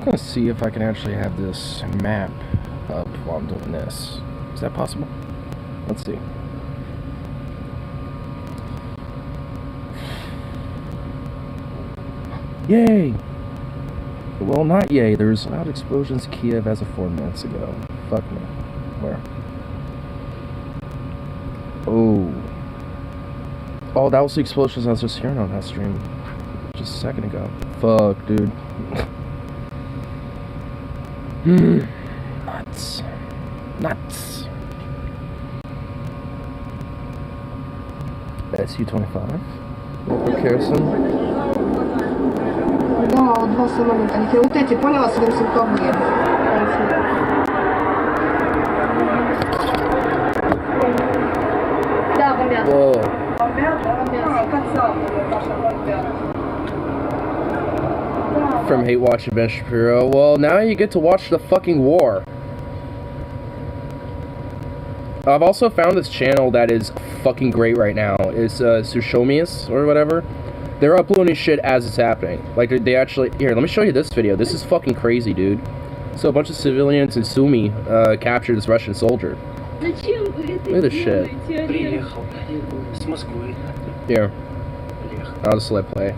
want to see if I can actually have this map up while I'm doing this. Is that possible? Let's see. Yay! Well, not yay. There's loud explosions in Kiev as of 4 minutes ago. Fuck me. Where? Oh. Oh, that was the explosions I was just hearing on that stream just a second ago. Fuck, dude. Nuts. Nuts. SU-25. Harrison. Да, вот два самолета. Вот эти, поняла, светофорные. Да, бомбят. From Hate Watching Ben Shapiro. Well, now you get to watch the fucking war. I've also found this channel that is fucking great right now. It's Sushomius or whatever. They're uploading shit as it's happening. Like, they actually... Here, let me show you this video. This is fucking crazy, dude. So, a bunch of civilians in Sumy captured this Russian soldier. Look at this shit. Here. I'll just let play.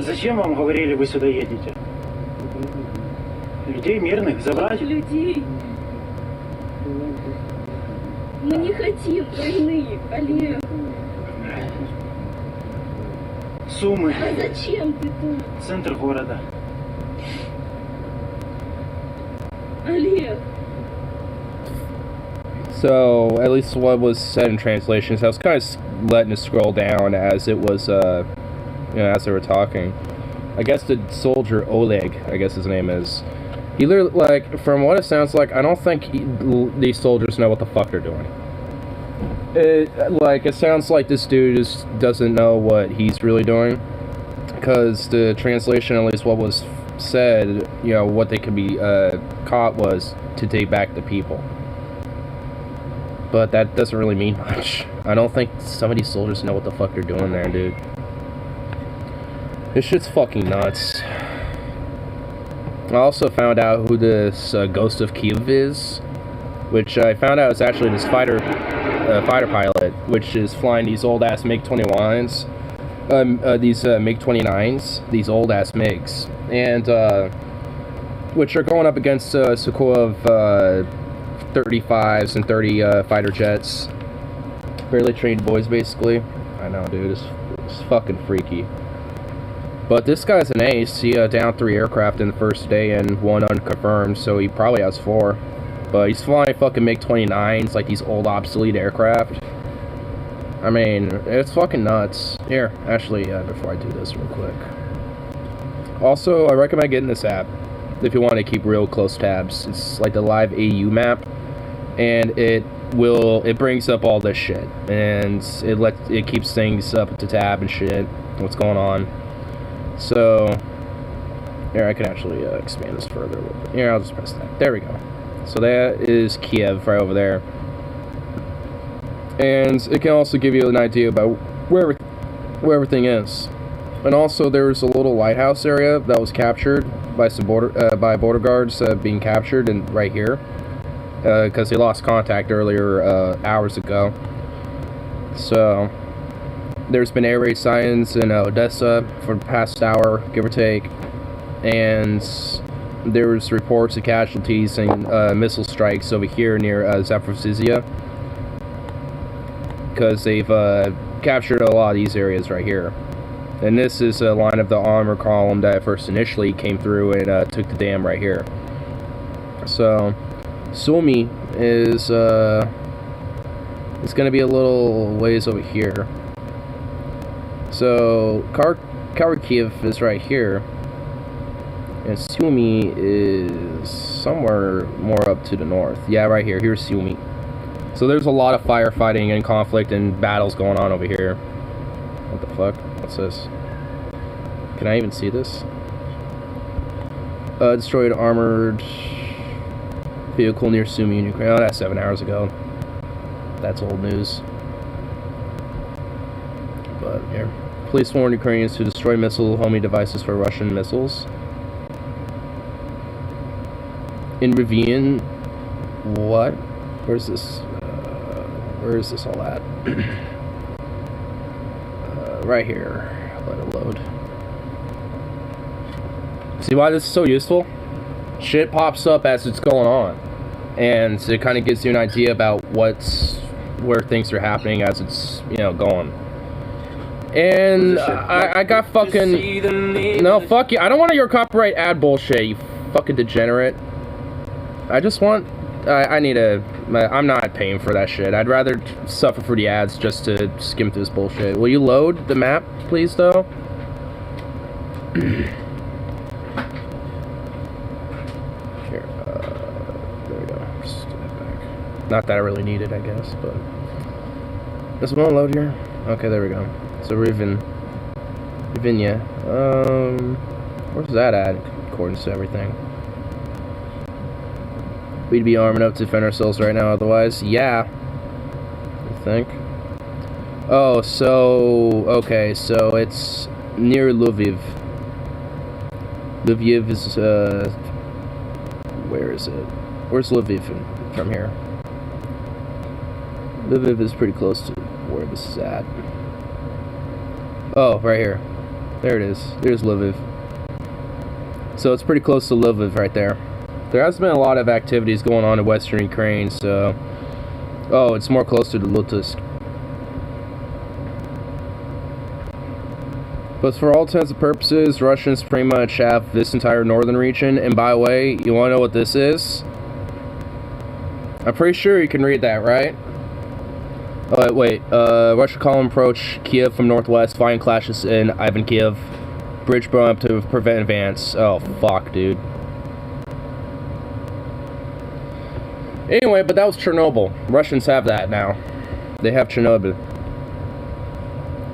Зачем вам говорили, вы сюда едете? Людей мирных забрать? Людей. Мы не хотим войны, Олег. Сумы. А зачем ты тут? Центр города. Олег. So, at least what was said in translations, I was kind of letting it scroll down as it was, you know, as they were talking. I guess the soldier, Oleg, I guess his name is, he literally, like, from what it sounds like, I don't think these soldiers know what the fuck they're doing. It sounds like this dude just doesn't know what he's really doing. Because the translation, at least what was said, you know, what they could be caught was to take back the people. But that doesn't really mean much. I don't think some of these soldiers know what the fuck they're doing there, dude. This shit's fucking nuts. I also found out who this Ghost of Kiev is, which I found out is actually this fighter pilot, which is flying these old-ass MiG-21s, these MiG-29s, these old-ass MiGs, and, which are going up against Sukhoi 35s and 30 fighter jets. Barely trained boys, basically. I know, dude, it's fucking freaky. But this guy's an ace. He downed 3 aircraft in the first day and 1 unconfirmed, so he probably has 4. But he's flying fucking MiG-29s, like these old obsolete aircraft. I mean, it's fucking nuts. Here, actually, before I do this real quick. Also, I recommend getting this app if you want to keep real close tabs. It's like the live AU map, and it brings up all this shit, and it keeps things up to tab and shit, what's going on. So, here, I can actually expand this further a little bit. Here, I'll just press that. There we go. So that is Kiev right over there. And it can also give you an idea about where everything is. And also, there's a little lighthouse area that was captured by some border guards being captured, and right here, because they lost contact earlier hours ago. So there's been air raid signs in Odessa for the past hour, give or take, and there's reports of casualties and missile strikes over here near Zaporizhzhia, because they've captured a lot of these areas right here. And this is a line of the armor column that first initially came through and took the dam right here. So, Sumy is it's going to be a little ways over here. So, Kharkiv is right here, and Sumy is somewhere more up to the north. Yeah, right here. Here's Sumy. So there's a lot of firefighting and conflict and battles going on over here. What the fuck? What's this? Can I even see this? Destroyed armored vehicle near Sumy in Ukraine. Oh, that's 7 hours ago. That's old news. But here, police warned Ukrainians to destroy missile homing devices for Russian missiles. In Rivian, what? Where's this? Where is this all at? Right here. Let it load. See why this is so useful? Shit pops up as it's going on, and it kind of gives you an idea about where things are happening as it's, you know, going. And I got fucking no, fuck you. I don't want your copyright ad bullshit, you fucking degenerate. I just want. I need a. I'm not paying for that shit. I'd rather suffer for the ads just to skim through this bullshit. Will you load the map, please, though? Here. There we go. Just get it back. Not that I really need it, I guess, but. Does it want to load here? Okay, there we go. So Rivinya. Where's that at? According to everything. We'd be arming up to defend ourselves right now, otherwise. Yeah. I think. Oh, so... Okay, so it's near Lviv. Lviv is, where is it? Where's Lviv from here? Lviv is pretty close to where this is at. Oh, right here. There it is. There's Lviv. So it's pretty close to Lviv right there. There has been a lot of activities going on in western Ukraine, so... Oh, it's more closer to Lutusk. But for all intents and purposes, Russians pretty much have this entire northern region. And by the way, you want to know what this is? I'm pretty sure you can read that, right? Oh, wait. Russian column approach Kiev from northwest, fighting clashes in Ivankiv. Bridge blown up to prevent advance. Oh, fuck, dude. Anyway, but that was Chernobyl. Russians have that now. They have Chernobyl.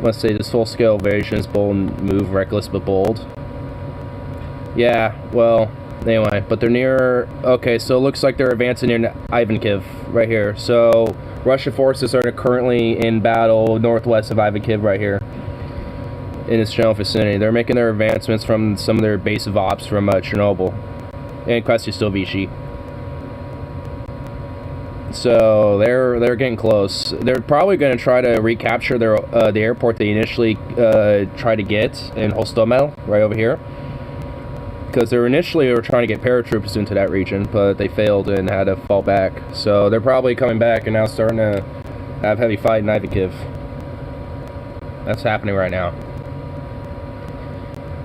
Let's say this full-scale invasion is bold and move, reckless but bold. Yeah, well, anyway, but they're near... Okay, so it looks like they're advancing in Ivankiv, right here. So, Russian forces are currently in battle northwest of Ivankiv, right here. In its general vicinity. They're making their advancements from some of their base of ops from Chernobyl. And Krasnostovichi. So they're getting close. They're probably going to try to recapture their the airport they initially tried to get in Hostomel, right over here. Because they were trying to get paratroopers into that region, but they failed and had to fall back. So they're probably coming back and now starting to have heavy fight in Ivankiv. That's happening right now.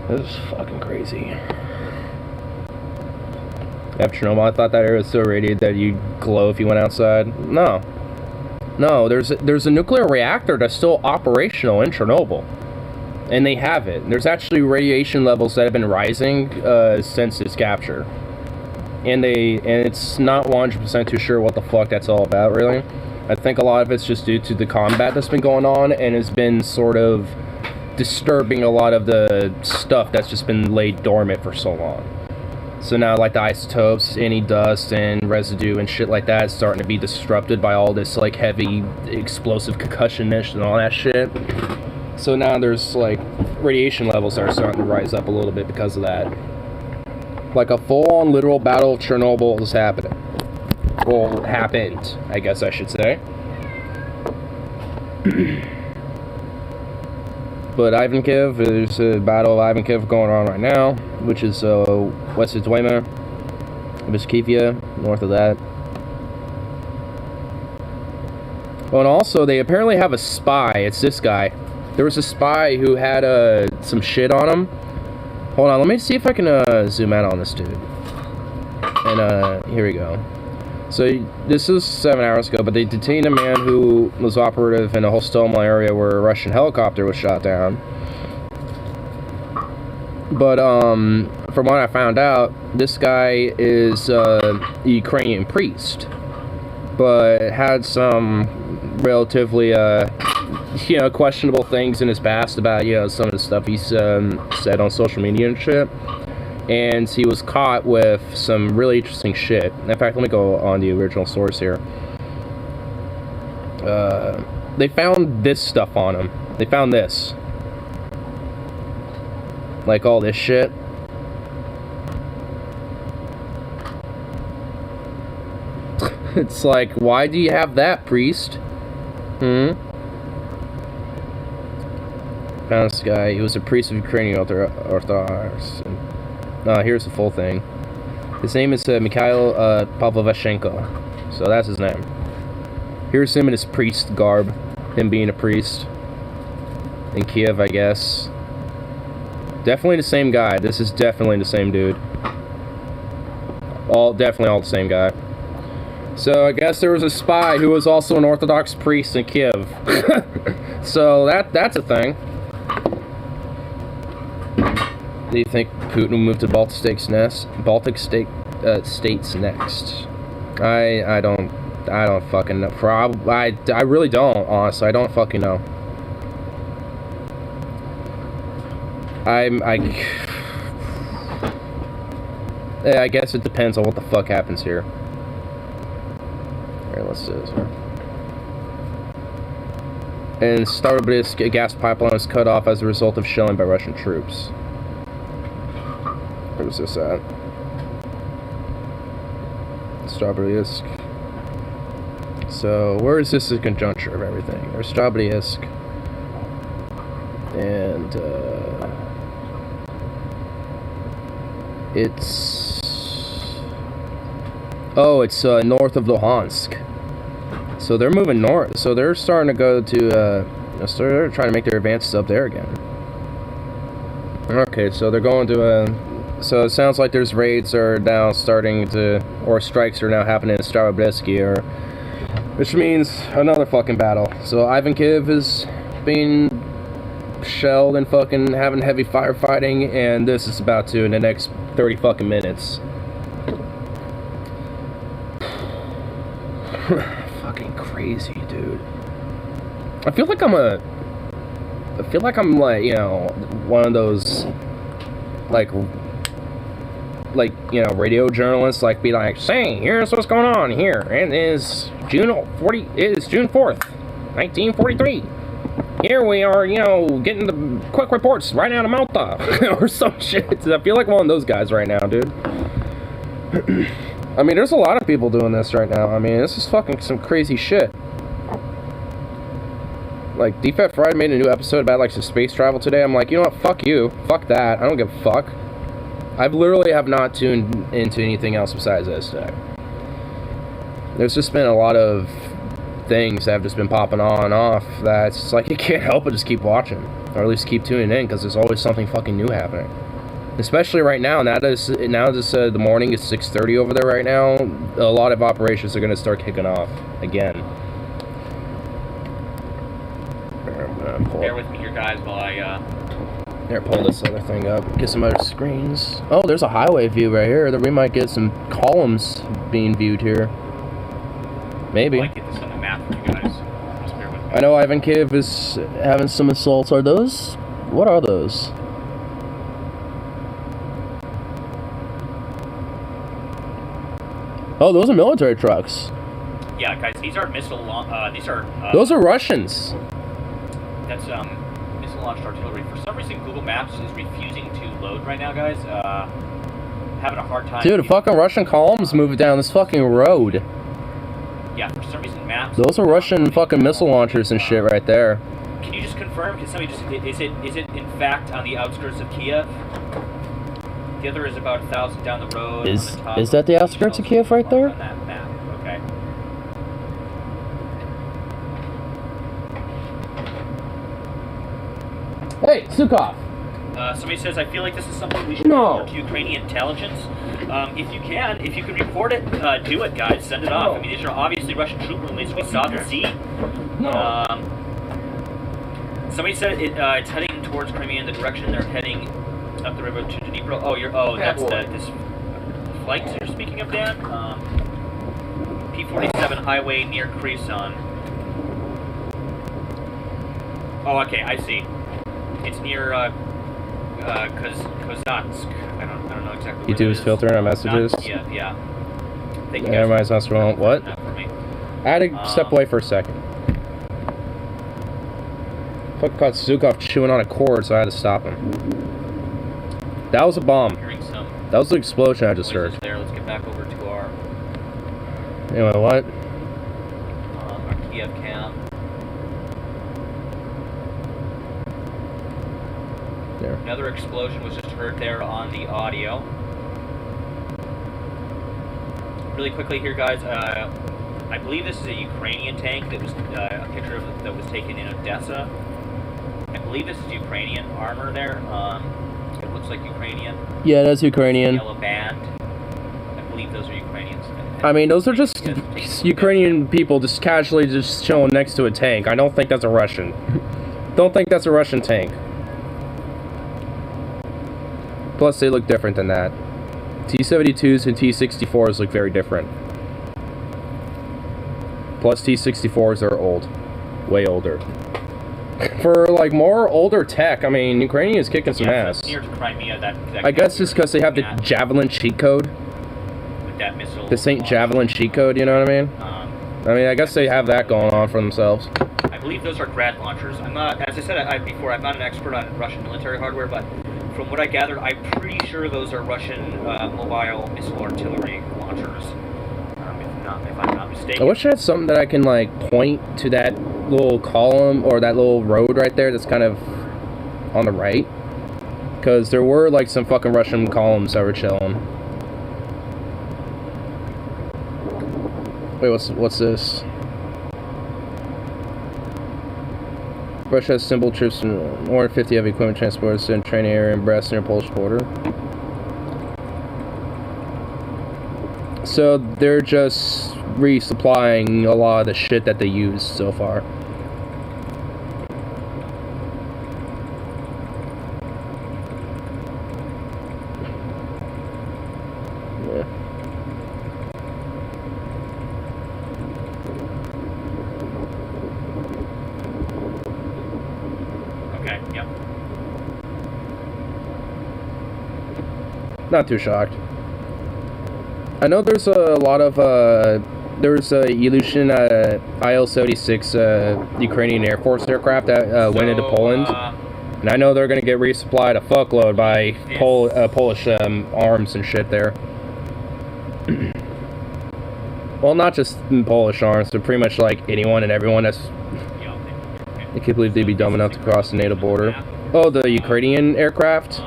This is fucking crazy. After Chernobyl, I thought that area was so radiated that you'd glow if you went outside. No. No, there's a nuclear reactor that's still operational in Chernobyl. And they have it. There's actually radiation levels that have been rising since its capture. And it's not 100% too sure what the fuck that's all about, really. I think a lot of it's just due to the combat that's been going on and has been sort of disturbing a lot of the stuff that's just been laid dormant for so long. So now, like, the isotopes, any dust and residue and shit like that is starting to be disrupted by all this, like, heavy explosive concussion-ish and all that shit. So now there's, like, radiation levels that are starting to rise up a little bit because of that. Like, a full-on literal battle of Chernobyl is happening. Well, happened, I guess I should say. But Ivankiv, there's a battle of Ivankiv going on right now, which is west of Dwemer, Biskivia, north of that. Oh, and also, they apparently have a spy. It's this guy. There was a spy who had some shit on him. Hold on, let me see if I can zoom out on this dude. And here we go. So this was 7 hours ago, but they detained a man who was operative in a Hostomel area where a Russian helicopter was shot down. But from what I found out, this guy is a Ukrainian priest, but had some relatively questionable things in his past about some of the stuff he's said on social media and shit. And he was caught with some really interesting shit. In fact, let me go on the original source here. they found this stuff on him. They found this. Like all this shit. It's like, why do you have that, priest? Found this guy. He was a priest of Ukrainian Orthodox. Here's the full thing. His name is Mikhail Pavlovashenko. So that's his name. Here's him in his priest garb. Him being a priest. In Kiev, I guess. Definitely the same guy. This is definitely the same dude. Definitely all the same guy. So I guess there was a spy who was also an Orthodox priest in Kiev. So that's a thing. Do you think Putin will move to Baltic States next? I don't fucking know. I really don't, honestly. I don't fucking know. I guess it depends on what the fuck happens here. Here, let's do this here. And Starobryansk gas pipeline was cut off as a result of shelling by Russian troops. Where's this at? Starobryansk. So, where is this in conjuncture of everything? There's Starobryansk. And, it's north of Luhansk. So they're moving north. So they're starting to go to, so they're trying to make their advances up there again. Okay, so they're going to, so it sounds like there's raids are now starting to, or strikes are now happening in Starobryansk, which means another fucking battle. So Ivankiv is being shelled and fucking having heavy firefighting, and this is about to in the next 30 fucking minutes. Fucking crazy, dude. I feel like I'm like, you know, one of those like you know, radio journalists, like be like, say, here's what's going on here. It is June 4th, 1943. Here we are, you know, getting the quick reports right out of Malta or some shit. I feel like one of those guys right now, dude. I mean, there's a lot of people doing this right now. I mean, this is fucking some crazy shit. Like, Defect Friday made a new episode about, like, some space travel today. I'm like, you know what? Fuck you. Fuck that. I don't give a fuck. I've literally have not tuned into anything else besides this today. There's just been a lot of things that have just been popping on and off that's just like, you can't help but just keep watching. Or at least keep tuning in, because there's always something fucking new happening. Especially right now. Now the morning is 6:30 over there right now. A lot of operations are going to start kicking off again. Bear with me here, guys, while I Here, pull this other thing up. Get some other screens. Oh, there's a highway view right here. That we might get some columns being viewed here. Maybe. I'd like to get this on the map for you guys. Just bear with me. I know Ivankiv is having some assaults. Are those? What are those? Oh, those are military trucks. Yeah, guys, these are missile those are Russians. That's missile launched artillery. For some reason, Google Maps is refusing to load right now, guys. Having a hard time. Dude, a fucking Russian columns moving down this fucking road. Yeah, for some reason, maps. Those are Russian fucking missile launchers and shit right there. Can you just confirm? Can somebody just is it in fact on the outskirts of Kiev? The other is about 1,000 down the road. Is on the top is that the outskirts of Kiev right there? On that map. Okay. Hey, Sukov. Somebody says, I feel like this is something we should report to Ukrainian intelligence. If you can report it, do it, guys. Send it off. I mean, these are obviously Russian troop movements. We saw the sea. Somebody said it's heading towards Crimea in the direction they're heading up the river to Dnipro. That's this flight you're speaking of, Dan? P-47 highway near Kherson. Oh, okay, I see. It's near Kozatsk. I don't know exactly. You do his filtering on messages. Yeah. What? I had to step away for a second. Fuck caught Zukov chewing on a cord, so I had to stop him. That was a bomb. Hearing some That was the explosion I just noises heard. there. Let's get back over to our Anyway, what? Kiev cam. There. Another explosion was just heard there on the audio. Really quickly here, guys. I believe this is a Ukrainian tank that was a picture of that was taken in Odessa. I believe this is Ukrainian armor there. It looks like Ukrainian. Yeah, that's Ukrainian. Yellow band. I believe those are Ukrainians. I mean, those are just Ukrainian people just casually just chilling next to a tank. I don't think that's a Russian. Don't think that's a Russian tank. Plus, they look different than that. T-72s and T-64s look very different. Plus, T-64s are old. Way older. For, like, more older tech, I mean, Ukrainian is kicking some ass. Near to Crimea, that I guess just because they have the Javelin cheat code. With that missile. The St. Javelin cheat code, you know what I mean? I guess they have that going on for themselves. I believe those are Grad launchers. I'm not, as I said before, I'm not an expert on Russian military hardware, but from what I gathered, I'm pretty sure those are Russian mobile missile artillery launchers. If I'm not mistaken. I wish I had something that I can, like, point to that little column or that little road right there that's kind of on the right. Because there were, like, some fucking Russian columns that were chilling. Wait, what's this? Russia has simple troops and more than 50 heavy equipment transporters in training area in Brest near Polish border. So they're just resupplying a lot of the shit that they used so far. Yeah. Okay, yep. Not too shocked. I know there's a lot of, there's a Ilyushin IL-76 Ukrainian Air Force aircraft that went into Poland. And I know they're going to get resupplied a fuckload by Polish arms and shit there. Well, not just Polish arms, but pretty much like anyone and everyone that's... I can't believe they'd be dumb enough to cross the NATO border. Oh, the Ukrainian aircraft?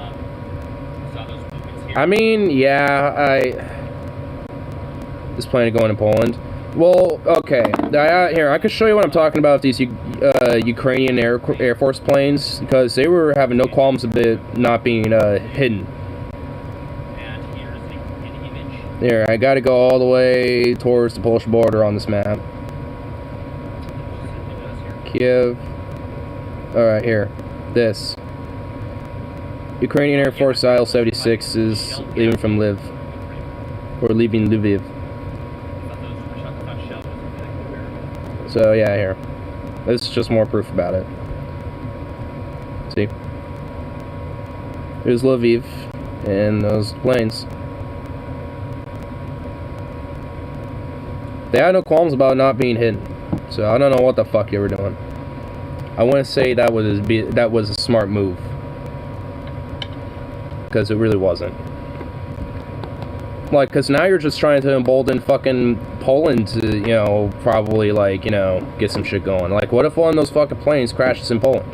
I mean, yeah, This plane going to Poland. Well, okay. Here, I could show you what I'm talking about. These Ukrainian Air Force planes, because they were having no qualms about not being hidden. And here's an image. Here, I got to go all the way towards the Polish border on this map. Kiev. All right, here. This. Ukrainian Air Force IL-76 is leaving from Lviv, or leaving Lviv. So yeah, here. This is just more proof about it. See? Here's Lviv and those planes. They had no qualms about not being hidden. So I don't know what the fuck you were doing. I want to say that was a smart move. Because it really wasn't. Like, because now you're just trying to embolden fucking Poland to, you know, probably, like, you know, get some shit going. Like, what if one of those fucking planes crashes in Poland?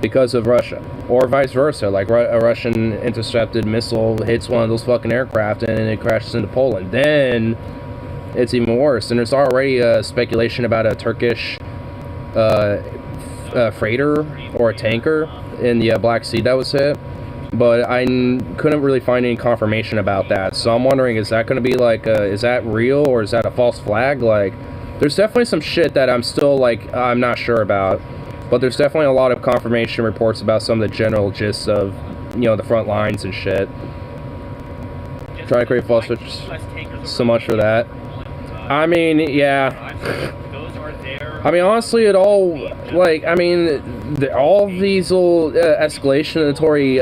Because of Russia. Or vice versa. Like, a Russian intercepted missile hits one of those fucking aircraft and it crashes into Poland. Then, it's even worse. And there's already speculation about a Turkish freighter or a tanker in the Black Sea that was hit. But I couldn't really find any confirmation about that. So I'm wondering, is that going to be like, is that real or is that a false flag? Like, there's definitely some shit that I'm still, like, I'm not sure about. But there's definitely a lot of confirmation reports about some of the general gists of, you know, the front lines and shit. Trying to create false switch. So much for that. I mean, yeah. I mean, honestly, it all, like, I mean, all of these little escalatory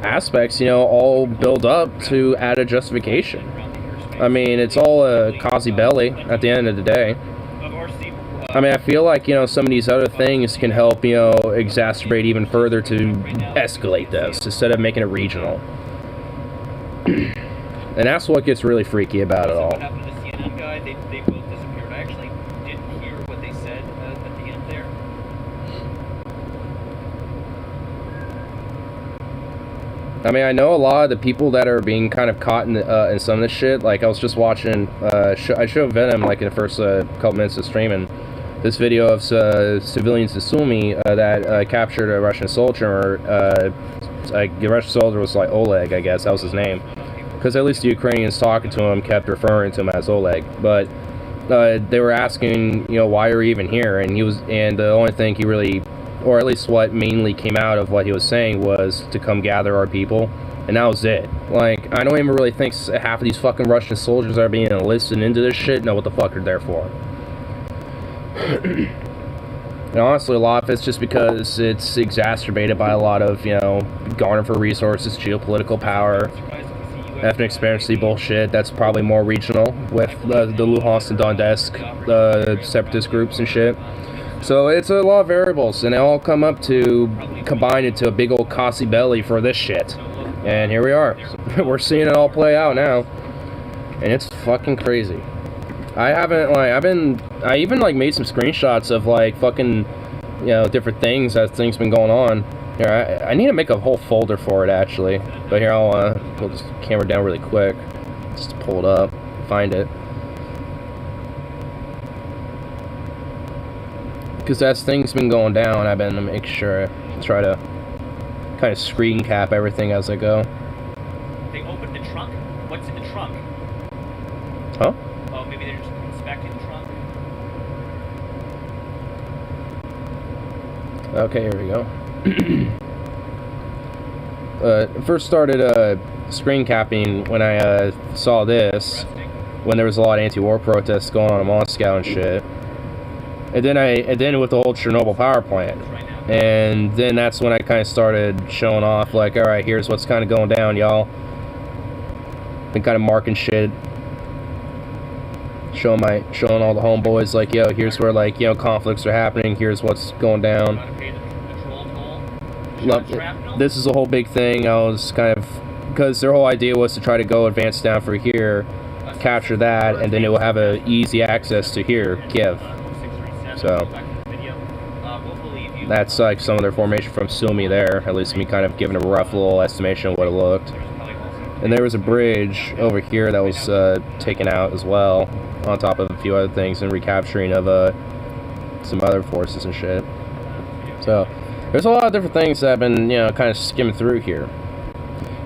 aspects, you know, all build up to add a justification. I mean, it's all a cosy belly at the end of the day. I mean, I feel like, you know, some of these other things can help, you know, exacerbate even further to escalate this instead of making it regional. And that's what gets really freaky about it all. What happened to the CNN guy? They both disappeared. I actually didn't hear what they said at the end there. I mean, I know a lot of the people that are being kind of caught in some of this shit. Like, I was just watching, I showed Venom, like, in the first couple minutes of streaming, this video of civilians in Sumy that captured a Russian soldier. The Russian soldier was, like, Oleg, I guess. That was his name. Because at least the Ukrainians talking to him kept referring to him as Oleg. But they were asking, you know, why are you even here? And the only thing he really, or at least what mainly came out of what he was saying, was to come gather our people. And that was it. Like, I don't even really think half of these fucking Russian soldiers that are being enlisted into this shit know what the fuck they're there for. And honestly, a lot of it's just because it's exacerbated by a lot of, you know, garner for resources, geopolitical power, ethnic experiency bullshit that's probably more regional with the Luhansk and Donetsk, the separatist groups and shit. So it's a lot of variables, and they all come up to combine into a big old Kasi belly for this shit. And here we are. We're seeing it all play out now. And it's fucking crazy. I even like made some screenshots of like fucking, you know, different things as things been going on. Here, I need to make a whole folder for it actually. But here, I'll pull this camera down really quick. Just pull it up, find it. Because as things been going down, I've been to make sure try to kind of screen cap everything as I go. They opened the trunk? What's in the trunk? Huh? Oh, maybe they're just inspecting the trunk. Okay, here we go. First started screen capping when I saw this, when there was a lot of anti-war protests going on in Moscow and shit. And then with the whole Chernobyl power plant. And then that's when I kind of started showing off, like, alright, here's what's kind of going down, y'all. Been kind of marking shit. Showing all the homeboys, like, yo, here's where, like, you know, conflicts are happening, here's what's going down. This is a whole big thing. I was kind of, because their whole idea was to try to go advance down for here, capture that, and then it will have a easy access to here, Kiev. So that's like some of their formation from Sumy there, at least me kind of giving a rough little estimation of what it looked. And there was a bridge over here that was taken out as well, on top of a few other things, and recapturing of some other forces and shit. So there's a lot of different things that I've been, you know, kind of skimming through here.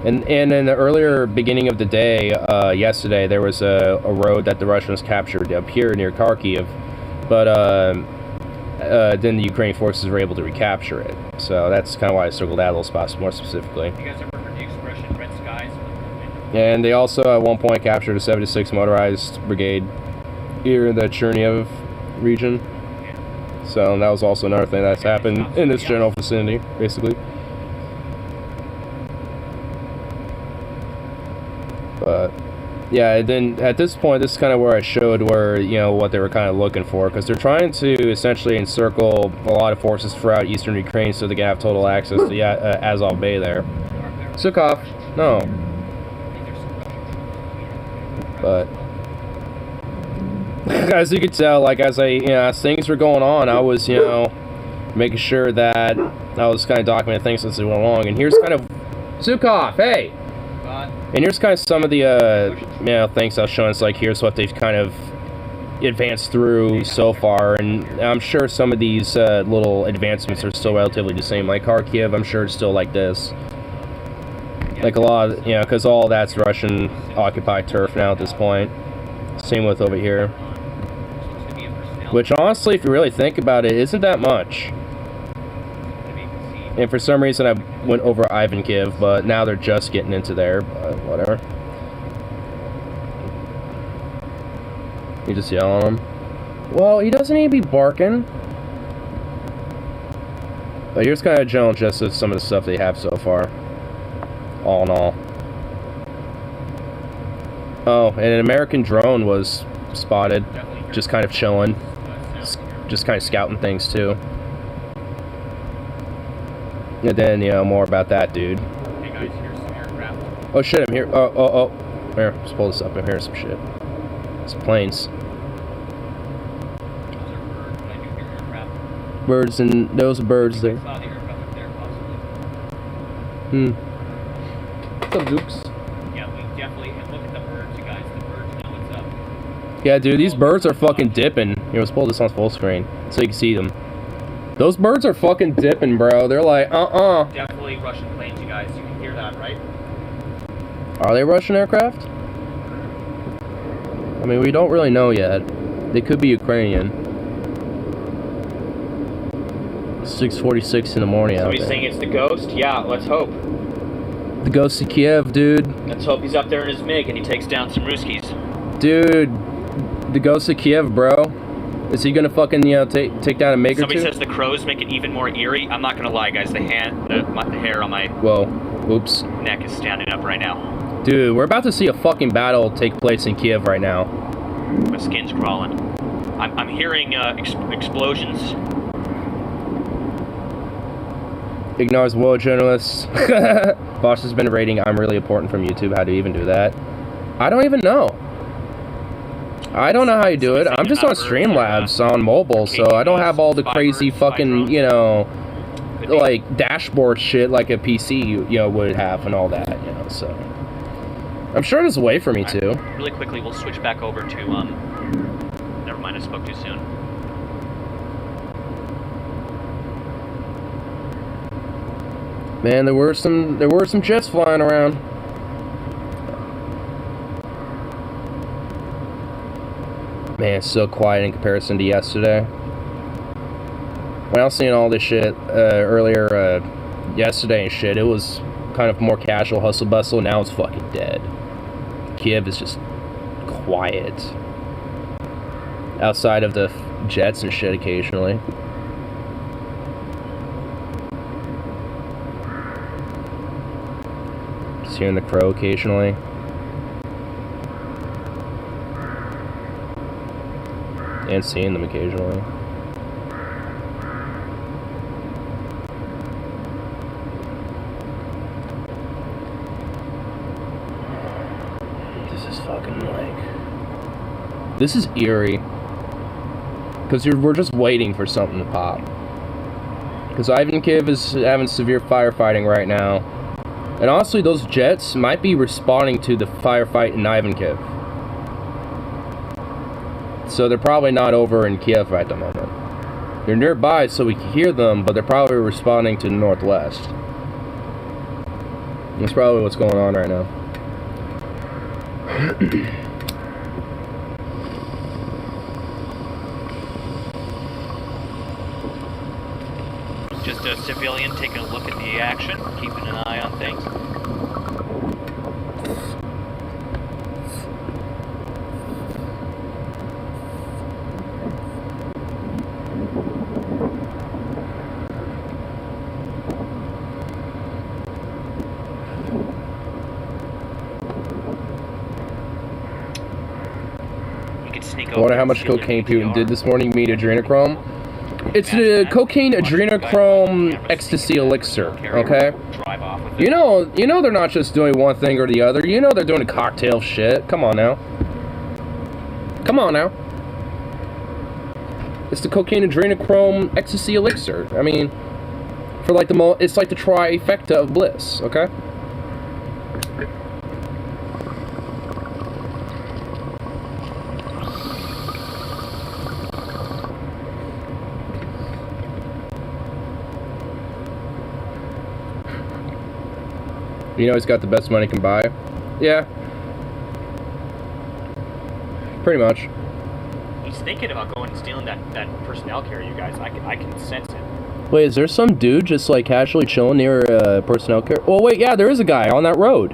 And in the earlier beginning of the day, yesterday, there was a road that the Russians captured up here near Kharkiv, but then the Ukrainian forces were able to recapture it. So that's kind of why I circled that little spot more specifically. You guys ever heard the expression "red skies"? And they also at one point captured a 76 motorized brigade here in the Chernihiv region. So that was also another thing that's happened in this general vicinity, basically. But yeah, then at this point, this is kind of where I showed where, you know, what they were kind of looking for, because they're trying to essentially encircle a lot of forces throughout eastern Ukraine so they can have total access to Azov Bay there. Sukov, no. But as you can tell, like, as things were going on, I was, you know, making sure that I was kind of documenting things as they went along. And here's kind of Zukov, hey. And here's kind of some of the you know, things I was showing. It's like, here's what they've kind of advanced through so far, and I'm sure some of these little advancements are still relatively the same. Like Kharkiv, I'm sure it's still like this. Like a lot of, you know, because all that's Russian occupied turf now at this point. Same with over here. Which honestly, if you really think about it, isn't that much. And for some reason I went over Ivankiv, but now they're just getting into there, but whatever. You just yell on him. Well, he doesn't need to be barking. But here's kind of a general gist of some of the stuff they have so far. All in all. Oh, and an American drone was spotted, just kind of chilling. just kind of scouting things too. And then, you know, more about that dude. Hey guys, here's some aircraft. Oh shit, I'm here. Oh. Here, let's pull this up. I'm hearing some shit. Some planes. Those are birds, but I do hear aircraft. Birds and those birds there. I saw the aircraft up there, possibly. What's up, Dukes? Yeah, we definitely, and look at the birds, you guys. The birds know what's up. Yeah, dude, these birds are fucking dipping. Here, let's pull this on full screen so you can see them. Those birds are fucking dipping, bro. They're like, Definitely Russian planes, you guys. You can hear that, right? Are they Russian aircraft? I mean, we don't really know yet. They could be Ukrainian. 6:46 in the morning out Somebody's there. saying it's the ghost? Yeah, let's hope. The ghost of Kiev, dude. Let's hope he's up there in his MiG and he takes down some Ruskies. Dude, the ghost of Kiev, bro. Is he gonna fucking, you know, take down a MiG or Somebody two? says the crows make it even more eerie. I'm not gonna lie, guys. The hair on my Whoa, oops. neck is standing up right now. Dude, we're about to see a fucking battle take place in Kiev right now. My skin's crawling. I'm hearing explosions. Ignores world journalists. Bosch has been rating I'm really important from YouTube. How do you even do that? I don't even know. I don't know how you do it. I'm just on Streamlabs on mobile, so I don't have all the crazy fucking, you know, like dashboard shit like a PC, you know, would have and all that, you know, so. I'm sure there's a way for me to. Really quickly, we'll switch back over to, never mind, I spoke too soon. Man, there were some jets flying around. Man, it's so quiet in comparison to yesterday. When I was seeing all this shit earlier yesterday and shit, it was kind of more casual hustle bustle. Now it's fucking dead. Kiev is just quiet. Outside of the jets and shit occasionally. Just hearing the crow occasionally. And seeing them occasionally. This is fucking like... This is eerie. Because we're just waiting for something to pop. Because Ivankiv is having severe firefighting right now. And honestly, those jets might be responding to the firefight in Ivankiv. So they're probably not over in Kiev at the moment. They're nearby so we can hear them, but they're probably responding to the northwest. That's probably what's going on right now. Just a civilian taking a look at the action, keeping an eye on things. I wonder how much cocaine Putin did this morning. Meet adrenochrome. It's the cocaine adrenochrome ecstasy elixir. Okay. You know they're not just doing one thing or the other. You know they're doing a cocktail shit. Come on now. Come on now. It's the cocaine adrenochrome ecstasy elixir. I mean, for like it's like the trifecta of bliss. Okay. You know he's got the best money can buy? Yeah. Pretty much. He's thinking about going and stealing that personnel carrier, you guys. I can sense it. Wait, is there some dude just like casually chilling near personnel carrier? Oh wait, yeah, there is a guy on that road.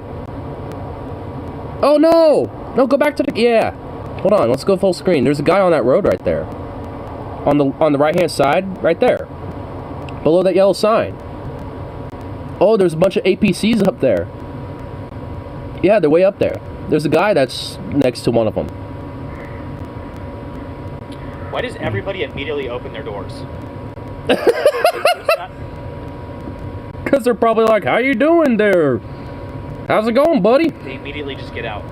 Oh no! No, go back to the... Yeah. Hold on, let's go full screen. There's a guy on that road right there. On the right-hand side, right there. Below that yellow sign. Oh, there's a bunch of APCs up there. Yeah, they're way up there. There's a guy that's next to one of them. Why does everybody immediately open their doors? Because they're probably like, how you doing there? How's it going, buddy? They immediately just get out.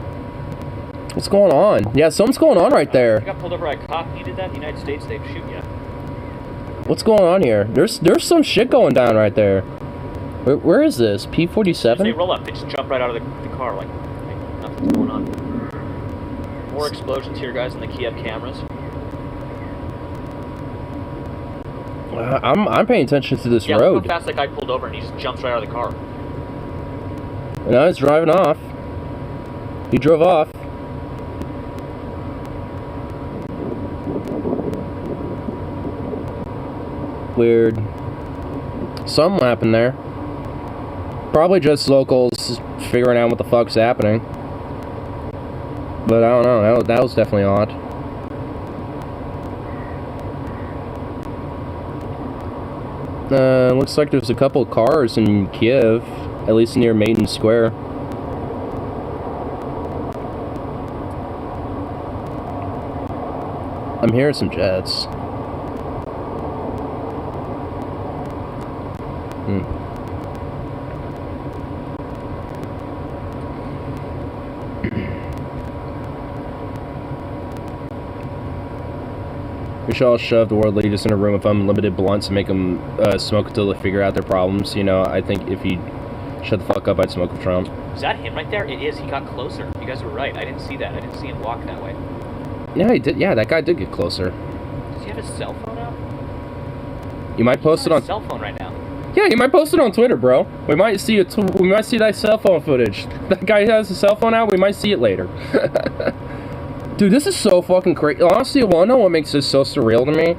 What's going on? Yeah, something's going on right I there. got pulled over by a cop. You did that in the United States, they'd shoot you. What's going on here? There's some shit going down right there. Where is this? They P-47? roll up. They just jump right out of the car like nothing's going on. More explosions here, guys, in the Kiev cameras. I'm paying attention to this road. Look how fast that guy pulled over and he just jumps right out of the car. No, he's driving off. He drove off. Weird. Something happened there. Probably just locals figuring out what the fuck's happening. But I don't know. That was definitely odd. Looks like there's a couple of cars in Kiev, at least near Maiden Square. I'm hearing some jets. We should all shove the world leaders in a room with unlimited blunts and make them smoke until they figure out their problems. You know, I think if you shut the fuck up, I'd smoke with Trump. Is that him right there? It is. He got closer. You guys were right. I didn't see that. I didn't see him walk that way. Yeah, he did. Yeah, that guy did get closer. Does he have his cell phone out? You might post it on. Cell phone right now. Yeah, you might post it on Twitter, bro. We might see it. We might see that cell phone footage. That guy has his cell phone out. We might see it later. Dude, this is so fucking crazy. Honestly, you wanna know what makes this so surreal to me?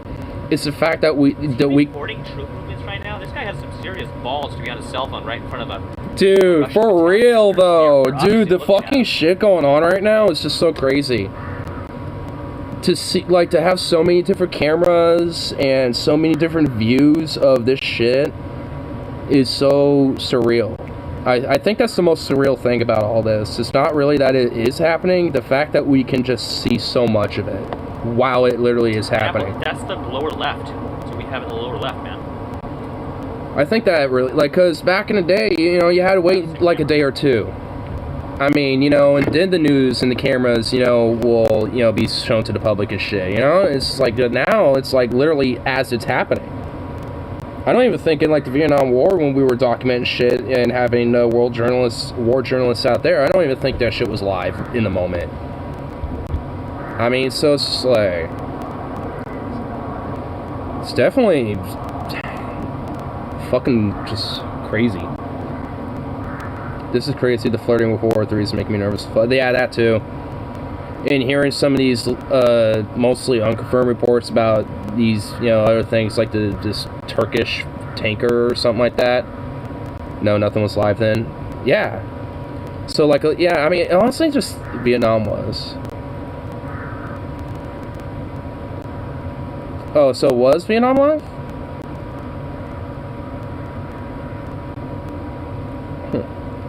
It's the fact that we recording troop movements right now. This guy has some serious balls to be on his cell phone right in front of a. Dude, for real though, dude, the fucking shit going on right now is just so crazy. To see, like, to have so many different cameras and so many different views of this shit is so surreal. I think that's the most surreal thing about all this. It's not really that it is happening, the fact that we can just see so much of it while it literally is happening. Yeah, that's the lower left. So we have it in the lower left, man. I think that really, like, because back in the day, you know, you had to wait like a day or two. I mean, you know, and then the news and the cameras, you know, will, you know, be shown to the public and shit, you know? It's like, now, it's like literally as it's happening. I don't even think in, like, the Vietnam War, when we were documenting shit and having war journalists out there, I don't even think that shit was live in the moment. I mean, so it's just like, it's definitely fucking just crazy. This is crazy. The flirting with World War III is making me nervous. Yeah, that too. And hearing some of these mostly unconfirmed reports about these, you know, other things like this Turkish tanker or something like that. No, nothing was live then. Yeah. So, like, yeah, I mean, honestly, just Vietnam was. Oh, so was Vietnam live?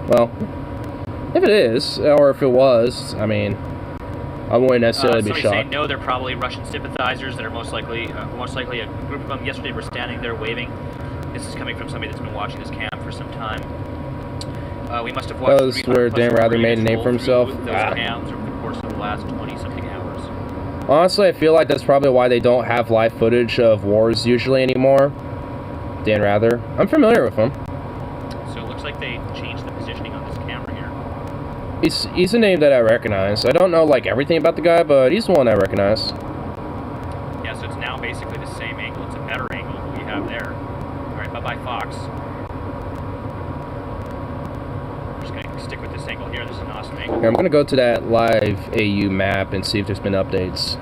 Well, if it is, or if it was, I mean, I wouldn't necessarily be shocked. Saying no, they're probably Russian sympathizers that are most likely a group of them yesterday were standing there waving. This is coming from somebody that's been watching this camp for some time. We must have watched. Oh, this is where Dan Rather made a name for himself. Those cams over the course of the last 20-something hours. Honestly, I feel like that's probably why they don't have live footage of wars usually anymore. Dan Rather, I'm familiar with him. So it looks like they changed the positioning on this camera here. He's a name that I recognize. I don't know like everything about the guy, but he's the one I recognize. Yeah, so it's now basically the same angle. It's a better angle than we have there. All right, bye-bye, Fox. We're just gonna stick with this angle here. This is an awesome angle. Here, I'm gonna go to that live AU map and see if there's been updates.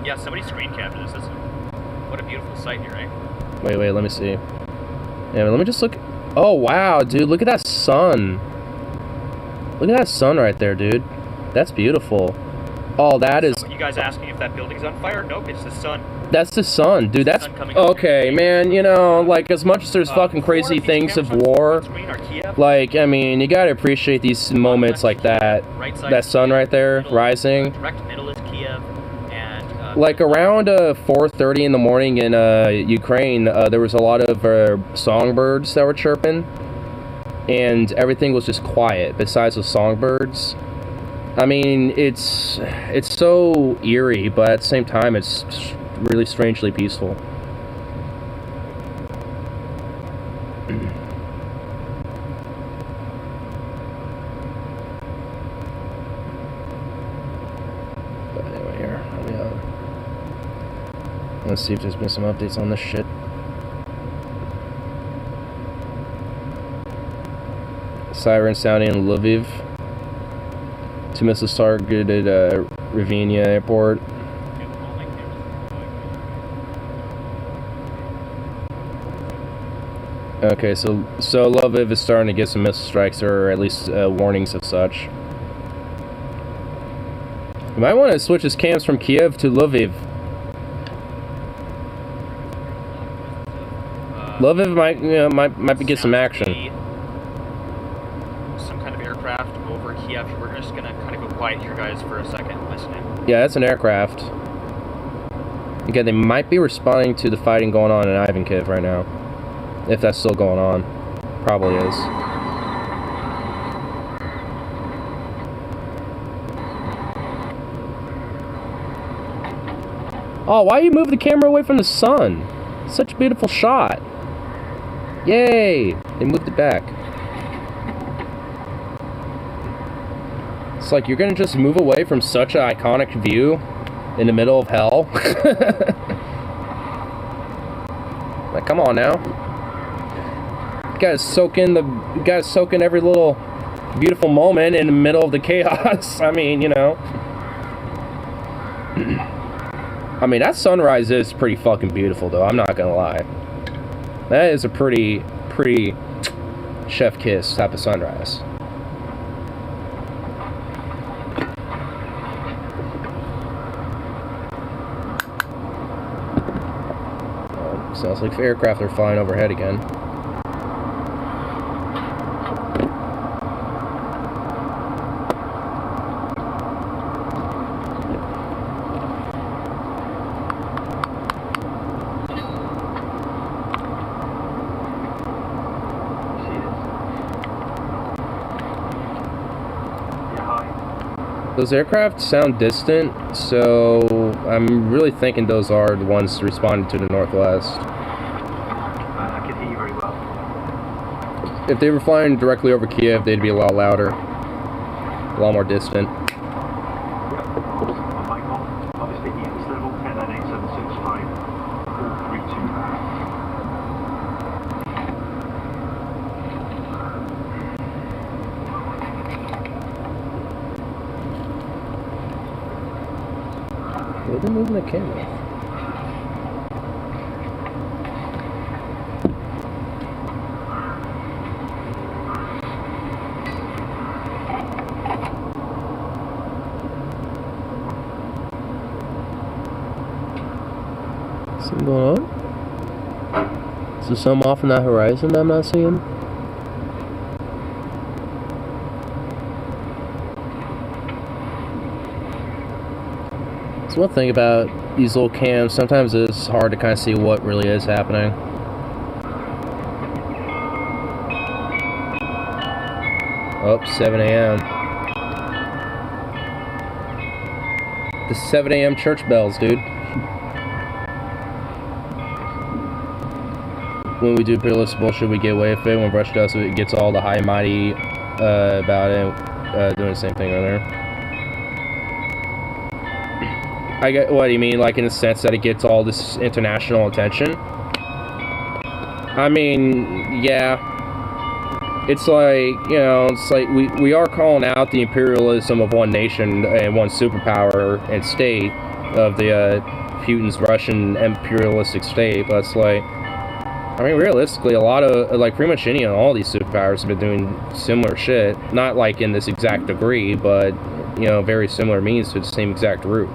Yeah, somebody screen captured this. What a beautiful sight here, right? Wait, let me see. Yeah, let me just look. Oh, wow, dude, look at that sun. Look at that sun right there, dude. That's beautiful. Oh, that is... You guys asking if that building's on fire? Nope, it's the sun. That's the sun, dude. That's... Okay, man, you know, like, as much as there's fucking crazy things of war, like, I mean, you gotta appreciate these moments like that. That sun right there, rising. Direct middle is Kiev, and like around 4:30 in the morning in Ukraine, there was a lot of songbirds that were chirping, and everything was just quiet besides the songbirds. I mean, it's so eerie, but at the same time, it's really strangely peaceful. But anyway, here, let's see if there's been some updates on this shit. Siren sounding in Lviv. 2 missiles targeted Ravinia Airport. Okay, so Lviv is starting to get some missile strikes, or at least warnings of such. You might want to switch his cams from Kiev to Lviv. Lviv might get some action. Some kind of aircraft over Kiev. We're just gonna kind of go quiet here, guys, for a second, listening. Yeah, that's an aircraft. Again, they might be responding to the fighting going on in Ivankiv right now. If that's still going on. Probably is. Oh, why you move the camera away from the sun? Such a beautiful shot. Yay! They moved it back. It's like you're gonna just move away from such an iconic view in the middle of hell. Like, come on now. You gotta soak in every little beautiful moment in the middle of the chaos. I mean, you know. I mean, that sunrise is pretty fucking beautiful, though. I'm not gonna lie. That is a pretty chef kiss type of sunrise. Sounds like aircraft are flying overhead again. Those aircraft sound distant, so I'm really thinking those are the ones responding to the northwest. I can hear you very well. If they were flying directly over Kiev, they'd be a lot louder, a lot more distant. Obviously, Ian's level 1098765432. Where are they moving the camera? Something going on? Is there something off in that horizon that I'm not seeing? It's one thing about these little cams, sometimes it's hard to kind of see what really is happening. Oh, 7 a.m. The 7 a.m. church bells, dude. When we do imperialist bullshit, we get away with it. When Russia does it, it gets all the high and mighty about it, doing the same thing earlier. I get what do you mean, like in the sense that it gets all this international attention. I mean, yeah. It's like, you know, it's like we are calling out the imperialism of one nation and one superpower and state of the Putin's Russian imperialistic state, but it's like, I mean, realistically, a lot of, like, pretty much any and all these superpowers have been doing similar shit. Not like in this exact degree, but, you know, very similar means to the same exact route.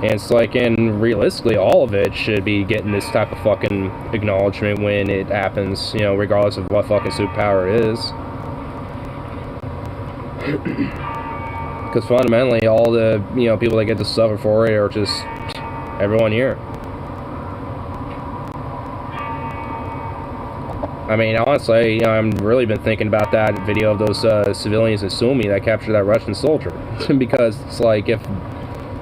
And it's like, and realistically, all of it should be getting this type of fucking acknowledgement when it happens, you know, regardless of what fucking superpower it is. Because fundamentally, all the people that get to suffer for it are just everyone here. I mean, honestly, I've really been thinking about that video of those civilians in Sumy that captured that Russian soldier, because it's like if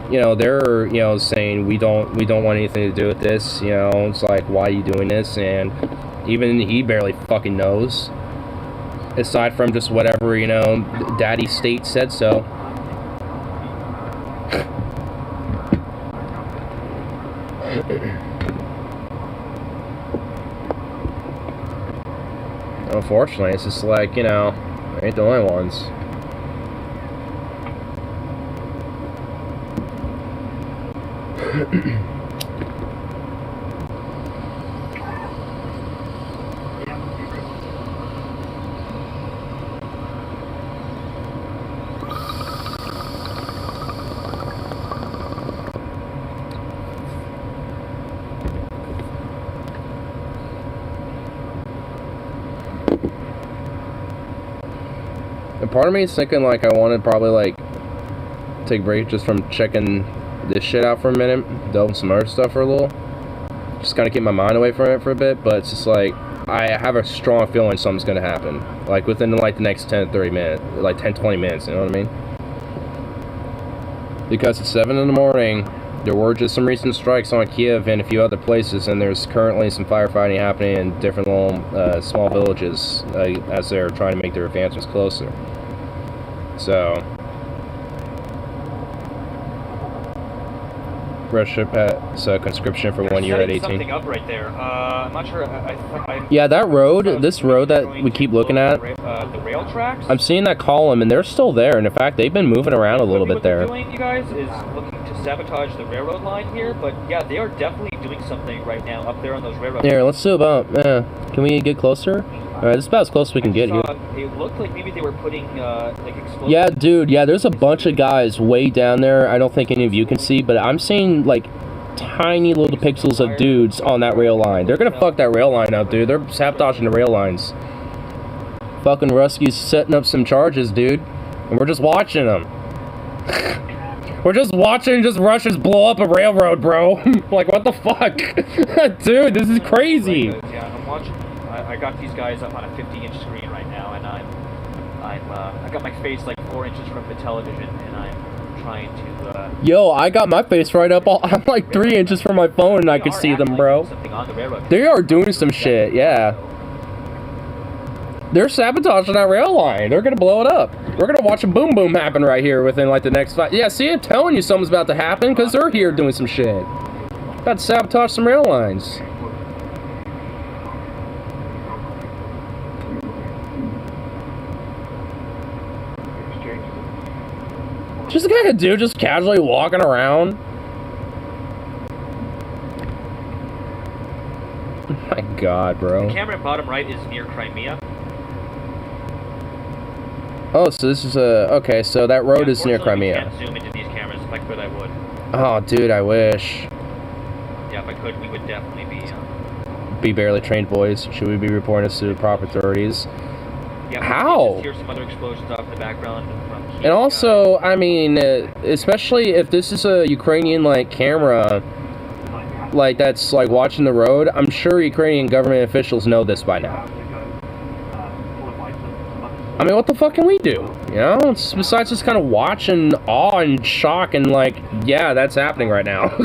they're saying we don't want anything to do with this, it's like, why are you doing this? And even he barely fucking knows, aside from just whatever daddy state said so. Unfortunately, it's just like, they ain't the only ones. And part of me is thinking, like, I want to probably, like, take a break just from checking this shit out for a minute, delve some other stuff for a little, just kind of keep my mind away from it for a bit. But it's just like, I have a strong feeling something's going to happen, like, within, like, the next 10 to 30 minutes, like, 10 20 minutes, you know what I mean? Because it's 7 in the morning, there were just some recent strikes on Kiev and a few other places, and there's currently some firefighting happening in different little small villages as they're trying to make their advancements closer. So, Russia passed conscription for 1 year at 18. Something up right there. I'm not sure. Yeah, that road, this road that we keep looking at, the rail tracks. I'm seeing that column, and they're still there. And in fact, they've been moving around a little bit there. What they're doing, you guys, is looking to sabotage the railroad line here. But yeah, they are definitely doing something right now up there on those railroad. Here, let's do about. Can we get closer? All right, this is about as close as we can get here. It looked like maybe they were putting like explosives. Yeah, dude. Yeah, there's a bunch of guys way down there. I don't think any of you can see, but I'm seeing like tiny little pixels of dudes on that rail line. They're gonna fuck that rail line up, dude. They're sabotaging the rail lines. Fucking Ruski's setting up some charges, dude, and we're just watching them. We're just watching Russians blow up a railroad, bro. Like, what the fuck? Dude, this is crazy. Yeah, I'm watching. I got these guys up on a 50-inch screen right now, and I got my face like 4 inches from the television, and I'm trying to. Yo, I got my face right up. I'm like 3 inches from my phone, and I can see them, bro. They are doing some shit, yeah. They're sabotaging that rail line. They're gonna blow it up. We're gonna watch a boom boom happen right here within like the next 5. Yeah, see, I'm telling you something's about to happen because they're here doing some shit. About to sabotage some rail lines. Just a guy, dude, just casually walking around. Oh my God, bro. The camera at bottom right is near Crimea. Oh, so this is a... Okay, so that road is near Crimea. I can't zoom into these cameras. If I could, I would. Oh, dude, I wish. Yeah, if I could, we would definitely be barely trained boys. Should we be reporting this to the proper authorities? Yeah, how? Just hear some other explosions off in the background. And also, I mean, especially if this is a Ukrainian, like, camera, like, that's, like, watching the road, I'm sure Ukrainian government officials know this by now. I mean, what the fuck can we do? You know? It's, besides just kind of watch and awe and shock and, like, yeah, that's happening right now.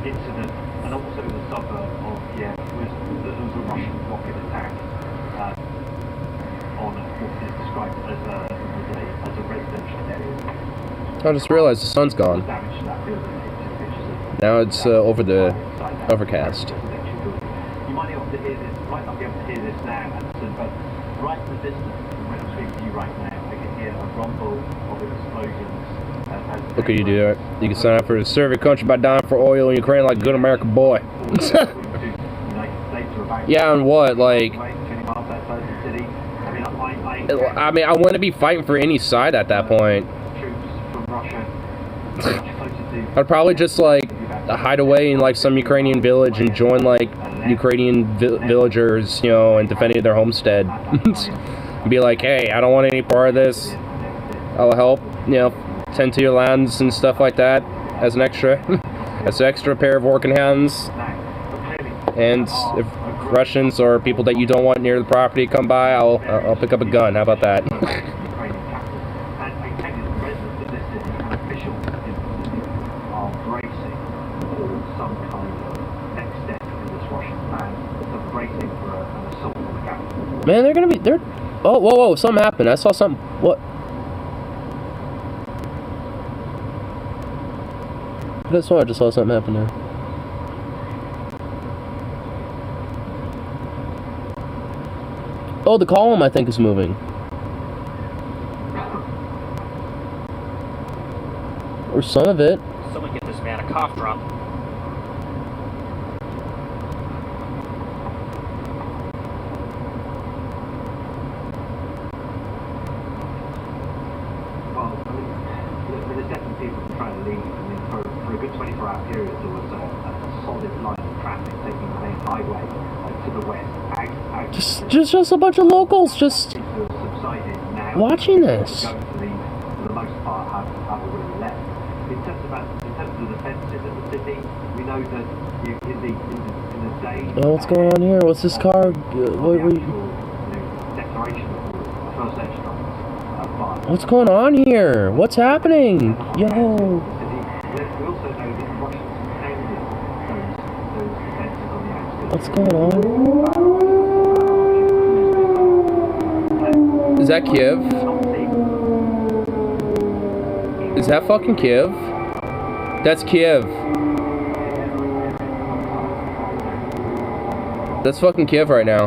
Incident, and also the suburb of Kiev, there was a Russian rocket attack on what is described as a residential area. I just realized the sun's gone. Now it's over the overcast. You might not be able to hear this now, Anderson, but right in the distance, when I'm speaking to you right now, I can hear a rumble of explosions. What could you do? You can sign up for the serve your country by dying for oil in Ukraine like a good American boy. Yeah, and what? Like, 20 miles outside the city. I mean, I wouldn't be fighting for any side at that point. Troops from Russia much closer to. I'd probably just like hide away in like some Ukrainian village and join like Ukrainian villagers, you know, and defending their homestead. Be like, hey, I don't want any part of this. I'll help, you know, tend to your lands and stuff like that as an extra, as an extra pair of working hands. And if Russians or people that you don't want near the property come by, I'll pick up a gun. How about that? Man, they're. Oh, whoa, something happened. I saw something. What? I just saw something happen there. Oh, the column, I think, is moving. Or some of it. Someone get this man a cough drop. Well, I mean, there's definitely people trying to leave. I mean, for a good 24-hour period, there was a solid line of traffic taking the main highway to the west. Just a bunch of locals just watching this. For the most part, have already left. In terms of the defences of the city, we know that in the day. Oh, what's going on here? What's this car? Declaration of first aid strikes. What's going on here? What's happening? Yo. We also know that the Russians pounded those defences on the outskirts. What's going on? Is that Kiev? Is that fucking Kiev? That's Kiev. That's fucking Kiev right now.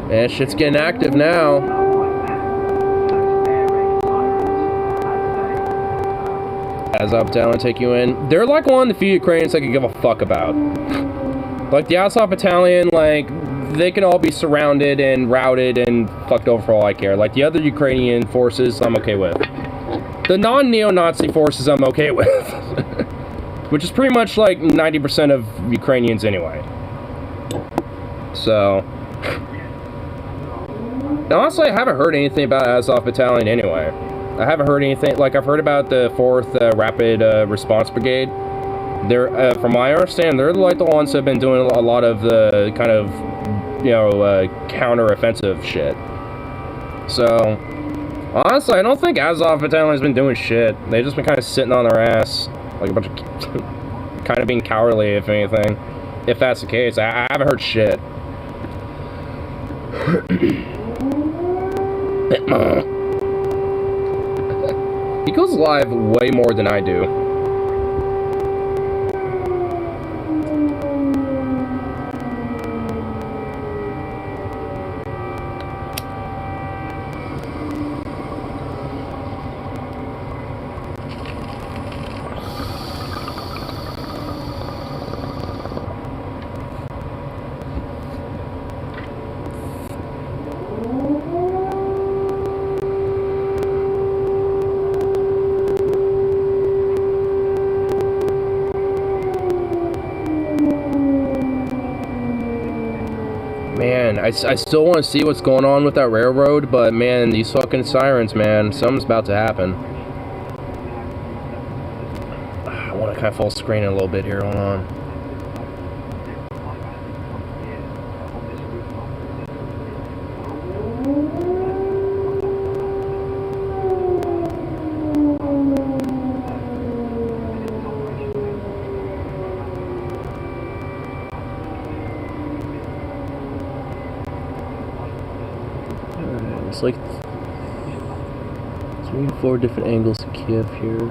Man, shit's getting active now. As I'll battalion take you in. They're like one of the few Ukrainians I can give a fuck about. Like the Azov battalion, like they can all be surrounded and routed and fucked over for all I care. Like the other Ukrainian forces, I'm okay with. The non-neo-Nazi forces, I'm okay with. Which is pretty much like 90% of Ukrainians anyway. So. Now, honestly, I haven't heard anything about Azov battalion anyway. I haven't heard anything. Like, I've heard about the 4th Rapid Response Brigade. They're, from my understanding, they're like the ones that have been doing a lot of the kind of, you know, counter-offensive shit. So, honestly, I don't think Azov Battalion's been doing shit. They've just been kind of sitting on their ass. Like a bunch of... kind of being cowardly, if anything. If that's the case. I haven't heard shit. He goes live way more than I do. Man, I still want to see what's going on with that railroad, but man, these fucking sirens, man, something's about to happen. I want to kind of full screen it a little bit here, hold on. It's like 3 or 4 different angles of Kiev here.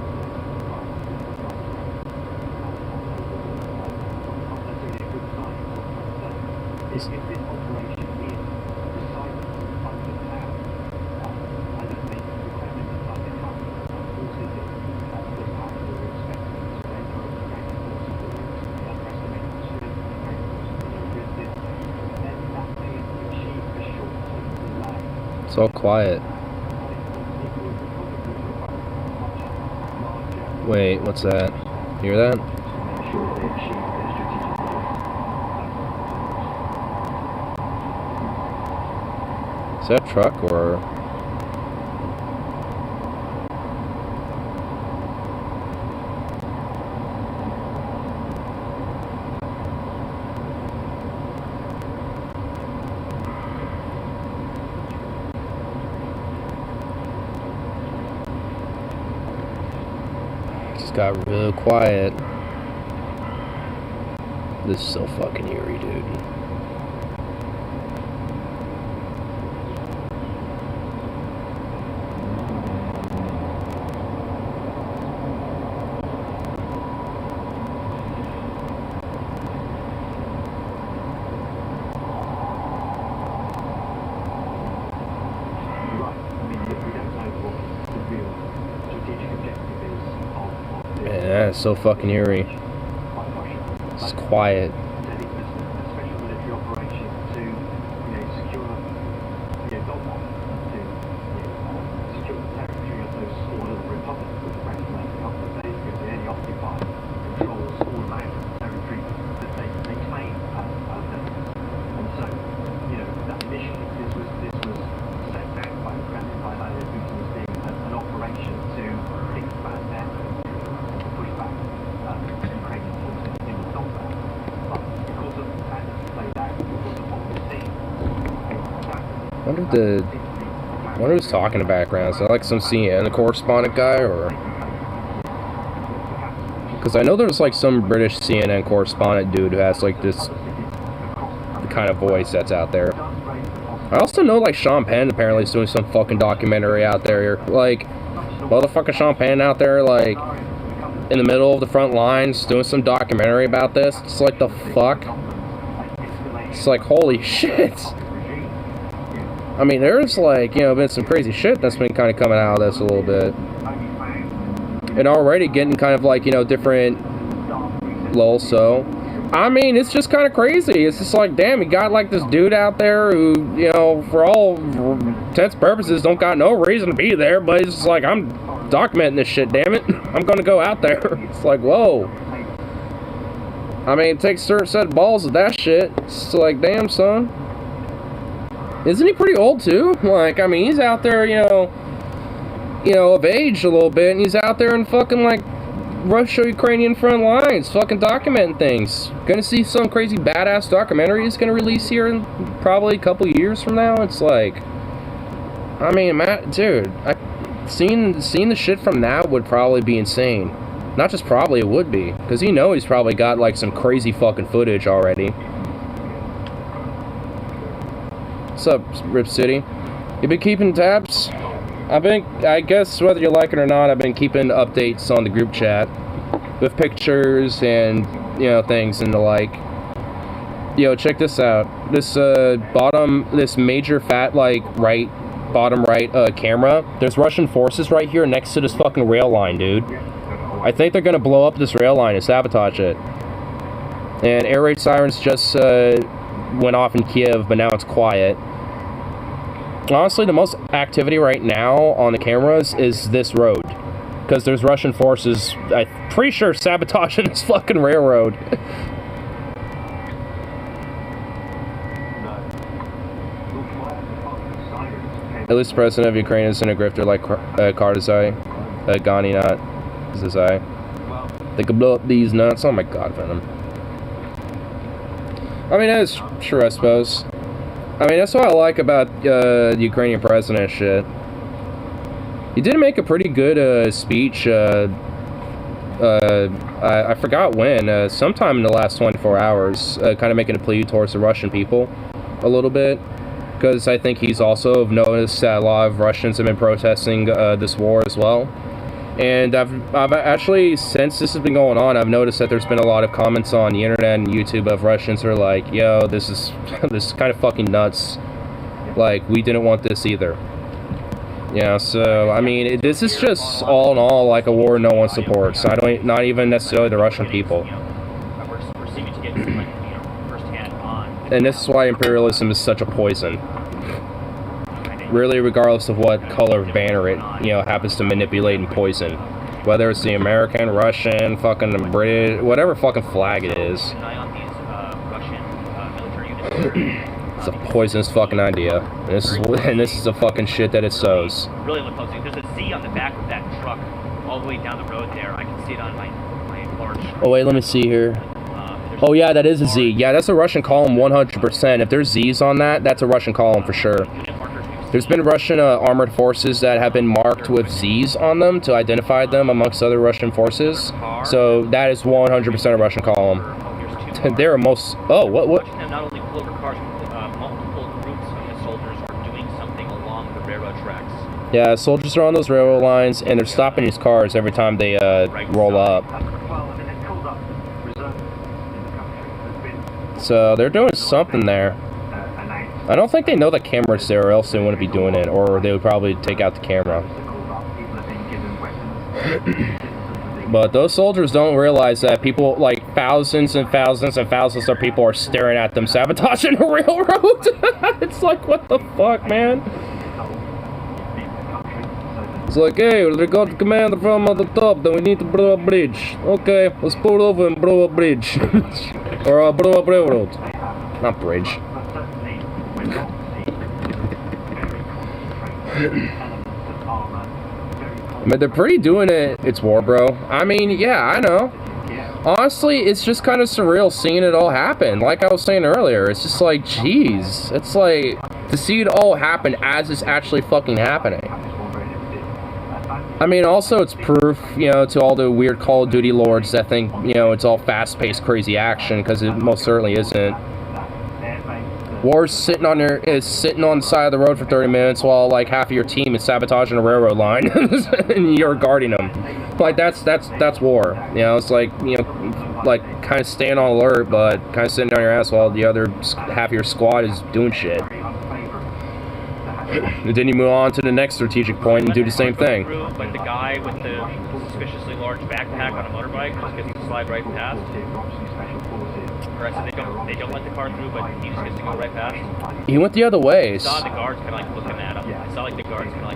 It's all quiet. Wait, what's that? You hear that? Is that a truck or... Just got real quiet. This is so fucking eerie, dude. Yeah, it's so fucking eerie. It's quiet. I wonder who's talking in the background. Is that like some CNN correspondent guy, or? Because I know there's like some British CNN correspondent dude who has like this the kind of voice that's out there. I also know like Sean Penn apparently is doing some fucking documentary out there. Like, motherfucker Sean Penn out there like in the middle of the front lines doing some documentary about this. It's like, the fuck? It's like, holy shit. I mean, there's like, you know, been some crazy shit that's been kind of coming out of this a little bit. And already getting kind of like, you know, different lulls, so. I mean, it's just kind of crazy. It's just like, damn, you got like this dude out there who, you know, for all intents and purposes don't got no reason to be there, but it's just like, I'm documenting this shit, damn it. I'm gonna go out there. It's like, whoa. I mean, it takes a certain set of balls of that shit. It's like, damn, son. Isn't he pretty old too? Like, I mean, he's out there, you know, of age a little bit, and he's out there in fucking like Russia-Ukrainian front lines, fucking documenting things. Gonna see some crazy badass documentary he's gonna release here in probably a couple years from now. It's like, I mean, Matt, dude, seeing the shit from that would probably be insane. Not just probably, it would be, because you know he's probably got like some crazy fucking footage already. What's up, Rip City? You been keeping tabs? I guess whether you like it or not, I've been keeping updates on the group chat with pictures and, you know, things and the like. Yo, check this out. This this major fat, like, bottom right camera. There's Russian forces right here next to this fucking rail line, dude. I think they're gonna blow up this rail line and sabotage it. And air raid sirens just went off in Kiev, but now it's quiet. Honestly, the most activity right now on the cameras is this road, because there's Russian forces, I'm pretty sure, sabotaging this fucking railroad. At least the president of Ukraine isn't a grifter like Karzai, Ghani, not Zazai. They could blow up these nuts. Oh my god, Venom. I mean, that is true, I suppose. I mean, that's what I like about the Ukrainian president shit. He did make a pretty good speech, I forgot when, sometime in the last 24 hours, kind of making a plea towards the Russian people a little bit. Because I think he's also noticed that a lot of Russians have been protesting this war as well. And I've actually, since this has been going on, I've noticed that there's been a lot of comments on the internet and YouTube of Russians who are like, yo, this is kind of fucking nuts. Like, we didn't want this either. Yeah, so, I mean, this is just all in all like a war no one supports. Not even necessarily the Russian people. And this is why imperialism is such a poison. really regardless of what color of banner it, you know, happens to manipulate and poison. Whether it's the American, Russian, fucking British, whatever fucking flag it is. Keep an eye on these Russian military units. It's a poisonous fucking idea. And this is the fucking shit that it sows. Really look closely. There's a Z on the back of that truck all the way down the road there. I can see it on my large. Oh wait, let me see here. Oh yeah, that is a Z. Yeah, that's a Russian column 100%. If there's Z's on that, that's a Russian column for sure. There's been Russian armored forces that have been marked with Z's on them to identify them amongst other Russian forces. So that is 100% a Russian column. They're most... Oh, what? Not only pull over cars, multiple groups of the soldiers are doing something along the railroad tracks. Yeah, soldiers are on those railroad lines, and they're stopping these cars every time they roll up. So they're doing something there. I don't think they know the camera's there, or else they wouldn't be doing it, or they would probably take out the camera. But those soldiers don't realize that people, like thousands and thousands and thousands of people are staring at them sabotaging a railroad. It's like, what the fuck, man? It's like, hey, we got the commander from the top, then we need to blow a bridge. Okay, let's pull over and blow a bridge. Or blow a railroad. Not bridge. I mean, they're pretty doing it. It's war, bro. I mean, yeah, I know. Honestly, it's just kind of surreal seeing it all happen. Like I was saying earlier, it's just like, jeez. It's like, to see it all happen as it's actually fucking happening. I mean, also, it's proof, you know, to all the weird Call of Duty lords that think, you know, it's all fast-paced, crazy action, because it most certainly isn't. War's sitting on the side of the road for 30 minutes while like half of your team is sabotaging a railroad line and you're guarding them. Like that's war. You know, it's like, you know, like kind of staying on alert, but kind of sitting on your ass while the other half of your squad is doing shit. And then you move on to the next strategic point and do the same thing. But the guy with the suspiciously large backpack on a motorbike just gets to slide right past. Or I said they don't let the car through, but he just gets to go right past. He went the other way. I saw the guards kind of like looking at him. I saw like the guards kind of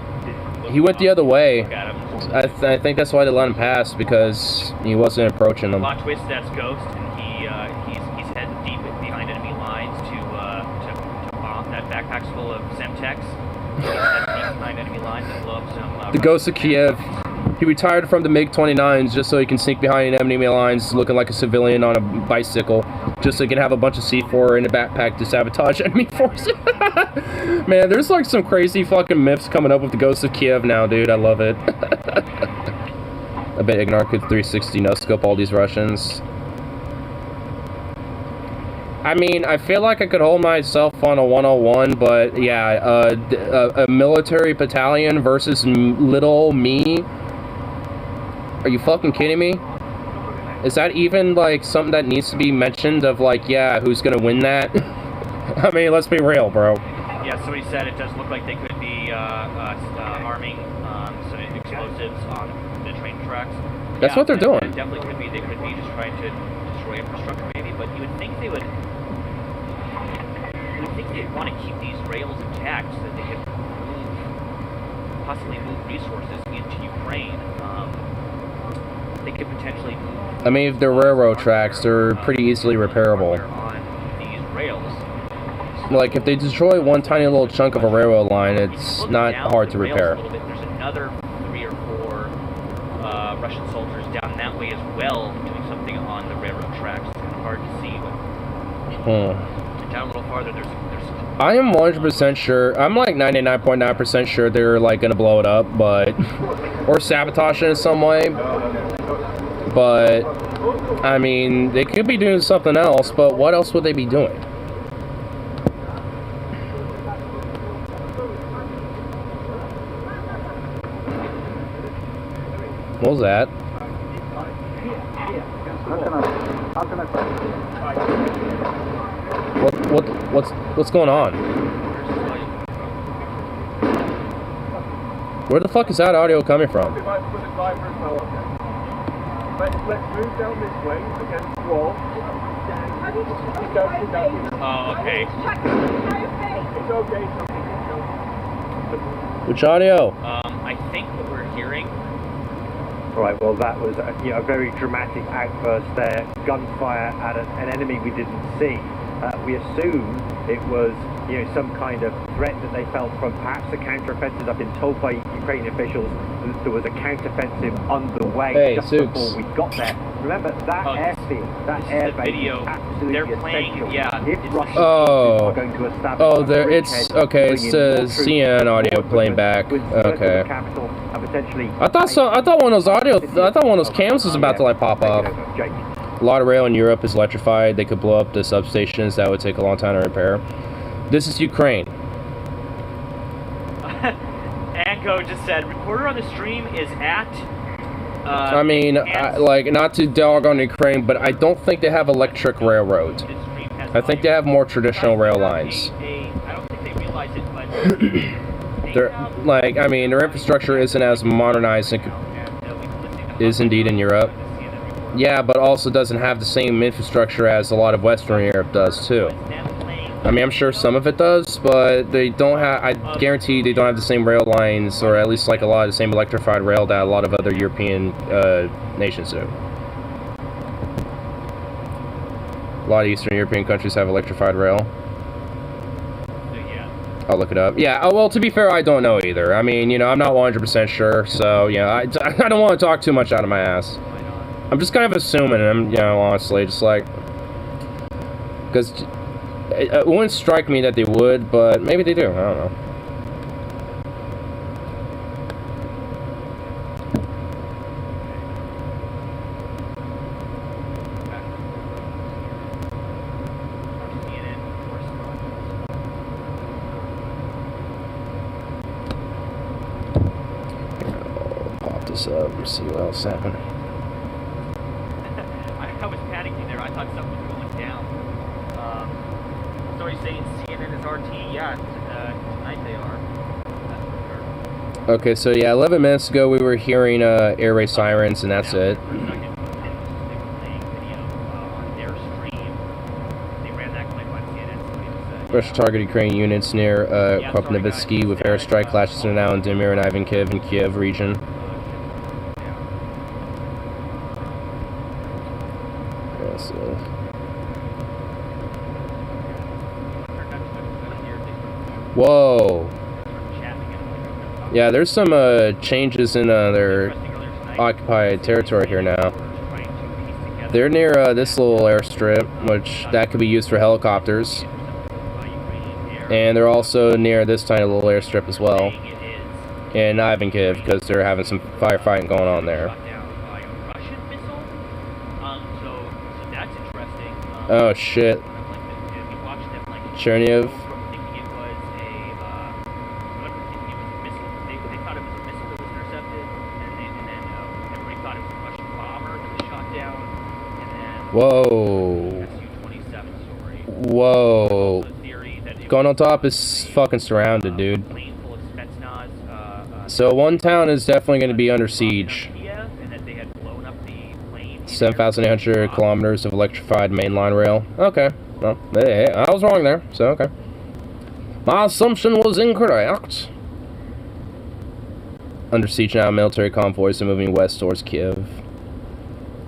like. He went the other way. Look at him. I think that's why they let him pass, because he wasn't approaching them. Plot twist, that's Ghost, and he's heading deep behind enemy lines to bomb. That backpack's full of Semtex. He's heading deep behind enemy lines and blow up some. The Ghost of Kiev. He retired from the MiG-29s just so he can sneak behind enemy lines looking like a civilian on a bicycle, just so he can have a bunch of C4 in a backpack to sabotage enemy forces. Man, there's like some crazy fucking myths coming up with the Ghost of Kiev now, dude. I love it. I bet Ignar could 360 no-scope all these Russians. I mean, I feel like I could hold myself on a 101, but yeah, a military battalion versus little me. Are you fucking kidding me? Is that even, like, something that needs to be mentioned of, like, yeah, who's gonna win that? I mean, let's be real, bro. Yeah, somebody said it does look like they could be arming some explosives on the train tracks. That's what they're doing. It definitely could be. They could be just trying to destroy infrastructure, maybe, but you would think they would... You would think they'd want to keep these rails intact so that they could possibly move resources into Ukraine. They could potentially move... I mean, if they're railroad tracks, they're pretty easily repairable. On these rails. Like, if they destroy one tiny little chunk of a railroad line, it's not hard to repair. There's another 3 or 4 Russian soldiers down that way as well doing something on the railroad tracks. It's kind of hard to see, but down a little farther, there's I am 100% sure, I'm like 99.9% sure they're like gonna blow it up, but, or sabotage it in some way, but, I mean, they could be doing something else, but what else would they be doing? What was that? What's going on? Where the fuck is that audio coming from? Let's move down this way against the wall. Oh, okay. It's okay. The Which audio? I think what we're hearing. Right, well that was a very dramatic outburst there. Gunfire at an enemy we didn't see. We assume it was some kind of threat that they felt from perhaps a counteroffensive. I've been told by Ukrainian officials that there was a counteroffensive underway just before we got there. Remember that airfield, that airbase, video. Absolutely They're playing, essential. yeah. If Russian are going to establish Oh, there. It's okay. It's CNN audio playing back. Okay. I thought one of those one of those cams was about to like pop off. A lot of rail in Europe is electrified. They could blow up the substations. That would take a long time to repair. This is Ukraine. Anko just said, reporter on the stream is at... I mean, like, not to dog on Ukraine, but I don't think they have electric railroads. I think they have more traditional rail lines. I don't think they realize it, but... They're, like, I mean, their infrastructure isn't as modernized as it is indeed in Europe. Yeah, but also doesn't have the same infrastructure as a lot of Western Europe does, too. I mean, I'm sure some of it does, but they don't have, I guarantee they don't have the same rail lines, or at least like a lot of the same electrified rail that a lot of other European nations do. A lot of Eastern European countries have electrified rail. I'll look it up. Yeah, oh, well, to be fair, I don't know either. I mean, I'm not 100% sure, so, I don't want to talk too much out of my ass. I'm just kind of assuming, honestly, just like... Because... It wouldn't strike me that they would, but maybe they do. I don't know. I'll pop this up and see what else happened. I was panicking there. I thought something was going down. Sorry, saying CNN is RT. Yeah, tonight they are. That's for sure. Okay, so yeah, 11 minutes ago we were hearing air raid sirens, and that's it. Russia targeted Ukrainian units near Kropyvnytsky with airstrike clashes are now in Dimir and Ivankiv and Kiev region. Whoa. Yeah, there's some changes in their occupied territory here now. They're near this little airstrip, which that could be used for helicopters. And they're also near this tiny little airstrip as well. In Ivankiv, because they're having some firefighting going on there. Oh shit. Chernihiv. Whoa. Whoa. Going on top is fucking surrounded, dude. So one town is definitely going to be under siege. 7,800 kilometers of electrified mainline rail. Okay. Well, hey, I was wrong there, so okay. My assumption was incorrect. Under siege now, military convoys are moving west towards Kiev.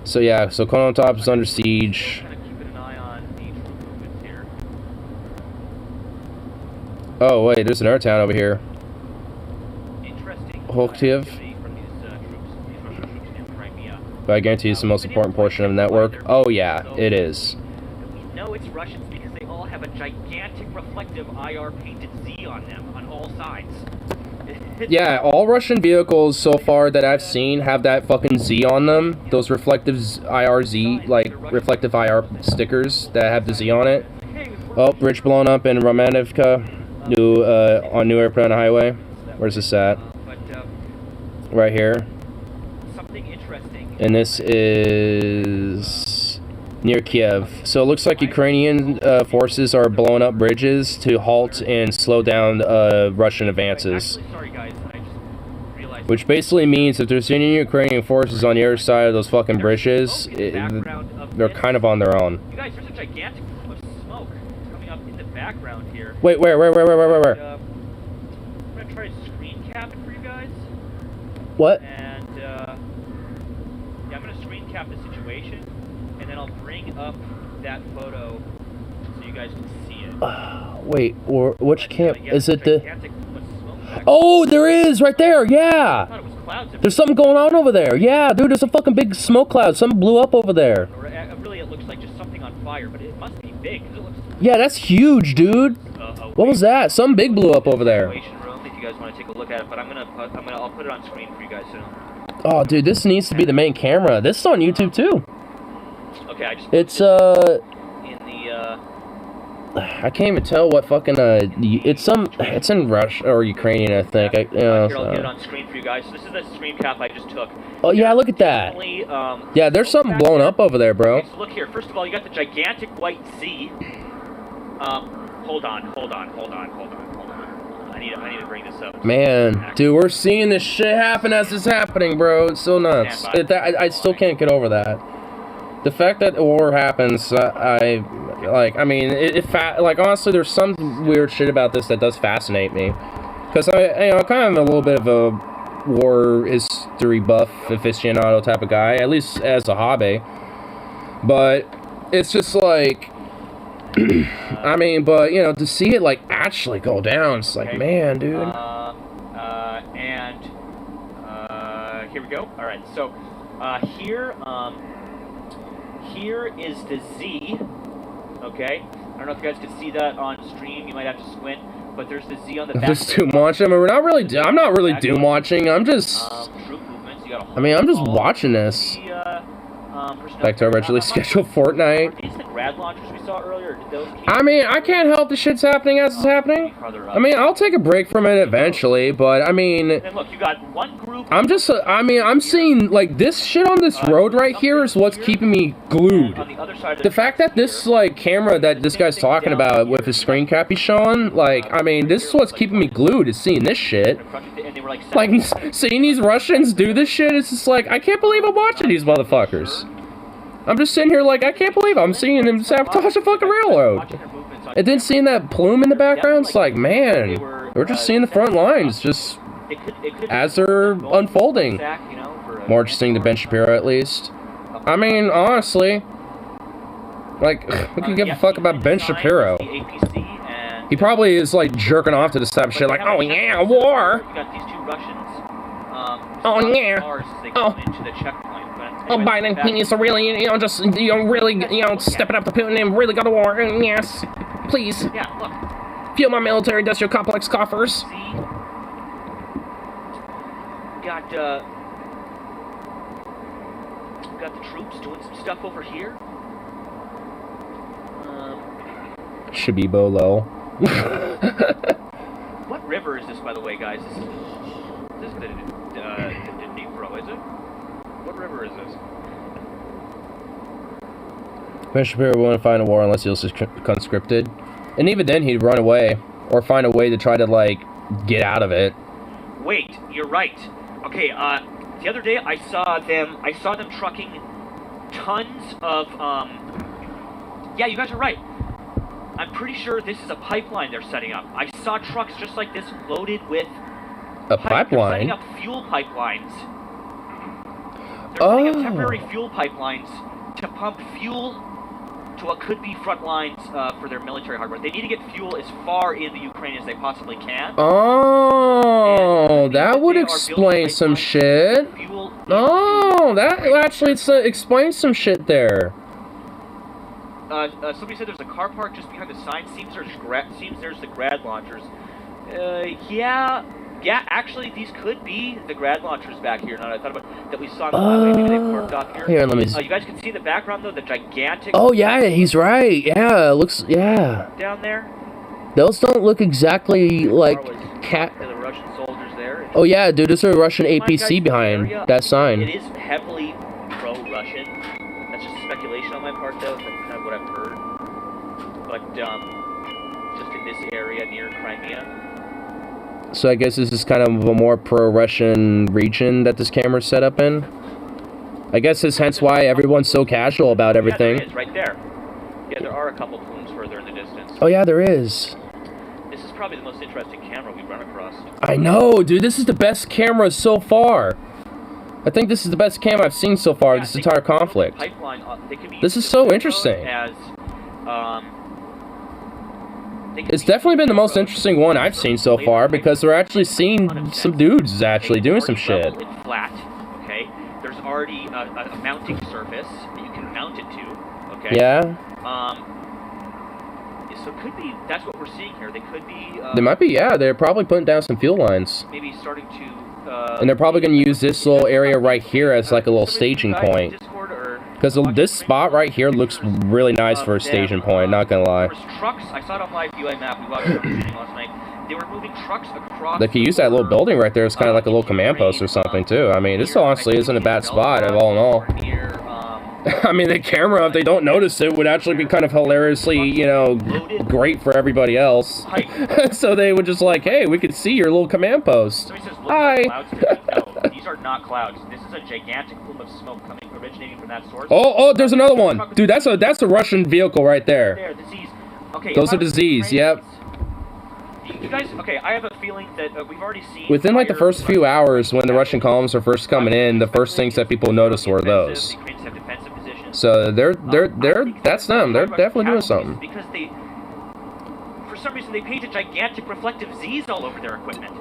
So yeah, so Konotop is under siege. Oh wait, there's another town over here. Hoktiev. But I guarantee it's the most important portion of the network. Oh yeah, it is. We know it's Russians because they all have a gigantic reflective IR painted Z on them on all sides. Yeah, all Russian vehicles so far that I've seen have that fucking Z on them. Those reflective IRZ, like reflective IR stickers that have the Z on it. Oh, bridge blown up in Romanivka, on New Airport Highway. Where's this at? Right here. And this is near Kiev. So it looks like Ukrainian forces are blowing up bridges to halt and slow down Russian advances. Which basically means if there's any Ukrainian forces on the other side of those fucking bridges, they're kind of on their own. You guys, there's a gigantic plume of smoke coming up in the background here. Wait, where? Right gonna try screen capping for you guys. What? And yeah, I'm gonna screen cap the situation, and then I'll bring up that photo so you guys can see it. Wait, or which camp? Is it the... Gigantic smoke back. Oh, there is! Right there! Yeah! I thought it was clouds. There's something going on over there. Yeah, dude, there's a fucking big smoke cloud. Something blew up over there. Or, really, it looks like just something on fire, but it must be big, because it looks... Yeah, that's huge, dude. What was that? Something big blew up over there. Room, if you guys want to take a look at it, but I'll put it on screen for you guys soon. Oh, dude, this needs to be the main camera. This is on YouTube, too. Okay, I just... It's, in the, I can't even tell what fucking, it's in Russia or Ukrainian, I think. Here, I'll get it on screen for you guys. So this is the screen cap I just took. Oh, yeah, look at that. Yeah, there's something blown up over there, bro. Okay, so look here. First of all, you got the gigantic white Z. Hold on. I need to bring this up. Man, dude, we're seeing this shit happen as it's happening, bro. It's so nuts. I still can't get over that. The fact that war happens, I mean, honestly, there's some weird shit about this that does fascinate me. Because I'm kind of a little bit of a war history buff aficionado type of guy, at least as a hobby. But it's just like, I mean, but, you know, to see it, like, actually go down, it's like, man, dude. Here we go. All right, so, here is the Z, okay? I don't know if you guys can see that on stream. You might have to squint, but there's the Z on the back. Just doom watching. I mean, I'm not really doom watching. I'm just. Troop movements. You got a I mean, I'm just watching this. Back to our regularly scheduled Fortnite. Are these the grad launchers we saw earlier? Did those I mean, I can't help the shit's happening as it's happening. I mean, I'll take a break from it eventually, but I mean. And look, you got one group. I'm just. I mean, I'm seeing like this shit on this road right here is what's keeping me glued. On the other side of The fact that this like camera that this guy's talking about with his screen cap he's showing, like, I mean, this is what's keeping me glued is seeing this shit. Like, seeing these Russians do this shit, it's just like, I can't believe I'm watching these motherfuckers. I'm just sitting here like, I can't believe I'm seeing them sabotage a fucking railroad. And then seeing that plume in the background, it's like, man, we're just seeing the front lines just as they're unfolding. More interesting than Ben Shapiro, at least. I mean, honestly, like, who can give a fuck about Ben Shapiro? He probably is, like, jerking off to this type of shit, like, oh yeah, war! Oh yeah! Oh, Biden, he needs to really, you know, just, you know, really, you know, step it up to Putin and really go to war, and yes, please. Yeah, look. Fuel my military industrial complex coffers. See? Got the troops doing some stuff over here. Should be Bolo. What river is this, by the way, guys? This is the Dnipro, is it? What river is this? Ben Shapiro won't find a war unless he was conscripted. And even then, he'd run away. Or find a way to try to, like, get out of it. Wait, you're right. Okay, the other day I saw them trucking tons of, yeah, you guys are right. I'm pretty sure this is a pipeline they're setting up. I saw trucks just like this loaded with... A pipeline? They're setting up fuel pipelines. They're setting up temporary fuel pipelines to pump fuel to what could be front lines for their military hardware. They need to get fuel as far in the Ukraine as they possibly can. Oh, that would explain some shit. Oh, that actually explains some shit there. Somebody said there's a car park just behind the sign. Seems there's the grad launchers. Yeah, actually, these could be the grad launchers back here. Now that I thought about that, we saw on the highway. Maybe they parked off here. Here, let me. You guys can see in the background though the gigantic. Oh yeah, he's right. Yeah, it looks. Yeah. Down there. Those don't look exactly like cat. The Russian soldiers there. Oh yeah, dude, there's a Russian APC behind that sign. It is heavily pro-Russian. That's just speculation on my part, though, from kind of what I've heard. But just in this area near Crimea. So I guess this is kind of a more pro-Russian region that this camera's set up in. I guess it's hence why everyone's so casual about everything. Yeah, there is, right there. Yeah, there are a couple plumes further in the distance. Oh yeah, there is. This is probably the most interesting camera we've run across. I know, dude. This is the best camera so far. I think this is the best cam I've seen so far. This entire conflict. This is so interesting. It's definitely been the most interesting one I've seen so far because we're actually seeing some dudes actually doing some shit. Flat, okay? There's already a mounting surface that you can mount it to, okay? Yeah. So it could be, that's what we're seeing here. They could be... they might be, yeah. They're probably putting down some fuel lines. Maybe starting to... and they're probably going to use this little area right here as like a little staging point. Because this spot right here looks really nice for a staging point, not gonna lie. Trucks, I saw it on live UI map, we watched it on shooting last night. They were moving trucks across... They could use that little building right there as kind of like a little command post or something too. I mean, this honestly isn't a bad spot all in all. I mean, the camera, if they don't notice it, would actually be kind of hilariously, you know, great for everybody else. So they would just like, hey, we could see your little command post. Hi. No, these are not clouds. This is a gigantic plume of smoke originating from that source. Oh, there's another one. Dude, that's a Russian vehicle right there. There, the Z's. Okay, those are the Z's, yep. You guys, okay, I have a feeling that we've already seen... Within like the first few hours when the Russian columns are first coming in, the first things that people noticed were those. So that's them. They're definitely doing something. Because they, for some reason, they painted gigantic reflective Z's all over their equipment.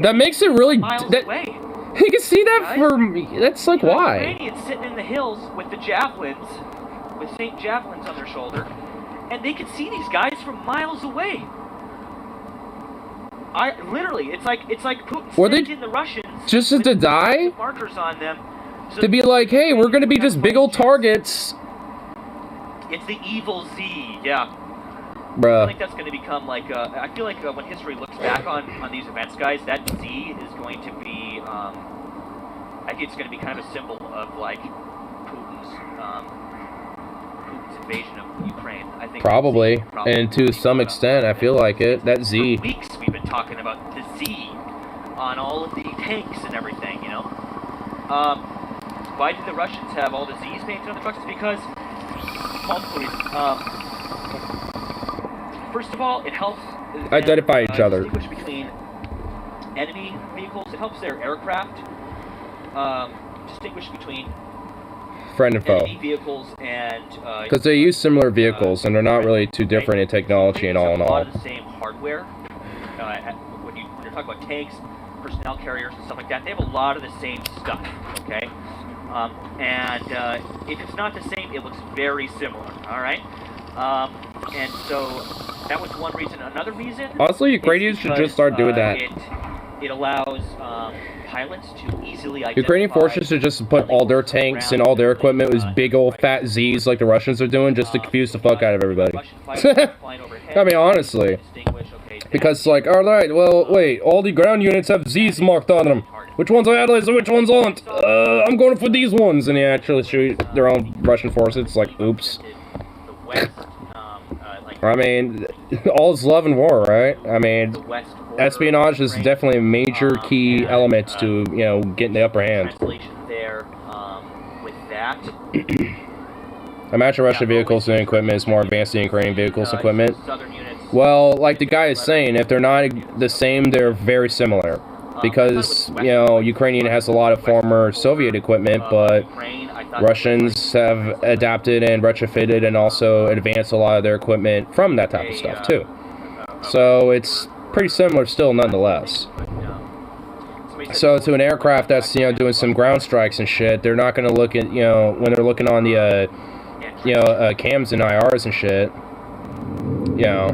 That makes it really... Miles away. You can see that for me. That's like, why? Ukrainians sitting in the hills with the javelins, with St. Javelins on their shoulder, and they could see these guys from miles away. Literally, it's like Putin sending the Russians just to die? Markers on them. So to be like, hey, we're gonna be just big old targets. It's the evil Z, yeah. Bruh. I think that's going to become like, I feel like when history looks back on these events, guys, that Z is going to be, I think it's going to be kind of a symbol of like Putin's invasion of Ukraine. I think probably, and to some extent, I feel like it. That Z. For weeks we've been talking about the Z on all of the tanks and everything, you know. Why did the Russians have all the Z's painted on the trucks? It's because multiple reasons. First of all, it helps identify each other. Distinguish between enemy vehicles. It helps their aircraft distinguish between friend and foe. Enemy vehicles and because they use similar vehicles and they're not really too different in technology and all in all. A lot of the same hardware. When you're talking about tanks, personnel carriers, and stuff like that, they have a lot of the same stuff. Okay, and if it's not the same, it looks very similar. All right. And so that was one reason. Another reason, honestly, Ukrainians should just start doing that. It allows pilots to easily identify... Ukrainian forces should just put all their tanks and all their equipment with big old fat Z's like the Russians are doing, just to confuse the fuck out of everybody. I mean, honestly. Because, like, alright, well, wait, all the ground units have Z's marked on them. Which ones are allies and which ones aren't? I'm going for these ones. And they actually shoot their own Russian forces. It's like, oops. I mean, all is love and war, right? I mean, espionage is definitely a major key element to, you know, getting the upper hand. There, with that. Imagine Russian vehicles and equipment is more advanced than Ukrainian vehicles and equipment. Well, like the guy is saying, if they're not the same, they're very similar. Because, you know, Ukrainian has a lot of former Soviet equipment, but Russians have adapted and retrofitted and also advanced a lot of their equipment from that type of stuff, too. So it's pretty similar still, nonetheless. So to an aircraft that's, you know, doing some ground strikes and shit, they're not going to look at, you know, when they're looking on the, you know, cams and IRs and shit, you know.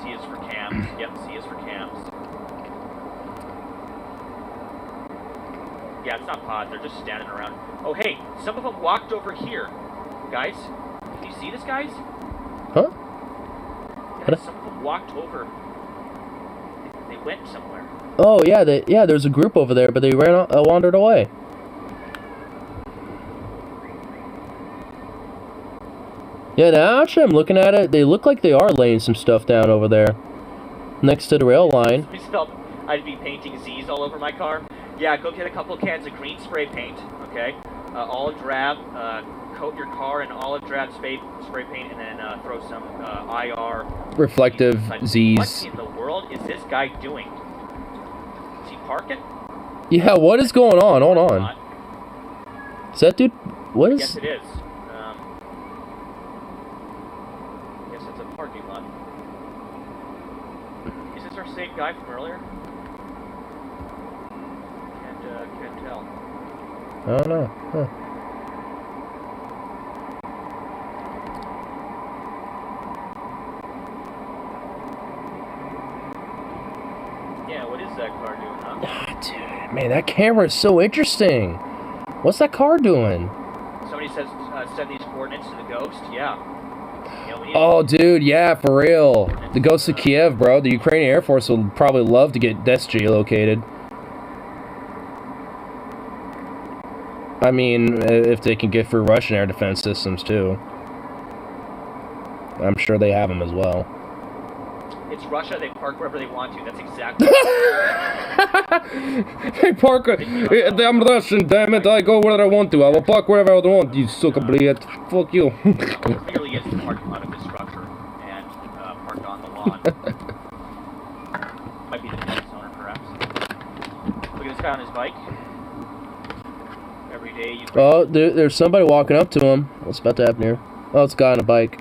C is for cams. Yep, C is for cams. Yeah, it's not pods. They're just standing around. Oh, hey, some of them walked over here. Guys, can you see this, guys? Huh? Guys, some of them walked over. They went somewhere. Oh, yeah, there's a group over there, but they wandered away. Yeah, now actually I'm looking at it, they look like they are laying some stuff down over there. Next to the rail line. We spelled I'd be painting Z's all over my car. Yeah, go get a couple cans of green spray paint, okay? All drab, coat your car in olive drab spray paint and then throw some IR reflective Z's. What in the world is this guy doing? Is he parking? Yeah, what is going on? Hold on. Not. Is that dude? What is? Yes, it is. Yes, it's a parking lot. Is this our same guy from earlier? Can't tell. I don't know. Huh. Yeah, what is that car doing, huh? Ah, dude, man, that camera is so interesting. What's that car doing? Somebody says send these coordinates to the Ghost. Yeah. We need Oh, dude, yeah, for real. The Ghost of Kiev, bro. The Ukrainian Air Force would probably love to get this geolocated. I mean, if they can get through Russian air defense systems, too. I'm sure they have them as well. It's Russia. They park wherever they want to. That's exactly. They park. I'm Russian, damn it. I go where I want to. I will park wherever I want. You suck a bleed. Fuck you. Clearly, is the parking lot of this structure and parked on the lawn. Might be the business owner, perhaps. Look at this guy on his bike. Every day you. Oh, there's somebody walking up to him. What's about to happen here? Oh, it's a guy on a bike.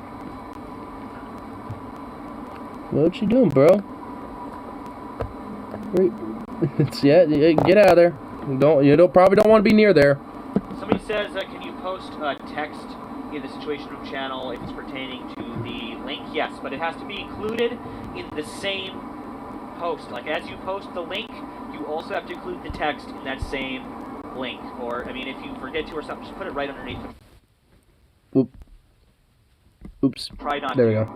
What you doing, bro? Yeah, get out of there. Probably don't want to be near there. Somebody says, can you post text in the Situation Room channel if it's pertaining to the link? Yes, but it has to be included in the same post. Like, as you post the link, you also have to include the text in that same link. Or, I mean, if you forget to or something, just put it right underneath it. Oops. Try not there to. we go.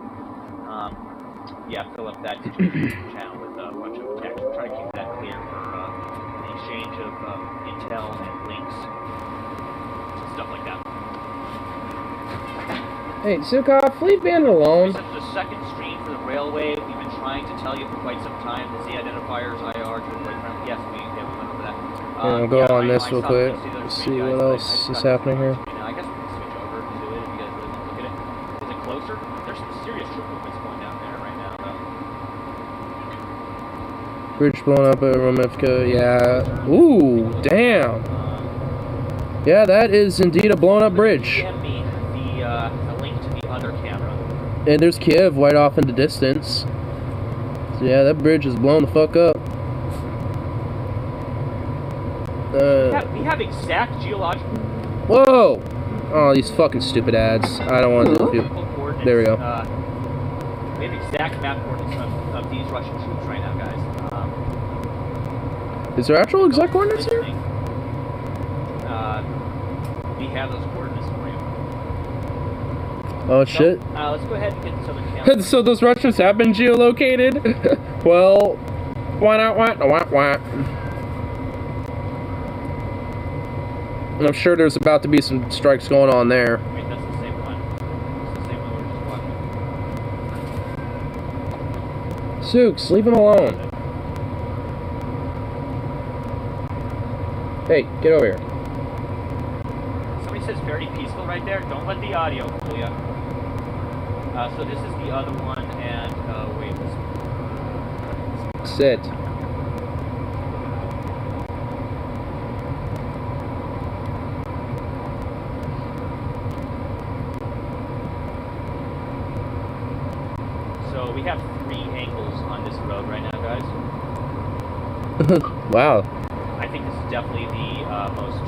Yeah, fill up that Situation Room channel with a bunch of text. Try to keep that clear for the exchange of intel and links. Stuff like that. Hey, Sukov, leave Ben alone. This is the second stream for the railway. We've been trying to tell you for quite some time. The Z identifiers, IR, yes, we went over that. We'll go on this real quick. See what else is happening here. I guess we can switch over to it if you guys really want to look at it. Is it closer? There's some serious troop movements going down there right now, though. Bridge blown up at Romivka, yeah. Ooh, damn. Yeah, that is indeed a blown up bridge. Give me the link to the other camera. And there's Kiev right off in the distance. So yeah, that bridge is blown the fuck up. We have exact geological. Whoa! Oh, these fucking stupid ads. I don't want to do. There we go. We have exact map coordinates of these Russian troops right now, guys. Is there actual exact coordinates here? We have those coordinates for you. Oh shit. Let's go ahead and get this other camera. So those Russians have been geolocated? Well, why not? Why? And I'm sure there's about to be some strikes going on there. Wait, that's the same one. That's the same one we were just watching. Sukes, leave him alone. Hey, get over here. Somebody says very peaceful right there. Don't let the audio fool you. So this is the other one, and wait. Sit. So we have 3 angles on this road right now, guys. Wow. I think this is definitely the most.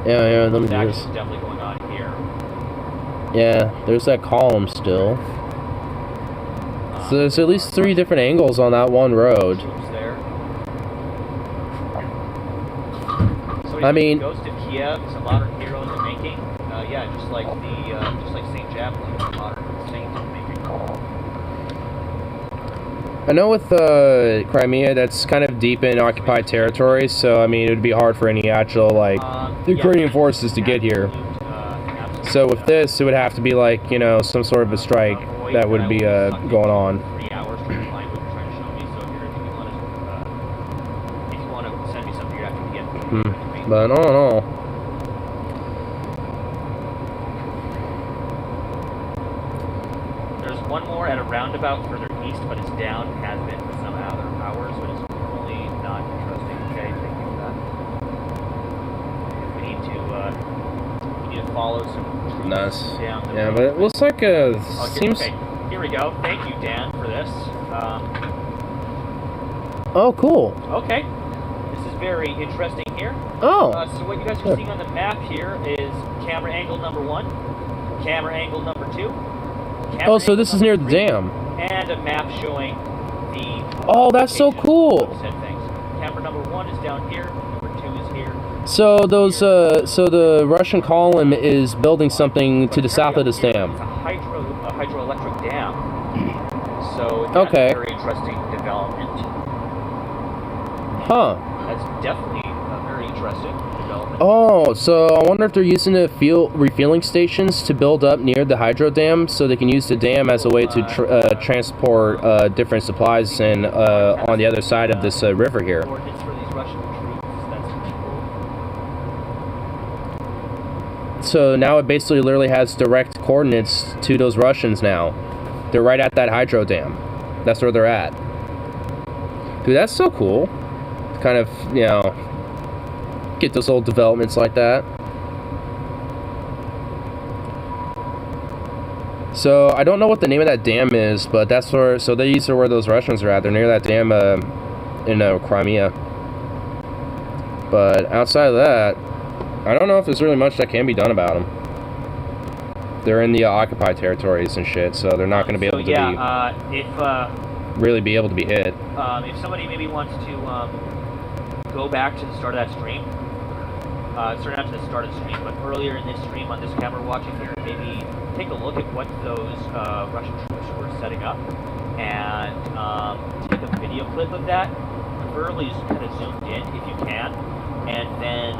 Yeah, let me do Action this. is definitely going on here. Yeah, there's that column still. So there's at least 3 different angles on that one road. Troops there. I mean, Ghost of Kiev is a modern hero in the making. Yeah, just like Saint Javelin, a modern saint in the making. I know with Crimea, that's kind of deep in occupied territory, so I mean, it would be hard for any actual, like, Ukrainian forces to get here. So with this, it would have to be like, you know, some sort of a strike that would be going on. 3 hours to find what you're trying to show me. So here, if you want to send me something, you have to get. But I don't know. about further east, but it's down. It has been for some other hours, but it's really not interesting. Okay, thank you for that. We need to follow some troops Nice. down the Yeah, road. but it looks like seems. Okay, here we go. Thank you, Dan, for this. Oh, cool. Okay, this is very interesting here. Oh. So what you guys are seeing on the map here is camera angle number 1, camera angle number 2. Oh, so this is near the dam. And a map showing the. Oh, that's so cool. Said things. Camera number 1 is down here. Number 2 is here. So those, so the Russian column is building something to the south of this dam. It's a hydroelectric dam. So that's Okay. a very interesting development. Huh. That's definitely a very interesting development. Oh, so I wonder if they're using the refueling stations to build up near the hydro dam, so they can use the dam as a way to transport different supplies and on the other side of this river here. Coordinates for these Russian troops. That's pretty cool. So now it basically literally has direct coordinates to those Russians now. They're right at that hydro dam. That's where they're at. Dude, that's so cool. Kind of, you know, get those old developments like that. So I don't know what the name of that dam is, but that's where. So these are where those Russians are at. They're near that dam in Crimea. But outside of that, I don't know if there's really much that can be done about them. They're in the occupied territories and shit, so they're not going to be able to really be able to be hit. If somebody maybe wants to go back to the start of that stream, sorry, not to the start of the stream, but earlier in this stream on this camera watching here, maybe take a look at what those Russian troops were setting up and take a video clip of that, preferably just kind of zoomed in if you can, and then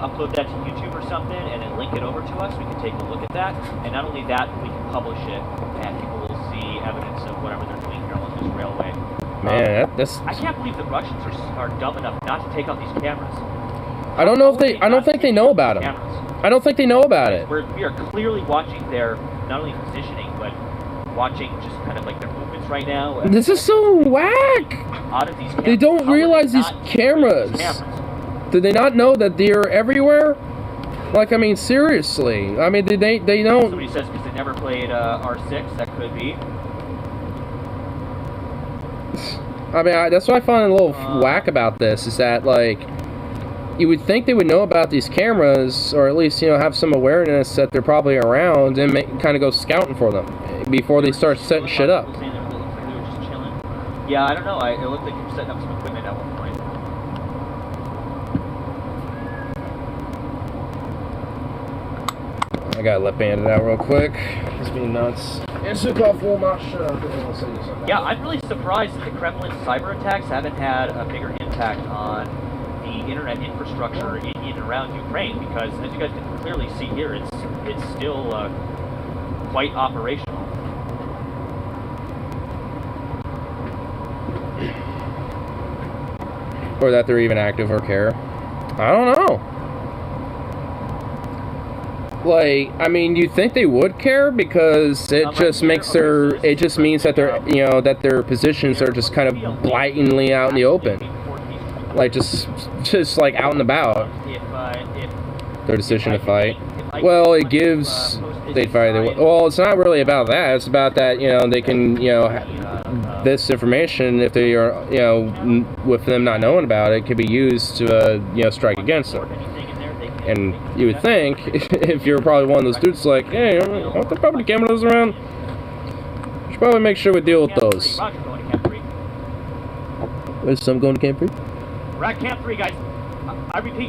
upload that to YouTube or something, and then link it over to us. We can take a look at that, and not only that, we can publish it, and people will see evidence of whatever they're doing here along this railway. Man, that's. I can't believe the Russians are dumb enough not to take out these cameras. I don't know if they. I don't think they know about them. I don't think they know about it. We are clearly watching their not only positioning, but watching just kind of like their movements right now. This is so whack. Out of these cameras. They don't realize these cameras. Do they not know that they're everywhere? Like, I mean, seriously. I mean, they don't. Somebody says because they never played R6. That could be. I mean, that's what I find a little whack about this, is that, like, you would think they would know about these cameras, or at least, you know, have some awareness that they're probably around, and kind of go scouting for them before they start setting shit up. Yeah, I don't know. It looked like they were setting up some equipment at one point. I gotta lip band it out real quick. It's being nuts. Yeah, I'm really surprised that the Kremlin cyber attacks haven't had a bigger impact on the internet infrastructure in and around Ukraine, because as you guys can clearly see here, it's still quite operational. Or that they're even active or care. I don't know. Like, I mean, you'd think they would care, because it just makes their, it just means that they're, you know, that their positions are just kind of blatantly out in the open. Like, just like out and about. Their decision to fight. Well, it gives, they fight. Well, it's not really about that. It's about that, you know, they can, you know, this information, if they are, you know, with them not knowing about it, could be used to, you know, strike against them. And you would think, if you're probably one of those dudes like, hey, aren't there probably cameras around? You should probably make sure we deal with those. There's some going to Camp 3? We're at Camp 3, guys. I repeat.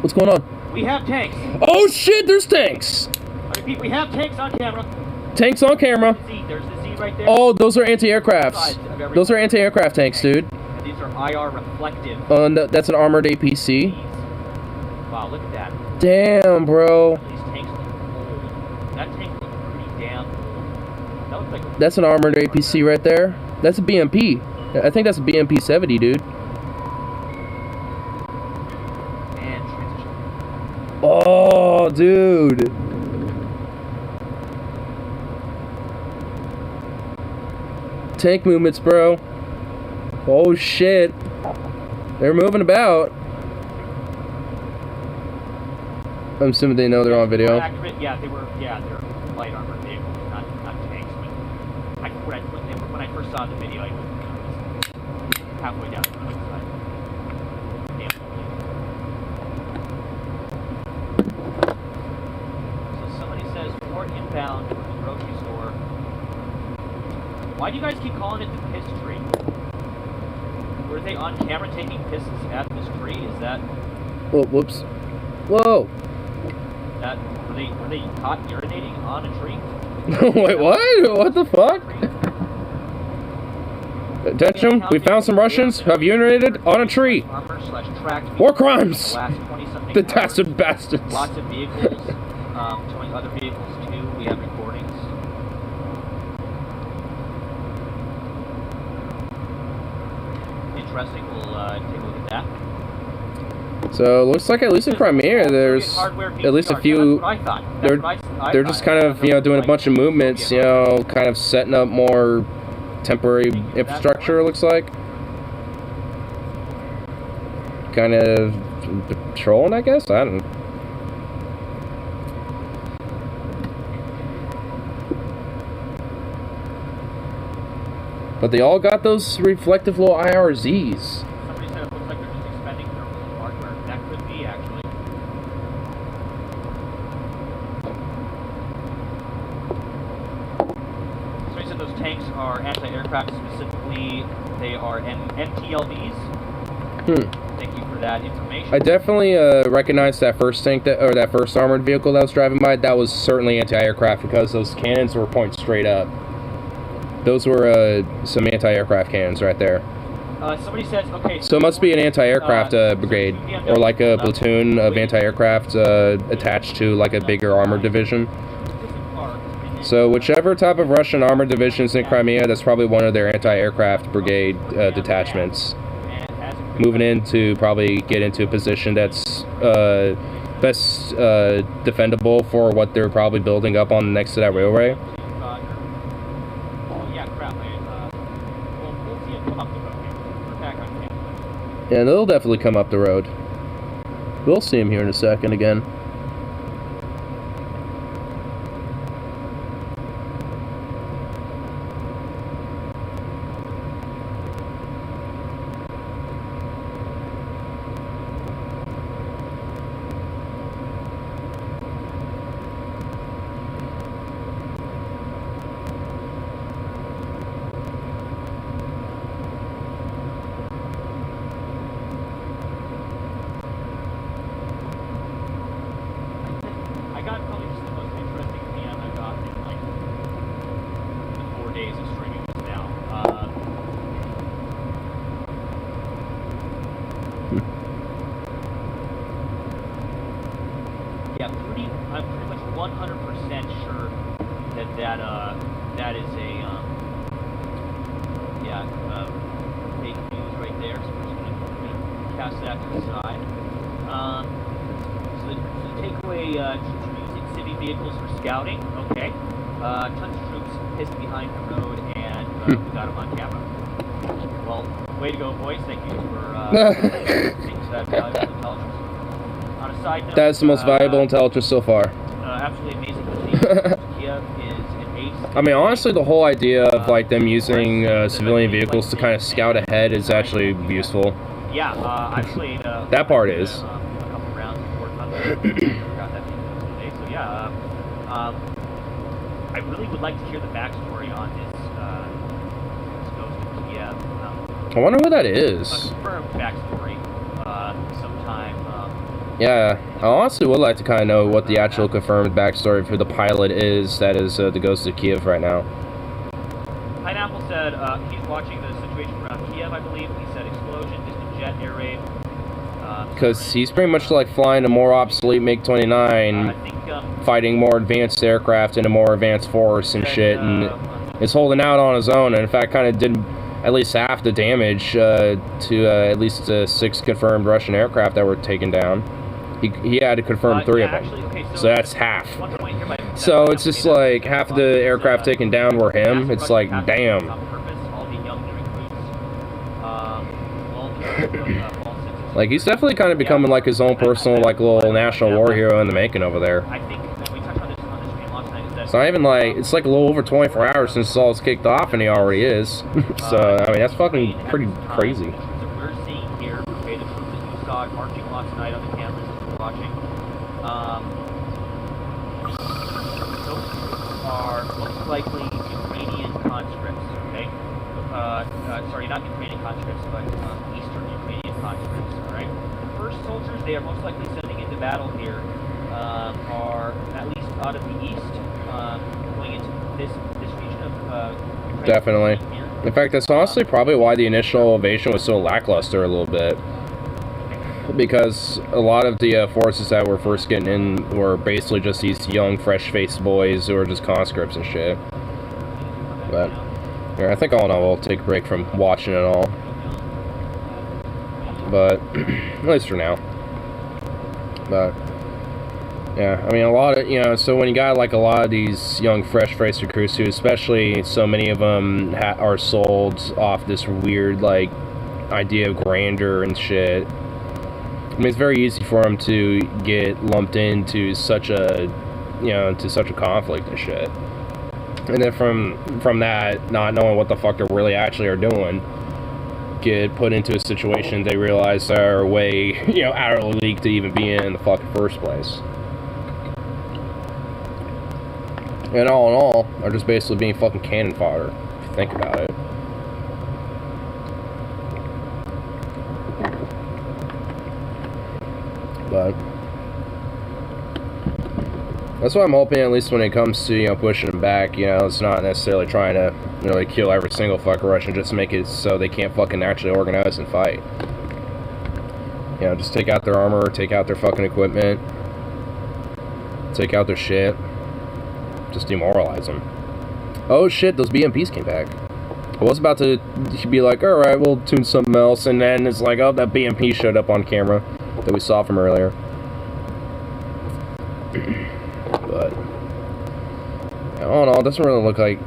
What's going on? We have tanks. Oh shit, there's tanks! I repeat, we have tanks on camera. Tanks on camera. There's the Z right there. Oh, those are anti-aircrafts. Those are anti-aircraft tanks, dude. And these are IR reflective. That's an armored APC. Wow, look at that. Damn, bro. These tanks look old. That tank looks pretty damn old. That looks like... That's an armored APC right there. That's a BMP. I think that's a BMP 70, dude. And transition. Oh, dude. Tank movements, bro. Oh shit. They're moving about. I'm assuming they know they're on video. Yeah, they were. Yeah, they're light armored vehicles, not tanks. But when I first saw the video, I was halfway down the road. So somebody says Fort inbound from the grocery store. Why do you guys keep calling it the piss tree? Were they on camera taking pisses at this tree? Is that? Oh, whoops. Whoa. That were they caught urinating on a tree? Wait, what? What the fuck? Attention, we found some Russians who have urinated on a tree. War crimes! The dastard bastards. Lots of vehicles, towing other vehicles too. We have recordings. Interesting, we'll take a look at that. So, looks like at least in Crimea, there's at least a few, they're just kind of, you know, doing a bunch of movements, you know, kind of setting up more temporary infrastructure, it looks like. Kind of patrolling, I guess? I don't know. But they all got those reflective little IRZs. Somebody said it looks like they're just expending their hardware. That could be, actually. Somebody said those tanks are anti-aircraft, specifically they are MTLBs. Thank you for that information. I definitely recognized that first tank, that first armored vehicle that was driving by. That was certainly anti-aircraft because those cannons were pointed straight up. Those were some anti-aircraft cannons right there. Somebody says, okay. So it must be an anti-aircraft brigade, or like a platoon of anti-aircraft attached to like a bigger armored division. So whichever type of Russian armored divisions in Crimea, that's probably one of their anti-aircraft brigade detachments. Moving in to probably get into a position that's best defendable for what they're probably building up on next to that railway. Yeah, they'll definitely come up the road. We'll see him here in a second again. I'm pretty much 100% sure that is a fake news right there. So we're just gonna cast that to the side. So the takeaway, troops are using civvy vehicles for scouting. Okay. Tons of troops pissed behind the road, and we got them on camera. Well, way to go, boys! Thank you for that valuable intelligence. On a side note, that's the most valuable intelligence so far. Absolutely amazing to see. Kiev is an ace. I mean, honestly, the whole idea of like them using civilian vehicles to kind of scout ahead is actually useful. Yeah, I played. That part is. A couple rounds of War Thunder. Forgot that today. So yeah, I really would like to hear the backstory on this Ghost of Kiev. I wonder who that is. A confirmed backstory sometime. Yeah, I honestly would like to kind of know what the actual confirmed backstory for the pilot is that is the Ghost of Kiev right now. Pineapple said he's watching the situation around Kiev, I believe. He said explosion, distant jet, air raid. Because he's pretty much like flying a more obsolete MiG-29, fighting more advanced aircraft in a more advanced force and shit, and is holding out on his own, and in fact kind of did at least half the damage to at least 6 confirmed Russian aircraft that were taken down. He had to confirm 3 of them, so that's half. So it's just like half of the aircraft taken down were him. It's like, damn. Like, he's definitely kind of becoming like his own personal, like, little national war hero in the making over there. I think we touched on this stream last night. Is that It's not even like, it's like a little over 24 hours since all it's kicked off, and he already is. So, I mean, that's fucking pretty crazy. The troops that we're seeing here, okay, the troops that you saw marching last night on the cameras that you're watching, those troops are most likely Ukrainian conscripts, okay? Sorry, not Ukrainian conscripts, but Eastern Ukrainian conscripts, alright? The first soldiers they are most likely sending into battle here are at least out of the east, going into this region of Ukraine. Definitely. Here. In fact, that's honestly probably why the initial invasion was so lackluster a little bit. Because a lot of the forces that were first getting in were basically just these young, fresh-faced boys who were just conscripts and shit. But, yeah, I think all in all, we'll take a break from watching it all. But, at least for now. But, yeah, I mean, a lot of, you know, so when you got, like, a lot of these young, fresh-faced recruits who, especially so many of them are sold off this weird, like, idea of grandeur and shit. I mean, it's very easy for them to get lumped into such a, you know, to such a conflict and shit. And then from that, not knowing what the fuck they really actually are doing, get put into a situation they realize are way, you know, out of the league to even be in the fucking first place. And all in all, are just basically being fucking cannon fodder, if you think about it. But that's what I'm hoping, at least when it comes to, you know, pushing them back, you know, it's not necessarily trying to, you know, kill every single fucking Russian, just make it so they can't fucking actually organize and fight. You know, just take out their armor, take out their fucking equipment, take out their shit, just demoralize them. Oh shit, those BMPs came back. I was about to be like, alright, we'll tune something else, and then it's like, oh, that BMP showed up on camera that we saw from earlier. But all in all, it doesn't really look like,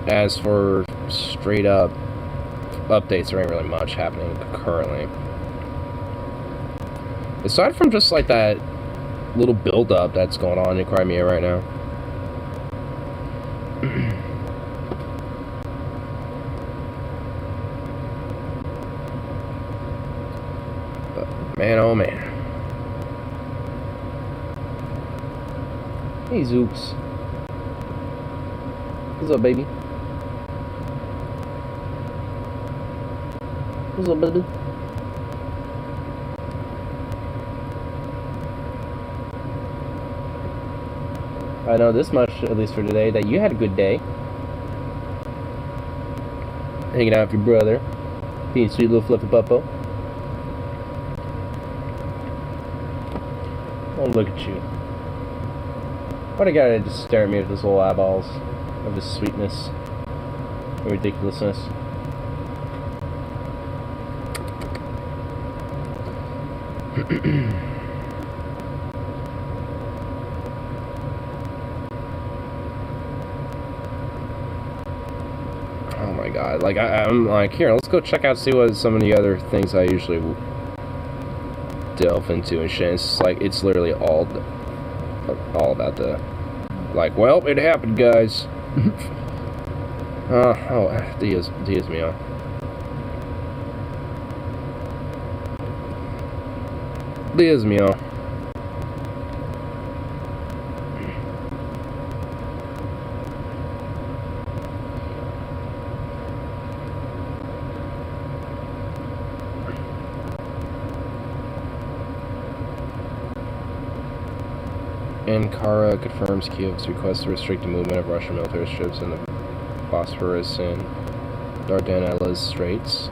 as for straight up updates, there ain't really much happening currently. Aside from just like that little build up that's going on in Crimea right now. Man, oh man. Hey, Zoops. What's up, baby? What's up, baby? I know this much, at least for today, that you had a good day. Hanging out with your brother. Being sweet little fluffy puppo. Oh, look at you. Why do you gotta just stare at me with those little eyeballs of his sweetness and ridiculousness? Oh my god, like I'm like, here, let's go check out, see what some of the other things I usually delve into and shit. It's like, it's literally all about the, like, well, it happened, guys. Diaz mío. Diaz mío. Ankara confirms Kiev's request to restrict the movement of Russian military ships in the Bosphorus and Dardanelles Straits.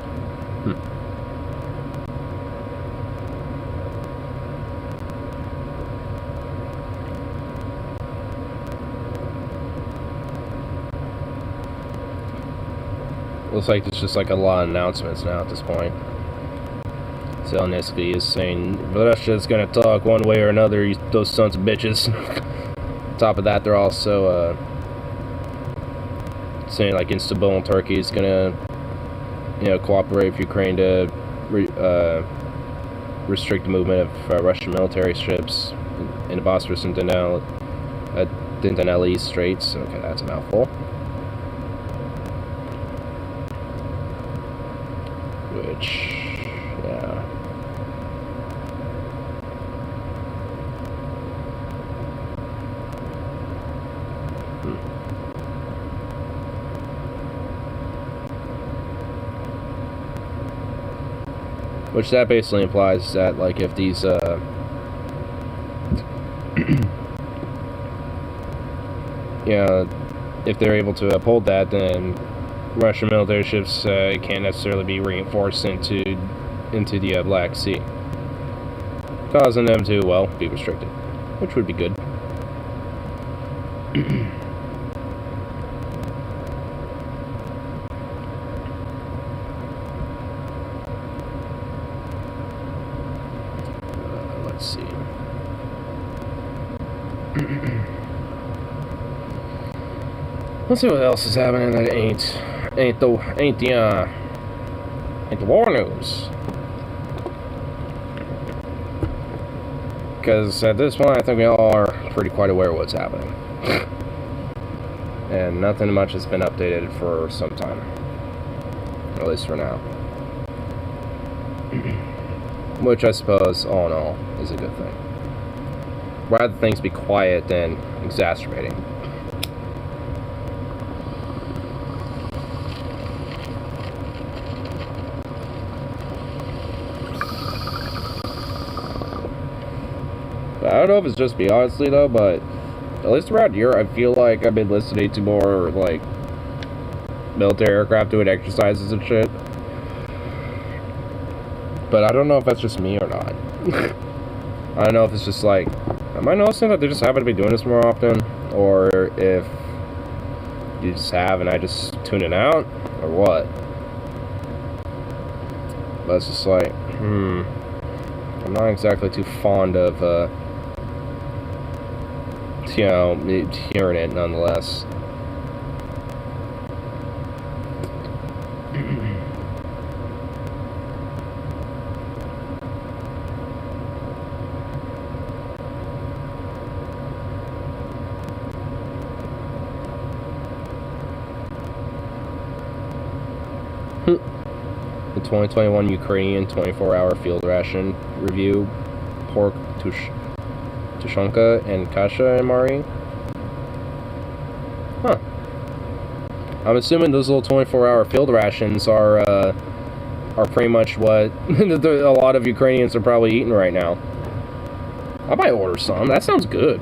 Looks like it's just like a lot of announcements now at this point. Zelensky is saying Russia's gonna talk one way or another, those sons of bitches. On top of that, they're also saying like Istanbul and Turkey is gonna cooperate with Ukraine to restrict the movement of Russian military ships in the Bosphorus and Dardanelles Straits. Okay, that's a mouthful. Which, yeah. Which that basically implies that, like, if these, if they're able to uphold that, then Russian military ships can't necessarily be reinforced into the Black Sea, causing them to, well, be restricted, which would be good. Let's see. Let's see what else is happening that ain't the war news. Because at this point, I think we all are pretty quite aware of what's happening, and nothing much has been updated for some time, at least for now. Which I suppose, all in all, is a good thing. Rather things be quiet than exacerbating. I don't know if it's just me, honestly, though, but at least around here, I feel like I've been listening to more, like, military aircraft doing exercises and shit. But I don't know if that's just me or not. I don't know if it's just like, am I noticing that they just happen to be doing this more often? Or if you just have and I just tune it out? Or what? But it's just like, I'm not exactly too fond of, hearing it nonetheless. The 2021 Ukrainian 24-hour field ration review: pork, tushonka, and kasha and mari. Huh. I'm assuming those little 24-hour field rations are pretty much what a lot of Ukrainians are probably eating right now. I might order some. That sounds good.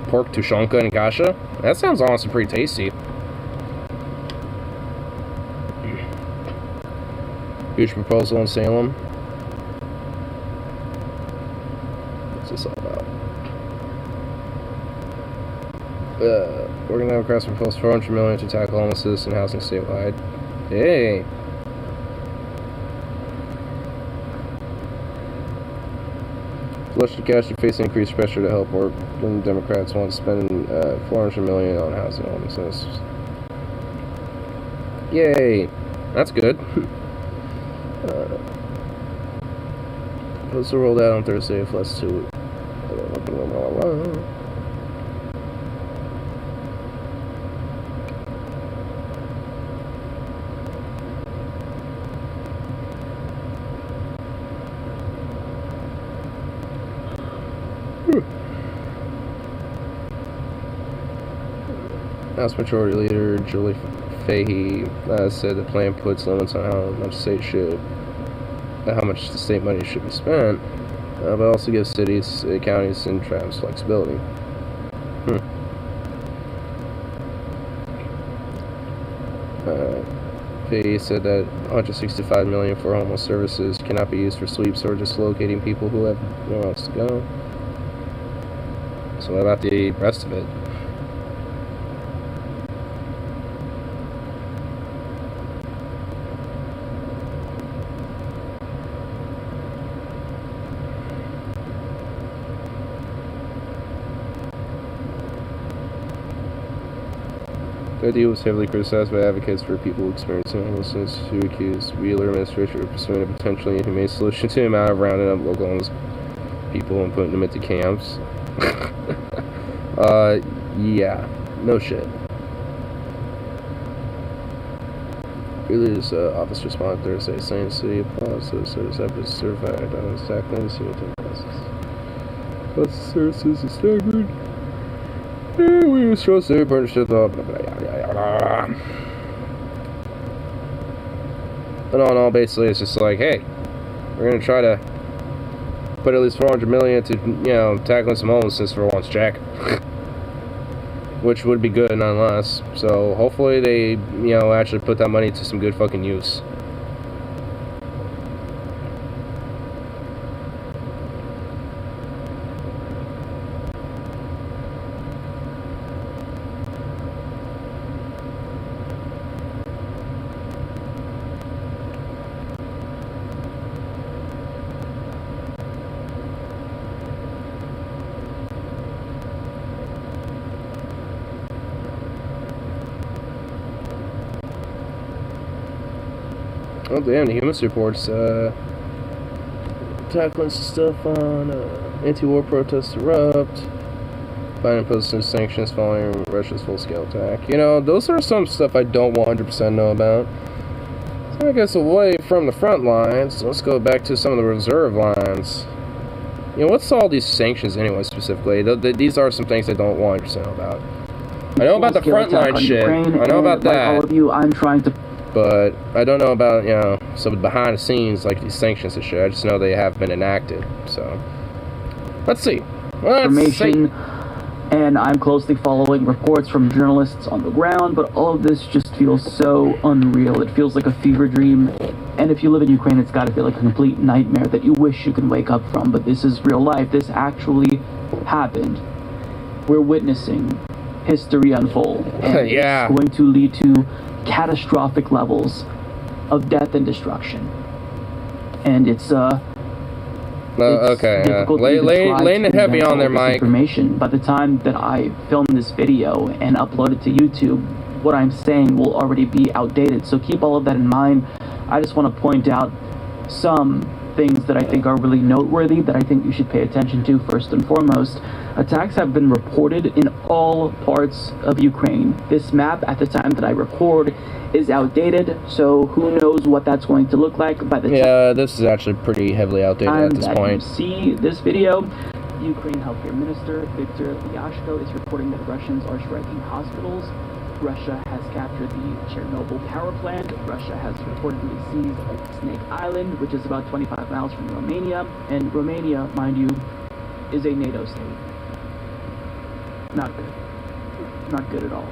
Pork, tushonka, and kasha. That sounds honestly pretty tasty. Huge proposal in Salem. What's this all about? Oregon Democrats proposed $400 million to tackle homelessness and housing statewide. Hey! Flush the cash to face increased pressure to help work. The Democrats want to spend $400 million on housing homelessness. Yay! That's good. Proposal rolled out on Thursday, plus 2. House Majority Leader Julie Fahey said the plan puts limits on how much the state money should be spent, but also gives cities, counties, and tribes flexibility. Fahey said that $165 million for homeless services cannot be used for sweeps or just locating people who have nowhere else to go. So what about the rest of it? The idea was heavily criticized by advocates for people experiencing homelessness who accused Wheeler administration of pursuing a potentially inhumane solution to the amount of rounding up local homeless people and putting them into camps. Yeah, no shit. Wheeler's office responded Thursday saying the city applauds those service efforts certified on exactly the same process. Plus, the services is staggered. Yeah, we was supposed to partnership. But all in all, basically, it's just like, hey, we're gonna try to put at least 400 million to, you know, tackling some homelessness for once, Jack. Which would be good nonetheless. So hopefully they, you know, actually put that money to some good fucking use. Oh damn, the Human reports tackling some stuff on anti-war protests erupt. Biden imposed new sanctions following Russia's full-scale attack. You know, those are some stuff I don't 100% know about. So I guess away from the front lines, let's go back to some of the reserve lines. You know, what's all these sanctions anyway, specifically? These are some things I don't 100% know about. I know about the frontline shit. I know about that. Like all of you, I'm trying to. But I don't know about, you know, some behind the scenes, like these sanctions and shit. I just know they have been enacted. So, let's see. Information, and I'm closely following reports from journalists on the ground, but all of this just feels so unreal. It feels like a fever dream, and if you live in Ukraine, it's got to feel like a complete nightmare that you wish you could wake up from, but this is real life. This actually happened. We're witnessing history unfold, and yeah. It's going to lead to catastrophic levels of death and destruction. And it's okay, laying it heavy on there, Mike. Information. By the time that I film this video and upload it to YouTube, what I'm saying will already be outdated. So keep all of that in mind. I just want to point out some things that I think are really noteworthy that I think you should pay attention to first and foremost. Attacks have been reported in all parts of Ukraine. This map at the time that I record is outdated, so who knows what that's going to look like by the time. Yeah, this is actually pretty heavily outdated at this point. You see this video, Ukraine Healthcare Minister Viktor Yashko is reporting that Russians are striking hospitals. Russia has captured the Chernobyl power plant. Russia has reportedly seized Snake Island, which is about 25 miles from Romania. And Romania, mind you, is a NATO state. Not good. Not good at all.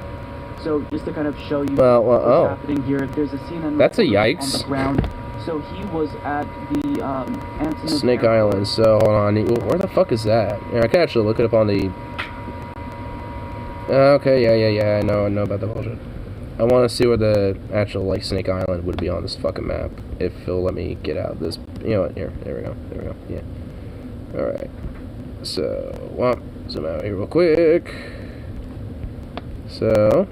So just to kind of show you what's happening here, there's a CNN that's a yikes. On the ground. So he was at the Snake Island. So hold on, where the fuck is that? Yeah, I can actually look it up on the. Okay, yeah, I know about the bullshit. I want to see where the actual, like, Snake Island would be on this fucking map. If it'll let me get out of this. You know what, here, there we go, yeah. Alright. So, zoom out here real quick. So.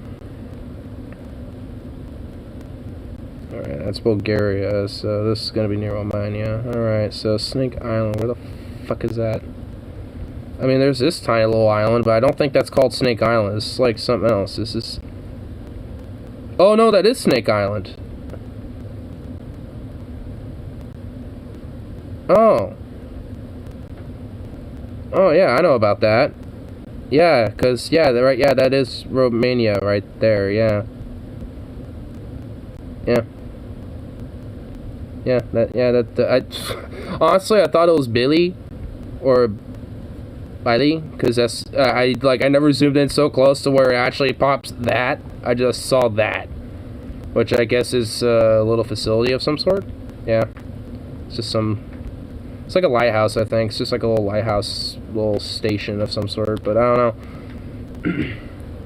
Alright, that's Bulgaria, so this is gonna be near Romania. Alright, so Snake Island, where the fuck is that? I mean, there's this tiny little island, but I don't think that's called Snake Island. It's like something else. This is... Oh, no, that is Snake Island. Oh. Oh, yeah, I know about that. Yeah, because, yeah, right, yeah, that is Romania right there, yeah. Honestly, I thought it was Billy, or... because that's I never zoomed in so close to where it actually pops that. I just saw that, which I guess is a little facility of some sort. Yeah, it's just it's like a lighthouse, I think. It's just like a little lighthouse, little station of some sort, but I don't know.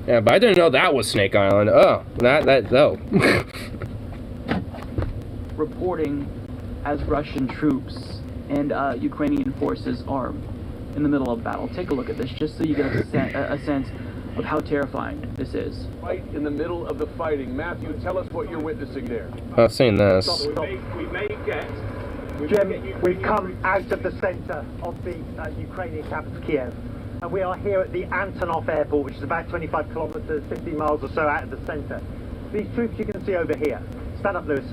Yeah, but I didn't know that was Snake Island. Oh, oh. Reporting as Russian troops and Ukrainian forces are in the middle of battle. Take a look at this, just so you get a sense of how terrifying this is. Right in the middle of the fighting. Matthew, tell us what you're witnessing there. I've seen this. We may get... Jim, we've come out of the centre of the Ukrainian capital, Kiev, and we are here at the Antonov airport, which is about 25 kilometres, 15 miles or so out of the centre. These troops you can see over here, stand up, Lewis.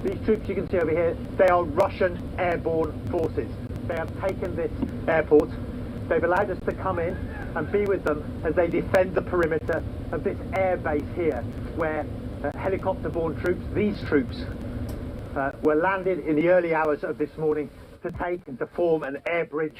These troops you can see over here, they are Russian airborne forces. They have taken this airport, they've allowed us to come in and be with them as they defend the perimeter of this air base here, where helicopter-borne troops, these troops, were landed in the early hours of this morning to take and to form an air bridge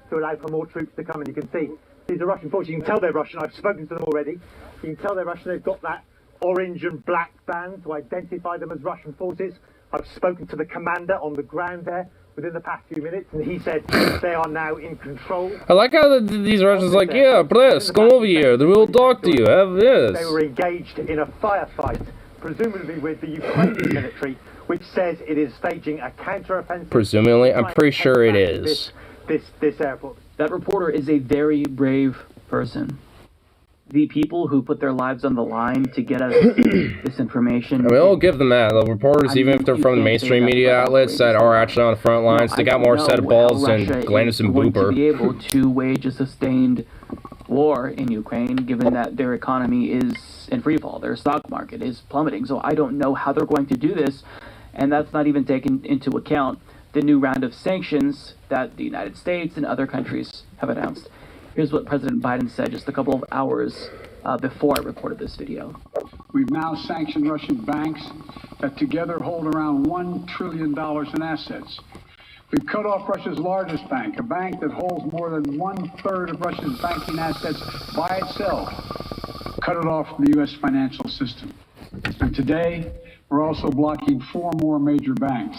to allow for more troops to come. And you can see these are Russian forces. You can tell they're Russian. I've spoken to them already. You can tell they're Russian. They've got that orange and black band to identify them as Russian forces. I've spoken to the commander on the ground there within the past few minutes, and he said they are now in control. I like how these Russians are like, yeah, press, come over here. We'll talk to you. Have this. They were engaged in a firefight, presumably with the Ukrainian military, which says it is staging a counter-offensive. Presumably, I'm pretty sure it is. This airport. That reporter is a very brave person. The people who put their lives on the line to get us this information. I mean, I'll give them that. The reporters, even if they're from the mainstream media outlets that are actually on the front lines, they got more set of balls than Glandis and Booper. To be able to wage a sustained war in Ukraine, given that their economy is in free fall, their stock market is plummeting. So I don't know how they're going to do this, and that's not even taken into account the new round of sanctions that the United States and other countries have announced. Here's what President Biden said just a couple of hours before I recorded this video. We've now sanctioned Russian banks that together hold around $1 trillion in assets. We've cut off Russia's largest bank, a bank that holds more than 1/3 of Russia's banking assets by itself. Cut it off from the U.S. financial system. And today, we're also blocking 4 more major banks.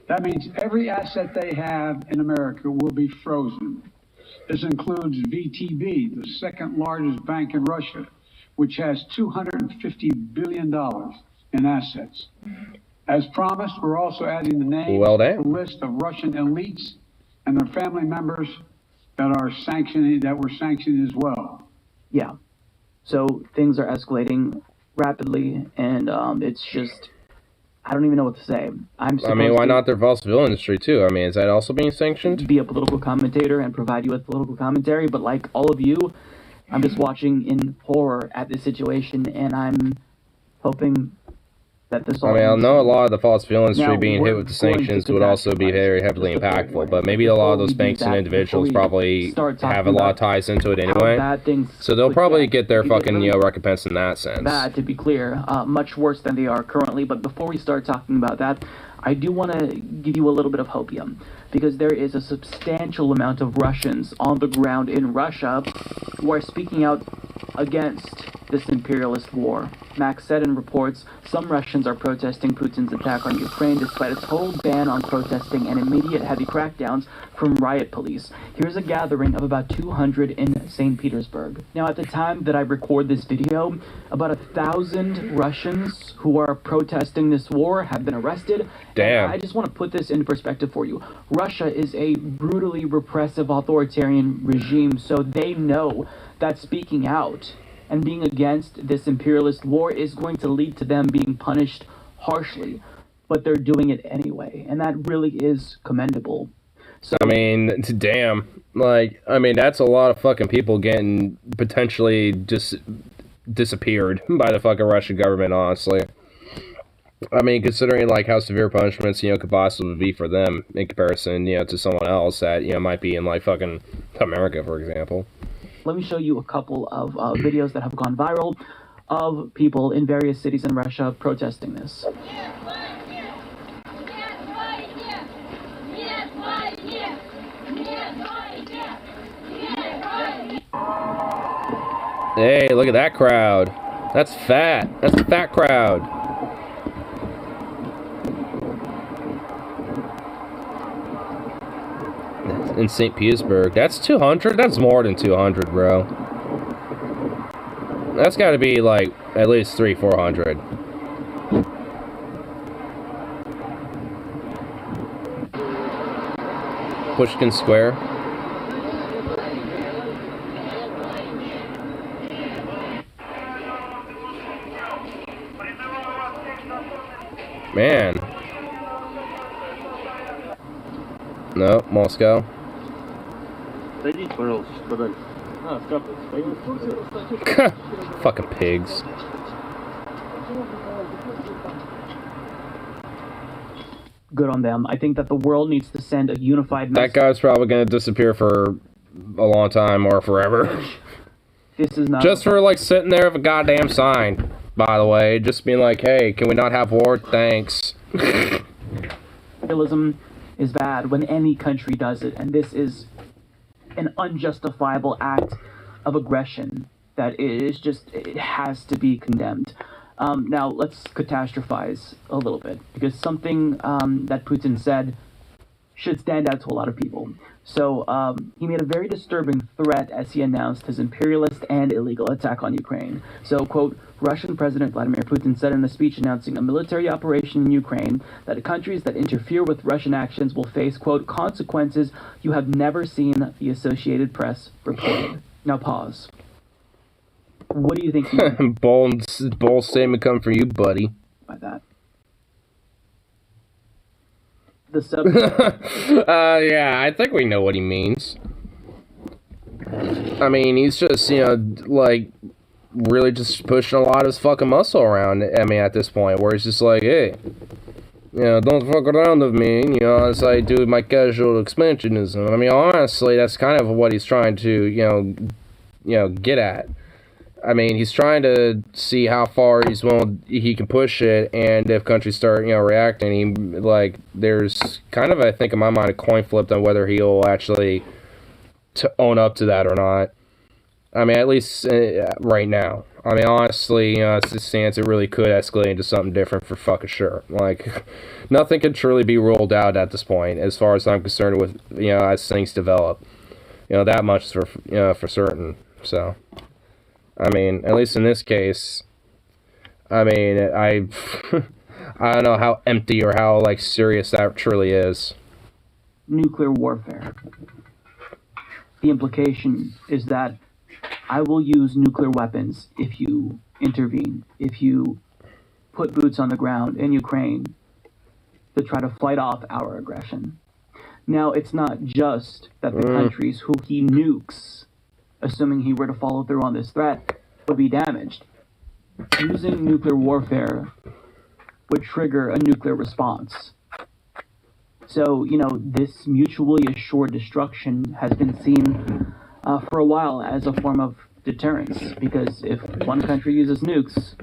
That means every asset they have in America will be frozen. This includes VTB, the second largest bank in Russia, which has $250 billion in assets. As promised, we're also adding the names to the list of Russian elites and their family members that were sanctioned as well. Yeah. So things are escalating rapidly, and it's just, I don't even know what to say. I mean, why not their fossil industry too? I mean, is that also being sanctioned? Be a political commentator and provide you with political commentary, but like all of you, I'm just watching in horror at this situation, and I'm hoping that this all... I mean, I know a lot of the fossil fuel industry being hit with the sanctions would also be very heavily impactful, but maybe a lot of those banks and individuals probably have a lot of ties into it anyway, so they'll probably get their fucking, recompense in that sense. Bad, to be clear, much worse than they are currently, but before we start talking about that, I do want to give you a little bit of hopium, because there is a substantial amount of Russians on the ground in Russia who are speaking out against this imperialist war. Max Seddon reports some Russians are protesting Putin's attack on Ukraine despite a total ban on protesting and immediate heavy crackdowns from riot police. Here's a gathering of about 200 in St. Petersburg. Now, at the time that I record this video, about 1,000 Russians who are protesting this war have been arrested. Damn. And I just want to put this into perspective for you. Russia is a brutally repressive authoritarian regime, so they know that speaking out and being against this imperialist war is going to lead to them being punished harshly, but they're doing it anyway, and that really is commendable. So, I mean, damn. That's a lot of fucking people getting potentially just disappeared by the fucking Russian government, honestly. I mean, considering, how severe punishments, could possibly be for them in comparison, to someone else that, might be in, fucking America, for example. Let me show you a couple of videos that have gone viral of people in various cities in Russia protesting this. Hey, look at that crowd. That's fat. That's a fat crowd. In St. Petersburg. That's 200? That's more than 200, bro. That's gotta be, at least 300-400. Pushkin Square. Man. No, Moscow. Fucking pigs. Good on them. I think that the world needs to send a unified That message. guy's probably gonna disappear for a long time or forever. This is not Just for like sitting there with a goddamn sign, by the way. Just being like, hey, can we not have war? Thanks. Imperialism is bad when any country does it, and this is an unjustifiable act of aggression that is just, it has to be condemned. Now, let's catastrophize a little bit, because something that Putin said should stand out to a lot of people. So he made a very disturbing threat as he announced his imperialist and illegal attack on Ukraine. So, quote, Russian President Vladimir Putin said in a speech announcing a military operation in Ukraine that countries that interfere with Russian actions will face, quote, consequences you have never seen, the Associated Press reported. Now pause. What do you think he meant bold statement coming from you, buddy. by that? The sub. Yeah, I think we know what he means. I mean, he's just, you know, like, really just pushing a lot of his fucking muscle around, I mean, at this point, where he's just like, hey, you know, don't fuck around with me, you know, as I do my casual expansionism. I mean, honestly, that's kind of what he's trying to, you know, get at. I mean, he's trying to see how far he can push it, and if countries start, you know, reacting, he, like, there's kind of, I think, in my mind, a coin flip on whether he'll actually own up to that or not. I mean, at least right now. I mean, honestly, you know, it's the stance, it really could escalate into something different for fucking sure. Like, nothing can truly be ruled out at this point, as far as I'm concerned with, you know, as things develop. You know, that much is for, you know, for certain, so... I mean, at least in this case, I mean, I don't know how empty or how, like, serious that truly is. Nuclear warfare. The implication is that I will use nuclear weapons if you intervene, if you put boots on the ground in Ukraine to try to fight off our aggression. Now, it's not just that the countries who he nukes, assuming he were to follow through on this threat, would be damaged. Using nuclear warfare would trigger a nuclear response. So, you know, this mutually assured destruction has been seen for a while as a form of deterrence, because if one country uses nukes,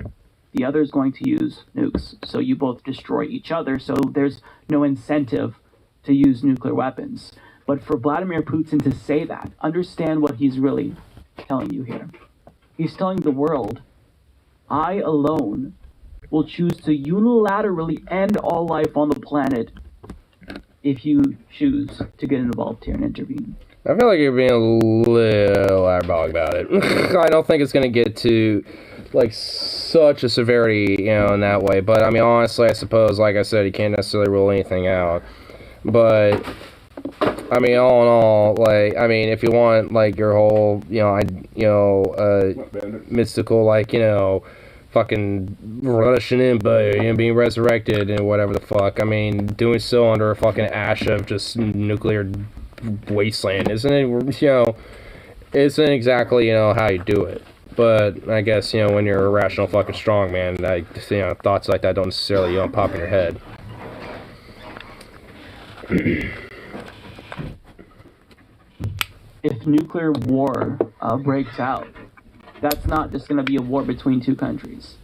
the other is going to use nukes. So you both destroy each other, so there's no incentive to use nuclear weapons. But for Vladimir Putin to say that, understand what he's really telling you here. He's telling the world, I alone will choose to unilaterally end all life on the planet if you choose to get involved here and intervene. I feel like you're being a little hyperbolic about it. I don't think it's going to get to, like, such a severity, you know, in that way. But, I mean, honestly, I suppose, like I said, you can't necessarily rule anything out. But... I mean, all in all, like, I mean, if you want, like, your whole, mystical, like, you know, fucking Russian Empire, you know, being resurrected and whatever the fuck, I mean, doing so under a fucking ash of just nuclear wasteland, isn't it, you know, isn't exactly, you know, how you do it. But I guess, you know, when you're a rational fucking strongman, you know, thoughts like that don't necessarily, you know, pop in your head. If nuclear war breaks out, that's not just going to be a war between two countries.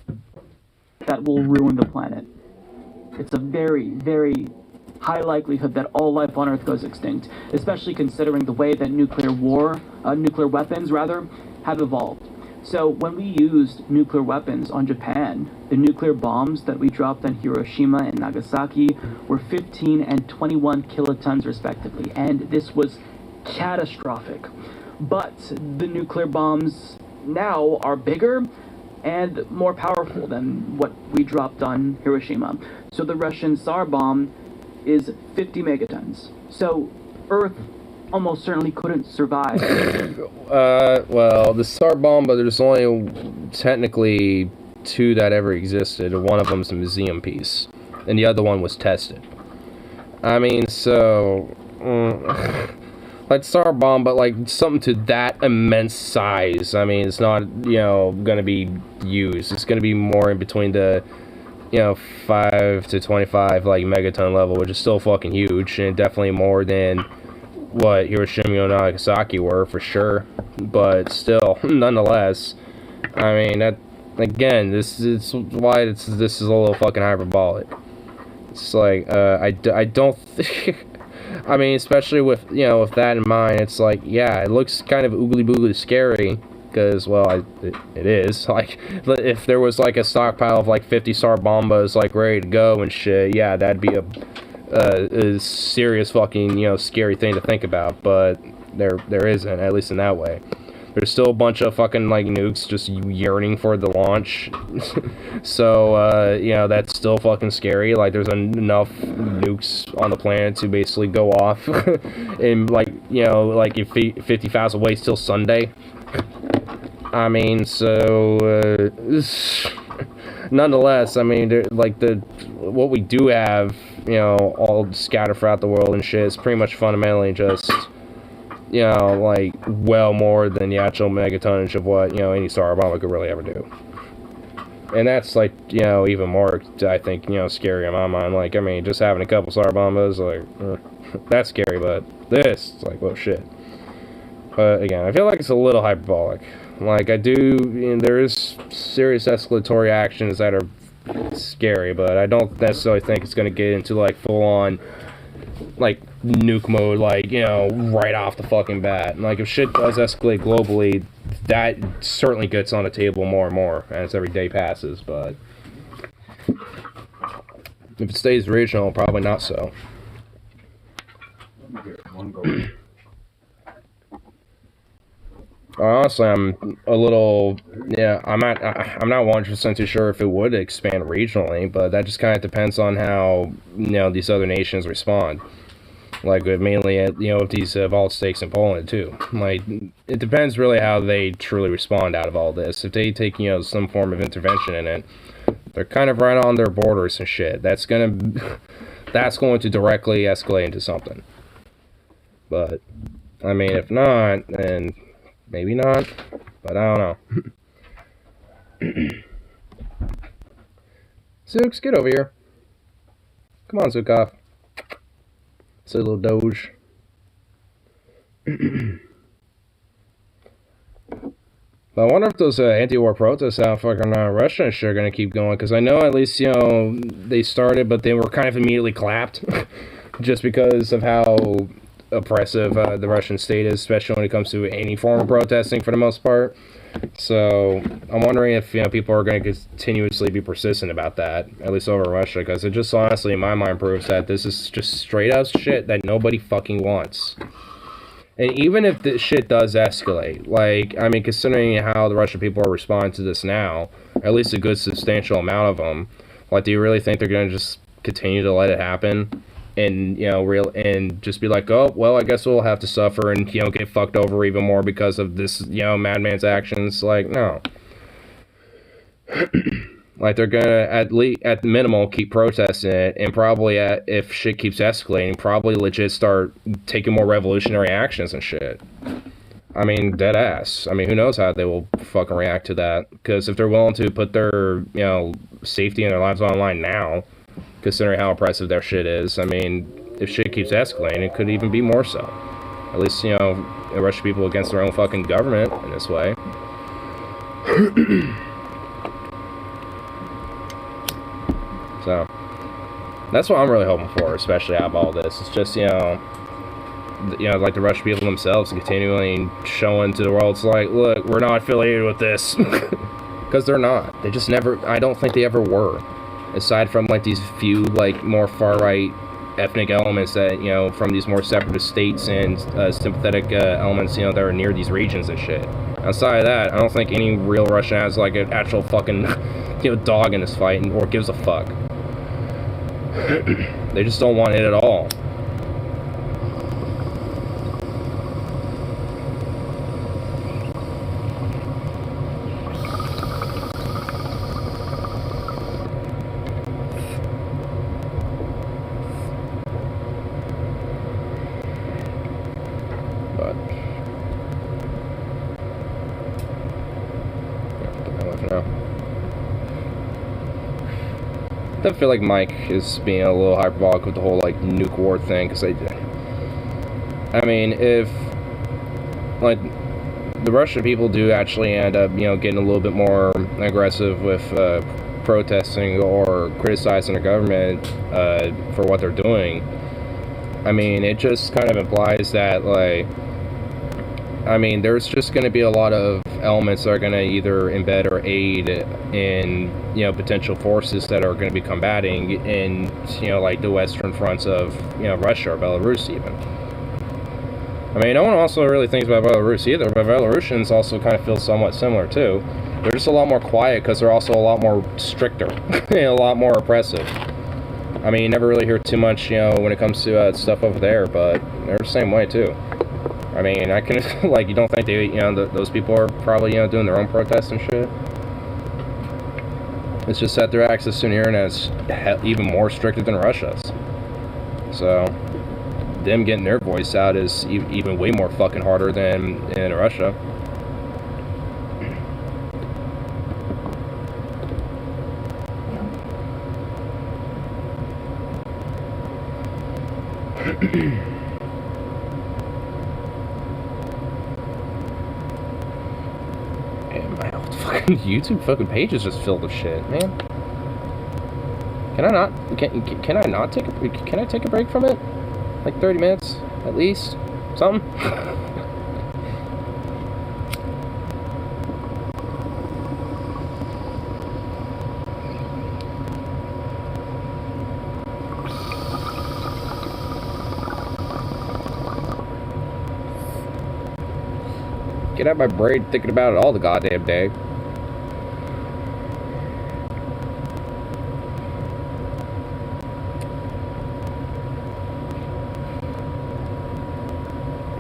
That will ruin the planet. It's a very, very high likelihood that all life on Earth goes extinct, especially considering the way that nuclear weapons, have evolved. So when we used nuclear weapons on Japan, the nuclear bombs that we dropped on Hiroshima and Nagasaki were 15 and 21 kilotons respectively, and this was catastrophic. But the nuclear bombs now are bigger and more powerful than what we dropped on Hiroshima. So the Russian Tsar bomb is 50 megatons. So Earth almost certainly couldn't survive. Well, the Tsar bomb, but there's only technically two that ever existed. One of them's a museum piece. and the other one was tested. I mean, so like Star Bomb, but like something to that immense size. I mean, it's not, you know, gonna be used. It's gonna be more in between the, you know, 5 to 25 like megaton level, which is still fucking huge, and definitely more than what Hiroshima and Nagasaki were for sure. But still, nonetheless, I mean, that again, this is why this is a little fucking hyperbolic. It's like I don't think. I mean, especially with, you know, with that in mind, it's like, yeah, it looks kind of oogly boogly scary, because, well, it is. Like, if there was, like, a stockpile of, like, 50 Star Bombas, like, ready to go and shit, yeah, that'd be a serious fucking, you know, scary thing to think about, but there isn't, at least in that way. There's still a bunch of fucking, like, nukes just yearning for the launch. So, you know, that's still fucking scary. Like, there's enough nukes on the planet to basically go off. And, like, you know, like, if 50 fouls away till Sunday. I mean, so, nonetheless, I mean, like, what we do have, you know, all scattered throughout the world and shit is pretty much fundamentally just, you know, like, well more than the actual megatonnage of what, you know, any Star Bomber could really ever do. And that's, like, you know, even more, I think, you know, scary in my mind. Like, I mean, just having a couple Star Bombers, like, that's scary, but this, it's like, well, shit. But, again, I feel like it's a little hyperbolic. Like, I do, you know, there is serious escalatory actions that are scary, but I don't necessarily think it's going to get into, like, full-on, like, nuke mode, like, you know, right off the fucking bat. And, like, if shit does escalate globally, that certainly gets on the table more and more as every day passes, but if it stays regional, probably not so. Honestly, I'm a little, yeah, I'm not 100% too sure if it would expand regionally, but that just kind of depends on how, you know, these other nations respond. Like, mainly, you know, with these vault stakes in Poland, too. Like, it depends really how they truly respond out of all this. If they take, you know, some form of intervention in it, they're kind of right on their borders and shit. That's going to directly escalate into something. But, I mean, if not, then maybe not. But I don't know. Zooks, get over here. Come on, Zukov. It's a little doge. But I wonder if those anti-war protests out fucking Russia and shit are going to keep going. Because I know at least, you know, they started, but they were kind of immediately clapped. Just because of how oppressive the Russian state is, especially when it comes to any form of protesting for the most part. So I'm wondering if, you know, people are going to continuously be persistent about that, at least over Russia, because it just honestly, in my mind, proves that this is just straight out shit that nobody fucking wants. And even if this shit does escalate, like, I mean, considering how the Russian people are responding to this now, at least a good substantial amount of them, like, do you really think they're going to just continue to let it happen? And, you know, and just be like, oh, well, I guess we'll have to suffer and, you know, get fucked over even more because of this, you know, madman's actions. Like, no. Like, they're gonna, at the minimal, keep protesting it, and probably, if shit keeps escalating, probably legit start taking more revolutionary actions and shit. I mean, dead ass. I mean, who knows how they will fucking react to that. Because if they're willing to put their, you know, safety and their lives on the line now, considering how oppressive their shit is, I mean, if shit keeps escalating, it could even be more so. At least, you know, Russian people against their own fucking government in this way. So, that's what I'm really hoping for, especially out of all this. It's just, you know, like the Russian people themselves continually showing to the world, it's like, look, we're not affiliated with this. Because they're not. They just never, I don't think they ever were. Aside from, like, these few, like, more far-right ethnic elements that, you know, from these more separatist states and sympathetic elements, you know, that are near these regions and shit. Outside of that, I don't think any real Russian has, like, an actual fucking, you know, dog in this fight or gives a fuck. They just don't want it at all. but yeah, I feel like Mike is being a little hyperbolic with the whole like nuke war thing, because I mean, if like the Russian people do actually end up, you know, getting a little bit more aggressive with protesting or criticizing the government for what they're doing, I mean, it just kind of implies that, like, I mean, there's just going to be a lot of elements that are going to either embed or aid in, you know, potential forces that are going to be combating in, you know, like the western fronts of, you know, Russia or Belarus even. I mean, no one also really thinks about Belarus either, but Belarusians also kind of feel somewhat similar too. They're just a lot more quiet because they're also a lot more stricter, a lot more oppressive. I mean, you never really hear too much, you know, when it comes to stuff over there, but they're the same way too. I mean, I can, like, you don't think they, you know, those people are probably, you know, doing their own protests and shit? It's just that their access to the internet is even more stricter than Russia's. So, them getting their voice out is even way more fucking harder than in Russia. Man, my whole fucking YouTube fucking page is just filled with shit, man. Can I not? Can I not take a? Can I take a break from it? Like 30 minutes, at least? Something? Get out of my brain thinking about it all the goddamn day.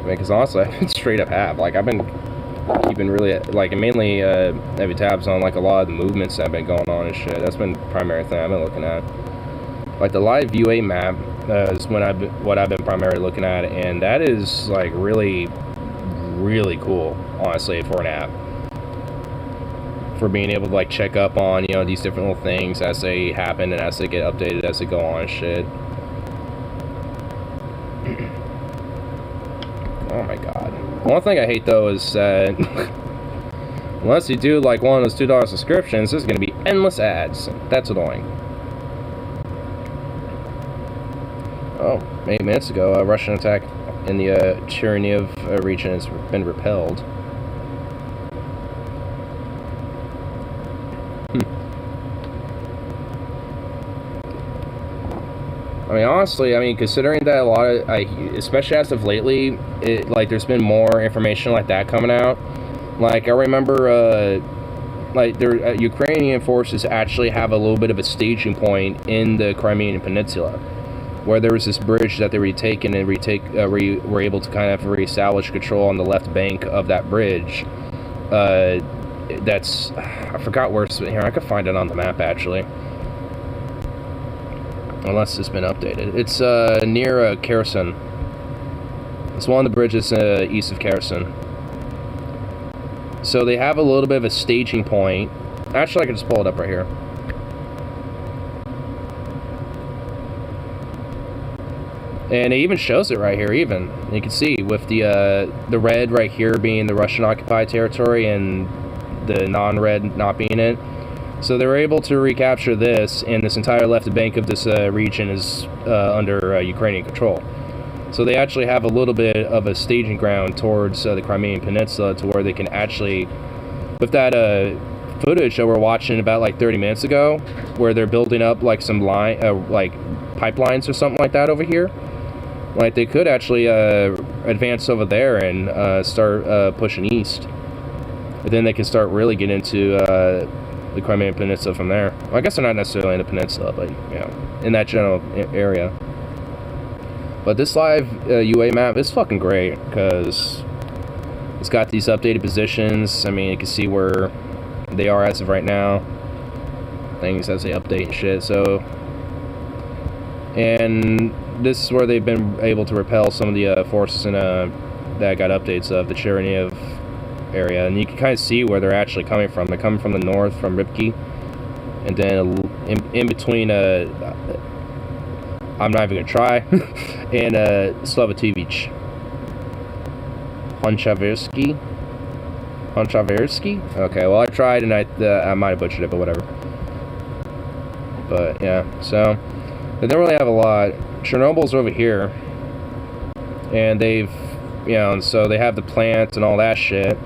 Because honestly, I straight up have. Like, I've been keeping really, like, mainly heavy tabs on, like, a lot of the movements that have been going on and shit. That's been the primary thing I've been looking at. Like, the live UA map is what I've been primarily looking at, and that is, like, really, really cool, honestly, for an app. For being able to, like, check up on, you know, these different little things as they happen and as they get updated as they go on and shit. Oh my god. One thing I hate though is that unless you do like one of those $2 subscriptions, there's going to be endless ads. That's annoying. Oh, 8 minutes ago, a Russian attack in the Chernihiv region has been repelled. I mean, honestly, I mean, considering that a lot of, especially as of lately, like, there's been more information like that coming out. Like, I remember, like, Ukrainian forces actually have a little bit of a staging point in the Crimean Peninsula, where there was this bridge that they retaken and were able to kind of reestablish control on the left bank of that bridge. That's, I forgot where it's, here, I could find it on the map, actually. Unless it's been updated. It's near Kherson. It's one of the bridges east of Kherson. So they have a little bit of a staging point. Actually, I can just pull it up right here. And it even shows it right here, even. You can see with the red right here being the Russian occupied territory and the non-red not being it. So they were able to recapture this, and this entire left bank of this region is under Ukrainian control. So they actually have a little bit of a staging ground towards the Crimean Peninsula, to where they can actually, with that footage that we're watching about like 30 minutes ago, where they're building up like some line, like pipelines or something like that over here. Like, they could actually advance over there and start pushing east. But then they can start really getting into the Crimean Peninsula from there. Well, I guess they're not necessarily in the peninsula, but, you know, in that general area. But this live UA map is fucking great, because it's got these updated positions. I mean, you can see where they are as of right now. Things as they update and shit, so... And this is where they've been able to repel some of the forces in that I got updates of, the Chernihiv area, and you can kind of see where they're actually coming from. They're coming from the north, from Rybki, and then in between, I'm not even gonna try, and Slovotivich. Honchaversky? Okay, well I tried and I might have butchered it, but whatever. But yeah, so they don't really have a lot. Chernobyl's over here, and they've, you know, and so they have the plant and all that shit.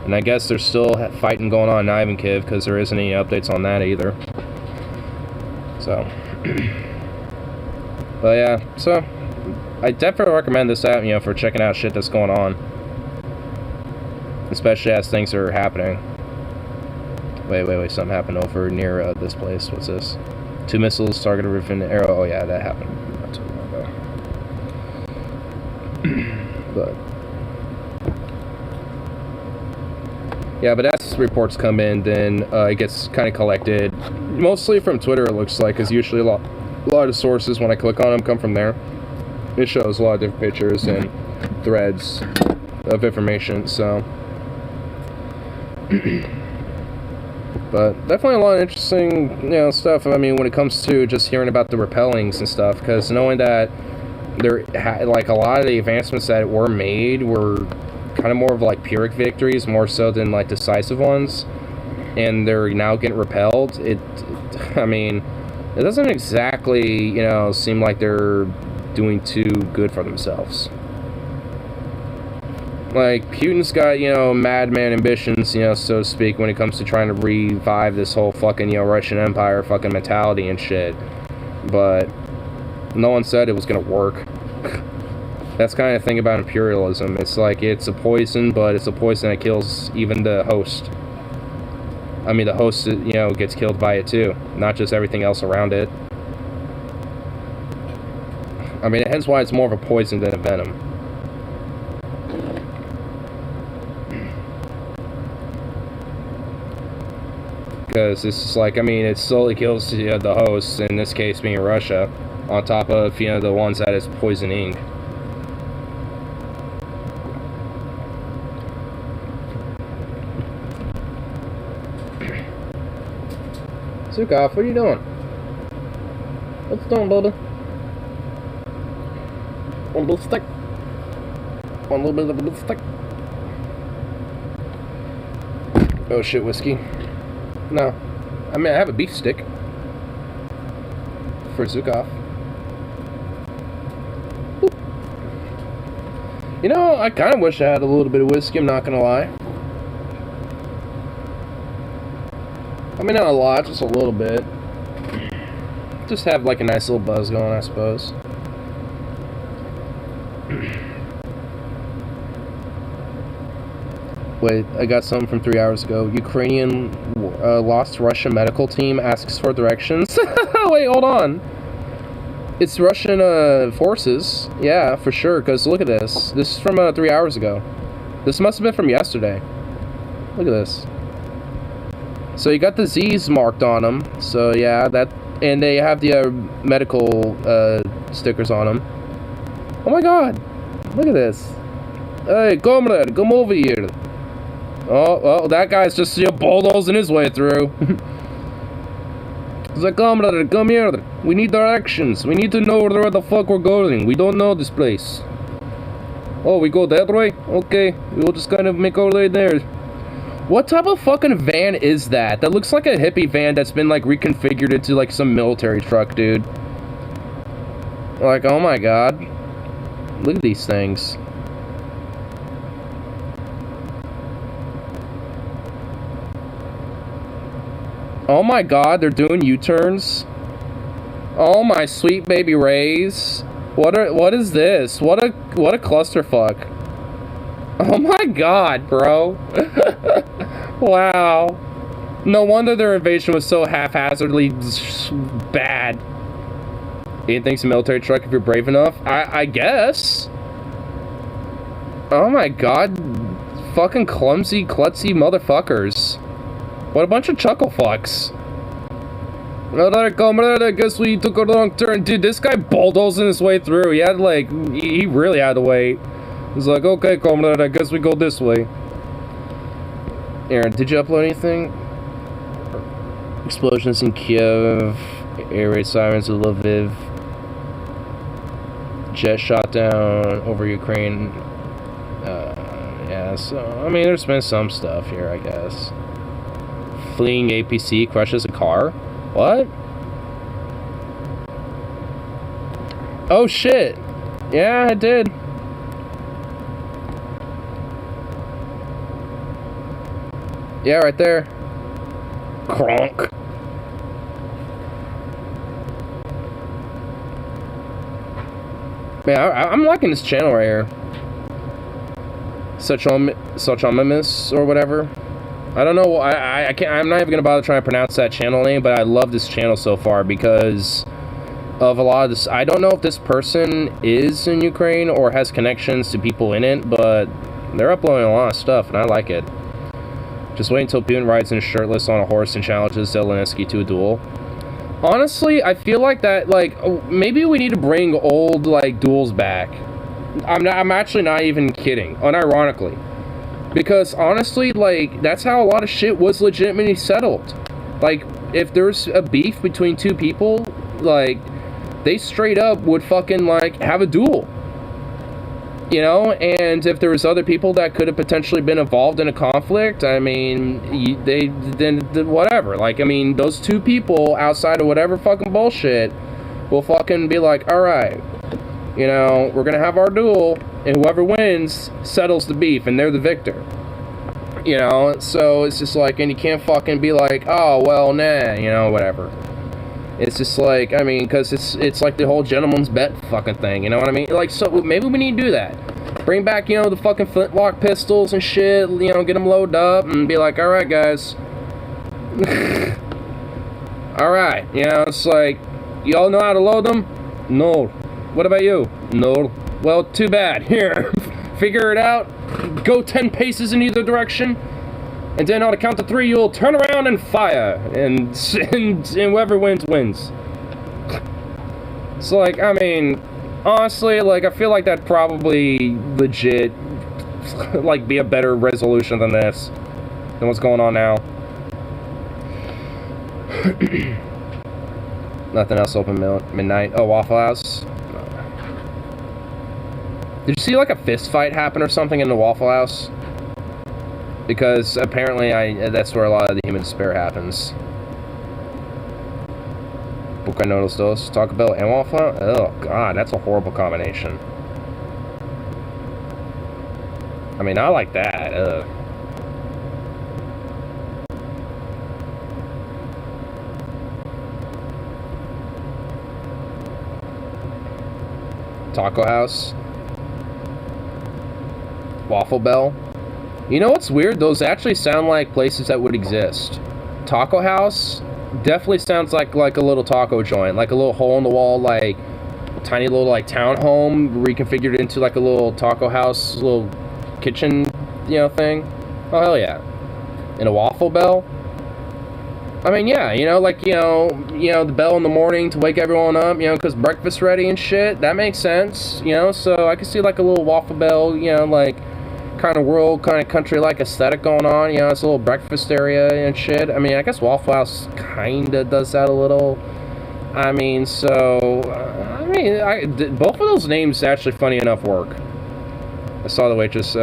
And I guess there's still fighting going on in Ivankiv because there isn't any updates on that either. So, but yeah, so I definitely recommend this app, you know, for checking out shit that's going on, especially as things are happening. Wait, something happened over near this place. What's this? 2 missiles targeted within the arrow. Oh yeah, that happened not too long ago. But yeah, but as reports come in, then it gets kind of collected, mostly from Twitter. It looks like, because usually a lot of sources, when I click on them, come from there. It shows a lot of different pictures and threads of information. So. But definitely a lot of interesting, you know, stuff. I mean, when it comes to just hearing about the repellings and stuff, because knowing that there, like, a lot of the advancements that were made were kind of more of like Pyrrhic victories, more so than like decisive ones, and they're now getting repelled. I mean, it doesn't exactly, you know, seem like they're doing too good for themselves. Like, Putin's got, you know, madman ambitions, you know, so to speak, when it comes to trying to revive this whole fucking, you know, Russian Empire fucking mentality and shit. But no one said it was gonna work. That's kind of the thing about imperialism. It's like, it's a poison, but it's a poison that kills even the host. I mean, the host, you know, gets killed by it too, not just everything else around it. I mean, hence why it's more of a poison than a venom. Because it's like, I mean, it slowly kills, you know, the hosts, in this case being Russia, on top of, you know, the ones that it's poisoning. Zukov, what are you doing? What's doing, brother? One little stick. One little bit of a little stick. Oh shit, whiskey. No. I mean, I have a beef stick. For Zukov. Boop. You know, I kind of wish I had a little bit of whiskey, I'm not gonna lie. I mean, not a lot, just a little bit. Just have like a nice little buzz going, I suppose. Wait, I got something from 3 hours ago. Ukrainian lost Russian medical team asks for directions. Wait, hold on. It's Russian forces. Yeah, for sure, because look at this. This is from 3 hours ago. This must have been from yesterday. Look at this. So you got the Z's marked on them. So yeah, that, and they have the medical stickers on them. Oh my god. Look at this. Hey, comrade, come over here. Oh, well, that guy's just, you know, bulldozing his way through. He's like, comrade, come here. We need directions. We need to know where the fuck we're going. We don't know this place. Oh, we go that way? Okay, we'll just kind of make our way there. What type of fucking van is that? That looks like a hippie van that's been, like, reconfigured into, like, some military truck, dude. Like, oh my god. Look at these things. Oh my god, they're doing U-turns. Oh my sweet baby rays. What is this? What a clusterfuck. Oh my god, bro. Wow. No wonder their invasion was so haphazardly bad. Anything's a military truck if you're brave enough? I guess. Oh my god. Fucking clumsy, klutzy motherfuckers. What a bunch of chuckle fucks. Alright, comrade, I guess we took a wrong turn. Dude, this guy bulldozing his way through. He had, like, he really had to wait. He's like, okay, comrade, I guess we go this way. Aaron, did you upload anything? Explosions in Kiev, air raid sirens in Lviv, jet shot down over Ukraine. Yeah, so, I mean, there's been some stuff here, I guess. Fleeing APC crushes a car? What? Oh, shit. Yeah, I did. Yeah, right there. Kronk. Man, I'm liking this channel right here. Such Omimus or whatever. I don't know. I can't. I'm not even gonna bother trying to pronounce that channel name, but I love this channel so far because of a lot of this. I don't know if this person is in Ukraine or has connections to people in it, but they're uploading a lot of stuff, and I like it. Just wait until Putin rides in shirtless on a horse and challenges Zelensky to a duel. Honestly, I feel like that, like, maybe we need to bring old, like, duels back. I'm actually not even kidding, unironically. Because, honestly, like, that's how a lot of shit was legitimately settled. Like, if there's a beef between two people, like, they straight up would fucking, like, have a duel. You know, and if there was other people that could have potentially been involved in a conflict, I mean, then whatever. Like, I mean, those two people outside of whatever fucking bullshit will fucking be like, all right, you know, we're gonna have our duel, and whoever wins settles the beef, and they're the victor. You know, so it's just like, and you can't fucking be like, oh, well, nah, you know, whatever. It's just like, I mean, because it's like the whole gentleman's bet fucking thing, you know what I mean? Like, so maybe we need to do that. Bring back, you know, the fucking flintlock pistols and shit, you know, get them loaded up and be like, alright, guys. Alright, you know, it's like, you all know how to load them? No. What about you? No. Well, too bad. Here, figure it out. Go 10 paces in either direction. And then on the count of 3, you'll turn around and fire, and whoever wins, wins. So, like, I mean, honestly, like, I feel like that'd probably legit, like, be a better resolution than this, than what's going on now. Nothing else open midnight. Oh, Waffle House. Did you see, like, a fist fight happen or something in the Waffle House? Because apparently that's where a lot of the human despair happens. Boca Noodles Dos, Taco Bell and Waffle House? Oh god, that's a horrible combination. I mean, I like that. Ugh. Taco House. Waffle Bell. You know what's weird? Those actually sound like places that would exist. Taco House definitely sounds like a little taco joint, like a little hole-in-the-wall, like tiny little like townhome reconfigured into like a little taco house, little kitchen, you know, thing. Oh hell yeah! And a Waffle Bell. I mean, yeah, you know, like you know, the bell in the morning to wake everyone up, you know, because breakfast ready and shit. That makes sense, you know. So I can see like a little Waffle Bell, you know, like. Kind of rural, kind of country-like aesthetic going on. You know, it's a little breakfast area and shit. I mean, I guess Waffle House kind of does that a little. I mean, so I mean, both of those names actually, funny enough, work. I saw the waitress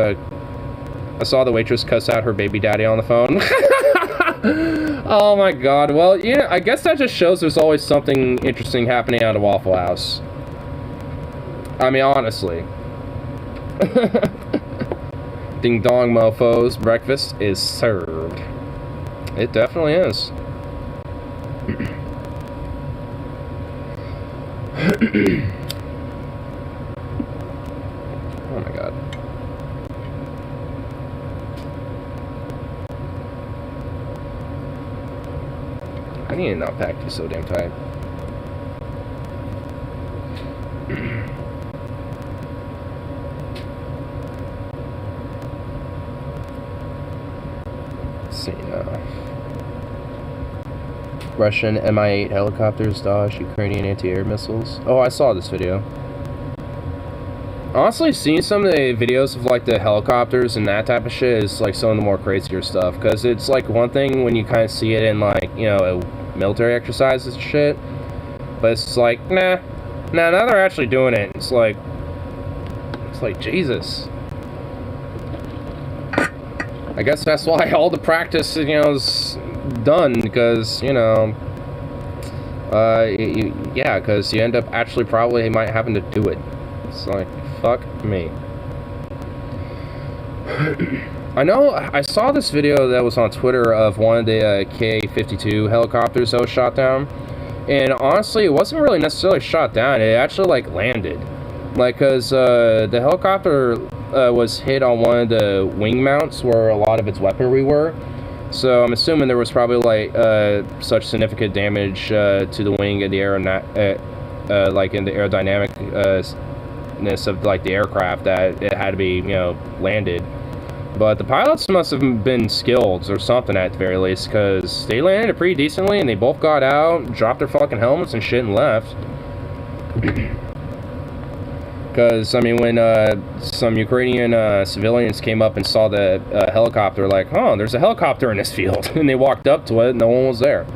cuss out her baby daddy on the phone. Oh my god. Well, yeah, I guess that just shows there's always something interesting happening at a Waffle House. I mean, honestly. Ding dong mofos, breakfast is served. It definitely is. Oh my god. I need to not pack these so damn tight. Russian Mi-8 helicopters dodge Ukrainian anti-air missiles. Oh, I saw this video. Honestly, seeing some of the videos of like the helicopters and that type of shit is like some of the more crazier stuff. Because it's like one thing when you kind of see it in like, you know, military exercises and shit. But it's like, nah, now they're actually doing it. It's like Jesus. I guess that's why all the practice, you know, is done, because, you know, yeah, because you end up actually probably might having to do it. It's like, fuck me. I know, I saw this video that was on Twitter of one of the Ka-52 helicopters that was shot down, and honestly, it wasn't really necessarily shot down, it actually, like, landed. Like, because the helicopter was hit on one of the wing mounts where a lot of its weaponry were. So I'm assuming there was probably like such significant damage to the wing and the like in the aerodynamicness of like the aircraft that it had to be, you know, landed. But the pilots must have been skilled or something at the very least, because they landed it pretty decently and they both got out, dropped their fucking helmets and shit and left. Because, I mean, when some Ukrainian civilians came up and saw the helicopter, like, oh, there's a helicopter in this field. And they walked up to it, and no one was there.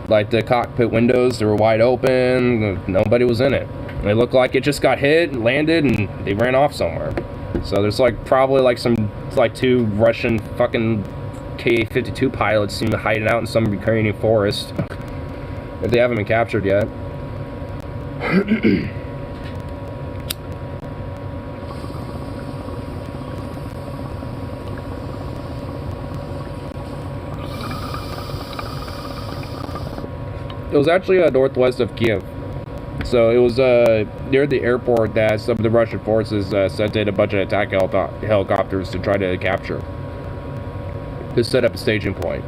Like, the cockpit windows, they were wide open, nobody was in it. And it looked like it just got hit, landed, and they ran off somewhere. So there's, like, probably, like, some, like, 2 Russian fucking Ka-52 pilots seem to hide out in some Ukrainian forest. If they haven't been captured yet. It was actually northwest of Kiev. So it was near the airport that some of the Russian forces sent in a bunch of attack helicopters to try to capture. To set up a staging point.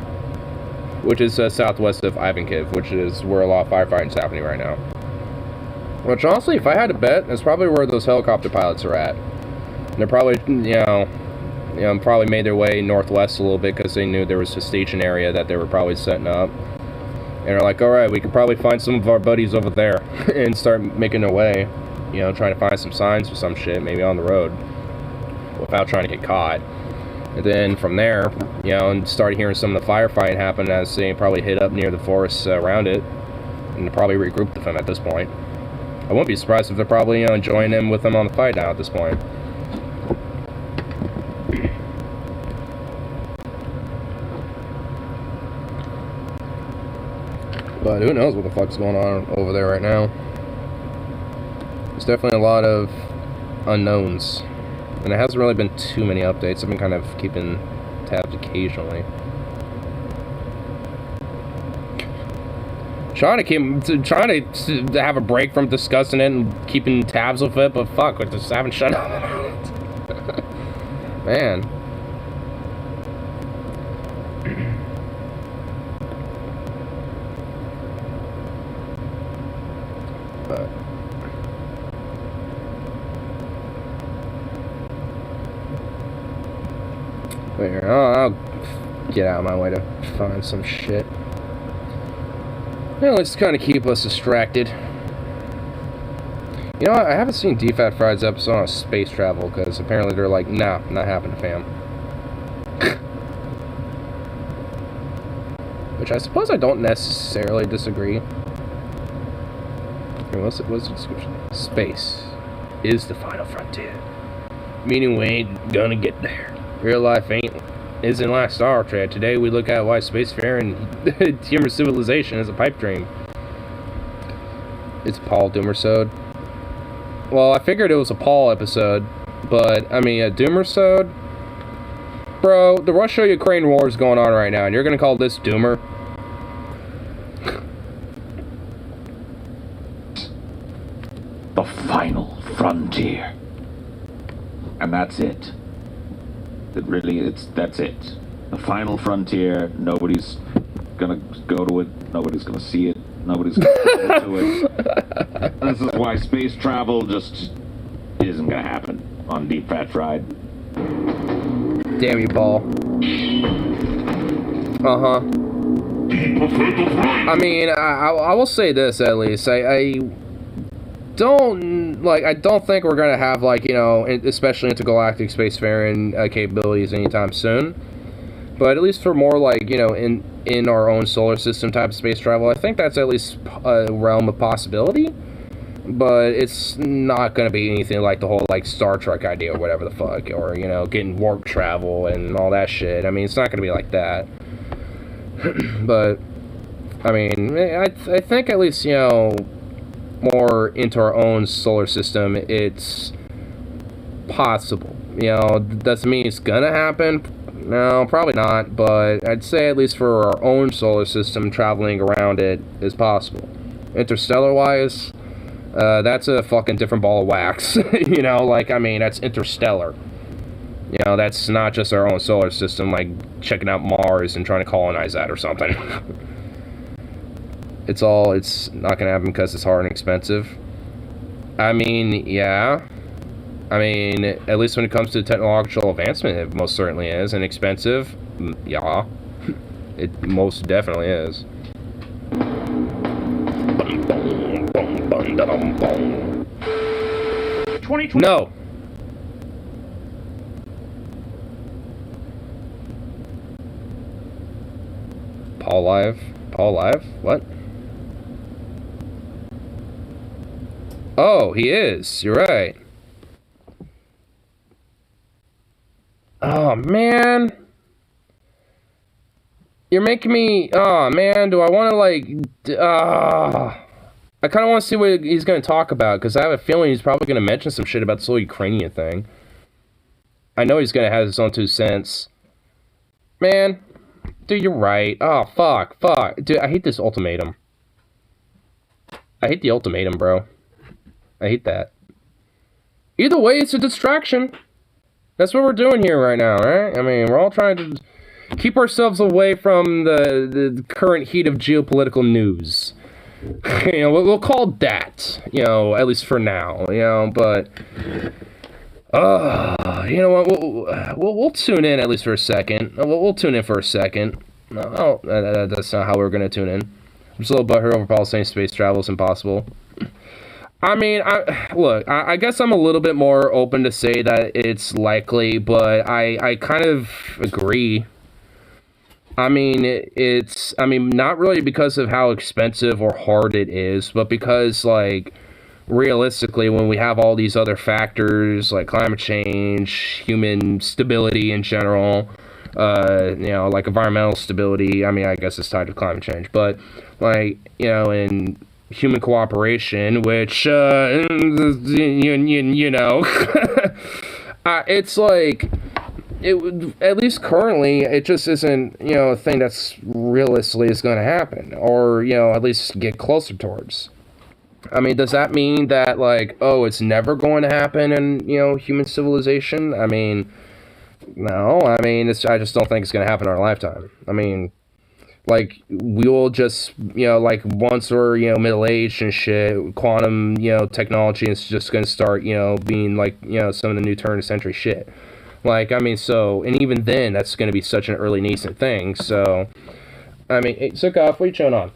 Which is southwest of Ivankiv, which is where a lot of firefighting is happening right now. Which honestly, if I had to bet, that's probably where those helicopter pilots are at. And they're probably, you know, probably made their way northwest a little bit because they knew there was a staging area that they were probably setting up. And they're like, alright, we could probably find some of our buddies over there and start making their way, you know, trying to find some signs or some shit, maybe on the road, without trying to get caught. And then from there, you know, and start hearing some of the firefighting happen as they probably hit up near the forests around it, and probably regroup with them at this point. I wouldn't be surprised if they're probably, you know, joining in with them on the fight now at this point. But who knows what the fuck's going on over there right now. There's definitely a lot of unknowns. And there hasn't really been too many updates. I've been kind of keeping tabs occasionally. Trying to have a break from discussing it and keeping tabs of it, but fuck, I just haven't shut up. Man. But wait, I'll get out of my way to find some shit. Yeah, let's kind of keep us distracted. You know what? I haven't seen DFAT Friday's episode on space travel, because apparently they're like, nah, not happening, fam. Which I suppose I don't necessarily disagree. What's the description? Space is the final frontier. Meaning we ain't gonna get there. Real life isn't like Star Trek. Today we look at why spacefaring human civilization is a pipe dream. It's Paul Doomersode. Well, I figured it was a Paul episode, but I mean a Doomersode? Bro, the Russia-Ukraine war is going on right now, and you're gonna call this Doomer? The final frontier. And that's it. That's it. The final frontier, nobody's gonna go to it, nobody's gonna see it, nobody's gonna go to it. This is why space travel just isn't gonna happen on Deep Fat Fried. Damn you, Paul. Uh-huh. I mean, I will say this at least. don't think we're gonna have, like, you know, especially intergalactic spacefaring capabilities anytime soon. But at least for more, like, you know, in our own solar system type of space travel, I think that's at least a realm of possibility. But it's not going to be anything like the whole, like, Star Trek idea or whatever the fuck. Or, you know, getting warp travel and all that shit. I mean, it's not going to be like that. But, I mean, I think at least, you know, more into our own solar system, it's possible. You know, doesn't mean it's going to happen. No, probably not. But I'd say at least for our own solar system, traveling around it is possible. Interstellar-wise... that's a fucking different ball of wax. You know, like, I mean, that's interstellar. You know, that's not just our own solar system, like, checking out Mars and trying to colonize that or something. It's not gonna happen because it's hard and expensive. I mean, yeah. I mean, at least when it comes to technological advancement, it most certainly is. And expensive, yeah. It most definitely is. No. Paul Live? What? Oh, he is. You're right. Oh, man. You're making me... Oh, man, do I want to, like... I kind of want to see what he's going to talk about, because I have a feeling he's probably going to mention some shit about this whole Ukrainian thing. I know he's going to have his own 2 cents. Man, dude, you're right. Oh, fuck. Dude, I hate this ultimatum. I hate the ultimatum, bro. I hate that. Either way, it's a distraction. That's what we're doing here right now, right? I mean, we're all trying to keep ourselves away from the current heat of geopolitical news. You know, we'll call it that, you know, at least for now, you know, but, you know what, we'll tune in at least for a second. We'll tune in for a second. No, that's not how we're going to tune in. I'm just a little butthurt over Paul saying space travel is impossible. I mean, look, I guess I'm a little bit more open to say that it's likely, but I kind of agree. I mean, not really because of how expensive or hard it is, but because, like, realistically, when we have all these other factors, like climate change, human stability in general, you know, like environmental stability, I mean, I guess it's tied to climate change, but, like, you know, and human cooperation, which, you know, it's like... at least currently, it just isn't, you know, a thing that's realistically is going to happen, or, you know, at least get closer towards. I mean, does that mean that, like, oh, it's never going to happen in, you know, human civilization? I mean, no, I mean, I just don't think it's going to happen in our lifetime. I mean, like, we'll just, you know, like, once we're, you know, middle-aged and shit, quantum, you know, technology is just going to start, you know, being, like, you know, some of the new turn-of-century shit. Like, I mean, so, and even then, that's going to be such an early nascent thing, so, I mean, hey, Sukov, what are you chewing on?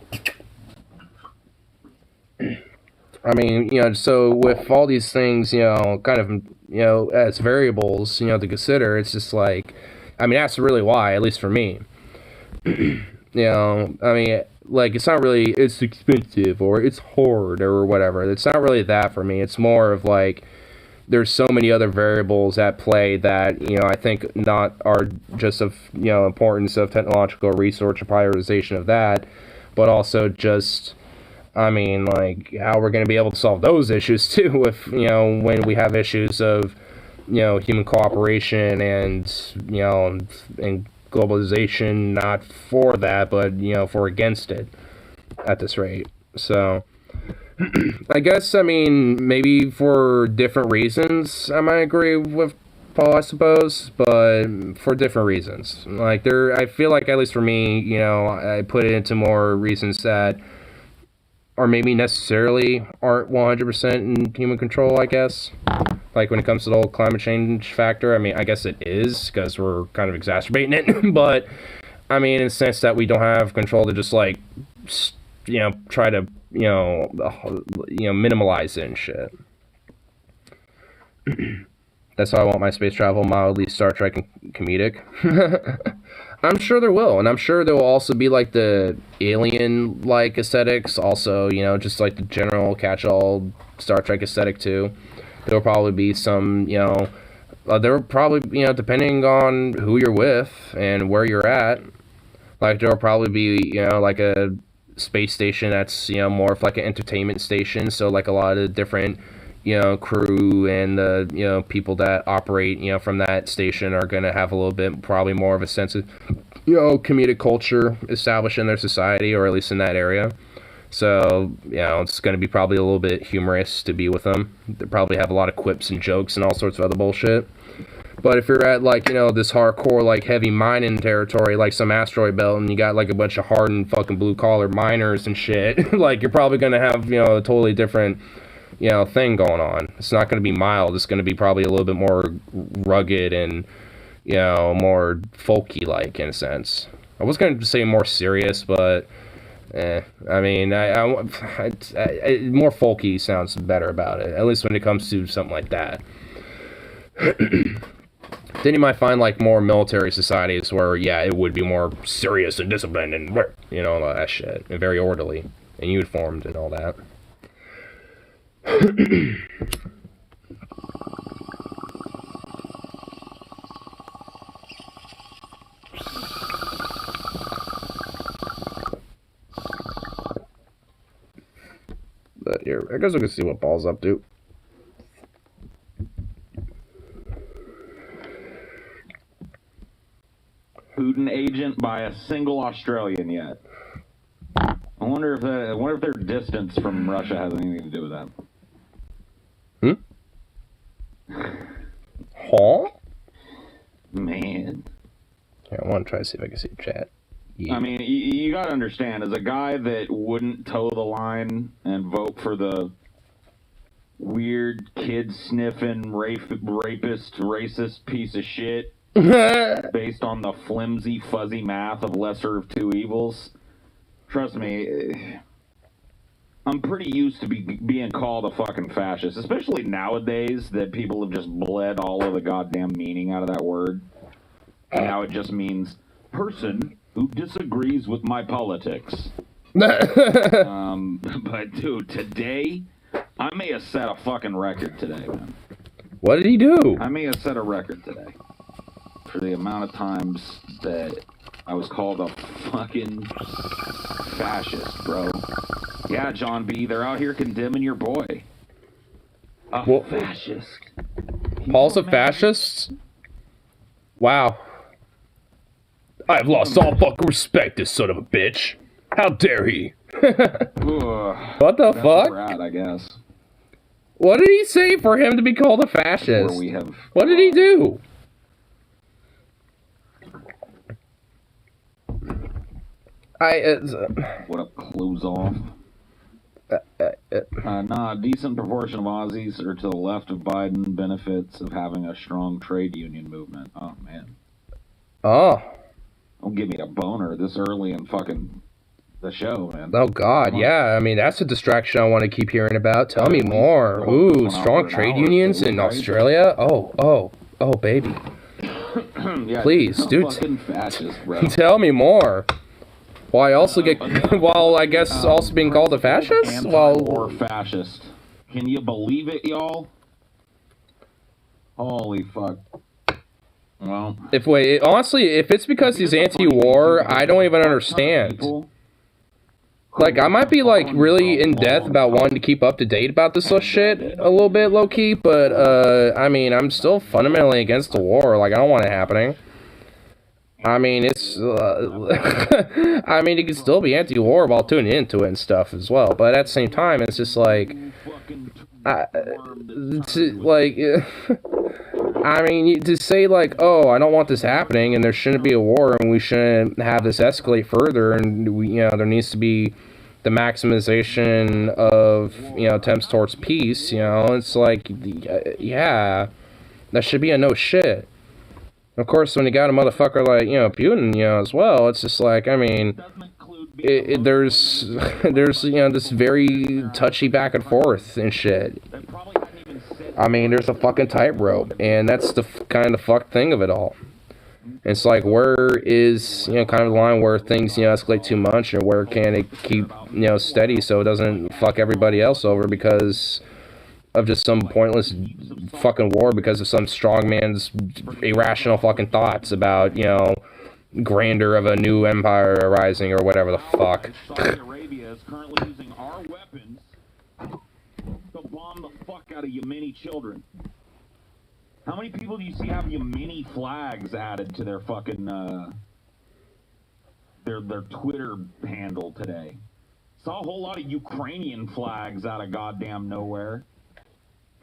I mean, you know, so with all these things, you know, kind of, you know, as variables, you know, to consider, it's just like, I mean, that's really why, at least for me. You know, I mean, like, it's not really, it's expensive, or it's hard, or whatever. It's not really that for me. It's more of, like, there's so many other variables at play that, you know, I think not are just of, you know, importance of technological research or prioritization of that, but also just, I mean, like, how we're going to be able to solve those issues, too, if, you know, when we have issues of, you know, human cooperation and, you know, and globalization, not for that, but, you know, for against it at this rate. So, I guess, I mean, maybe for different reasons, I might agree with Paul, I suppose, but for different reasons. Like, I feel like, at least for me, you know, I put it into more reasons that or maybe necessarily aren't 100% in human control, I guess. Like, when it comes to the whole climate change factor, I mean, I guess it is, because we're kind of exacerbating it, but, I mean, in the sense that we don't have control to just, like, you know, try to, you know, minimalize it and shit. That's why I want my space travel mildly Star Trek and comedic. I'm sure there will, and I'm sure there will also be like the alien-like aesthetics, also, you know, just like the general catch-all Star Trek aesthetic too. There will probably be some, you know, there will probably, you know, depending on who you're with and where you're at, like there will probably be, you know, like a space station that's, you know, more of like an entertainment station, so like a lot of different, you know, crew and the, you know, people that operate, you know, from that station are going to have a little bit, probably more of a sense of, you know, comedic culture established in their society, or at least in that area. So, you know, it's going to be probably a little bit humorous to be with them. They probably have a lot of quips and jokes and all sorts of other bullshit. But if you're at, like, you know, this hardcore, like, heavy mining territory, like some asteroid belt, and you got, like, a bunch of hardened fucking blue-collar miners and shit, like, you're probably going to have, you know, a totally different, you know, thing going on. It's not going to be mild. It's going to be probably a little bit more rugged and, you know, more folky-like in a sense. I was going to say more serious, but, I mean, more folky sounds better about it, at least when it comes to something like that. Then you might find, like, more military societies where, yeah, it would be more serious and disciplined and, you know, all that shit, and very orderly and uniformed and all that. But here, I guess we can see what Ball's up to. Putin agent by a single Australian yet. I wonder if their distance from Russia has anything to do with that. Huh? Man. Here, I want to try to see if I can see chat. Yeah. I mean, you gotta understand, as a guy that wouldn't toe the line and vote for the weird kid-sniffing, rapist, racist piece of shit based on the flimsy, fuzzy math of lesser of two evils, trust me, I'm pretty used to being called a fucking fascist, especially nowadays that people have just bled all of the goddamn meaning out of that word. And now it just means person who disagrees with my politics. But dude, today, I may have set a fucking record today, man. What did he do? I may have set a record today for the amount of times that I was called a fucking fascist, bro. Yeah, John B., they're out here condemning your boy. A fascist. Paul's a fascist? Wow. I've lost all fucking respect, this son of a bitch. How dare he? What the fuck? Where we're at, I guess. What did he say for him to be called a fascist? What did he do? What up, close off? Nah, a decent proportion of Aussies are to the left of Biden, benefits of having a strong trade union movement. Oh, man. Oh. Don't give me a boner this early in fucking the show, man. Oh, God, yeah. I mean, that's a distraction I want to keep hearing about. Tell me more. Ooh, strong trade unions in Australia? Oh, baby. Yeah, please, dude. Fucking fascist, bro. Tell me more. Why also get, while I guess also being called a fascist? Or fascist. Can you believe it, y'all? Holy fuck. Well, honestly, if it's because he's anti-war, I don't even understand. Like, I might be, like, really in depth about wanting to keep up to date about this shit a little bit low-key, but, I mean, I'm still fundamentally against the war. Like, I don't want it happening. I mean, it's, I mean, you can still be anti-war while tuning into it and stuff as well, but at the same time, it's just like, I mean, to say, like, oh, I don't want this happening, and there shouldn't be a war, and we shouldn't have this escalate further, and, there needs to be the maximization of, attempts towards peace, it's like, yeah, that should be a no shit. Of course, when you got a motherfucker like, Putin, as well, it's just like, I mean, there's you know this very touchy back and forth and shit. I mean, there's a fucking tightrope, and that's the kind of fucked thing of it all. It's like, where is, you know, kind of the line where things, you know, escalate too much, or where can it keep, you know, steady so it doesn't fuck everybody else over because of just some pointless fucking war, because of some strongman's irrational fucking thoughts about, you know, grandeur of a new empire arising or whatever the fuck. Saudi Arabia is currently using our weapons to bomb the fuck out of Yemeni children. How many people do you see have Yemeni flags added to their fucking their Twitter handle today? Saw a whole lot of Ukrainian flags out of goddamn nowhere.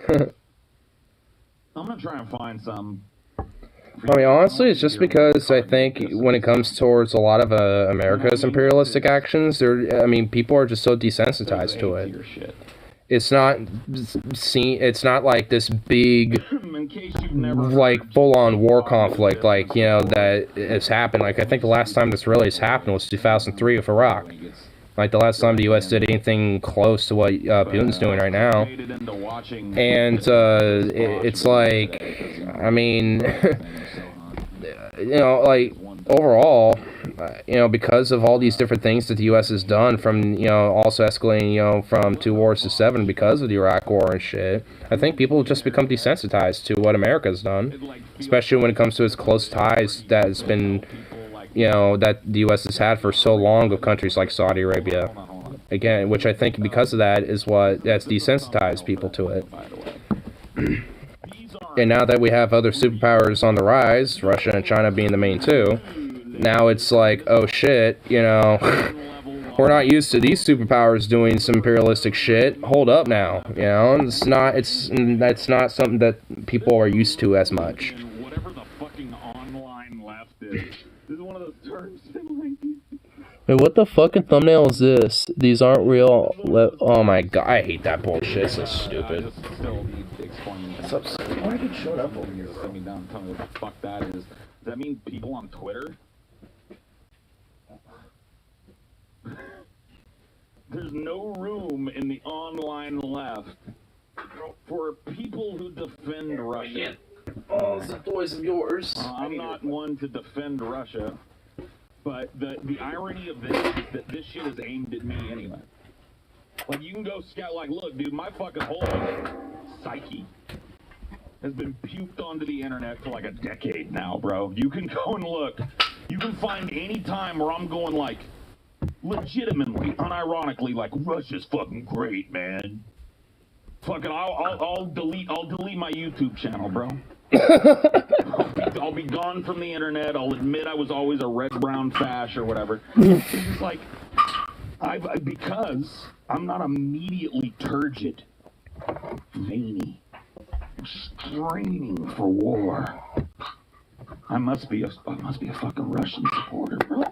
I'm gonna try and find some. I mean, honestly, it's just because I think when it comes towards a lot of America's imperialistic actions, I mean, people are just so desensitized to it. It's not it's not like this big, like, full-on war conflict, like, you know, that has happened. Like, I think the last time this really has happened was 2003 with Iraq. Like, the last time the U.S. did anything close to what Putin's doing right now. And it's like, I mean, you know, like, overall, you know, because of all these different things that the U.S. has done, from, you know, also escalating, you know, from 2 wars to 7 because of the Iraq War and shit, I think people just become desensitized to what America's done, especially when it comes to its close ties that has been, you know, that the U.S. has had for so long with countries like Saudi Arabia. Again, which I think because of that is that's desensitized people to it. And now that we have other superpowers on the rise, Russia and China being the main two, now it's like, oh shit, you know, we're not used to these superpowers doing some imperialistic shit. Hold up now, you know, that's not something that people are used to as much. Whatever the fucking online left is. This is one of those terms that, like, Wait, what the fucking thumbnail is this? These aren't real. Oh my god, I hate that bullshit. It's so stupid. Why did you shut up over here? Sit me down and tell me what the fuck that is. Does that mean people on Twitter? There's no room in the online left for people who defend Russia. Oh, the boys of yours. I'm not one to defend Russia, but the irony of this is that this shit is aimed at me anyway. Like, you can go scout, like, look, dude, my fucking whole psyche has been puked onto the internet for like a decade now, bro. You can go and look. You can find any time where I'm going, like, legitimately, unironically, like, Russia's fucking great, man. Fucking, I'll delete my YouTube channel, bro. I'll be gone from the internet. I'll admit I was always a red-brown fash or whatever. It's just like, because I'm not immediately turgid, veiny, straining for war. I must be a fucking Russian supporter, bro.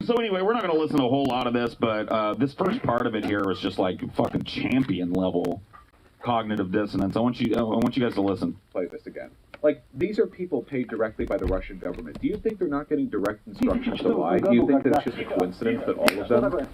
So anyway, we're not going to listen to a whole lot of this, but this first part of it here was just like fucking champion level cognitive dissonance. I want you guys to listen. Play this again. Like, these are people paid directly by the Russian government. Do you think they're not getting direct instructions to lie? Do you think that it's just a coincidence that all of them?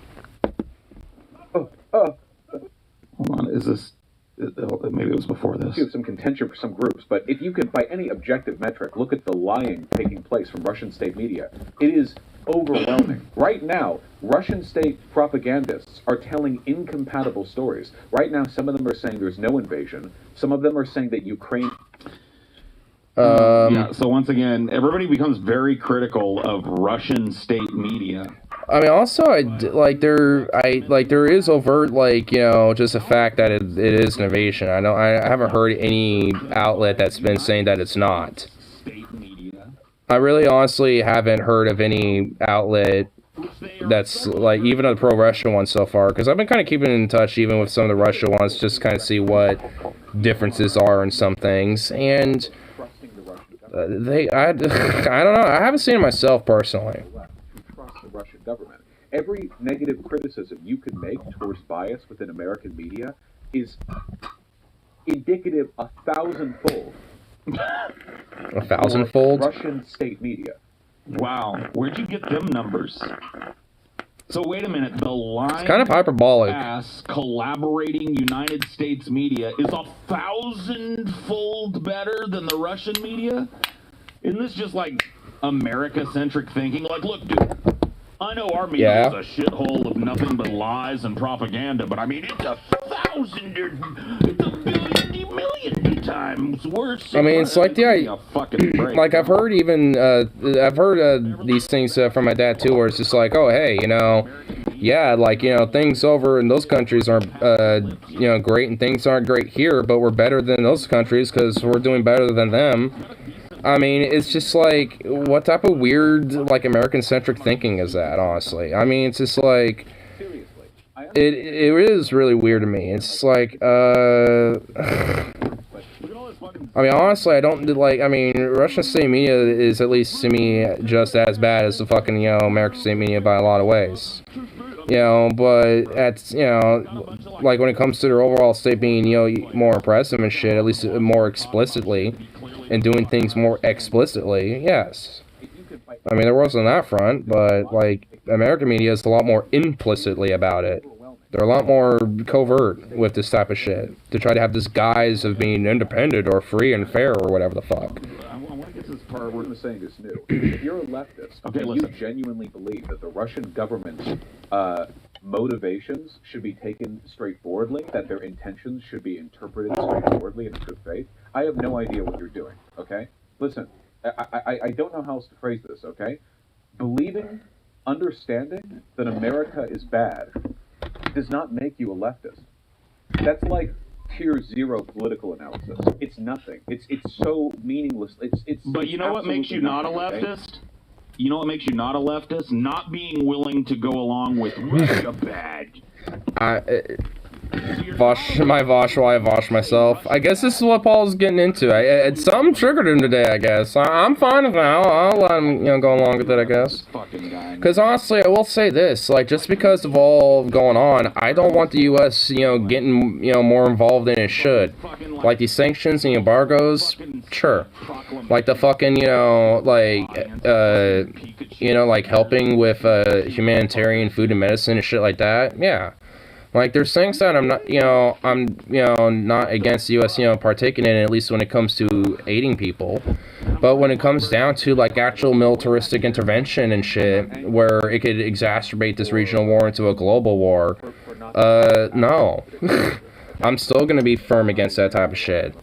Hold on, is this? Maybe it was before this. You have some contention for some groups, but if you can, by any objective metric, look at the lying taking place from Russian state media, it is overwhelming. Right now, Russian state propagandists are telling incompatible stories. Right now, some of them are saying there's no invasion. Some of them are saying that Ukraine... Yeah, so once again, everybody becomes very critical of Russian state media. I mean, also, there is overt, like, you know, just the fact that it is an invasion. I haven't heard any outlet that's been saying that it's not. I really honestly haven't heard of any outlet that's, like, even a pro-Russia one so far, because I've been kind of keeping in touch even with some of the Russia ones, just kind of see what differences are in some things, and I don't know, I haven't seen it myself personally. Trust the Russian government. Every negative criticism you can make towards bias within American media is indicative 1,000-fold. 1,000-fold? Russian state media. Wow, where'd you get them numbers? So wait a minute, the line It's kind of hyperbolic. ass collaborating United States media is 1,000-fold better than the Russian media? Isn't this just like America-centric thinking? Like, look, dude, I know our media is a shithole of nothing but lies and propaganda, but I mean, it's 1,000 or it's a million times worse. I mean, it's like like I've heard these things from my dad too, where it's just like, oh hey, you know, yeah, like, you know, things over in those countries aren't you know, great, and things aren't great here, but we're better than those countries because we're doing better than them. I mean, it's just like, what type of weird, like, American-centric thinking is that, honestly? I mean, it's just like, it is really weird to me. It's like, I mean, honestly, I don't, like, I mean, Russian state media is, at least to me, just as bad as the fucking, you know, American state media by a lot of ways. You know, but you know, like, when it comes to their overall state being, you know, more impressive and shit, at least more explicitly, and doing things more explicitly, yes. I mean, there was on that front, but, like, American media is a lot more implicitly about it. They're a lot more covert with this type of shit, to try to have this guise of being independent or free and fair or whatever the fuck. I want to get to this part where I'm saying is new. If you're a leftist, and you genuinely believe that the Russian government's motivations should be taken straightforwardly, that their intentions should be interpreted straightforwardly and in good faith, I have no idea what you're doing, okay? Listen, I don't know how else to phrase this, okay? Believing, understanding that America is bad does not make you a leftist. That's like tier 0 political analysis. It's nothing. It's so meaningless. But you know what makes you not a leftist? You know what makes you not a leftist? Not being willing to go along with Russia bad. Vosh while I Vosh myself. I guess this is what Paul's getting into. Something triggered him today, I guess. I'm fine with it. I'll let him, you know, go along with it, I guess. Because honestly, I will say this, like, just because of all going on, I don't want the U.S., you know, getting, you know, more involved than it should. Like, these sanctions and embargoes, sure. Like the fucking, you know, like, you know, like helping with humanitarian food and medicine and shit like that, yeah. Like, there's things that I'm not, you know, not against the U.S., you know, partaking in, at least when it comes to aiding people. But when it comes down to, like, actual militaristic intervention and shit, where it could exacerbate this regional war into a global war, no. I'm still gonna be firm against that type of shit.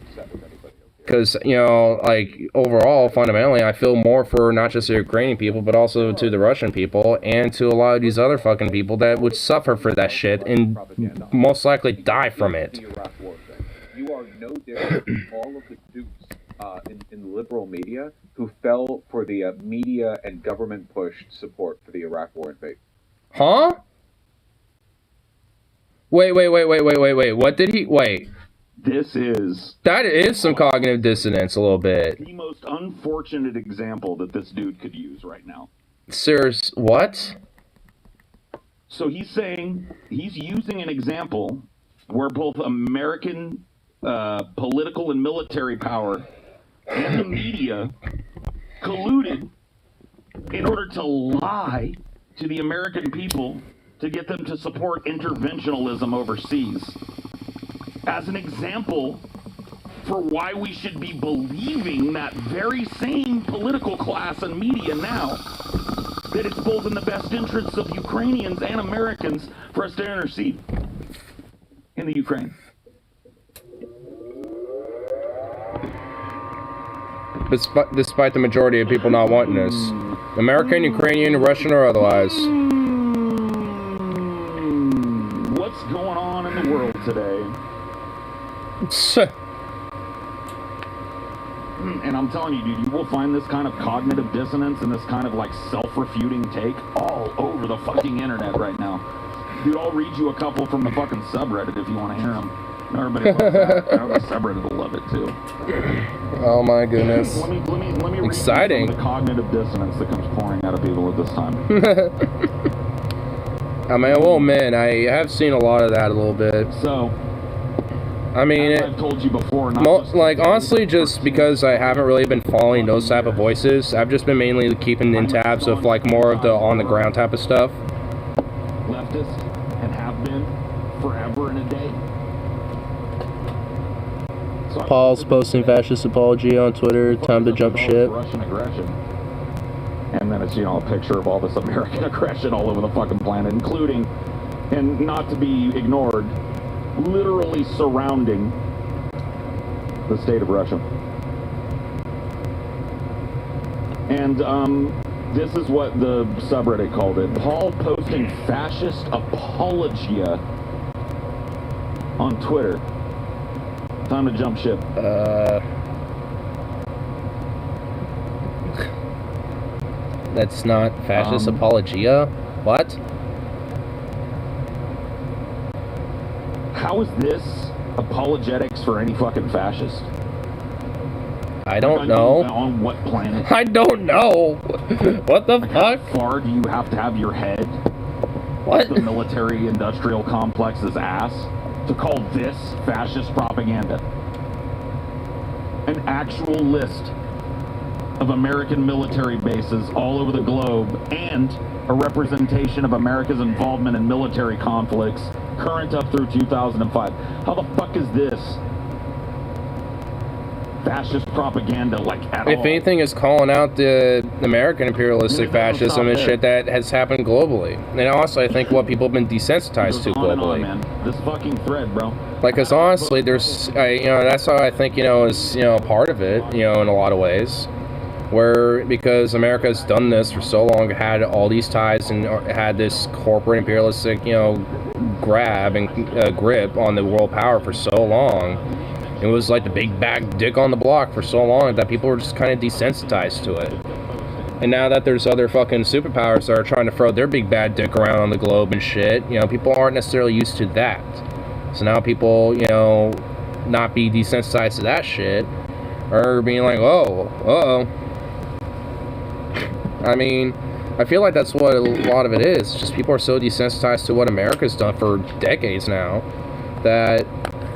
Because, you know, like, overall, fundamentally, I feel more for not just the Ukrainian people, but also to the Russian people, and to a lot of these other fucking people that would suffer for that shit, and most likely die from it. You are no different from all of the dupes in liberal media who fell for the media and government-pushed support for the Iraq war and fake. Huh? Wait, what did he... Wait. That is some cognitive dissonance, a little bit. The most unfortunate example that this dude could use right now. Serious, what? So he's saying, he's using an example where both American political and military power and the media colluded in order to lie to the American people to get them to support interventionism overseas. As an example for why we should be believing that very same political class and media now, that it's both in the best interests of Ukrainians and Americans for us to intercede in the Ukraine. Despite the majority of people not wanting this. American, Ukrainian, Russian, or otherwise. What's going on in the world today? And I'm telling you, dude, you will find this kind of cognitive dissonance and this kind of, like, self-refuting take all over the fucking internet right now. Dude, I'll read you a couple from the fucking subreddit if you want to hear them. Everybody loves that. I know the subreddit will love it, too. Oh, my goodness. Let me exciting. Read some of the cognitive dissonance that comes pouring out of people at this time. I mean, well, man, I have seen a lot of that a little bit. So... I mean, As I've told you before, like, honestly, just because I haven't really been following those type of voices, I've just been mainly keeping in tabs of, like, more of the on-the-ground type of stuff. Leftist, and have been forever and a day. So Paul's posting fascist apology on Twitter, time to jump ship. Russian aggression. And then it's, you know, a picture of all this American aggression all over the fucking planet, including, and not to be ignored, literally surrounding the state of Russia. And this is what the subreddit called it. Paul posting fascist apologia on Twitter. Time to jump ship. That's not fascist apologia? What? How is this apologetics for any fucking fascist? I don't know. On what planet? I don't know. What the fuck? How far do you have to have your head? What? The military-industrial complex's ass to call this fascist propaganda? An actual list of American military bases all over the globe and a representation of America's involvement in military conflicts current up through 2005. How the fuck is this fascist propaganda, like, at all? If anything, is calling out the American imperialistic fascism and shit that has happened globally. And also, I think what people have been desensitized to globally. Man. This fucking thread, bro. Like, cause honestly, there's, you know, that's how I think, you know, is, you know, part of it, you know, in a lot of ways. Where, because America has done this for so long, had all these ties and had this corporate imperialistic, you know, grab and grip on the world power for so long. It was like the big bad dick on the block for so long that people were just kind of desensitized to it. And now that there's other fucking superpowers that are trying to throw their big bad dick around on the globe and shit, you know, people aren't necessarily used to that. So now people, you know, not be desensitized to that shit, are being like, oh, uh-oh. I mean, I feel like that's what a lot of it is. Just people are so desensitized to what America's done for decades now that,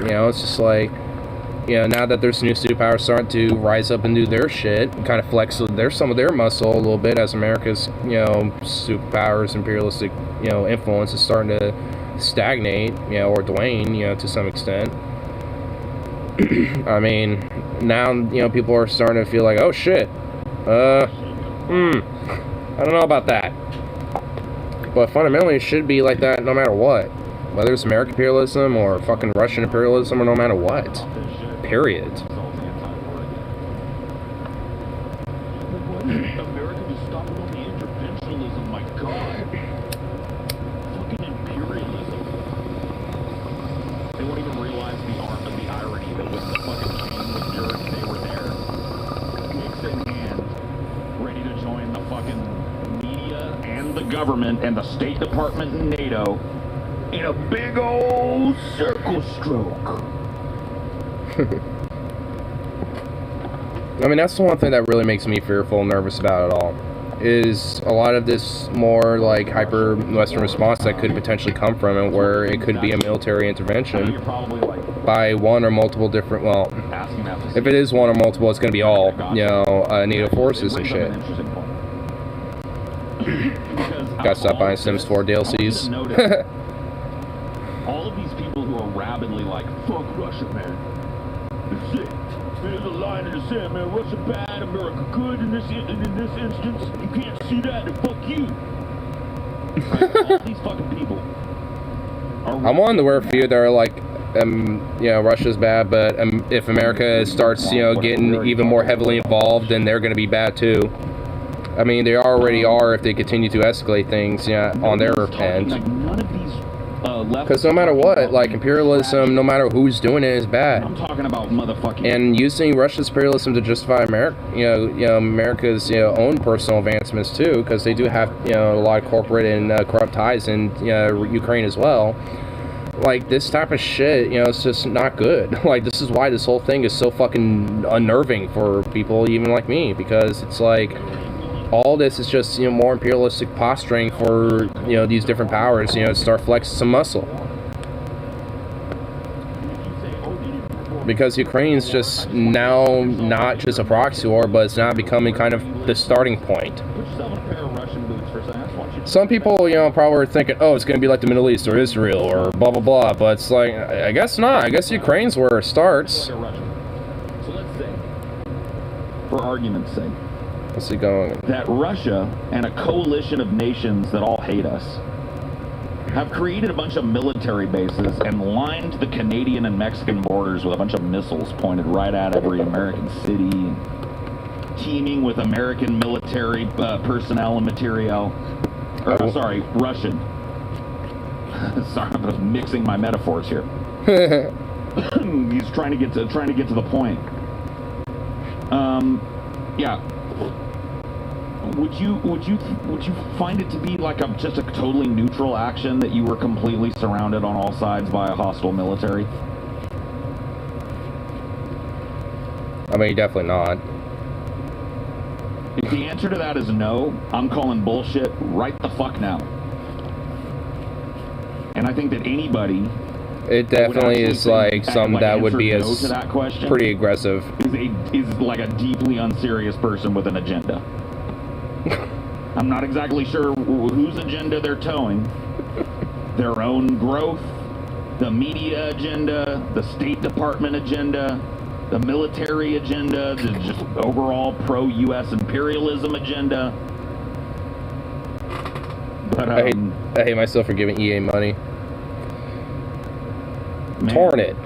you know, it's just like, you know, now that there's new superpowers starting to rise up and do their shit, kind of flex some of their muscle a little bit as America's, you know, superpowers, imperialistic, you know, influence is starting to stagnate, you know, or wane, you know, to some extent. I mean, now, you know, people are starting to feel like, oh shit, I don't know about that. But fundamentally, it should be like that no matter what. Whether it's American imperialism or fucking Russian imperialism or no matter what. Period. America just stop with all the interventionism, my god. Fucking imperialism. They won't even realize the irony that when the fucking chain was jerked, they were there. Dicks in hand, ready to join the fucking media and the government and the State Department and NATO in a big old circle stroke. I mean, that's the one thing that really makes me fearful and nervous about it all. Is a lot of this more like hyper Western response that could potentially come from it, where it could be a military intervention by one or multiple different, well, if it is one or multiple, it's going to be all, you know, NATO forces and shit. Gotta stop buying Sims 4 DLCs. All of these people who are rabidly like, fuck Russia, man. That's it. There's a line in the sand, man. Russia bad, America good in this instance. You can't see that, then fuck you. Right? All these fucking people. I'm willing to wear a few that are like, you know, Russia's bad, but if America starts, you know, getting even more heavily involved, then they're going to be bad too. I mean, they already are if they continue to escalate things, yeah, on their end. None of these because no matter what, like, imperialism, no matter who's doing it, is bad. I'm talking about motherfucking. And using Russia's imperialism to justify America, you know, America's, you know, own personal advancements too, because they do have, you know, a lot of corporate and corrupt ties in, you know, Ukraine as well. Like, this type of shit, you know, it's just not good. Like, this is why this whole thing is so fucking unnerving for people even like me, because it's like, all this is just, you know, more imperialistic posturing for, you know, these different powers, you know, to start flexing some muscle. because Ukraine's just now not just a proxy war, but it's now becoming kind of the starting point. Put yourself in a pair of Russian boots for a second. I just want you to... Some people, you know, probably are thinking, oh, it's going to be like the Middle East or Israel or blah, blah, blah. But it's like, I guess not. I guess Ukraine's where it starts. Like a Russian. So let's say, for argument's sake, What's he going? that Russia and a coalition of nations that all hate us have created a bunch of military bases and lined the Canadian and Mexican borders with a bunch of missiles pointed right at every American city, teeming with American military personnel and material. Or, sorry, Russian. Sorry, I'm mixing my metaphors here. He's trying to get to the point. Yeah. Would you find it to be like just a totally neutral action that you were completely surrounded on all sides by a hostile military? I mean, definitely not. If the answer to that is no, I'm calling bullshit right the fuck now. And I think that anybody... It definitely is like something that would be no to that question pretty aggressive. Is like a deeply unserious person with an agenda. I'm not exactly sure whose agenda they're towing. Their own growth, the media agenda, the State Department agenda, the military agenda, the just overall pro-U.S. imperialism agenda. But I hate myself for giving EA money. Torn it.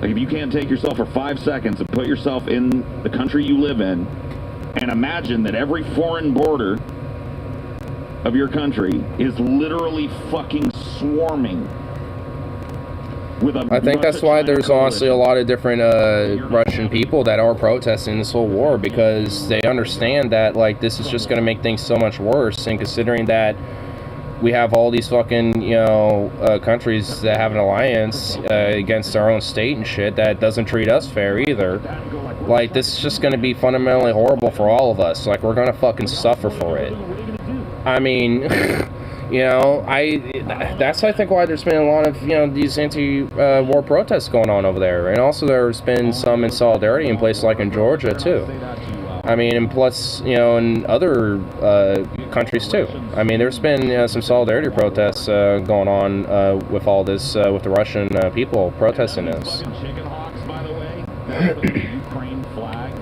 Like, if you can't take yourself for 5 seconds and put yourself in the country you live in and imagine that every foreign border of your country is literally fucking swarming with a... I think that's why there's honestly a lot of different Russian people that are protesting this whole war, because they understand that, like, this is just going to make things so much worse, and considering that we have all these fucking, you know, countries that have an alliance against our own state and shit that doesn't treat us fair either. Like, this is just going to be fundamentally horrible for all of us. Like, we're going to fucking suffer for it. I mean, you know, that's, I think, why there's been a lot of, you know, these anti-war protests going on over there. And also there's been some in solidarity in places like in Georgia, too. I mean, and plus, you know, in other countries too. I mean, there's been some solidarity protests going on with all this, with the Russian people protesting this. Chicken hawks, by the way, that put the Ukraine flag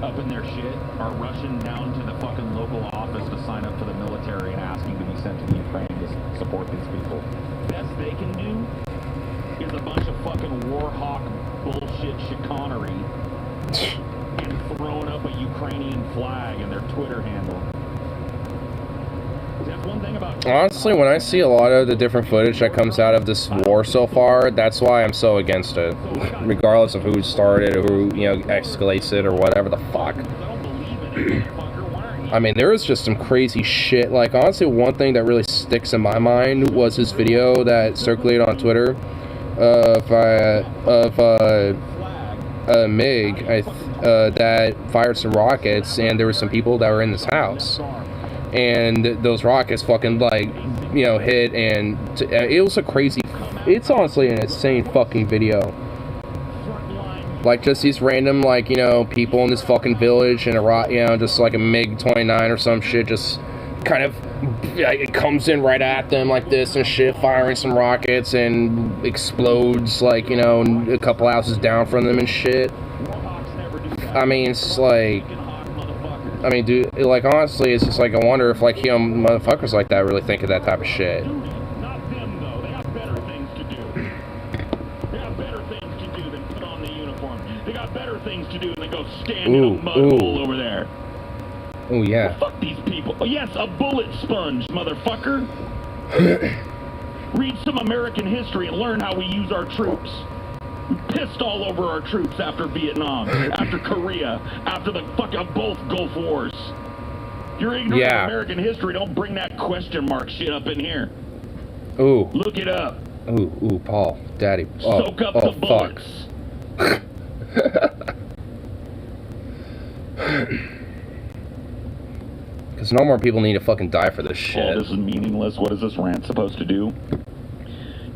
up in their shit are rushing down to the fucking local office to sign up for the military and asking to be sent to the Ukraine to support these people. Best they can do is a bunch of fucking war hawk bullshit chicanery. And throwing up a Ukrainian flag in their Twitter handle. That's one thing about... Honestly, when I see a lot of the different footage that comes out of this war so far, that's why I'm so against it. Regardless of who started or who, you know, escalates it or whatever the fuck. I mean, there is just some crazy shit. Like, honestly, one thing that really sticks in my mind was this video that circulated on Twitter of MiG that fired some rockets, and there were some people that were in this house, and those rockets fucking, like, you know, hit, and it was a crazy, it's honestly an insane fucking video. Like, just these random, like, you know, people in this fucking village, and you know, just like a MiG-29 or some shit, just kind of, it comes in right at them like this and shit, firing some rockets, and explodes, like, you know, a couple houses down from them and shit. I mean, it's like, I mean, dude, like, honestly, it's just like, I wonder if, like, you know, motherfuckers like that really think of that type of shit. Not them, though. They got better things to do. They got better things to do than put on the uniform. They got better things to do than go stand in a mud hole over there. Oh, yeah. Well, fuck these people. Oh, yes, a bullet sponge, motherfucker. Read some American history and learn how we use our troops. We pissed all over our troops after Vietnam, after Korea, after the both Gulf Wars. You're ignorant of American history. Don't bring that question mark shit up in here. Ooh. Look it up. Ooh, Paul, Daddy. Oh, soak up the bullets. Because no more people need to fucking die for this shit. Oh, this is meaningless. What is this rant supposed to do?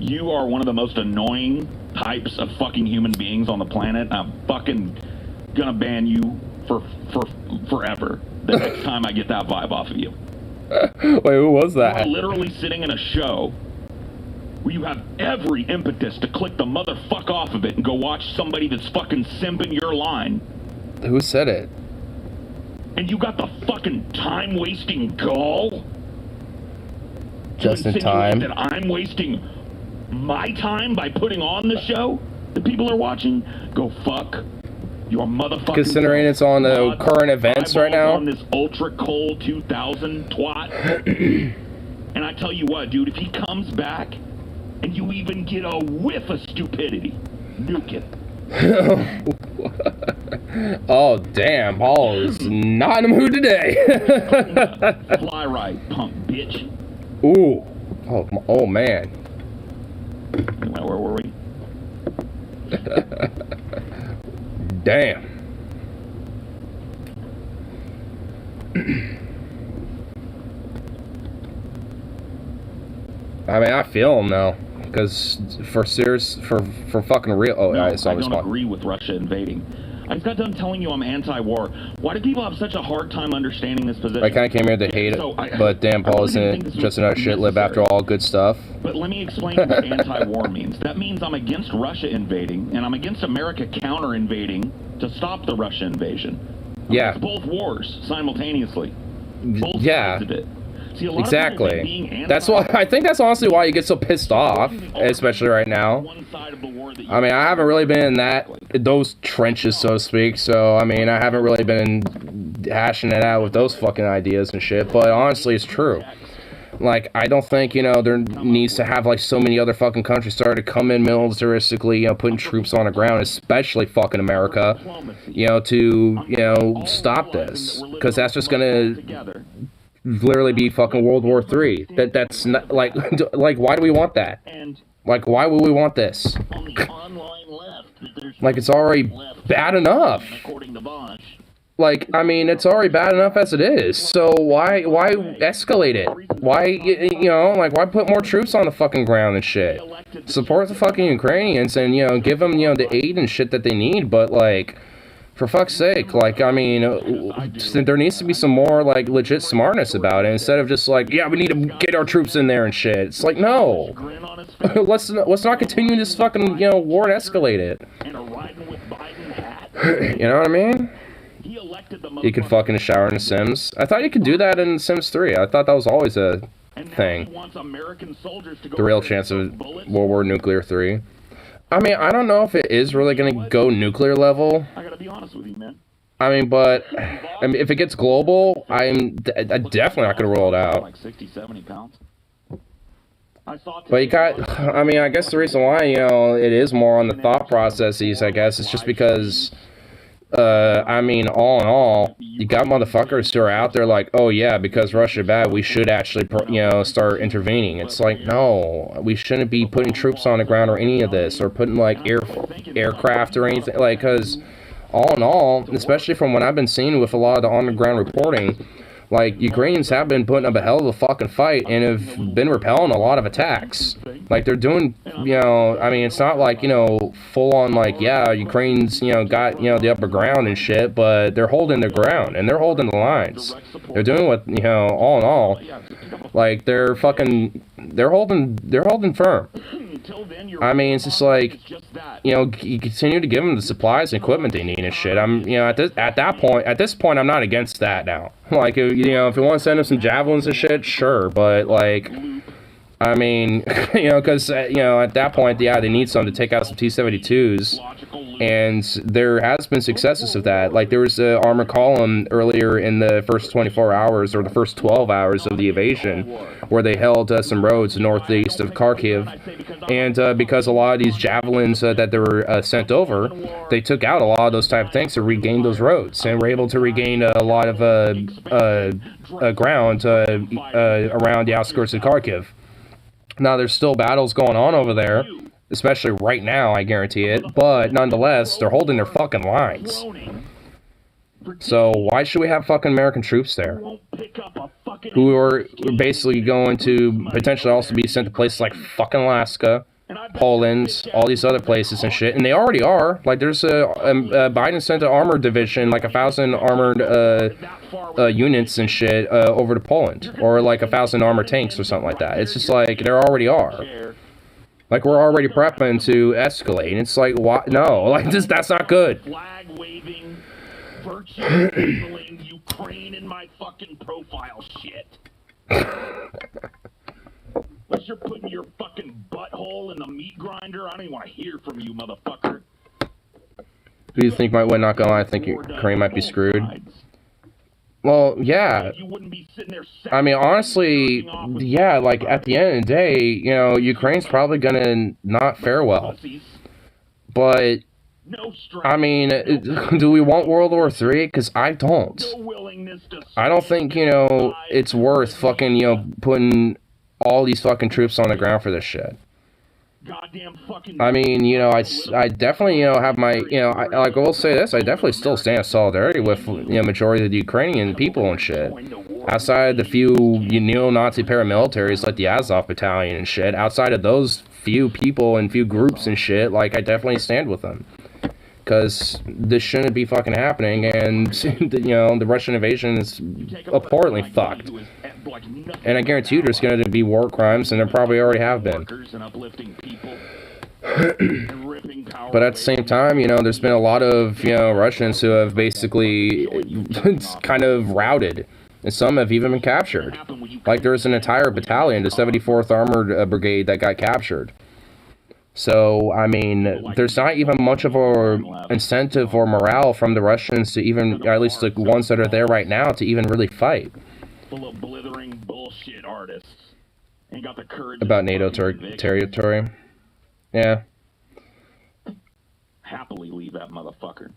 You are one of the most annoying types of fucking human beings on the planet. I'm fucking gonna ban you for forever the next time I get that vibe off of you. Wait, who was that? You are literally sitting in a show where you have every impetus to click the motherfuck off of it and go watch somebody that's fucking simping your line. Who said it? And you got the fucking time-wasting gall Just in to time. insinuate that I'm wasting my time by putting on the show that people are watching? Go fuck your motherfucking Considering it's on the current events right now. On this ultra cold 2000 twat. And I tell you what, dude, if he comes back and you even get a whiff of stupidity, nuke it. Oh damn, Paul is not in the mood today. Fly right, punk bitch. Ooh. Oh man. Anyway, where were we? Damn. I mean, I feel him though, because for fucking real. Oh, No, I saw I this don't one. agree with Russia invading. I just got done telling you I'm anti-war. Why do people have such a hard time understanding this position? I kind of came here to hate it, but damn, Paul isn't just another shitlib after all. Good stuff. But let me explain what anti-war means. That means I'm against Russia invading, and I'm against America counter-invading to stop the Russia invasion. Yeah. It's both wars simultaneously. Both Yeah. sides of it. See, a lot of people Exactly. think being That's why I think that's honestly why you get so pissed off, especially right now. I mean, I haven't really been in those trenches, so to speak. So I mean, I haven't really been hashing it out with those fucking ideas and shit. But honestly, it's true. Like, I don't think, there needs to have, like, so many other fucking countries start to come in militaristically, putting troops on the ground, especially fucking America, to, stop this. Because that's just gonna literally be fucking World War III. That's not, like, why do we want that? Like, why would we want this? Like, it's already bad enough. Like, I mean, it's already bad enough as it is. So why escalate it? Why, why put more troops on the fucking ground and shit? Support the fucking Ukrainians and, give them, the aid and shit that they need. But, like, for fuck's sake, like, I mean, there needs to be some more, like, legit smartness about it. Instead of just like, yeah, we need to get our troops in there and shit. It's like, no. let's not continue this fucking, war and escalate it. You know what I mean? You could fuck in a shower in The Sims. I thought you could do that in Sims 3. I thought that was always a thing. The real chance of World War Nuclear 3. I mean, I don't know if it is really going to go nuclear level. I gotta be honest with you, man. I mean, but if it gets global, I'm definitely not going to roll it out. Like 60, 70 pounds. But you got, I mean, I guess the reason why, it is more on the thought processes, I guess, it's just because, I mean, all in all, you got motherfuckers who are out there like, oh yeah, because Russia bad, we should actually, start intervening. It's like, no, we shouldn't be putting troops on the ground or any of this, or putting, like, aircraft or anything, like, because all in all, especially from what I've been seeing with a lot of the on-the-ground reporting, like, Ukrainians have been putting up a hell of a fucking fight and have been repelling a lot of attacks. Like, they're doing, I mean, it's not like, full on, like, yeah, Ukraine's, got, the upper ground and shit, but they're holding their ground, and they're holding the lines. They're doing what, all in all, like, they're holding firm. I mean, it's just like, you continue to give them the supplies and equipment they need and shit. I'm, at this point, I'm not against that now. Like, if you want to send them some javelins and shit, sure, but, like, I mean, because, at that point, yeah, they need some to take out some T-72s, and there has been successes of that. Like, there was an armored column earlier in the first 24 hours, or the first 12 hours of the invasion, where they held some roads northeast of Kharkiv, and because a lot of these javelins that they were sent over, they took out a lot of those type of things to regain those roads, and were able to regain a lot of ground around the outskirts of Kharkiv. Now, there's still battles going on over there, especially right now, I guarantee it, but nonetheless, they're holding their fucking lines. So why should we have fucking American troops there? Who are basically going to potentially also be sent to places like fucking Alaska, Poland, all these other places and shit, and they already are. Like, there's Biden sent an armored division, like 1,000 armored units and shit over to Poland, or like 1,000 armored tanks or something like that. It's just like there already are. Like, we're already prepping to escalate, and it's like, what? No, like that's not good. Flag waving, virtue signaling Ukraine in my fucking profile shit. Unless you're putting your fucking butthole in the meat grinder, I don't even want to hear from you, motherfucker. Who do you think might win? Not gonna lie, I think Ukraine might be screwed. Well, yeah. I mean, honestly, yeah, like, at the end of the day, you know, Ukraine's probably gonna not fare well. But, I mean, do we want World War III? Because I don't. I don't think, you know, it's worth fucking, you know, putting all these fucking troops on the ground for this shit. I mean, you know, I definitely, you know, have my, you know, I will say this, I definitely still stand in solidarity with, you know, majority of the Ukrainian people and shit. Outside the few neo-Nazi paramilitaries like the Azov Battalion and shit, outside of those few people and few groups and shit, like, I definitely stand with them. Because this shouldn't be fucking happening, and, you know, the Russian invasion is abhorrently fucked. And I guarantee you there's going to be war crimes, and there probably already have been. But at the same time, you know, there's been a lot of, you know, Russians who have basically kind of routed, and some have even been captured. Like, there's an entire battalion, the 74th Armored Brigade, that got captured. So, I mean, there's not even much of a incentive or morale from the Russians to even, or at least the ones that are there right now, to even really fight. Full of blithering bullshit artists. Ain't got the courage about NATO territory. Yeah. Happily leave that motherfucker.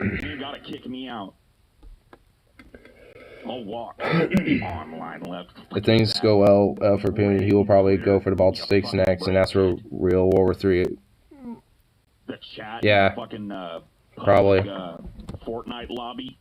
You gotta kick me out. I'll walk. Online left. If things go well for Putin, he will probably go for the Baltic States next, and that's for real World War III. The chat. Yeah. Fucking, probably. Fortnite lobby.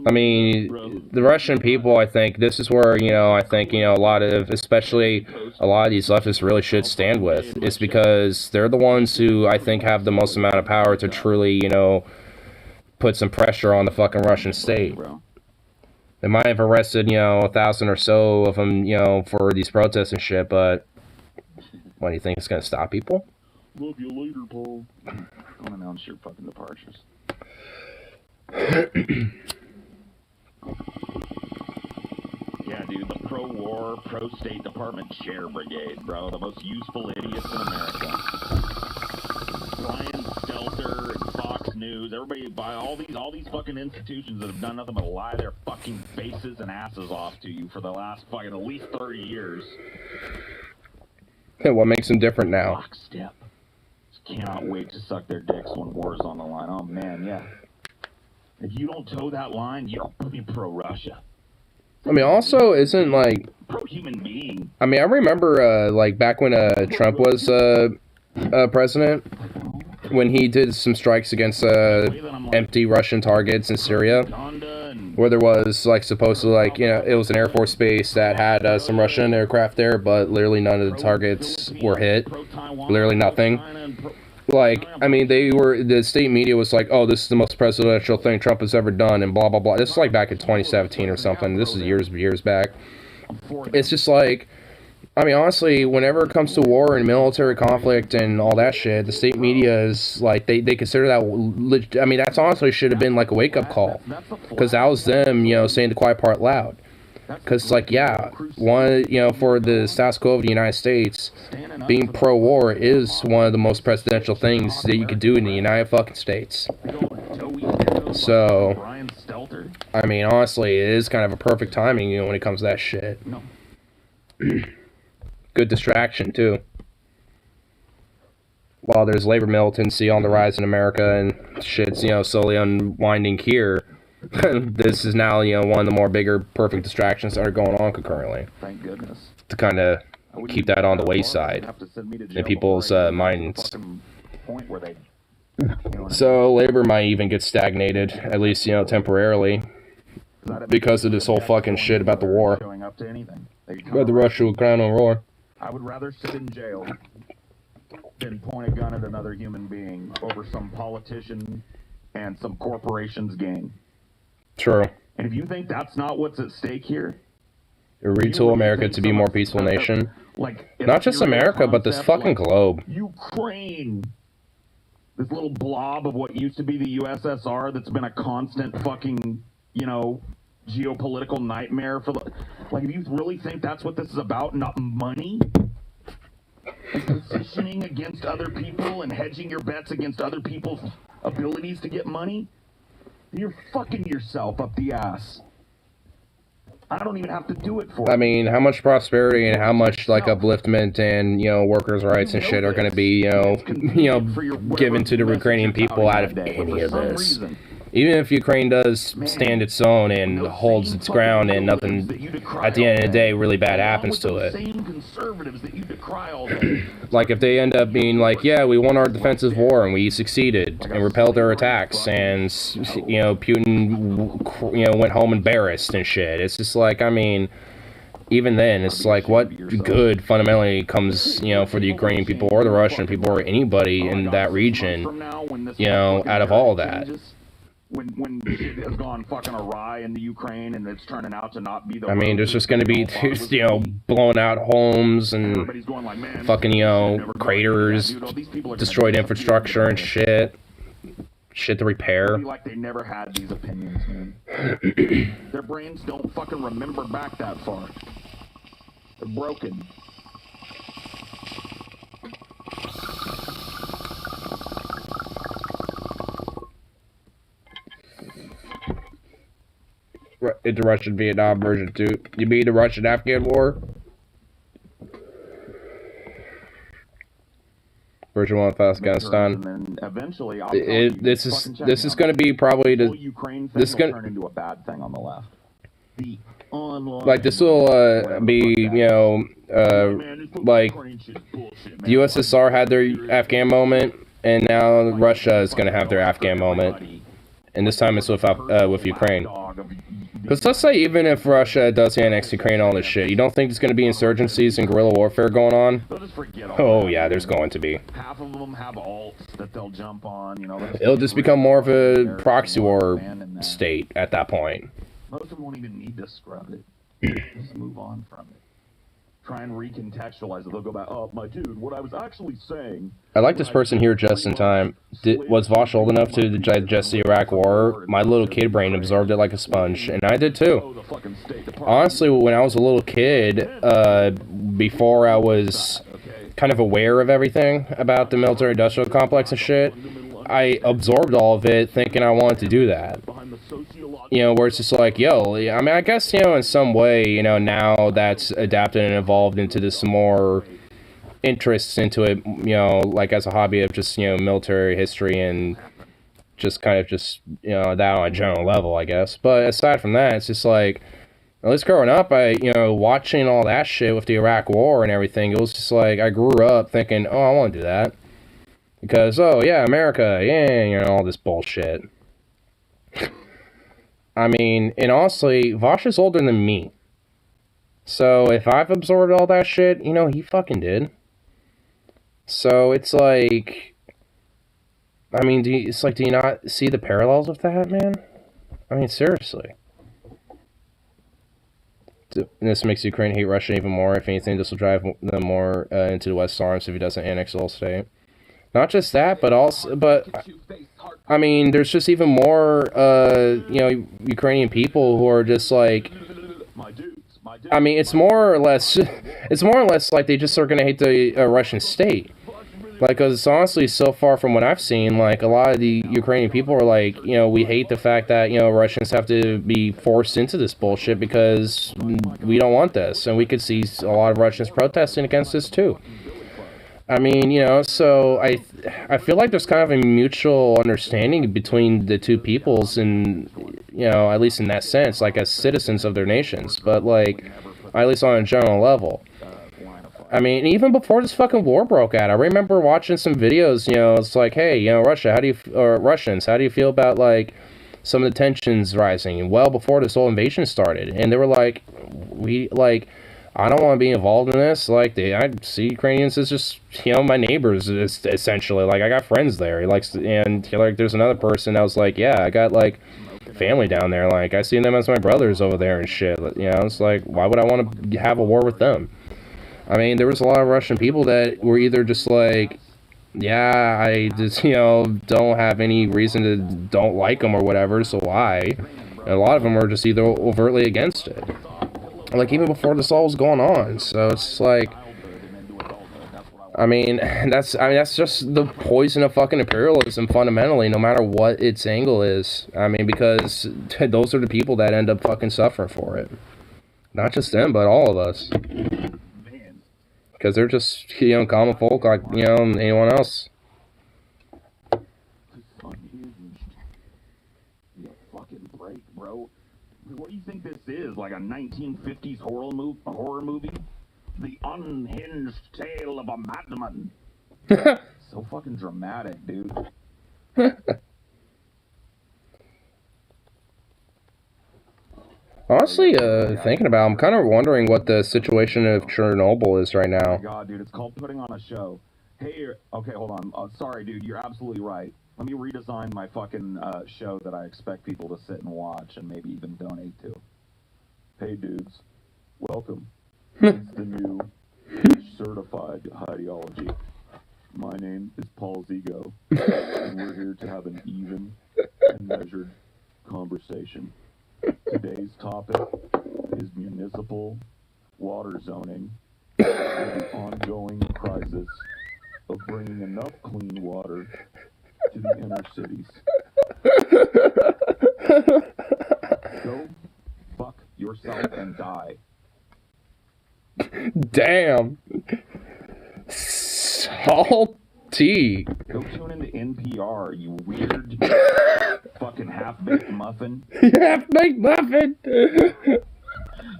I mean, the Russian people, I think, this is where, you know, I think, you know, a lot of, especially a lot of these leftists really should stand with. It's because they're the ones who, I think, have the most amount of power to truly, you know, put some pressure on the fucking Russian state. They might have arrested, you know, 1,000 or so of them, you know, for these protests and shit, but what, do you think it's going to stop people? Love you later, Paul. Don't announce your fucking departures. Yeah, dude, the pro-war, pro-State Department Chair Brigade, bro. The most useful idiots in America. Brian Stelter and Fox News, everybody by all these fucking institutions that have done nothing but lie their fucking faces and asses off to you for the last fucking at least 30 years. Hey, what makes them different now? Lockstep. Just cannot wait to suck their dicks when war's on the line. Oh man, yeah. If you don't toe that line, you don't be pro-Russia. I mean, also, isn't, like... Pro-human being. I mean, I remember, like, back when Trump was president, when he did some strikes against empty Russian targets in Syria, where there was, like, supposedly, like, you know, it was an Air Force base that had some Russian aircraft there, but literally none of the targets were hit. Literally nothing. Like, I mean, the state media was like, oh, this is the most presidential thing Trump has ever done, and blah, blah, blah. This is like back in 2017 or something. This is years back. It's just like, I mean, honestly, whenever it comes to war and military conflict and all that shit, the state media is like, they consider that, I mean, that's honestly should have been like a wake-up call. Because that was them, you know, saying the quiet part loud. Because, like, yeah, one, you know, for the status quo of the United States, being pro-war is one of the most presidential things that you could do in the United fucking States. So, I mean, honestly, it is kind of a perfect timing, you know, when it comes to that shit. Good distraction, too. While there's labor militancy on the rise in America and shit's, you know, slowly unwinding here, this is now, you know, one of the more bigger perfect distractions that are going on concurrently. Thank goodness. To kind of keep that on the wayside in people's minds. So labor might even get stagnated, at least, you know, temporarily, because of this whole fucking shit about the war. About the Russia-Ukraine war. I would rather sit in jail than point a gun at another human being over some politician and some corporation's gain. True. And if you think that's not what's at stake here, Retool America to be a more peaceful nation. Like, not just America, but this fucking globe. Ukraine, this little blob of what used to be the USSR that's been a constant fucking, you know, geopolitical nightmare for the... Like, if you really think that's what this is about, not money, and positioning against other people and hedging your bets against other people's abilities to get money, you're fucking yourself up the ass. I don't even have to do it for I mean, how much prosperity and how much, like, upliftment and, you know, workers' rights and shit are going to be, you know, given to the Ukrainian people out of any of this. Even if Ukraine does stand its own and holds its ground and nothing, at the end of the day, really bad happens to it. Like, if they end up being like, yeah, we won our defensive war and we succeeded and repelled their attacks and, you know, Putin, you know, went home embarrassed and shit. It's just like, I mean, even then, it's like, what good fundamentally comes, you know, for the Ukrainian people or the Russian people or anybody in that region, you know, out of all that? When shit has gone fucking awry in the Ukraine and it's turning out to not be the... I mean, there's just going to be, you know, blowing out homes and fucking, you know, craters, destroyed infrastructure and shit. Shit to repair. Like they never had these opinions, man. Their brains don't fucking remember back that far. They're broken. It's the Russian-Vietnam version 2. You mean the Russian-Afghan War? Version 1 of Afghanistan. And eventually, this is going to be probably the... This is going to turn into a bad thing on the left. The online... Like, this will be, you know, like, the USSR had their Afghan moment, and now Russia is going to have their Afghan moment. And this time it's with Ukraine. Because let's say even if Russia does annex Ukraine and all this shit, you don't think there's going to be insurgencies and guerrilla warfare going on? Oh yeah, there's going to be. Half of them have alts that they'll jump on, you know. It'll just become more of a proxy war state at that point. Most of them won't even need to scrub it. Just move on from it. Try and recontextualize it. They'll go back, oh, my dude, what I was actually saying... I like this person here just in time. Was Vosh old enough to digest the Iraq War? My little kid brain absorbed it like a sponge, and I did too. Honestly, when I was a little kid, before I was kind of aware of everything about the military-industrial complex and shit, I absorbed all of it thinking I wanted to do that. You know, where it's just like, yo, I mean, I guess, you know, in some way, you know, now that's adapted and evolved into this more interests into it, you know, like as a hobby of just, you know, military history and just kind of just, you know, that on a general level, I guess. But aside from that, it's just like, at least growing up, you know, watching all that shit with the Iraq War and everything, it was just like, I grew up thinking, oh, I want to do that. Because, oh, yeah, America, yeah, you know, all this bullshit. I mean, and honestly, Vosh is older than me. So, if I've absorbed all that shit, you know, he fucking did. So, it's like... I mean, do you not see the parallels with that, man? I mean, seriously. And this makes Ukraine hate Russia even more. If anything, this will drive them more into the West arms if he doesn't annex the whole state. Not just that, but also, I mean, there's just even more, you know, Ukrainian people who are just like, I mean, it's more or less like they just are going to hate the Russian state. Like, because honestly, so far from what I've seen, like, a lot of the Ukrainian people are like, you know, we hate the fact that, you know, Russians have to be forced into this bullshit because we don't want this. And we could see a lot of Russians protesting against this, too. I mean, you know, so I feel like there's kind of a mutual understanding between the two peoples and, you know, at least in that sense, like as citizens of their nations, but like, at least on a general level. I mean, even before this fucking war broke out, I remember watching some videos, you know, it's like, hey, you know, Russians, how do you feel about like some of the tensions rising? Well before this whole invasion started, and they were like, I don't want to be involved in this. Like, I see Ukrainians as just, my neighbors, essentially. Like, I got friends there. And like, there's another person that was like, yeah, I got, like, family down there. Like, I see them as my brothers over there and shit. It's like, why would I want to have a war with them? I mean, there was a lot of Russian people that were either just like, yeah, I just, don't have any reason to don't like them or whatever, so why? And a lot of them are just either overtly against it. Like, even before this all was going on. So it's like, I mean, that's just the poison of fucking imperialism, fundamentally, no matter what its angle is. I mean, because those are the people that end up fucking suffering for it. Not just them, but all of us. Because they're just, common folk like, anyone else. Fucking break, bro. What do you think this is? Like a 1950s horror movie? The unhinged tale of a madman. So fucking dramatic, dude. Honestly, thinking about it, I'm kind of wondering what the situation of Chernobyl is right now. Oh my god, dude, it's called putting on a show. Hey, okay, hold on. Sorry, dude, you're absolutely right. Let me redesign my fucking show that I expect people to sit and watch and maybe even donate to. Hey, dudes, welcome. It's the new certified ideology. My name is Paul Zigo, and we're here to have an even and measured conversation. Today's topic is municipal water zoning and the ongoing crisis of bringing enough clean water to the inner cities. Go fuck yourself and die. Damn. Salty. Go tune into NPR, you weird fucking half-baked muffin. Half-baked muffin. You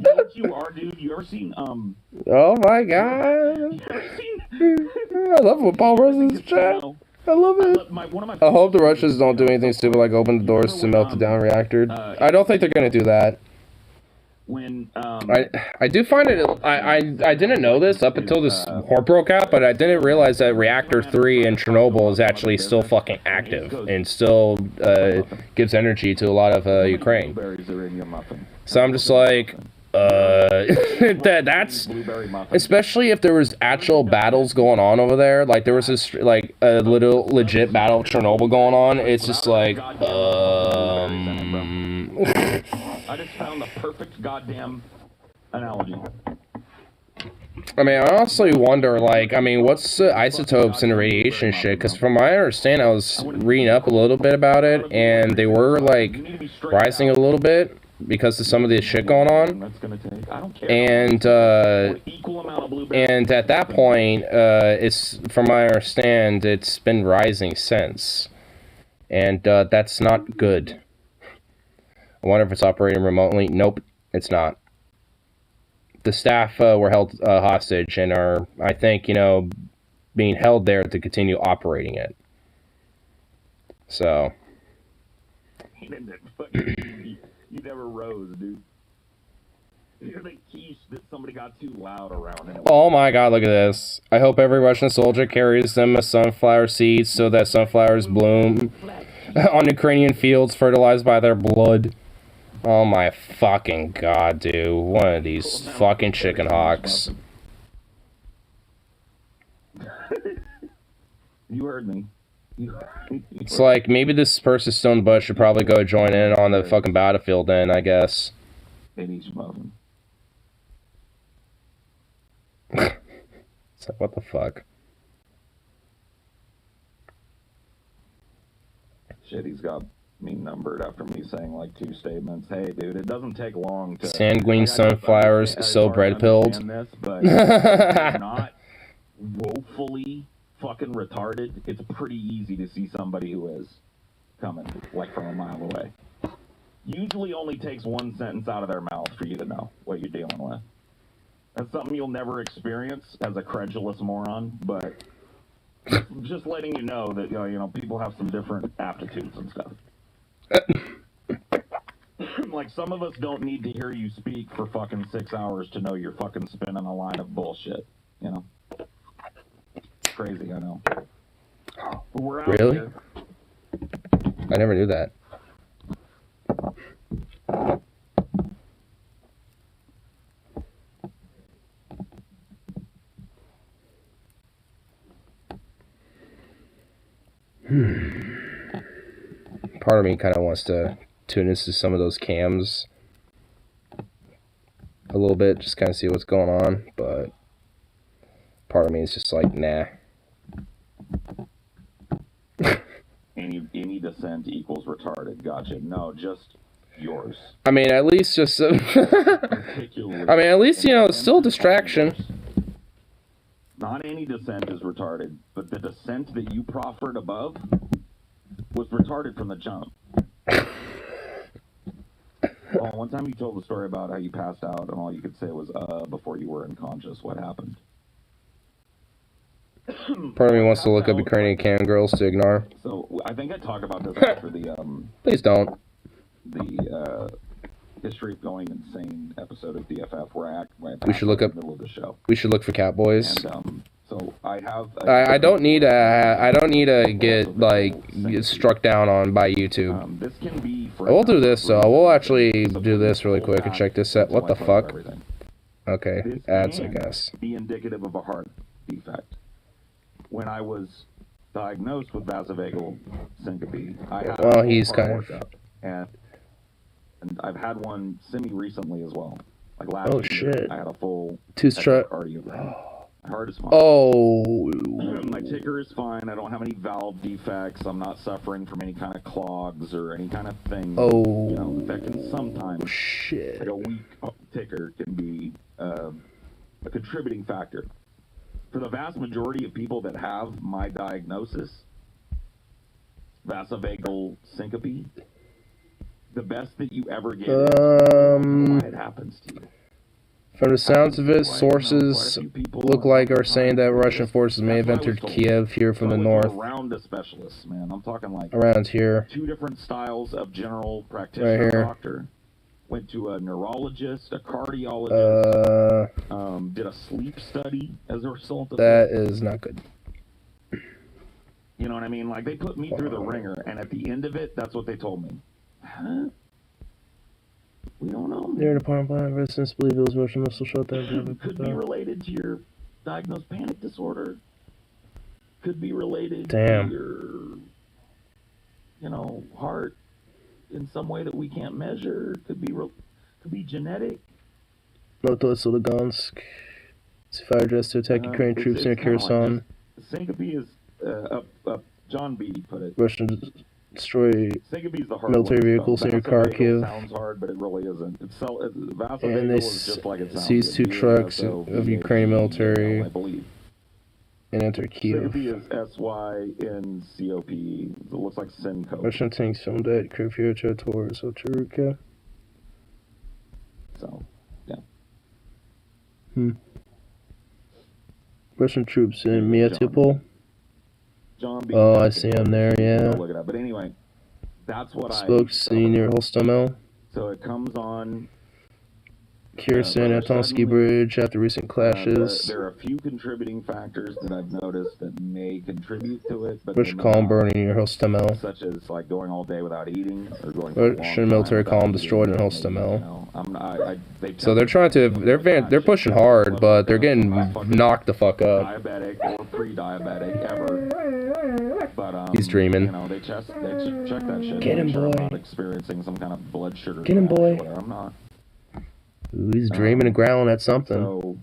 know what you are, dude? You ever seen, Oh my god. You ever seen... I love what Paul Rosen's chat. I love it. I hope the Russians don't do anything stupid like open the doors to melt the down reactor. I don't think they're gonna do that. When I do find it. I didn't know this up until this war broke out, but I didn't realize that Reactor 3 in Chernobyl is actually still fucking active and still gives energy to a lot of Ukraine. So I'm just like, that's especially if there was actual battles going on over there. Like there was this like a little legit battle of Chernobyl going on. It's just like I just found the perfect goddamn analogy. I mean, I honestly wonder, like, what's the isotopes and radiation shit? Because from my understanding, I was reading up a little bit about it, and they were, like, rising a little bit because of some of the shit going on. And at that point, it's, from my understanding, it's been rising since. And that's not good. I wonder if it's operating remotely. Nope, it's not. The staff were held hostage and are, I think, being held there to continue operating it. So. You never rose, dude. You're the quiche that somebody got too loud around. Oh my god, look at this. I hope every Russian soldier carries them a sunflower seeds so that sunflowers bloom on Ukrainian fields fertilized by their blood. Oh my fucking god, dude. One of these fucking chicken hawks. You heard me. It's like, maybe this person Stone Bush should probably go join in on the fucking battlefield then, I guess. They need some muffin. It's like, what the fuck? Shit, he's got me numbered after me saying like 2 statements. Hey, dude, it doesn't take long to... Sanguine sunflowers, so bread-pilled. This, but if not woefully fucking retarded, it's pretty easy to see somebody who is coming, like, from a mile away. Usually only takes 1 sentence out of their mouth for you to know what you're dealing with. That's something you'll never experience as a credulous moron, but just letting you know that, people have some different aptitudes and stuff. Like, some of us don't need to hear you speak for fucking 6 hours to know you're fucking spinning a line of bullshit, you know? Crazy, I know. But we're out Really? here. I never knew that. Part of me kind of wants to tune into some of those cams a little bit, just kind of see what's going on, but part of me is just like, nah. Any dissent equals retarded. Gotcha. No, just yours. I mean, at least just... I mean, at least, you know, it's still a distraction. Not any dissent is retarded, but the dissent that you proffered above was retarded from the jump. Oh, one time you told the story about how you passed out and all you could say was, before you were unconscious. What happened? Part of me wants to look up Ukrainian cam girls to ignore. So, I think I talked about this after the, Please don't. The, History of Going Insane episode of DFF where we should look up. In the middle of the show. We should look for Catboys. And, so I have. I don't need to get get struck down on by YouTube. This can be. I will do this, so I will actually do this really quick and check this out. What the fuck? Okay, ads, I guess. Be indicative of a heart defect. When I was diagnosed with vasovagal syncope, I had well, he's kind of. And I've had one semi-recently as well. Like last year, shit. I had a full tooth-strut. My heart is fine. Oh. My ticker is fine. I don't have any valve defects. I'm not suffering from any kind of clogs or any kind of thing. Oh. You know, that can sometimes. Shit. Like a weak ticker can be a contributing factor. For the vast majority of people that have my diagnosis, vasovagal syncope, the best that you ever get is why it happens to you. From the sounds of it, sources look like are saying that Russian forces may have entered Kiev here from the north. Around a specialist, man. I'm talking like around here. 2 different styles of general practitioner right here. Doctor. Went to a neurologist, a cardiologist, did a sleep study as a result of that. That is not good. You know what I mean? Like, they put me through the ringer, and at the end of it, that's what they told me. Huh? We don't know. Their department plan residents believe it was Russian missile shot down. Could be related to your diagnosed panic disorder. Could be related to your, you know, heart in some way that we can't measure. Could be genetic. Northwest Lugansk. It's a fire dress to attack Ukrainian troops near Kherson. Like syncope is John B. put it. Russian destroy military vehicles near Kharkiv. Sounds hard, but it really isn't. And they seized 2 trucks of Ukrainian military and entered Kiev. Syncope is S-Y-N-C-O-P. It looks like Syncope. Russian tanks filmed at Kharkiv territory, so Taruka. So, yeah. Russian troops in Myatopol. Oh, I see him there, yeah. Look it up. But anyway, that's what Spoke city near Hostomel. So it comes on Kherson Antonsky Bridge after recent clashes. There are a few contributing factors that I've noticed that may contribute to it. But Russian column burning near Hostomel. Such as like going all day without eating or going. Russian military column destroyed in Hostomel. So they're trying to they're pushing hard, but they're getting knocked the fuck up. Diabetic or pre-diabetic ever. But he's dreaming. You know, they check that shit. Get him, boy. I'm not experiencing some kind of blood sugar. Get him, boy. I'm not. Ooh, he's dreaming and growling at something. So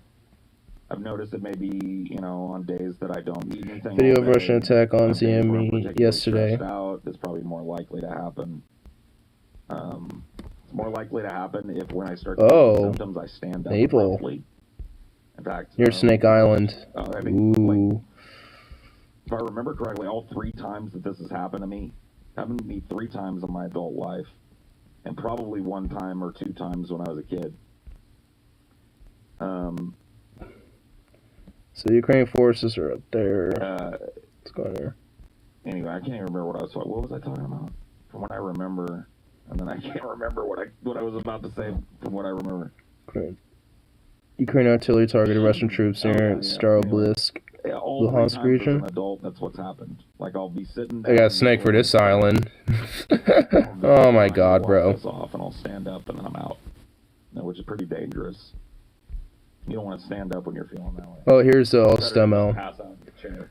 I've noticed that maybe, you know, on days that I don't eat anything. Video of Russian attack on ZME yesterday. It's probably more likely to happen. It's more likely to happen if when I start to get symptoms, I stand up abruptly. In fact, near Snake Island. I think, like, if I remember correctly, all 3 times that this has happened to me, happened to me 3 times in my adult life, and probably 1 time or 2 times when I was a kid. So the Ukrainian forces are up there. Let's go there. Anyway, I can't even remember what I was talking. What was I talking about? From what I remember, And then I can't remember what I was about to say from what I remember. Ukraine artillery targeted Russian troops near Staroblisk, Luhansk region. As an adult, that's what's happened. Like, I'll be sitting I got a snake for this island. Oh my god, bro. Off and I'll stand up and then I'm out. Which is pretty dangerous. You don't want to stand up when you're feeling that way. Oh, here's the Holstemel.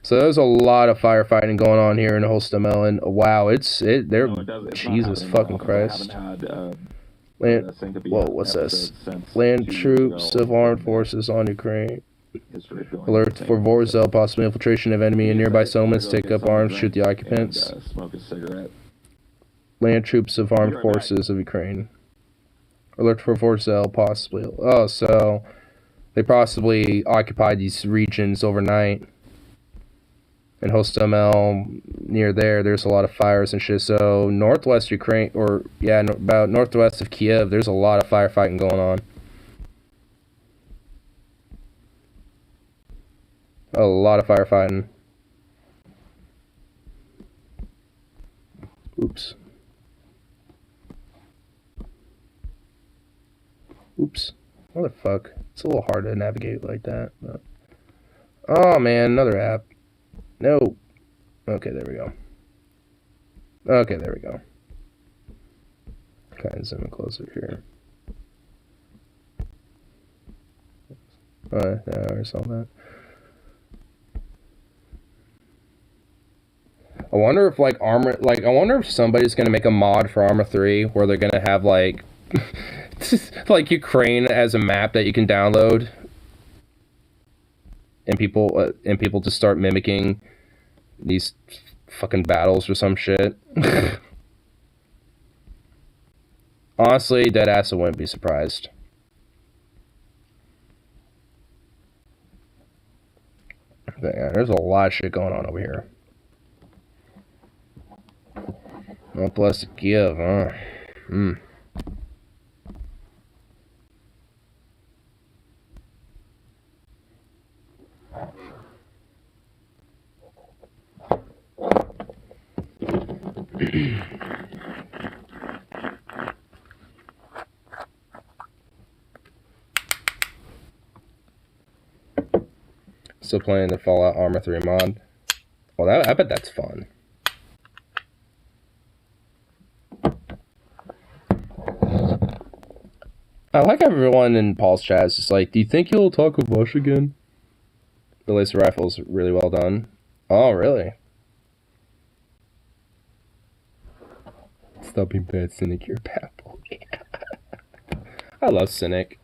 So there's a lot of firefighting going on here in Holstemel, and wow, Jesus fucking Christ. Whoa, what's this? Land troops of armed forces on Ukraine. Alert for Vorzel, possible infiltration of enemy in nearby settlements. Take up arms, shoot the occupants. Smoke a cigarette. Land troops of armed forces of Ukraine. Alert for Vorzel, possibly. Oh, so they possibly occupied these regions overnight. In Hostomel, near there's a lot of fires and shit. So northwest Ukraine, or yeah, about northwest of Kiev, there's a lot of firefighting going on. A lot of firefighting. Oops. Oops. What the fuck? It's a little hard to navigate like that. But... Oh man, another app. No. Okay, there we go. Okay, there we go. Kind of zoom in closer here. Alright, yeah, I already saw that. I wonder if I wonder if somebody's gonna make a mod for Arma 3 where they're gonna have like like Ukraine as a map that you can download, and people just start mimicking these fucking battles or some shit. Honestly, deadass, I wouldn't be surprised. But yeah, there's a lot of shit going on over here. Not blessed to give, huh? Still playing the Fallout Arma 3 mod. Well, I bet that's fun. I like everyone in Paul's chat is just like, do you think you'll talk with Bush again? The laser rifle's really well done. Oh, really? Stop being bad, Cynic. You're a bad boy. I love Cynic.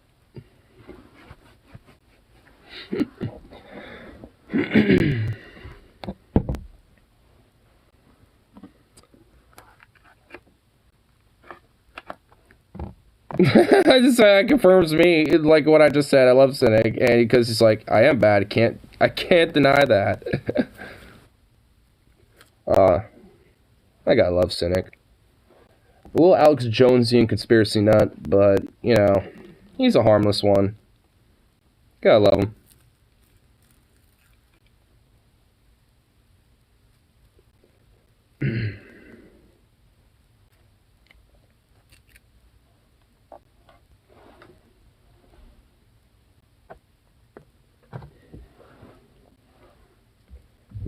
That confirms me, like what I just said. I love Cynic, and because he's like, I am bad. I can't deny that. I gotta love Cynic. A little Alex Jonesian conspiracy nut, but you know, he's a harmless one. Gotta love him.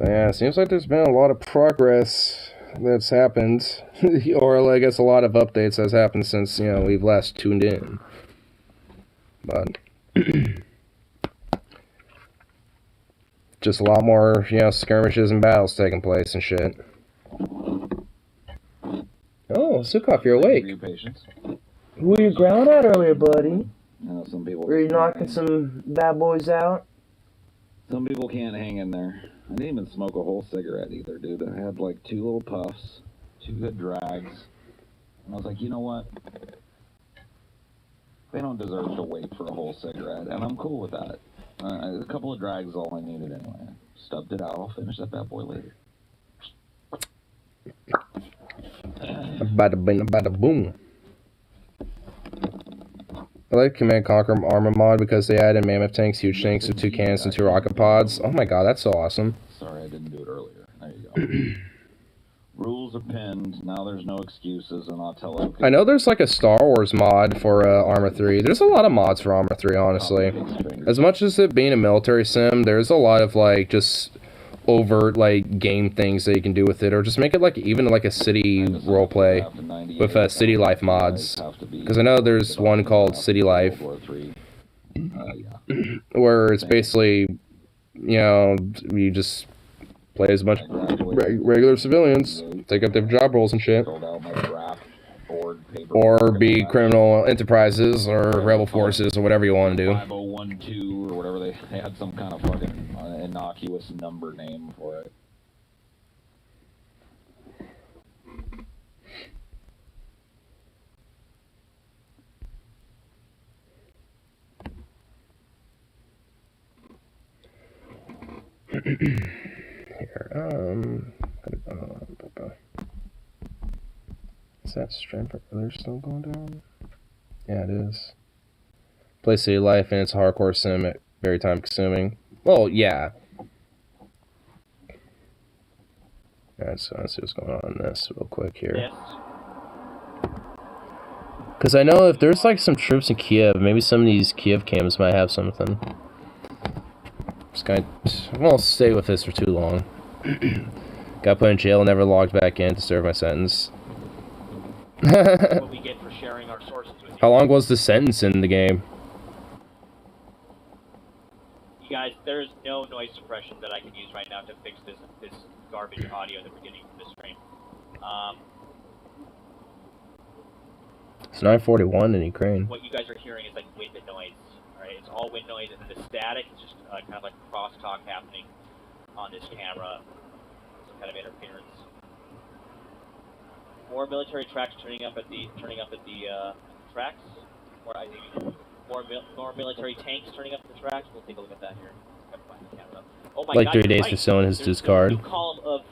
Yeah, it seems like there's been a lot of progress that's happened, or I guess a lot of updates has happened since, you know, we've last tuned in. But just a lot more, you know, skirmishes and battles taking place and shit. Oh, Sukov, you're awake. Who were you growling at earlier, buddy? Some people. Were you knocking some bad boys out? Some people can't hang in there. I didn't even smoke a whole cigarette either, dude. I had like 2 little puffs, 2 good drags, and I was like, you know what? They don't deserve to wait for a whole cigarette, and I'm cool with that. A couple of drags is all I needed anyway. Stubbed it out. I'll finish that bad boy later. Bada bing, bada boom. I like Command Conquer Armor mod because they added mammoth tanks, huge tanks with 2 cannons and 2 rocket pods. Oh my god, that's so awesome. Sorry I didn't do it earlier. There you go. Rules are pinned. Now there's no excuses, and I'll tell them. I know there's like a Star Wars mod for Arma 3. There's a lot of mods for Arma 3, honestly. As much as it being a military sim, there's a lot of like just overt like game things that you can do with it, or just make it like even like a city roleplay with city life mods. Because I know there's one called City Life, where it's basically, you know, you just play as much regular civilians, take up their job roles and shit, or be criminal enterprises or rebel forces or whatever you want to do. 5012 or whatever, they had some kind of fucking innocuous number name for it. Here, is that strength they're still going down? Yeah, it is. Play City Life and it's a hardcore sim, very time consuming. Well, yeah. Alright, so let's see what's going on in this real quick here. Because I know if there's like some troops in Kiev, maybe some of these Kiev cams might have something. Just gonna, I won't stay with this for too long. Got put in jail, never logged back in to serve my sentence. What we get for sharing our sources with you. How long was the sentence in the game? You guys, there's no noise suppression that I can use right now to fix this garbage audio that we're getting from this stream. It's 9:41 in Ukraine. What you guys are hearing is like wind noise, alright? It's all wind noise, and then the static is just kind of like crosstalk happening on this camera. Some kind of interference. More military tracks turning up at the tracks. More military tanks turning up at the tracks. We'll take a look at that here. Oh my like God, 3 days right. for selling his dude's card. New column of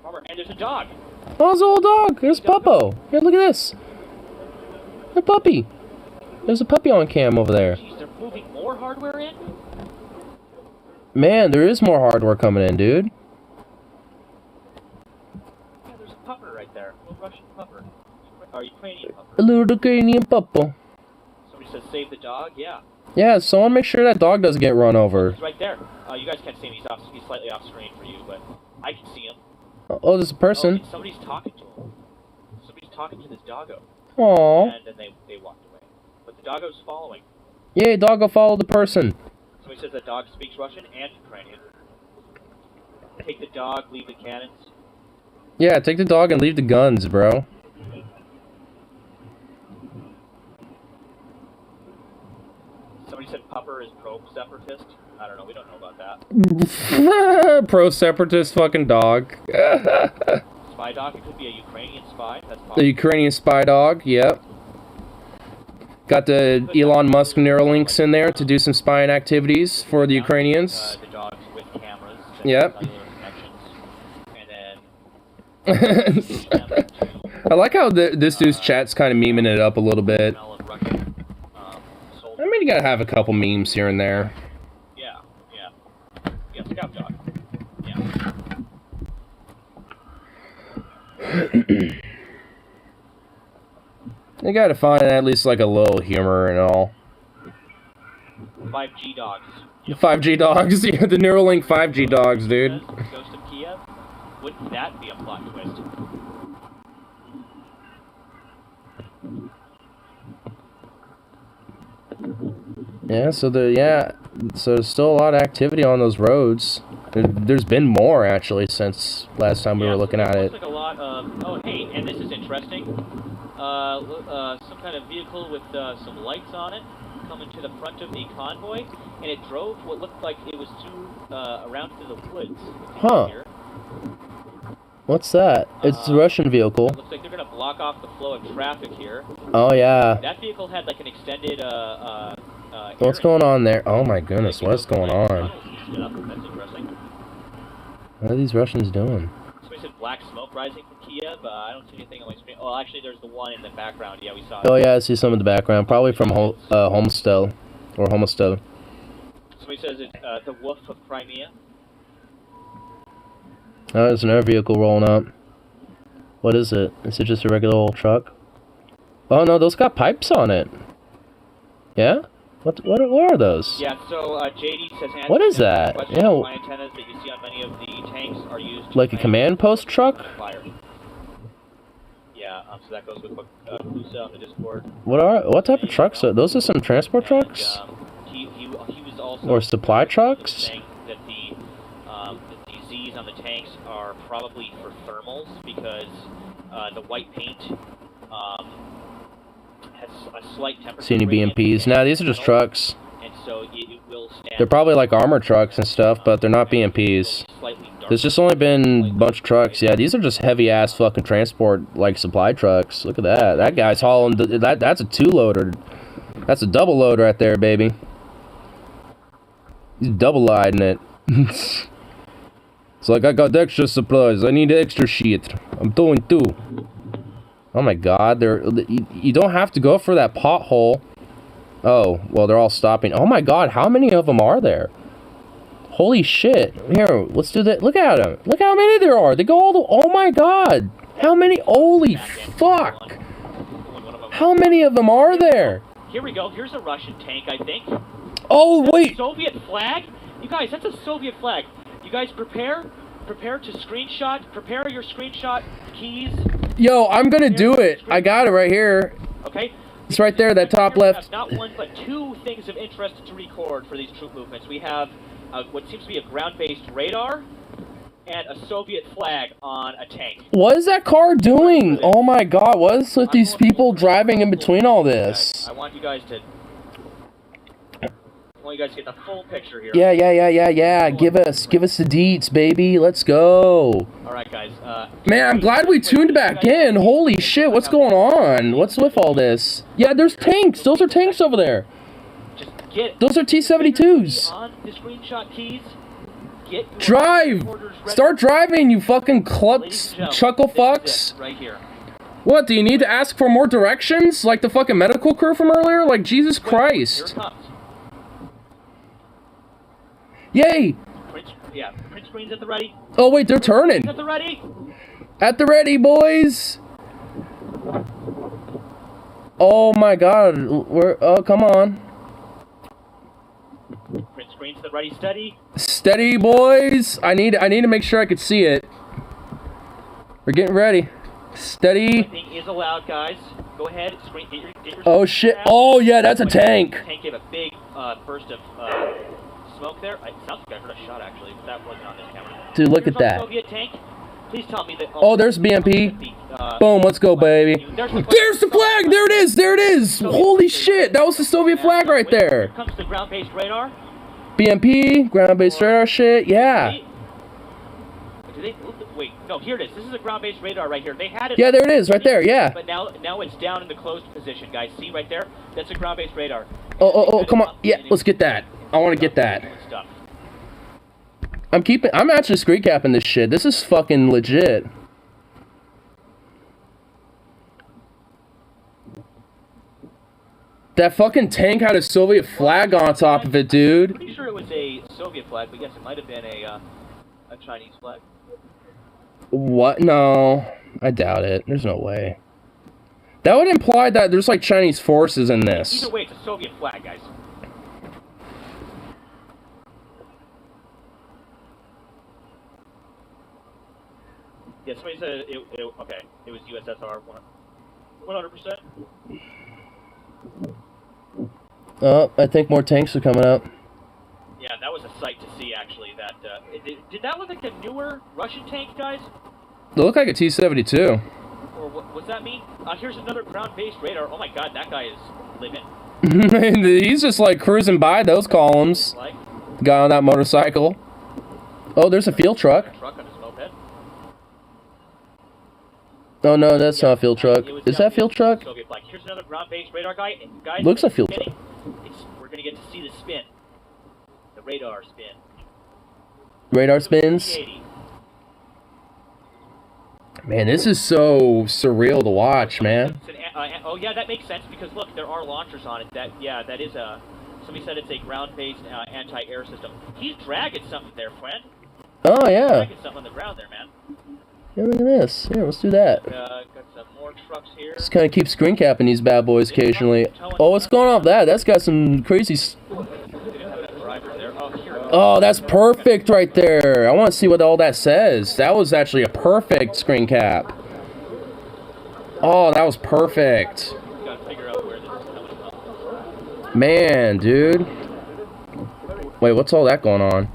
armor, and there's a dog. Oh, it's a little dog. There's Puppo. Here, look at this. A puppy. There's a puppy on cam over there. Jeez, they're moving more hardware in? Man, there is more hardware coming in, dude. Yeah, there's a pupper right there. A little Russian pupper. Or Ukrainian pupper. A little Ukrainian puppo. Somebody says save the dog, yeah. Yeah, someone make sure that dog doesn't get run over. He's right there. You guys can't see him. He's slightly off screen for you, but I can see him. Oh, there's a person. Oh, somebody's talking to him. Somebody's talking to this doggo. Aww. And then they walked away. But the doggo's following. Yeah, doggo follow the person. Somebody says that dog speaks Russian and Ukrainian. Take the dog, leave the cannons. Yeah, take the dog and leave the guns, bro. Somebody said Pupper is pro-separatist. I don't know. We don't know about that. Pro-separatist fucking dog. Spy dog. It could be a Ukrainian spy. That's possible. The Ukrainian spy dog, yep. Got the Elon Musk Neuralinks in there to do some spying activities for the Ukrainians. The dogs with cameras. Yep. And then... I like how this dude's chat's kind of memeing it up a little bit. I mean, you gotta have a couple memes here and there. Yeah, yeah. Yeah, scout dog. Yeah. You gotta find at least like a little humor and all. 5G dogs. 5G dogs, yeah, the Neuralink 5G dogs, dude. Ghost of Kiev? Wouldn't that be a plot twist? Yeah, so there's still a lot of activity on those roads. There's been more actually since last time we were looking at it. Looks like a lot of. Oh, hey, and this is interesting. Some kind of vehicle with some lights on it coming to the front of the convoy, and it drove what looked like it was around through the woods. Huh. Here. What's that? It's a Russian vehicle. It looks like they're gonna block off the flow of traffic here. Oh yeah. That vehicle had like an extended. What's going on there? Oh my goodness, what's going on? That's interesting. What are these Russians doing? Somebody said black smoke rising from Kiev. I don't see anything on my screen. Oh, actually, there's the one in the background. Yeah, we saw it. Oh yeah, I see some in the background. Probably from Homestead. Or Homestead. Somebody says it's the Wolf of Crimea. Oh, there's another vehicle rolling up. What is it? Is it just a regular old truck? Oh no, those got pipes on it. Yeah? What are those? Yeah, so JD says... What is that? Yeah. My antennas that you see on many of the tanks are used... Like a command post truck? Fire. Yeah, so that goes with what Clusa on the Discord. What type of trucks are those? Are some transport trucks? He was also... Or supply trucks? Saying that the Z's on the tanks are probably for thermals because the white paint has a slight temperature. See any BMPs? Nah, these are just trucks. And so it will stand. They're probably like armor trucks and stuff, but they're not BMPs. There's just only been a bunch of trucks. Yeah, these are just heavy ass fucking transport like supply trucks. Look at that. That guy's hauling that's a 2-loader. That's a double load right there, baby. He's double liding it. It's like, I got extra supplies. I need extra shit. I'm doing 2. Oh my god, you don't have to go for that pothole. Oh, well, they're all stopping. Oh my god, how many of them are there? Holy shit. Here, let's do that. Look at them. Look how many there are. They go all the... Oh my god. How many? Holy fuck. How many of them are there? Here we go. Here's a Russian tank, I think. Oh, wait. Soviet flag? You guys, that's a Soviet flag. You guys prepare to screenshot. Prepare your screenshot keys. Yo, I'm gonna do it. I got it right here. Okay. It's right there, that top left. Not one, but 2 things of interest to record for these troop movements. We have what seems to be a ground-based radar and a Soviet flag on a tank. What is that car doing? Oh my god, what is with these people driving in between all this? I want you guys to get the full picture here. Yeah. Give us the deets, baby. Let's go. Alright, guys. Man, I'm glad we tuned back in. Holy shit, what's going on? What's with all this? Yeah, there's tanks. Those are tanks over there. Those are T-72s. On the screenshot keys. Drive! Start driving, you fucking chuckle fucks. Right here. What, do you need to ask for more directions? Like the fucking medical crew from earlier? Like, Jesus Christ. Yay! Print screens at the ready. Oh wait, they're turning. At the ready. At the ready, boys. Oh my god, oh, come on. Print screens at the ready, steady. Steady, boys. I need to make sure I can see it. We're getting ready. Steady. Everything is allowed, guys. Go ahead, get your oh shit. Oh yeah, that's a tank. Tank gave a big burst of smoke there. It sounds like I heard a shot actually, but that wasn't on this camera. Dude, look at that. Soviet tank. Please tell me that. Oh, there's BMP. Boom, let's go, baby. There's the flag. There it is. There it is. Holy shit, that was the Soviet flag right there. Here comes the ground-based radar. BMP, ground-based radar shit. Yeah. Wait, no, here it is. This is a ground-based radar right here. They had it. Yeah, there it is, right there. Yeah. But now it's down in the closed position, guys. See right there? That's a ground-based radar. Oh, come on. Yeah, let's get that. I want to get that. I'm actually screen capping this shit. This is fucking legit. That fucking tank had a Soviet flag on top of it, dude. I'm pretty sure it was a Soviet flag, but yes, it might have been a Chinese flag. What? No, I doubt it. There's no way. That would imply that there's like Chinese forces in this. Either way, it's a Soviet flag, guys. Yeah, somebody said okay, it was USSR 100%. Oh, I think more tanks are coming up. Yeah, that was a sight to see, actually. That did that look like the newer Russian tank, guys? They look like a T-72. Or what's that mean? Here's another ground-based radar. Oh my god, that guy is living. He's just like cruising by those columns. Like? The guy on that motorcycle. Oh, there's a field truck. Truck on his moped. Oh no, that's not a field truck. Is that a field truck? Soviet flag. Here's another ground-based radar guy. And guys, looks like a field truck. We're gonna get to see the spin. The radar spin. Radar spins. Man, this is so surreal to watch, man. Oh yeah, that makes sense because look, there are launchers on it. That is a. Somebody said it's a ground-based anti-air system. He's dragging something there, friend. Oh yeah. Dragging something on the ground there, man. Hey, look at this. Here, let's do that. Got some more trucks here. Just kind of keep screen capping these bad boys occasionally. Oh, what's going on with that? That's got some crazy... Oh, that's perfect right there. I want to see what all that says. That was actually a perfect screen cap. Oh, that was perfect. Man, dude. Wait, what's all that going on?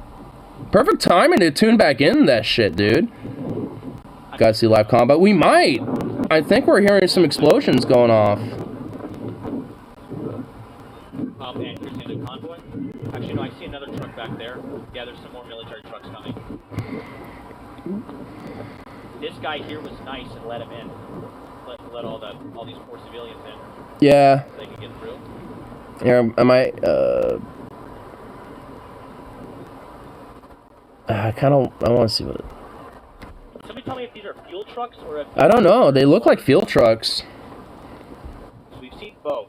Perfect timing to tune back in that shit, dude. Gotta see live combat. We might. I think we're hearing some explosions going off. And here's the other convoy. Actually, no, I see another truck back there. Yeah, there's some more military trucks coming. This guy here was nice and let him in. Let all these poor civilians in. Yeah. So they can get through. Yeah, I might, I want to see what it... Somebody tell me if these are fuel trucks or if... I don't know. They look like fuel trucks. So we've seen both.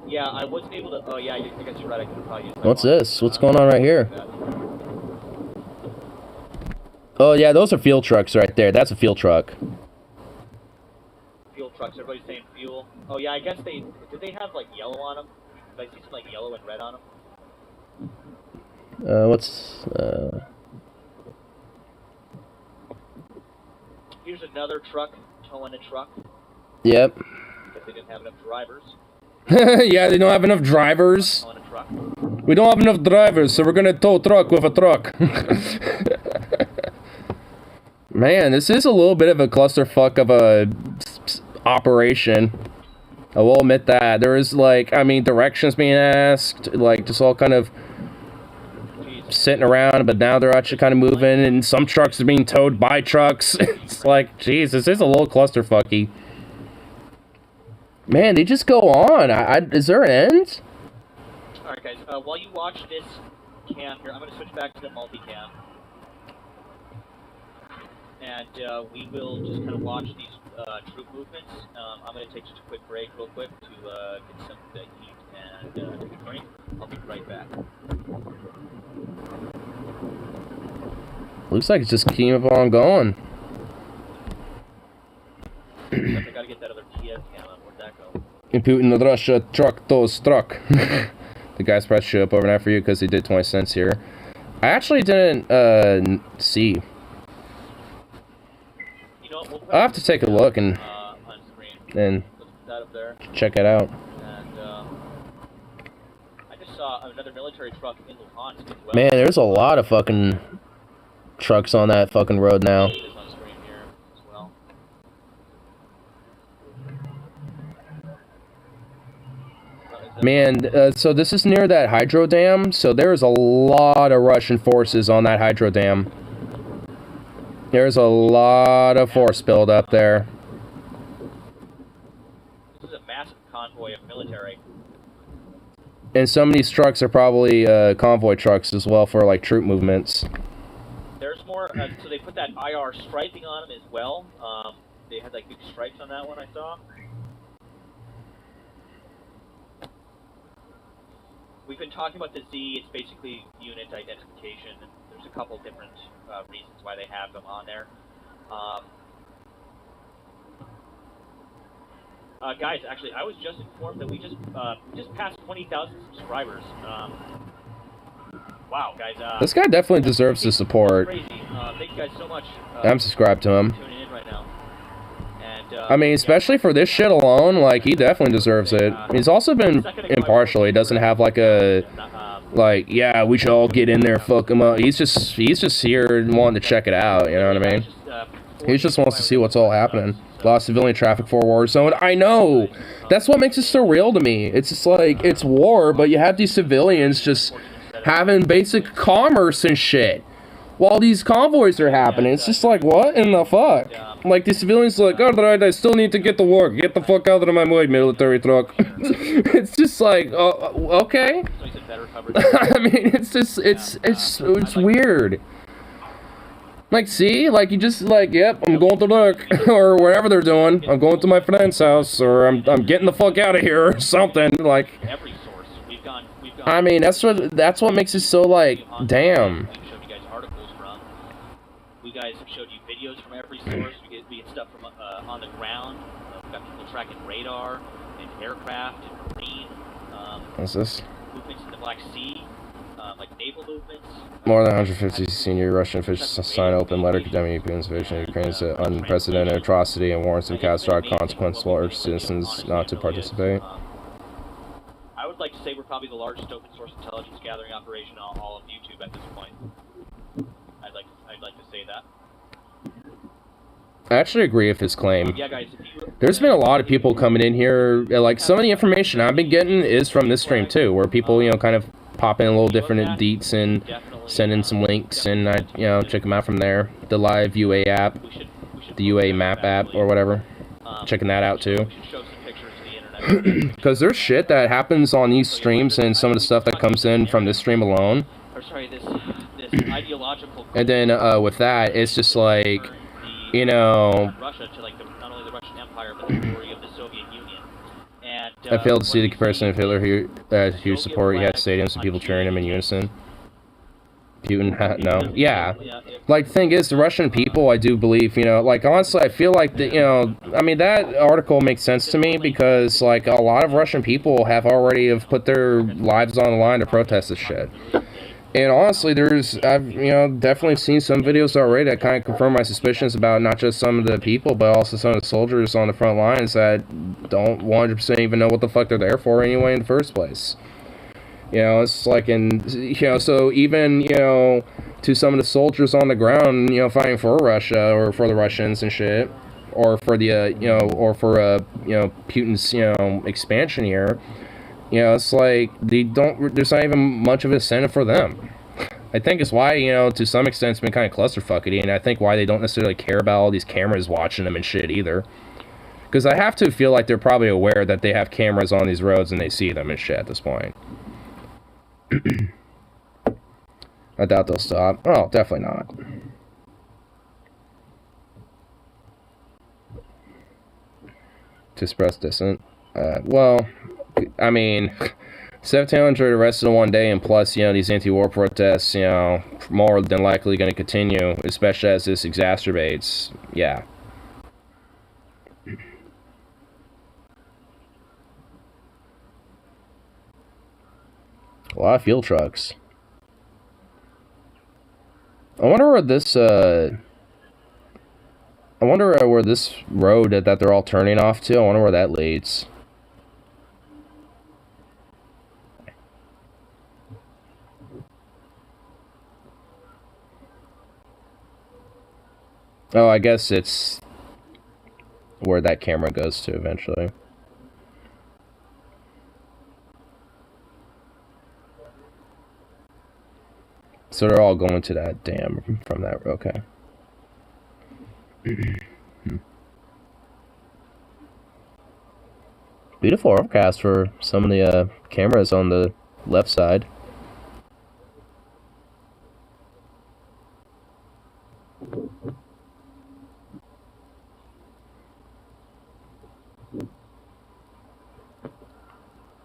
Yeah, I wasn't able to... Oh, yeah, I guess you're right. I could have probably used... What's this? What's going on right here? Oh, yeah, those are fuel trucks right there. That's a fuel truck. Fuel trucks. Everybody's saying fuel. Oh, yeah, I guess they... Did they have, like, yellow on them? Did I see some, like, yellow and red on them? What's... Here's another truck towing a truck. Yep. Because they didn't have enough drivers. Yeah, they don't have enough drivers. Towing a truck. We don't have enough drivers, so we're gonna tow a truck with a truck. Man, this is a little bit of a clusterfuck of a operation. I will admit that. There is, like, I mean, directions being asked, like, just all kind of sitting around, but now they're actually kind of moving, and some trucks are being towed by trucks. It's like, jeez, this is a little clusterfucky. Man, they just go on. Is there an end? Alright, guys, while you watch this cam here, I'm going to switch back to the multicam. And we will just kind of watch these troop movements. I'm going to take just a quick break real quick to get some heat and take a drink. I'll be right back. Looks like it's just keeping on going. I got to get that other TS cam on. Where'd that go? In Putin, the Russia truck those truck. The guy's press show up overnight for you because he did 20 cents here. I actually didn't see. You know what, I'll have to take a look and that up there. check it out. And I just saw another military truck in Luhansk as well. Man, there's a lot of fucking trucks on that fucking road now. Man, so this is near that hydro dam, so there's a lot of Russian forces on that hydro dam. There's a lot of force build up there. This is a massive convoy of military. And some of these trucks are probably convoy trucks as well for like troop movements. There's more, so they put that IR striping on them as well. They had like big stripes on that one I saw. We've been talking about the Z. It's basically unit identification. There's a couple different reasons why they have them on there. Guys, actually, I was just informed that we just passed 20,000 subscribers. Wow, guys. This guy definitely deserves the support. Crazy. Thank you guys so much. I'm subscribed to him. Tuning in right now. And, I mean, especially for this shit alone, like, he definitely deserves it. He's also been impartial. He doesn't have, like, a, like, yeah, we should all get in there, fuck him up. He's just here wanting to check it out, you know what I mean? He just wants to see what's all happening. A lot of civilian traffic for a war zone. I know! That's what makes it so real to me. It's just like, it's war, but you have these civilians just having basic commerce and shit while these convoys are happening. It's just like, what in the fuck? Like, the civilians are like, alright, I still need to get to work. Get the fuck out of my way, military truck. It's just like, okay. I mean, it's just, it's weird. Like, see? Like, you just, like, yep, I'm going to work. Or whatever they're doing. I'm going to my friend's house. Or I'm getting the fuck out of here or something. Like, every on. I mean, that's what makes it so, like, damn. We showed you guys articles from. We guys have showed you videos from every source. We get stuff from on the ground. We've got people tracking radar and aircraft and marine. What's this? Movements in the Black Sea, like naval movements. More than 150 senior Russian officials sign open letter condemning Putin's invasion of Ukraine as an unprecedented atrocity and warns of catastrophic consequences while urging citizens not to participate. I would like to say we're probably the largest open source intelligence gathering operation on all of YouTube at this point. I'd like to say that. I actually agree with this claim. Yeah, guys, There's been a lot of people coming in here, like, some of the information I've been getting is from this stream too, where people, you know, kind of pop in a little different deets and send in some links, and I, you know, check them out from there. The live UA app, the UA map app, or whatever. Checking that out too. Because there's shit that happens on these streams and some of the stuff that comes in from this stream alone. Or sorry, this ideological. And then with that, it's just like, you know, Russia to like not only the Russian Empire but the glory of the Soviet Union. And I failed to see the comparison of Hitler here. Huge support. He had stadiums of people cheering him in unison. Putin, no. Yeah. Like, the thing is, the Russian people, I do believe, you know, like, honestly, I feel like, you know, I mean, that article makes sense to me because, like, a lot of Russian people have put their lives on the line to protest this shit. And honestly, I've, you know, definitely seen some videos already that kind of confirm my suspicions about not just some of the people, but also some of the soldiers on the front lines that don't 100% even know what the fuck they're there for anyway in the first place. You know, it's like, you know, so even, you know, to some of the soldiers on the ground, you know, fighting for Russia or for the Russians and shit, or for the, you know, or for, you know, Putin's, you know, expansion here, you know, it's like, there's not even much of an incentive for them. I think it's why, you know, to some extent it's been kind of clusterfuckedy, and I think why they don't necessarily care about all these cameras watching them and shit either. Because I have to feel like they're probably aware that they have cameras on these roads and they see them and shit at this point. I doubt they'll stop. Oh, definitely not. To express dissent. Well, I mean, 1,700 arrested in one day, and plus, you know, these anti-war protests, you know, more than likely going to continue, especially as this exacerbates. Yeah. A lot of fuel trucks. I wonder where this, I wonder where this road that they're all turning off to, I wonder where that leads. Oh, I guess it's where that camera goes to eventually. So they're all going to that dam from that, okay. Beautiful overcast for some of the cameras on the left side.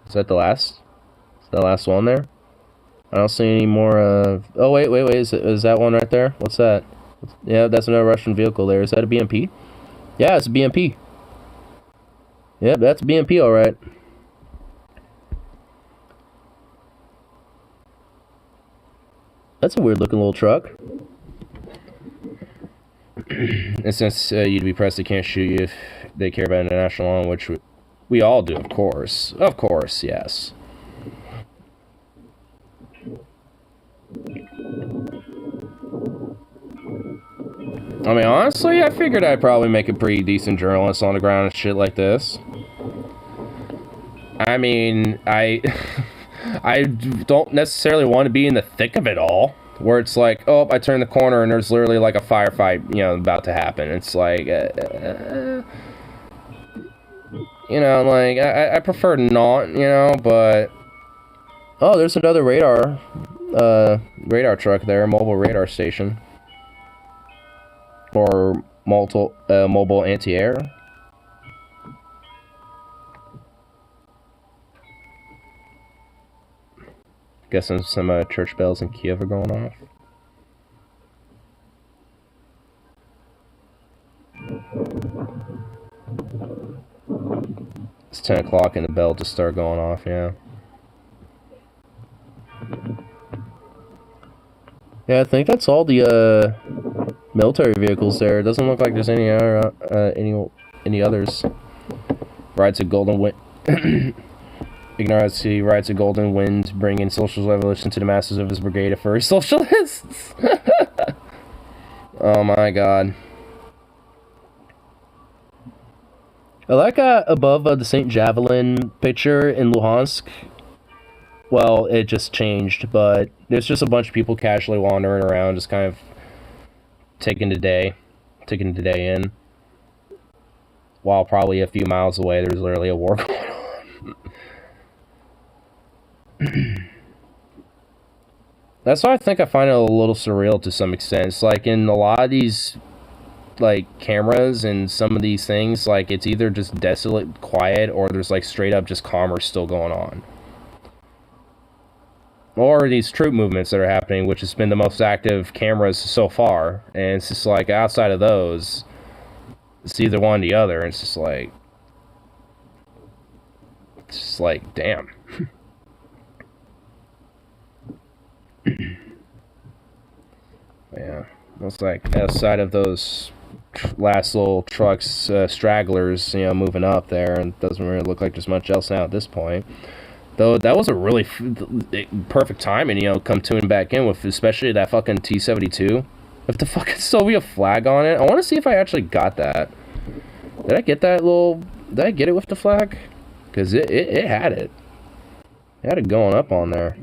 Is that the last? Is that the last one there? I don't see any more, oh, wait, is that one right there? What's that? Yeah, that's another Russian vehicle there. Is that a BMP? Yeah, it's a BMP. Yep, that's a BMP, alright. That's a weird-looking little truck. And since you'd be pressed, they can't shoot you if they care about international law, which we all do, of course. Of course, yes. I mean, honestly, I figured I'd probably make a pretty decent journalist on the ground and shit like this. I mean, I don't necessarily want to be in the thick of it all, where it's like, oh, I turn the corner and there's literally like a firefight, you know, about to happen. It's like, you know, like, I prefer not, you know, but... Oh, there's another radar truck there, mobile radar station. Or mobile anti-air. Guessing some church bells in Kiev are going off. It's 10 o'clock and the bell just started going off, yeah. Yeah, I think that's all the military vehicles there. It doesn't look like there's any other, any others. Rides a golden wind. Ignorancy rides a golden wind, bringing social revolution to the masses of his brigade of furry socialists. Oh my god. I like above the St. Javelin picture in Luhansk. Well, it just changed, but there's just a bunch of people casually wandering around, just kind of taking the day in. While probably a few miles away, there's literally a war going on. That's why I think I find it a little surreal to some extent. It's like in a lot of these like cameras and some of these things, like it's either just desolate quiet or there's like straight up just commerce still going on. Or these troop movements that are happening, which has been the most active cameras so far. And it's just like outside of those, it's either one or the other. And it's just like damn. Yeah, looks like outside of those last little trucks, stragglers, you know, moving up there, and it doesn't really look like there's much else now at this point. Though that was a really perfect timing, you know, come tuning back in with, especially that fucking T-72 with the fucking Soviet flag on it. I want to see if I actually got that. Did I get that little? Did I get it with the flag? Because it had it. It had it going up on there.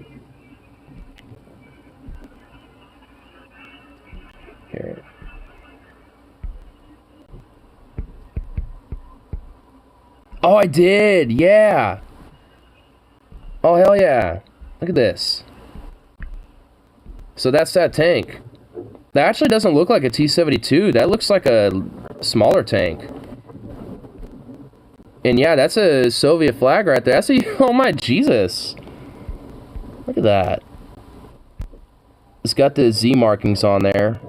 Here. Oh, I did! Yeah! Oh, hell yeah. Look at this. So that's that tank. That actually doesn't look like a T-72. That looks like a smaller tank. And yeah, that's a Soviet flag right there. That's a... Oh my Jesus. Look at that. It's got the Z markings on there.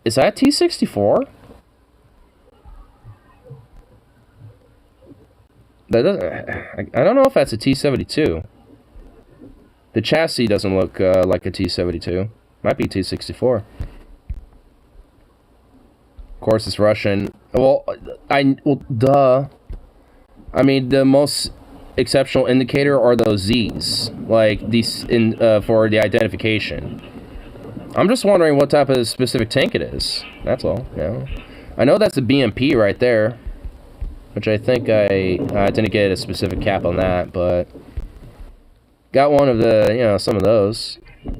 Is that T-64? That doesn't... I don't know if that's a T-72. The chassis doesn't look like a T-72. Might be T-64. Of course, it's Russian. Well, duh. I mean, the most exceptional indicator are those Z's, like these for the identification. I'm just wondering what type of specific tank it is. That's all. Yeah. I know that's a BMP right there, which I think I didn't get a specific cap on that, but got one of the, you know, some of those.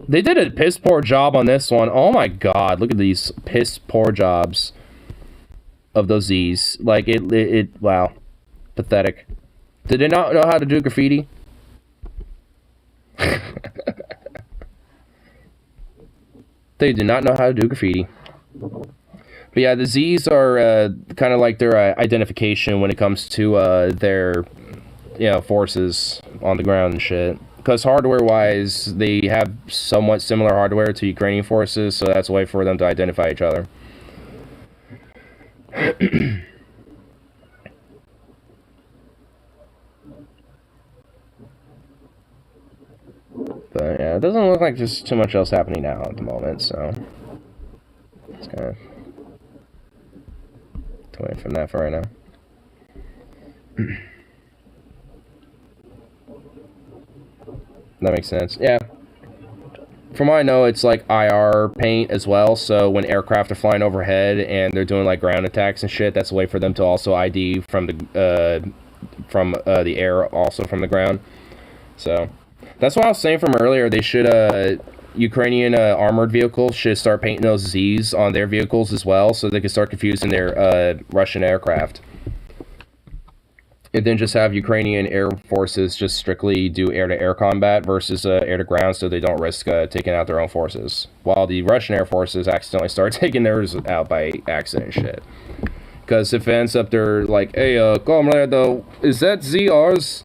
They did a piss poor job on this one. Oh my god, look at these piss poor jobs of those Z's. Like wow, pathetic. Did they not know how to do graffiti? They did not know how to do graffiti. But yeah, the Z's are kind of like their identification when it comes to their, you know, forces on the ground and shit. Because hardware-wise, they have somewhat similar hardware to Ukrainian forces, so that's a way for them to identify each other. But yeah, it doesn't look like there's too much else happening now at the moment, so it's kind of away from that for right now. That makes sense. Yeah. From what I know, it's like IR paint as well, so when aircraft are flying overhead and they're doing like ground attacks and shit, that's a way for them to also ID from the air, also from the ground. So that's what I was saying from earlier. They should Ukrainian armored vehicles should start painting those Z's on their vehicles as well, so they can start confusing their Russian aircraft. And then just have Ukrainian air forces just strictly do air-to-air combat versus air-to-ground, so they don't risk taking out their own forces. While the Russian air forces accidentally start taking theirs out by accident and shit. Because if it ends up they're like, hey, comrade, is that ZR's?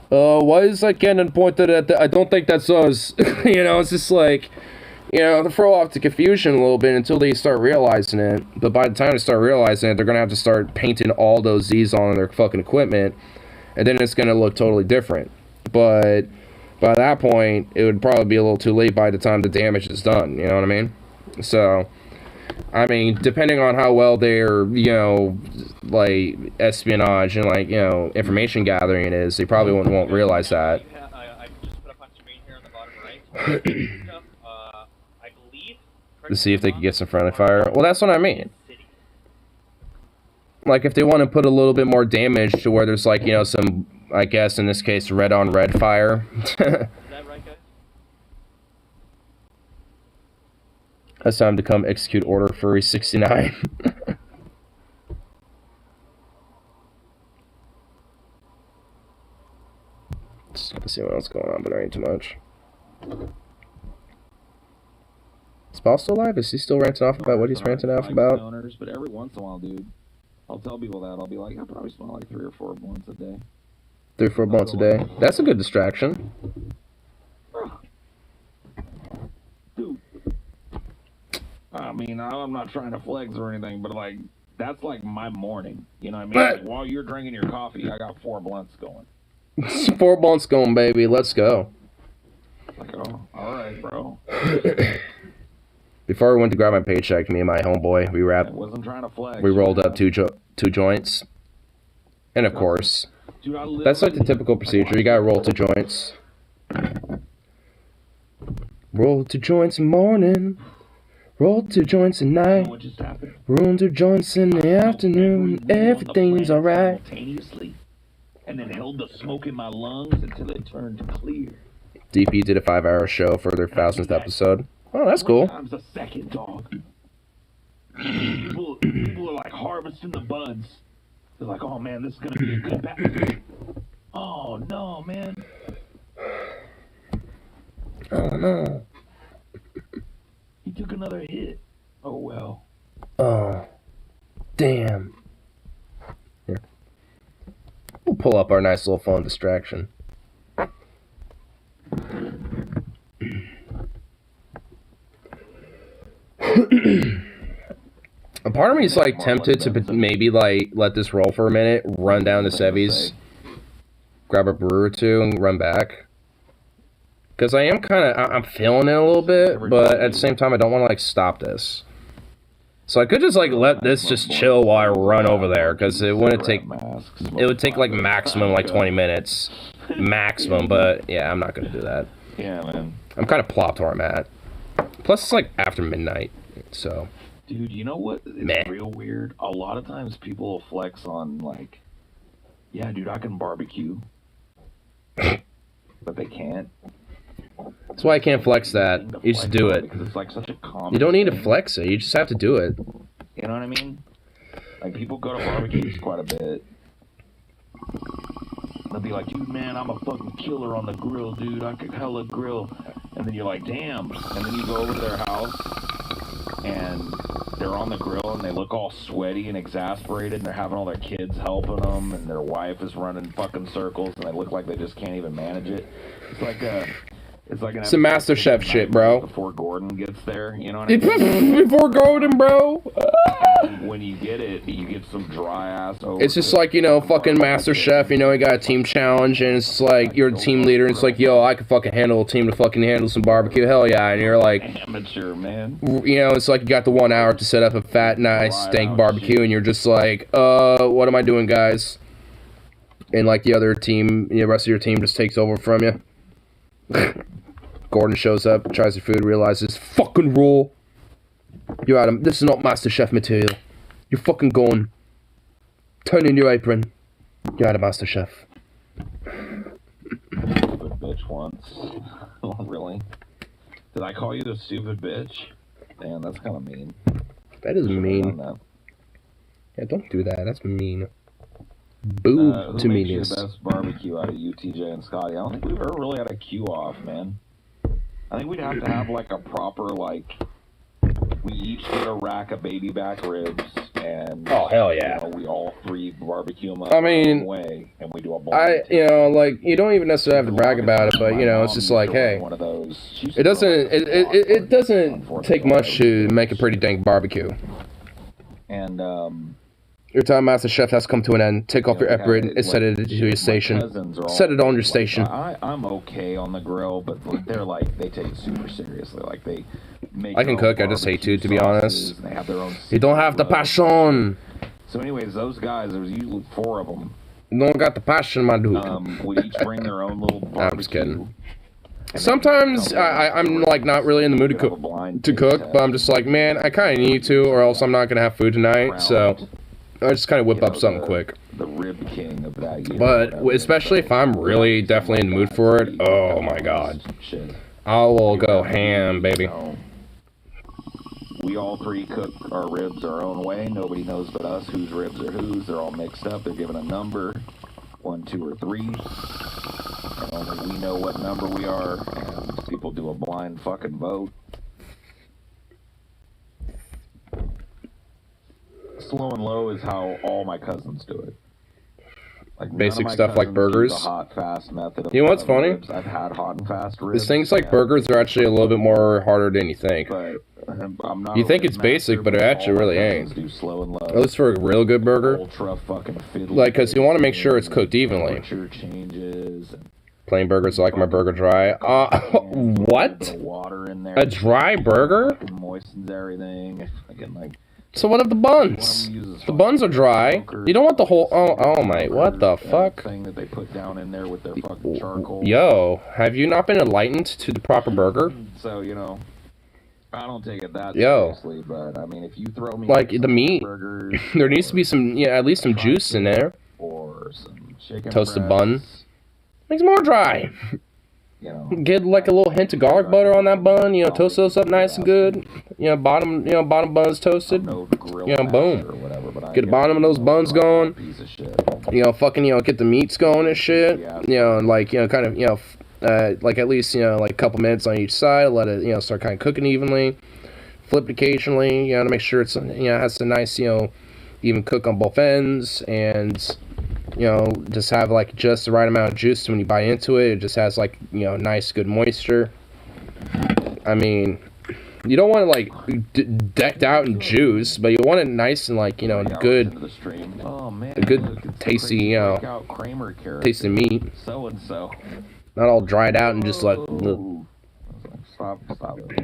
Why is that cannon pointed at I don't think that's us. You know, it's just like, you know, to throw off the confusion a little bit until they start realizing it. But by the time they start realizing it, they're going to have to start painting all those Z's on their fucking equipment. And then it's going to look totally different. But by that point, it would probably be a little too late by the time the damage is done. You know what I mean? So, I mean, depending on how well their, you know, like, espionage and, like, you know, information gathering it is, they probably won't realize that. I just put up on screen here on the bottom right. I believe. To see if they can get some friendly fire. Well, that's what I mean. Like, if they want to put a little bit more damage to where there's, like, you know, some, I guess, in this case, red-on-red fire. Is that right, guys? It's time to come execute Order Furry 69. Just gonna see what else going on, but there ain't too much. Is Paul still alive? Is he still ranting off about what he's ranting off about? Stoners, but every once in a while, dude, I'll tell people that. I'll be like, I probably smoke like 3 or 4 blunts a day. 3 or 4 blunts a day. That's a good distraction. Dude. I mean, I'm not trying to flex or anything, but like, that's like my morning. You know what I mean? Like, while you're drinking your coffee, I got 4 blunts going. 4 blunts going, baby. Let's go. Like, oh, alright, bro. Before I went to grab my paycheck, me and my homeboy, we wrapped. I wasn't trying to flex. We rolled up two joints, and of course, dude, that's like the typical procedure. You gotta roll 2 joints. Roll 2 joints in the morning. Roll 2 joints at night. Roll 2 joints in the afternoon. Everything's alright. Simultaneously, and then held the smoke in my lungs until it turned clear. DP did a 5-hour show for their 1000th episode. Oh, that's cool. Times a second, dog. People are like harvesting the buds. They're like, oh man, this is gonna be a good batch. Oh no, man. Oh no. He took another hit. Oh well. Oh. Damn. Here. We'll pull up our nice little phone distraction. A part of me is like tempted to maybe like let this roll for a minute, run down to Sevy's, grab a brew or 2, and run back. Because I am kind of, I'm feeling it a little bit, but at the same time I don't want to like stop this. So I could just like let this just chill while I run over there, because it wouldn't take, it would take like maximum like 20 minutes, maximum. But yeah, I'm not gonna do that. Yeah, man. I'm kind of plopped where I'm at. Plus, it's like after midnight, so. Dude, you know what is real weird? A lot of times people will flex on, like, yeah, dude, I can barbecue. But they can't. That's why I can't flex that. You just do it. Because it's like such a common You don't need to thing. flex it. You just have to do it. You know what I mean? Like, people go to barbecues quite a bit. They'll be like, dude, man, I'm a fucking killer on the grill, dude. I could hella grill. And then you're like, damn. And then you go over to their house, and they're on the grill, and they look all sweaty and exasperated, and they're having all their kids helping them, and their wife is running fucking circles, and they look like they just can't even manage it. It's like a... It's some Master Chef shit, bro. Before Gordon gets there, you know what I mean? Before Gordon, bro. When you get it, you get some dry ass over. It's just like, you know, fucking Master Chef, you know, you got a team challenge, and it's like, you're the team leader, and it's like, yo, I could fucking handle a team to fucking handle some barbecue, hell yeah, and you're like... Amateur, man. You know, it's like you got the 1 hour to set up a fat, nice, stank barbecue, and you're just like, what am I doing, guys? And like the other team, the rest of your team just takes over from you. Gordon shows up, tries the food, realizes, fucking raw. You're out of, this is not Master Chef material. You're fucking gone. Turn in your apron. You're out of Master Chef. Stupid bitch once. Oh, really? Did I call you the stupid bitch? Damn, that's kind of mean. That is mean. Yeah, don't do that. That's mean. Boo to meanness. Who makes your best barbecue out of you, TJ and Scotty? I don't think we've ever really had a Q-off, man. I think we'd have to have, like, a proper, like, We each get a rack of baby back ribs, and oh hell yeah, you know, we all three barbecue them. I mean, way, and we do a blind you know, like you don't even necessarily have to brag about it, but you know, it's just like, hey, one of those. It doesn't take much to make a pretty dank barbecue. And your time as the chef has come to an end. Take off your apron and set it to your station. Set it on your station. I'm okay on the grill, but they're like, they take it super seriously. Like they make. I can cook. I just hate to be honest. They have their own. You don't have the passion. So, anyways, those guys. There's usually 4 of them. You don't got the passion, my dude. Would each bring their own little barbecue. I'm just kidding. Sometimes I'm like not really in the mood to cook, but I'm just like, man, I kind of need to, or else I'm not gonna have food tonight. So I just kind of whip up something quick. The rib king of that year. But especially if I'm really definitely in the mood for it, oh my god, I will go ham, baby. We all 3 cook our ribs our own way. Nobody knows but us whose ribs are whose. They're all mixed up. They're given a number, 1, 2, or 3. And only we know what number we are. And people do a blind fucking vote. Slow and low is how all my cousins do it. Like basic stuff like burgers. Hot, fast method of you know what's funny? Ribs. I've had hot and fast ribs. Things like burgers are actually a little bit more harder than you think. But I'm not you think it's basic, but it actually really ain't. Do slow and low. At least for a real good burger. Ultra fucking fiddly. Like, because you want to make sure it's cooked evenly. Changes. Plain burgers like my burger dry. What? Water in there. A dry burger? Moistens everything. Again, like. So what of the buns? The buns are dry. You don't want the whole. Oh my! What the fuck? Thing that they put down in there with their fucking charcoal. Yo, have you not been enlightened to the proper burger? So you know, I don't take it that seriously, but I mean, if you throw me like the meat, burgers, there needs to be some, at least some juice in there. Or some chicken toasted breasts. Bun. Makes more dry. You know, get like a little hint of garlic butter on that bun. You know, toast those up nice and good. You know, bottom buns toasted. You know, boom. Get the bottom of those buns going. You know, fucking, get the meats going and shit. You know, and like, kind of, like at least, like a couple minutes on each side. Let it, start kind of cooking evenly. Flip it occasionally, to make sure it's, has a nice, even cook on both ends. And just have like just the right amount of juice when you bite into it. It just has like, nice, good moisture. I mean, you don't want it like decked out in juice, but you want it nice and like, good, a good tasty, tasty meat. So and so. Not all dried out and just like. Stop it.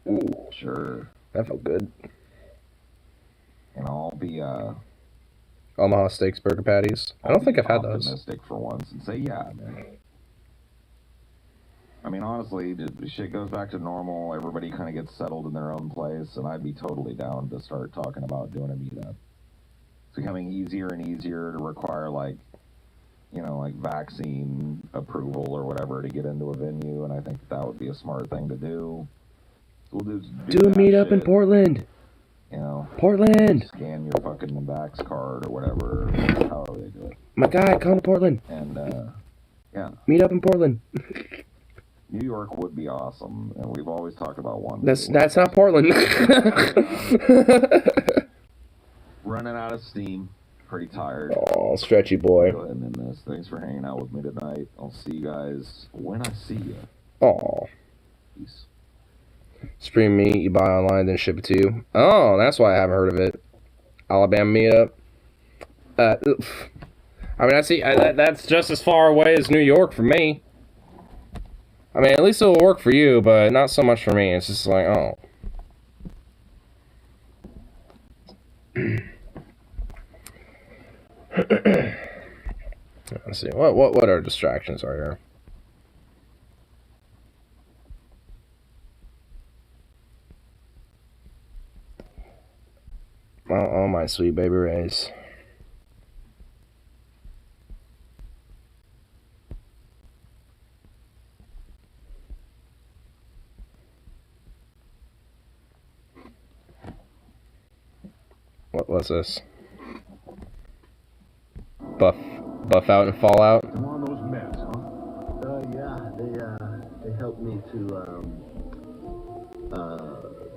Ooh, sure. That felt good. And I'll be Omaha Steaks burger patties. I don't think I've had those. Optimistic for once and say, yeah, man. I mean, honestly, the shit goes back to normal. Everybody kind of gets settled in their own place, and I'd be totally down to start talking about doing a meetup. It's becoming easier and easier to require like vaccine approval or whatever to get into a venue, and I think that would be a smart thing to do. We'll do a meetup in Portland. Portland. Scan your fucking Vax card or whatever, however they do it. My guy, come to Portland. And yeah. Meet up in Portland. New York would be awesome, and we've always talked about one. That's not Portland. Running out of steam. Pretty tired. Oh, stretchy boy. Go ahead and end this. Thanks for hanging out with me tonight. I'll see you guys when I see you. Oh. Peace. Stream meat, you buy online, then ship it to you. Oh, that's why I haven't heard of it. Alabama meetup. I mean, I see. That's just as far away as New York for me. I mean, at least it'll work for you, but not so much for me. It's just like, oh. Let's see. What our distractions are here? Oh, my sweet baby rays. What's this? buff out and Fallout. You on those meds, huh? Yeah, they helped me to,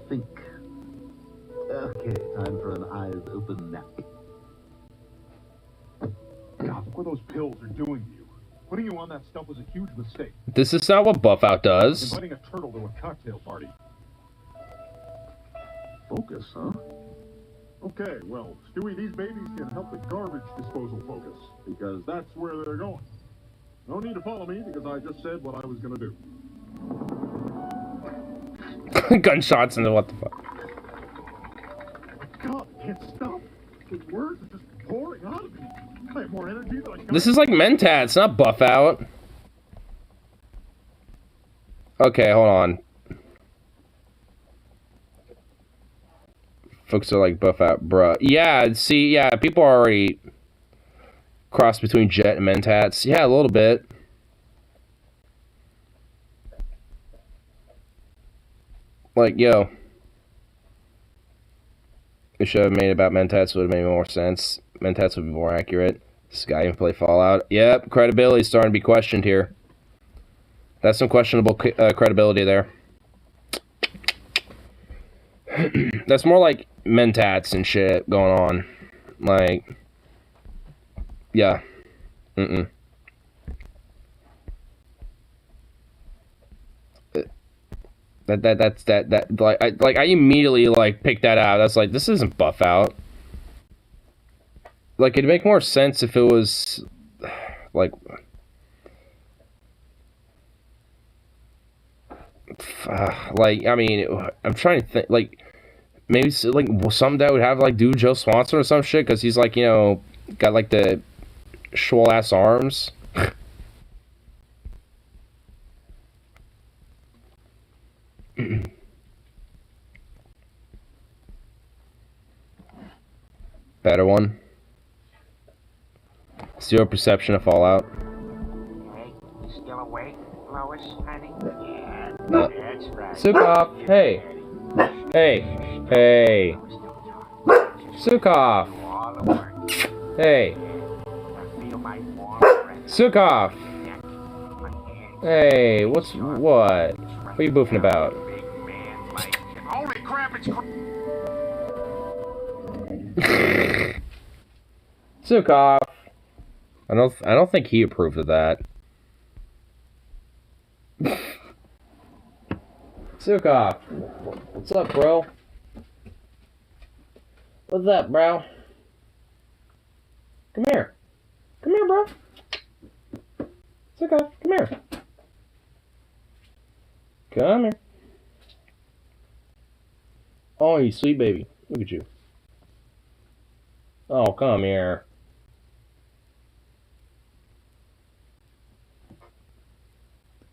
think. Okay, time for an eyes open nap. God, look what those pills are doing to you. Putting you on that stuff was a huge mistake. This is not what buff out does. Inviting a turtle to a cocktail party. Focus, huh? Okay, well, Stewie, these babies can help the garbage disposal focus, because that's where they're going. No need to follow me, because I just said what I was gonna do. Gunshots into what the fuck? God, I can't stop. The words are just pouring out of me. I have more energy than I got. This is like Mentats, not buff out. Okay, hold on. Folks are like buff out, bruh. Yeah, see, yeah, people are already crossed between Jet and Mentats. Yeah, a little bit. Like, yo. It should have made it about Mentats, would have made more sense. Mentats would be more accurate. This guy can play Fallout. Yep, credibility's starting to be questioned here. That's some questionable credibility there. That's more like Mentats and shit going on. Like, yeah. I immediately like picked that out. That's like, this isn't buff out. Like, it'd make more sense if it was like I mean, I'm trying to think, like, maybe like some that would have like do Joe Swanson or some shit, because he's like, you know, got like the swole ass arms. Better one. Zero perception of Fallout. Hey, you still awake, Lois, honey? Yeah, that's right. Sukov, hey. Hey. Hey. Sukov. Hey. Sukov. Hey, what? What are you boofing about? Holy crap, it's Sukov. I don't think he approved of that. Sukov. What's up, bro? What's up, bro? Come here. Come here, bro. Sukov, come here. Come here. Oh, you sweet baby. Look at you. Oh, come here.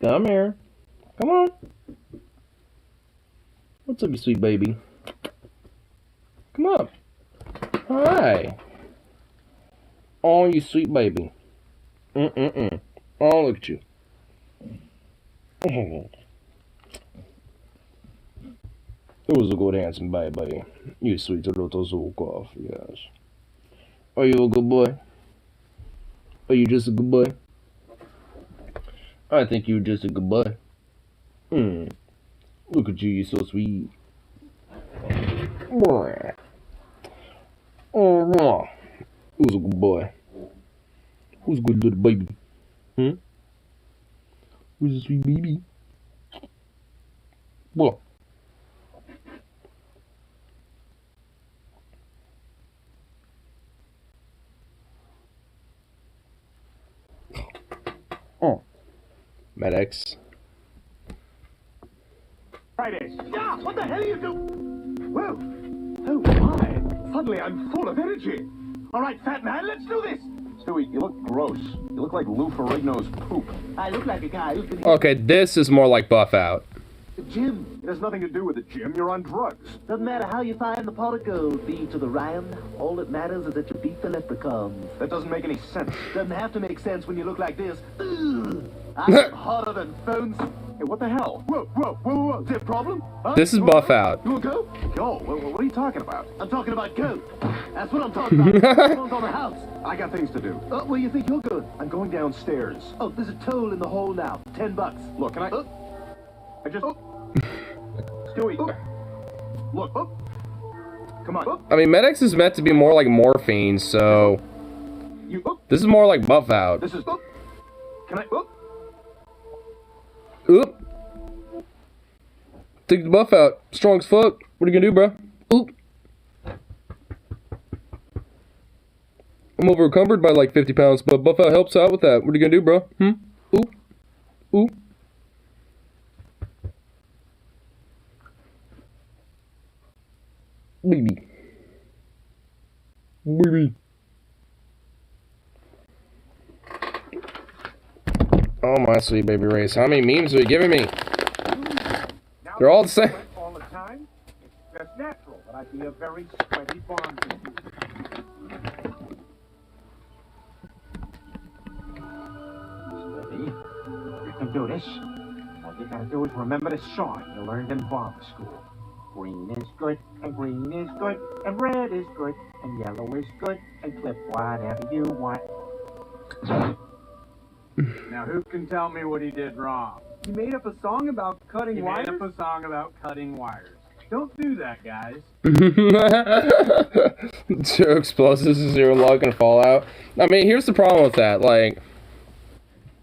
Come here. Come on. What's up, you sweet baby? Come up. Hi. Oh, you sweet baby. Oh, look at you. Oh. It was a good handsome baby. You sweet little Zukov, yes. Are you a good boy? Are you just a good boy? I think you're just a good boy. Look at you, you're so sweet. Boy. Oh, no. Who's a good boy? Who's a good little baby? Who's a sweet baby? Boy. Oh. Medics. Fridays. Yeah, what the hell are you doing? Whoa. Oh my. Suddenly I'm full of energy. All right, fat man, let's do this. Stewie, you look gross. You look like Lou Ferrigno's poop. I look like a guy who's been... Okay, this is more like buff out. The gym. It has nothing to do with the gym. You're on drugs. Doesn't matter how you find the pot of gold, feed to the Ryan. All that matters is that you beat the leprechauns. That doesn't make any sense. Doesn't have to make sense when you look like this. Ugh. I'm hotter than phones. Hey, what the hell? Whoa. Is there a problem? Huh? This is buff out. You wanna go? Go? What are you talking about? I'm talking about go. That's what I'm talking about. Phone's on the house. I got things to do. Where do you think you're going? I'm going downstairs. Oh, there's a toll in the hole now. $10. Look, can I... I just... Stewie. Look. Come on. I mean, Medics is meant to be more like morphine, so... This is more like buff out. This is... Can I... Oop. Take the buff out. Strong as fuck. What are you gonna do, bro? Oop. I'm over encumbered by like 50 pounds, but buff out helps out with that. What are you gonna do, bro? Oop. Oop. Baby. Oh my sweet baby race. How many memes are you giving me? They're all the same. All the time? It's just natural that I'd be a very sweaty bond. Steady. You can do this. All you gotta do is remember the song you learned in barber school. Green is good, and green is good, and red is good, and yellow is good, and clip whatever you want. Now, who can tell me what he did wrong? He made up a song about cutting wires? He made up a song about cutting wires. Don't do that, guys. 2 explosives, 0 luck, and fallout. I mean, here's the problem with that. Like,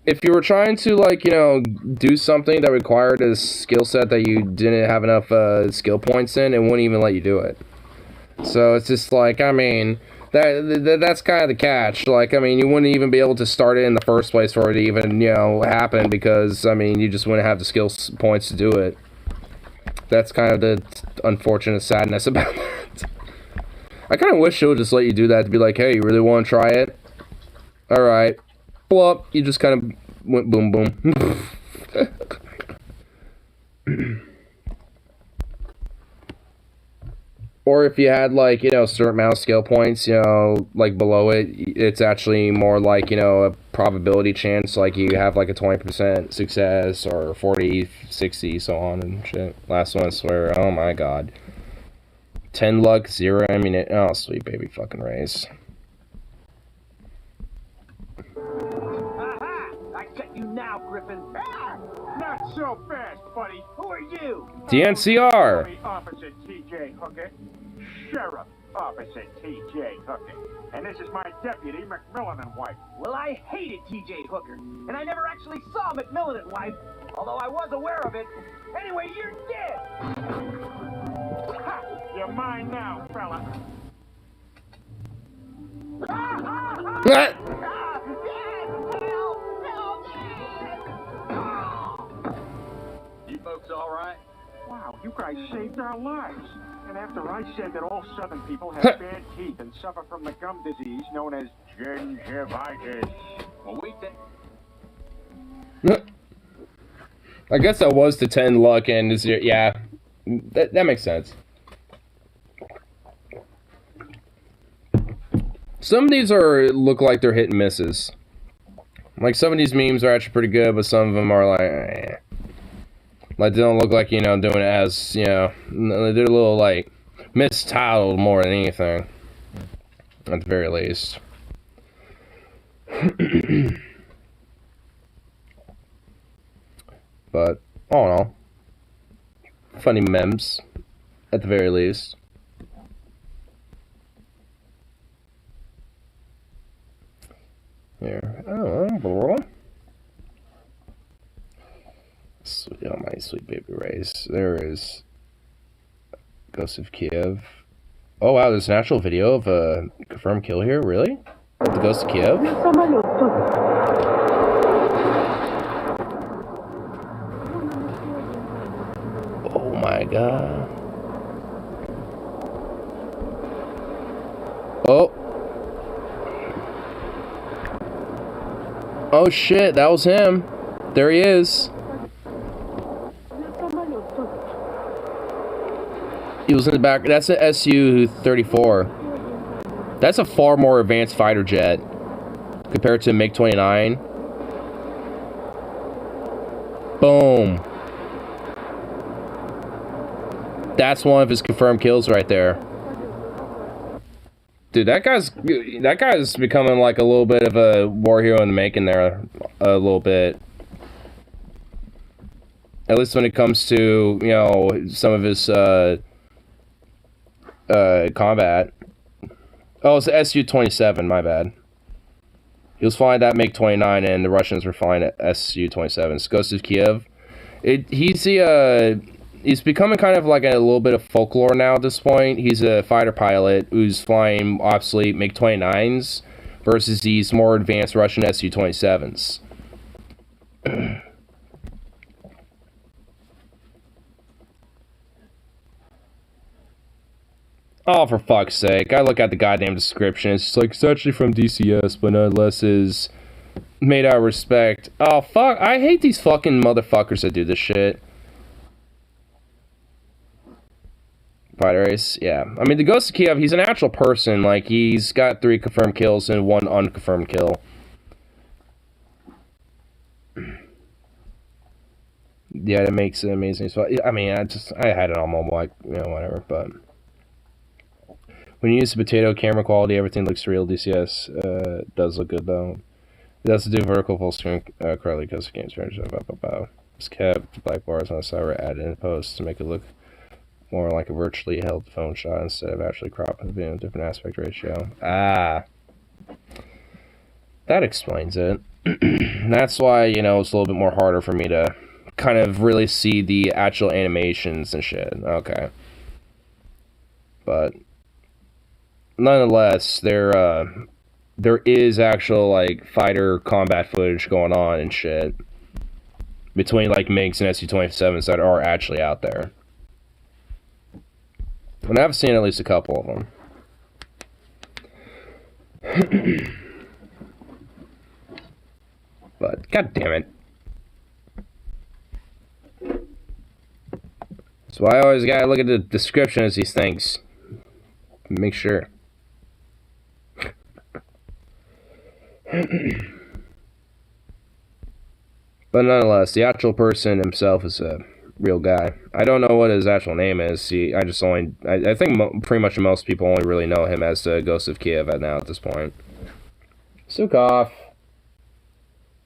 if you were trying to, like, you know, do something that required a skill set that you didn't have enough skill points in, it wouldn't even let you do it. So it's just like, I mean... That's kind of the catch. Like, I mean, you wouldn't even be able to start it in the first place for it to even, you know, happen because, I mean, you just wouldn't have the skill points to do it. That's kind of the unfortunate sadness about that. I kind of wish it would just let you do that to be like, hey, you really want to try it? Alright. Well, you just kind of went boom boom. Or if you had, like, you know, a certain amount of skill points, you know, like, below it, it's actually more like, you know, a probability chance, like, you have, like, a 20% success, or 40, 60, so on and shit. Last one, I swear, oh my god. 10 luck, 0 ammunition, oh, sweet baby fucking race. Aha! I get you now, Griffin. Ah! Not so fast, buddy. Who are you? DNCR! Officer T.J. Hooker. Sheriff Officer T.J. Hooker. And this is my deputy, McMillan and Wife. Well, I hated T.J. Hooker, and I never actually saw McMillan and Wife, although I was aware of it. Anyway, you're dead! Ha! You're mine now, fella. You folks all right? Wow, you guys saved our lives. And after I said that all Southern people have bad teeth and suffer from the gum disease known as gingivitis. Well, we did. I guess that was the 10 luck and is yeah, that makes sense. Some of these look like they're hit and misses. Like, some of these memes are actually pretty good, but some of them are like, eh. Like, they don't look like, you know, doing it as, you know, they're a little, like, mistitled more than anything. At the very least. But, all in all, funny memes, at the very least. Here, oh, sweet, oh my sweet baby race. There is Ghost of Kiev. Oh wow, there's an actual video of a confirmed kill here, really? The Ghost of Kiev? Oh my god. Oh. Oh shit, that was him. There he is. He was in the back. That's an Su-34. That's a far more advanced fighter jet compared to MiG-29. Boom. That's one of his confirmed kills right there. Dude, that guy's becoming like a little bit of a war hero in the making there, a little bit. At least when it comes to, you know, some of his combat. Oh, it's the Su-27, my bad. He was flying that MiG-29 and the Russians were flying at Su-27. Ghost of Kiev. He's becoming kind of like a little bit of folklore now at this point. He's a fighter pilot who's flying obsolete MiG-29s versus these more advanced Russian Su-27s. Oh, for fuck's sake. I look at the goddamn description. It's just like, it's actually from DCS, but nonetheless is made out of respect. Oh, fuck. I hate these fucking motherfuckers that do this shit. Fighter race, yeah. I mean, the Ghost of Kiev, he's an actual person. Like, he's got 3 confirmed kills and 1 unconfirmed kill. Yeah, that makes it amazing. So, I mean, I had it on mobile, like, you know, whatever, but... When you use the potato camera quality, everything looks real. DCS does look good, though. It has to do vertical full screen correctly because the game's very It's kept black bars on the side were added in post to make it look more like a virtually held phone shot instead of actually cropping the video in a different aspect ratio. Ah. That explains it. That's why, you know, it's a little bit more harder for me to kind of really see the actual animations and shit. Okay. But... nonetheless, there is actual, like, fighter combat footage going on and shit between, like, MiGs and Su-27s that are actually out there. And I've seen at least a couple of them. But, god damn it. That's why I always gotta look at the description of these things. Make sure. But nonetheless, the actual person himself is a real guy. I don't know what his actual name is. I think pretty much most people only really know him as the Ghost of Kiev now at this point. Sukov.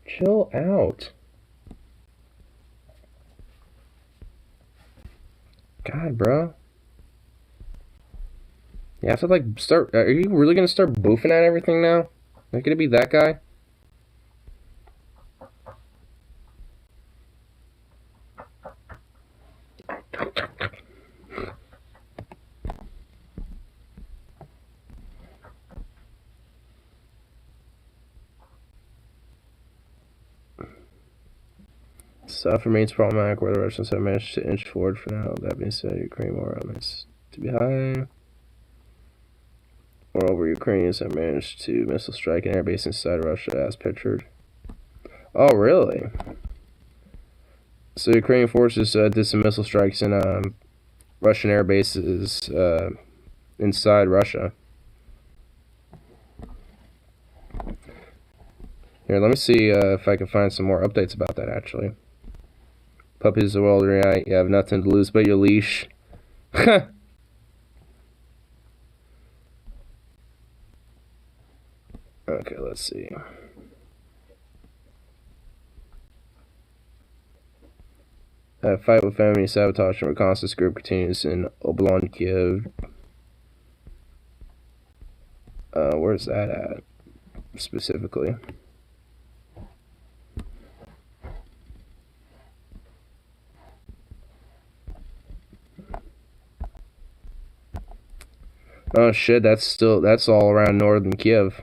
Chill out. God, bro. You have to, like, start... Are you really gonna start boofing at everything now? Are you gonna be that guy? Stuff remains problematic where the Russians have managed to inch forward for now. That being said, Ukraine more elements to be high. Moreover, Ukrainians have managed to missile strike an airbase inside Russia as pictured. Oh, really? So Ukrainian forces did some missile strikes in Russian air bases inside Russia. Here, let me see if I can find some more updates about that, actually. Puppies of the world, right? You have nothing to lose but your leash. Okay, let's see. Fight with enemy sabotage and reconnaissance group continues in Oblon, Kiev. Where's that at, specifically? Oh shit, that's all around northern Kiev.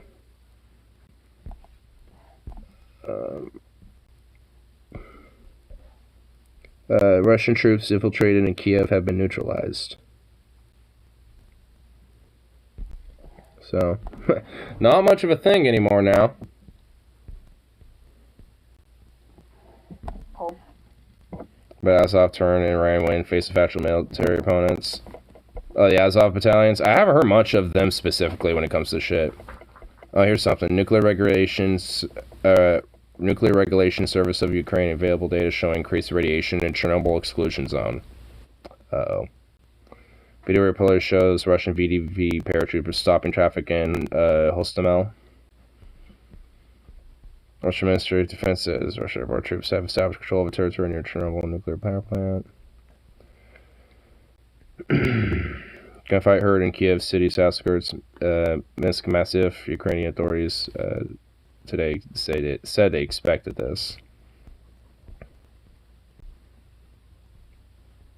Russian troops infiltrated in Kiev have been neutralized. So, not much of a thing anymore now. But Azov turned and ran away in face of actual military opponents. Oh, the Azov battalions? I haven't heard much of them specifically when it comes to shit. Oh, here's something. Nuclear Regulation Service of Ukraine. Available data showing increased radiation in Chernobyl exclusion zone. Uh-oh. Video reporter shows Russian VDV paratroopers stopping traffic in Hostomel. Russian Ministry of Defense says Russian airborne troops have established control of a territory near Chernobyl nuclear power plant. Gunfight heard in Kiev city's outskirts. Minsk massive. Ukrainian authorities today said they expected this.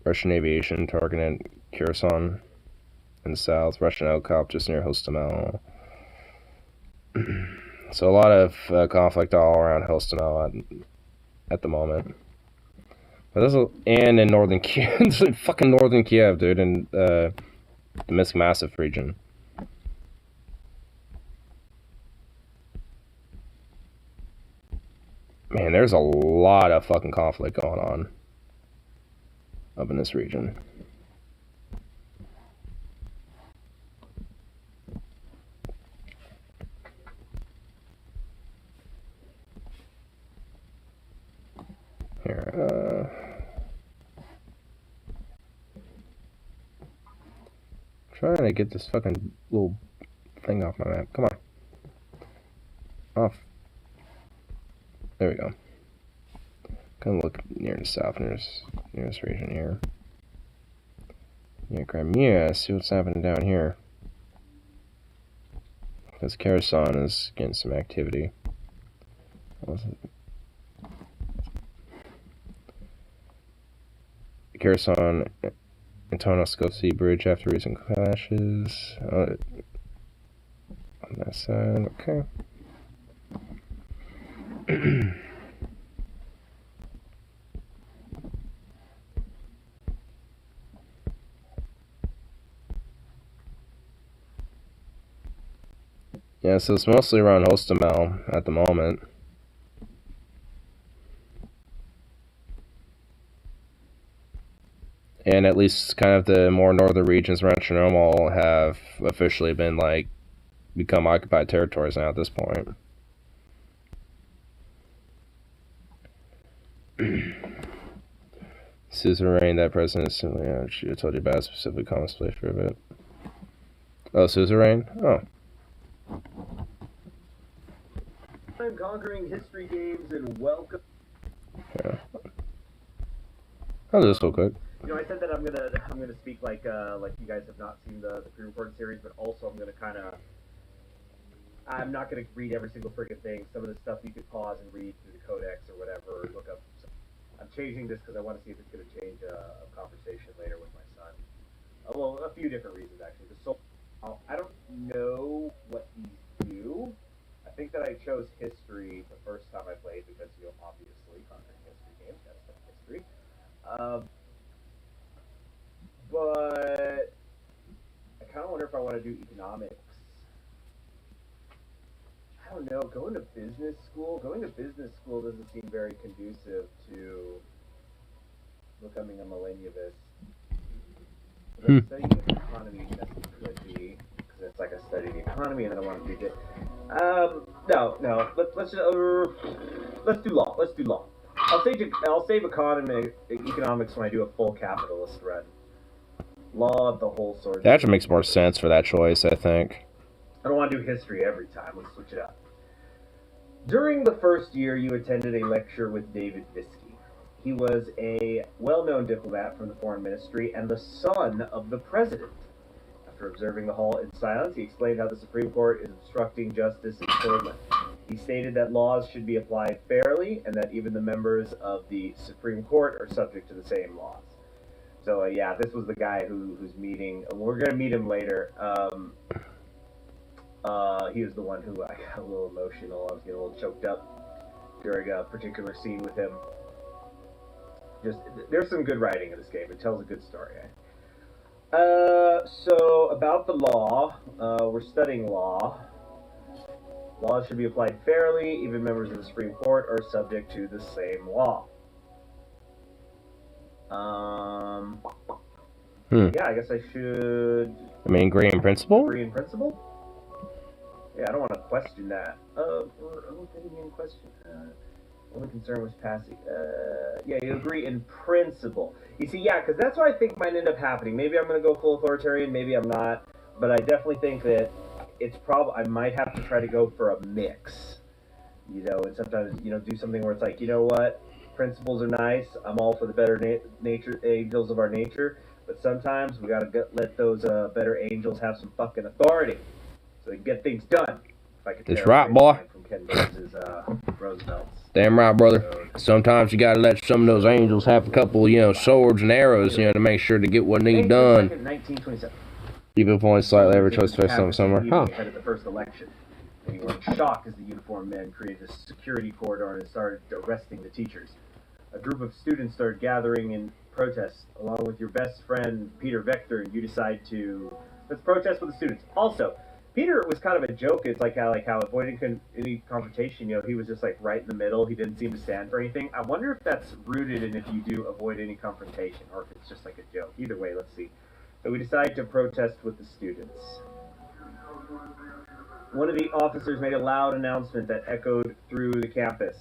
Russian aviation targeted Kherson in the south. Russian helicopters near Hostomel. So a lot of conflict all around Hostomel at the moment. But and in northern Kiev, fucking northern Kiev, dude, in the Minsk Massive region. Man, there's a lot of fucking conflict going on up in this region. Here, trying to get this fucking little thing off my map. Come on. Off. There we go. Gonna look near the south, nearest region here. Yeah, Crimea, see what's happening down here. Because Kherson is getting some activity. Kherson Antonovsky Bridge after recent clashes. On that side, okay. Yeah, so it's mostly around Hostomel at the moment. And at least kind of the more northern regions around Chernobyl have officially been, like, become occupied territories now at this point. Suzerain, that president, yeah, she told you about specific comments play for a bit. Oh, Suzerain? Oh. I'm conquering history games and welcome. Yeah. I'll do this real quick. You know, I said that I'm gonna speak like you guys have not seen the pre-recorded series, but also I'm not gonna read every single freaking thing. Some of the stuff you could pause and read through the codex or whatever, or look up. I'm changing this because I want to see if it's gonna change a conversation later with my son. Well, a few different reasons actually. I don't know what these do. I think that I chose history the first time I played because, you know, obviously conquering history games, that's history. But I kind of wonder if I want to do economics. I don't know. Going to business school doesn't seem very conducive to becoming a millennialist. Studying the economy could be, because it's like I study the economy and then I want to do it. No. Let's do law. Let's do law. I'll save economics when I do a full capitalist run. Law, the whole sort. That actually makes more sense for that choice, I think. I don't want to do history every time. Let's switch it up. During the first year, you attended a lecture with David Bisky. He was a well-known diplomat from the Foreign Ministry and the son of the president. After observing the hall in silence, he explained how the Supreme Court is obstructing justice in Portland. He stated that laws should be applied fairly and that even the members of the Supreme Court are subject to the same laws. So yeah, this was the guy who's meeting. We're gonna meet him later. He was the one who I got a little emotional. I was getting a little choked up during a particular scene with him. There's some good writing in this game. It tells a good story. So about the law, we're studying law. Laws should be applied fairly. Even members of the Supreme Court are subject to the same law. Yeah, I guess I should. I mean, agree in principle? Agree in principle? Yeah, I don't want to question that. I don't think you can question that. Only concern was passing. Yeah, you agree in principle. You see, yeah, because that's what I think might end up happening. Maybe I'm going to go full authoritarian, maybe I'm not. But I definitely think that it's probably, I might have to try to go for a mix. You know, and sometimes, you know, do something where it's like, you know what? Principles are nice. I'm all for the better nature, angels of our nature. But sometimes we got to let those better angels have some fucking authority so they can get things done. If I could That's right, boy. from Ken Burns' Roosevelt's. Damn right, brother. Sometimes you gotta let some of those angels have a couple, you know, swords and arrows, you know, to make sure to get what needs done. 1927. Even if only slightly ever chose to face something somewhere. Huh. Ahead of the first election. And he were in shock as the uniformed men created a security corridor and started arresting the teachers. A group of students started gathering in protest, along with your best friend, Peter Vector, and you decide to, let's protest with the students. Also, Peter was kind of a joke. It's like how avoiding any confrontation, you know, he was just like right in the middle. He didn't seem to stand for anything. I wonder if that's rooted in if you do avoid any confrontation or if it's just like a joke. Either way, let's see. So we decided to protest with the students. One of the officers made a loud announcement that echoed through the campus.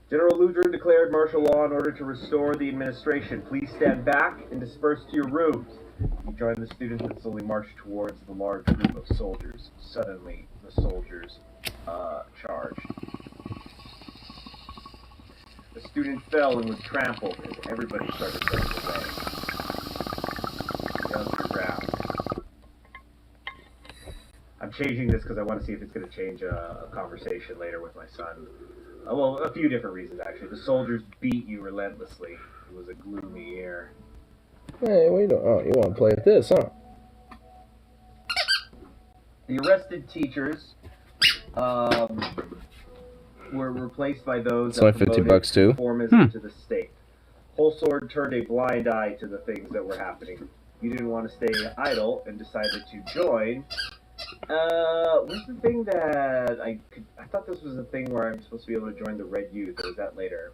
General Ludra declared martial law in order to restore the administration. Please stand back and disperse to your rooms. You joined the students and slowly marched towards the large group of soldiers. Suddenly, the soldiers charged. The student fell and was trampled as everybody started running away. Down to the ground. I'm changing this because I want to see if it's going to change a conversation later with my son. Well, a few different reasons, actually. The soldiers beat you relentlessly. It was a gloomy year. Hey, wait, oh, you want to play with this, huh? The arrested teachers were replaced by those it's only $50 too. Conformism to the state. Wholesword turned a blind eye to the things that were happening. You didn't want to stay idle and decided to join. What's the thing that I thought this was a thing where I'm supposed to be able to join the Red Youth, or is that later?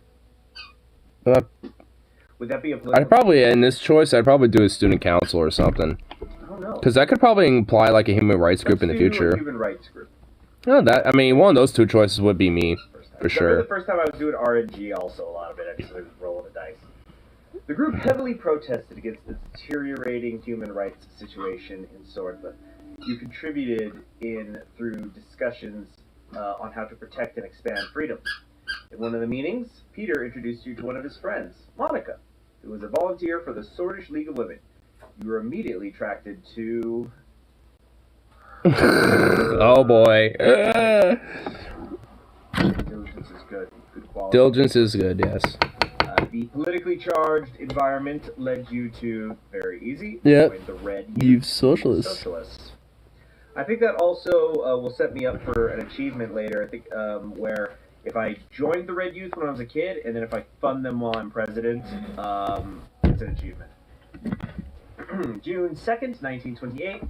Would that be a I'd probably, in this choice, I'd probably do a student council or something. I don't know. Because that could probably imply like a human rights group in the future. A human rights group. No, I mean, one of those two choices would be me, for sure. The first time I was doing RNG also a lot of it, I just was rolling the dice. The group heavily protested against the deteriorating human rights situation in Swordland. You contributed through discussions on how to protect and expand freedom. In one of the meetings, Peter introduced you to one of his friends, Monica, who was a volunteer for the Swordish League of Women. You were immediately attracted to... Oh boy. Diligence is good. Good quality. Diligence is good, yes. The politically charged environment led you to, very easy, yep. The Red Youth Socialists. I think that also will set me up for an achievement later. I think where if I joined the Red Youth when I was a kid, and then if I fund them while I'm president, it's an achievement. June 2nd, 1928,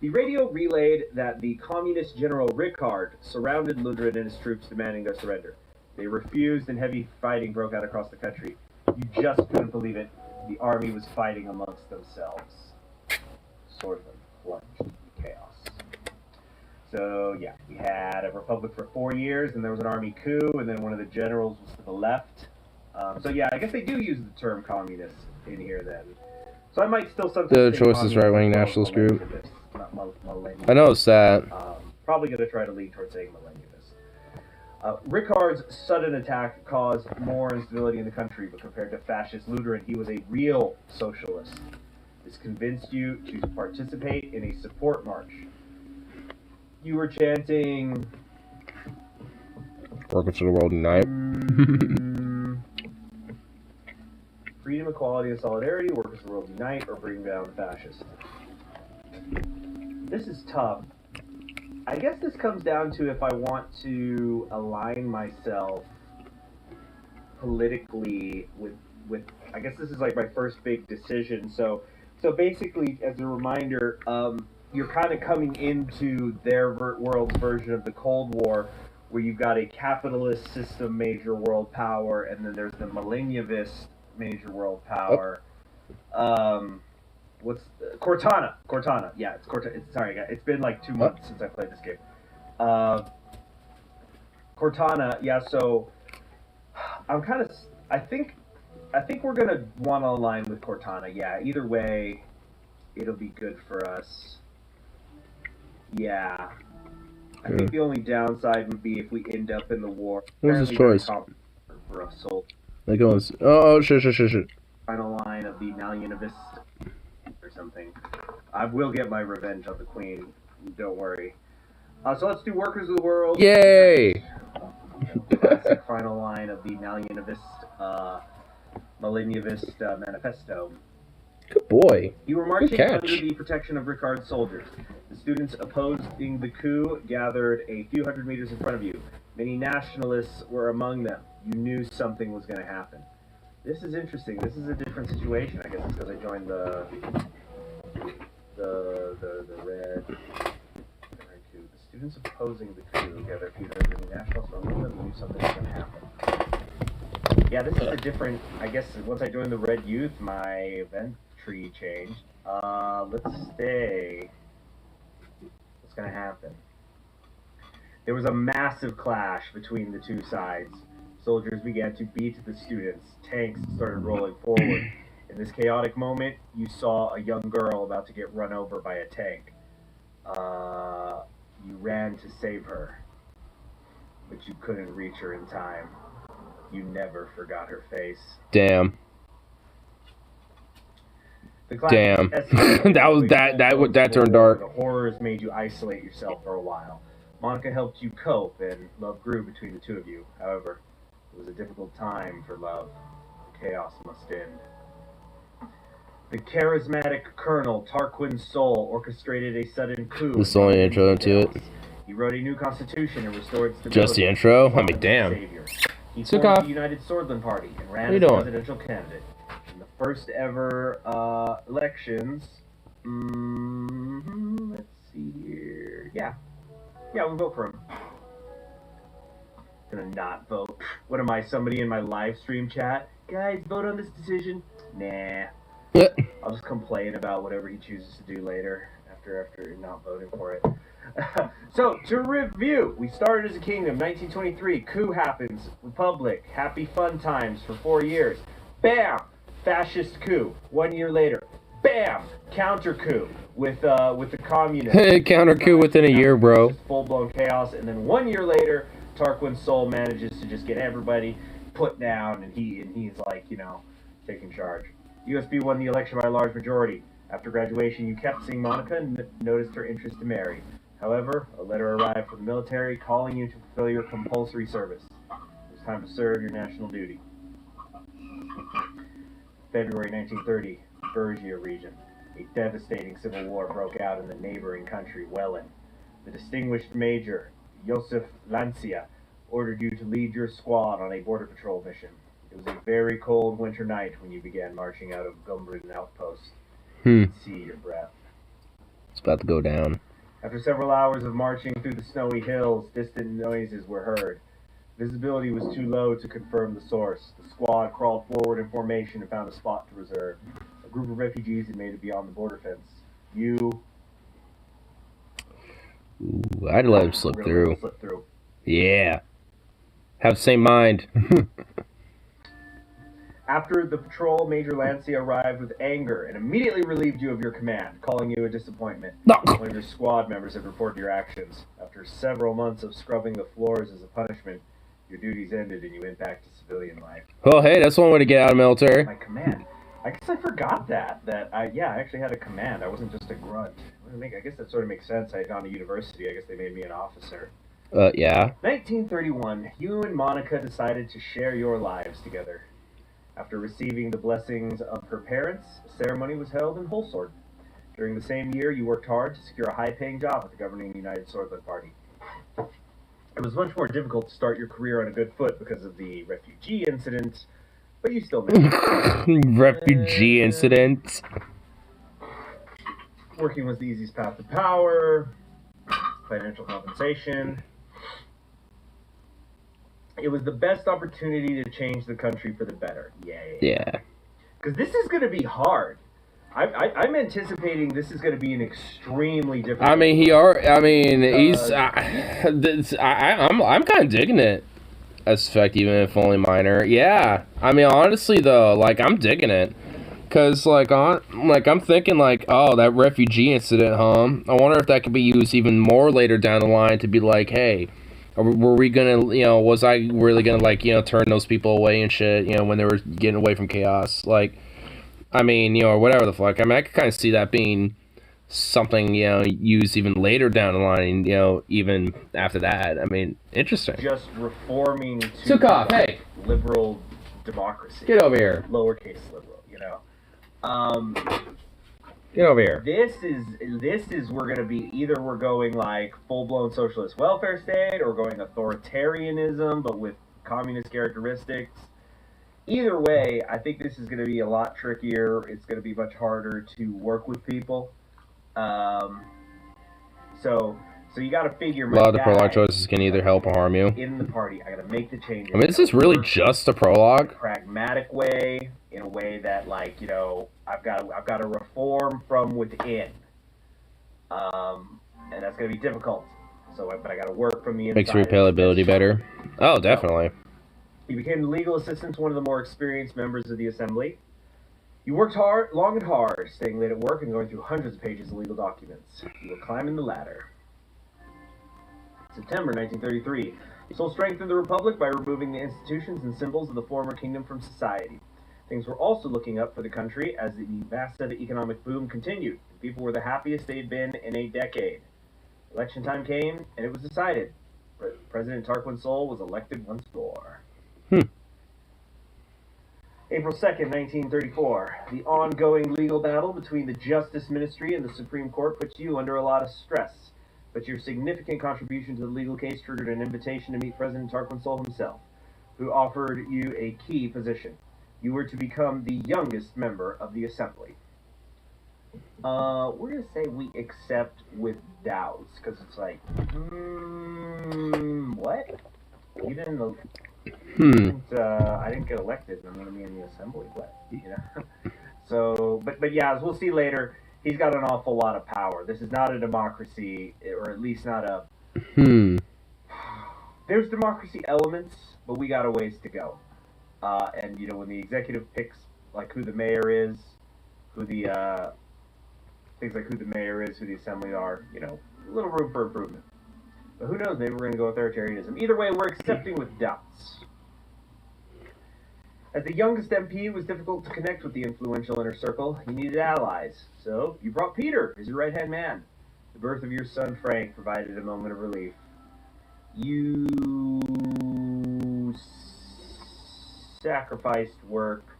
the radio relayed that the communist General Rickard surrounded Ludra and his troops, demanding their surrender. They refused, and heavy fighting broke out across the country. You just couldn't believe it. The army was fighting amongst themselves. Swordland plunged in chaos. So, yeah, we had a republic for 4 years, and there was an army coup, and then one of the generals was to the left. So, yeah, I guess they do use the term communist in here, then. So I might still sometimes The choice is right-wing nationalist group. I noticed that. Probably going to try to lean towards saying millennialist. Rickard's sudden attack caused more instability in the country, but compared to fascist Lutheran, he was a real socialist. This convinced you to participate in a support march. You were chanting... Workers for the world unite. Freedom, equality, and solidarity, workers of the world unite, or bring down the fascists. This is tough. I guess this comes down to if I want to align myself politically with I guess this is like my first big decision. So basically, as a reminder, you're kind of coming into their world's version of the Cold War, where you've got a capitalist system major world power, and then there's the millennialist major world power, Cortana. Cortana. Yeah, it's Cortana. Sorry, guys. It's been like 2 months since I played this game. Cortana. Yeah. So I'm kind of. I think we're gonna want to align with Cortana. Yeah. Either way, it'll be good for us. Yeah. I think the only downside would be if we end up in the war. What was his choice? For a soul. Like it was. Oh shit. Final line of the Malionavist or something. I will get my revenge on the Queen. Don't worry. So let's do Workers of the World. Yay! Classic final line of the Malionavist, Manifesto. Good boy. You were Good marching catch. under the protection of Ricard's soldiers. The students opposing the coup gathered a few hundred meters in front of you. Many nationalists were among them. You knew something was going to happen. This is interesting. This is a different situation. I guess it's because I joined the red coup. The students opposing the coup gathered a few hundred nationalists were among them. You knew something was going to happen. Yeah, this is a different. I guess once I joined the Red Youth, my event tree changed. Let's stay. What's gonna happen? There was a massive clash between the two sides. Soldiers began to beat the students. Tanks started rolling forward. In this chaotic moment, you saw a young girl about to get run over by a tank. You ran to save her, but you couldn't reach her in time. You never forgot her face. Damn. Damn. that turned dark. The horrors made you isolate yourself for a while. Monica helped you cope, and love grew between the two of you. However, it was a difficult time for love. Chaos must end. The charismatic Colonel Tarquin Sol orchestrated a sudden coup. This is the only intro to it. He wrote a new constitution and restored stability. Just the intro? I mean, damn. He formed the United Swordland Party and ran as a presidential candidate. In the first ever elections, let's see here. Yeah, we'll vote for him. Gonna not vote. What am I, somebody in my live stream chat? Guys, vote on this decision? Nah. I'll just complain about whatever he chooses to do later after not voting for it. So, to review, we started as a kingdom, 1923, coup happens, republic, happy fun times for 4 years. Bam! Fascist coup. 1 year later. Bam! Counter coup with the communists. Counter coup within a year, bro. Full-blown chaos, and then 1 year later, Tarquin Sol manages to just get everybody put down, and he's like, taking charge. USB won the election by a large majority. After graduation, you kept seeing Monica and noticed her interest to marry. However, a letter arrived from the military calling you to fulfill your compulsory service. It was time to serve your national duty. February 1930, Bergia region. A devastating civil war broke out in the neighboring country, Wellen. The distinguished Major, Josef Lancia, ordered you to lead your squad on a border patrol mission. It was a very cold winter night when you began marching out of Gumbriden outpost. See your breath. It's about to go down. After several hours of marching through the snowy hills, distant noises were heard. Visibility was too low to confirm the source. The squad crawled forward in formation and found a spot to reserve. A group of refugees had made it beyond the border fence. You... Ooh, I'd let him slip through. Yeah. Have the same mind. After the patrol, Major Lancia arrived with anger and immediately relieved you of your command, calling you a disappointment. One of your squad members had reported your actions. After several months of scrubbing the floors as a punishment, your duties ended and you went back to civilian life. Oh, hey, that's one way to get out of the military. My command. I guess I forgot that I actually had a command. I wasn't just a grunt. I guess that sort of makes sense. I had gone to university. I guess they made me an officer. Yeah. 1931, you and Monica decided to share your lives together. After receiving the blessings of her parents, a ceremony was held in Holsord. During the same year, you worked hard to secure a high-paying job with the governing United Swordland Party. It was much more difficult to start your career on a good foot because of the refugee incident, but you still made it. Refugee incident. Working was the easiest path to power, financial compensation. It was the best opportunity to change the country for the better. Yay. Yeah. Because this is going to be hard. I'm anticipating this is going to be an extremely difficult. I mean, I'm kind of digging it. As effect, even if only minor. Yeah. I mean, honestly though, like I'm digging it. Cause I'm thinking like, oh, that refugee incident, huh? I wonder if that could be used even more later down the line to be like, hey, were we gonna, was I really gonna like, turn those people away and shit, when they were getting away from chaos? Like, I mean, or whatever the fuck. I mean, I could kind of see that being something, used even later down the line, even after that. I mean, interesting. Just reforming to Sukov, hey! Liberal democracy. Get over here. Lowercase liberal, Get over here. This is we're gonna be either we're going like full-blown socialist welfare state or going authoritarianism but with communist characteristics. Either way, I think this is gonna be a lot trickier. It's gonna be much harder to work with people. So you got to figure. A lot of the prologue choices can either help or harm you. In the party, I got to make the changes. I mean, is this really just a prologue? In a pragmatic way, in a way that, like, I've got to reform from within, and that's going to be difficult. But I got to work from the inside. Makes replayability better. Oh, definitely. You became the legal assistant to one of the more experienced members of the assembly. You worked long and hard, staying late at work and going through hundreds of pages of legal documents. You were climbing the ladder. September 1933. Seoul strengthened the Republic by removing the institutions and symbols of the former kingdom from society. Things were also looking up for the country as the massive economic boom continued, and people were the happiest they had been in a decade. Election time came, and it was decided. President Tarquin Seoul was elected once more. April 2nd, 1934. The ongoing legal battle between the Justice Ministry and the Supreme Court puts you under a lot of stress. But your significant contribution to the legal case triggered an invitation to meet President Tarquin Seoul himself, who offered you a key position. You were to become the youngest member of the assembly. We're going to say we accept with doubts, because it's like, what? You didn't... I didn't get elected, and I'm going to be in the assembly, but, So, but yeah, as we'll see later, he's got an awful lot of power. This is not a democracy, or at least not a... There's democracy elements, but we got a ways to go. And, when the executive picks, like, who the mayor is, who the, things like who the mayor is, who the assembly are, a little room for improvement. But who knows, maybe we're going to go authoritarianism. Either way, we're accepting with doubts. As the youngest MP, it was difficult to connect with the influential inner circle. You needed allies. So, you brought Peter as your right-hand man. The birth of your son, Frank, provided a moment of relief. You sacrificed work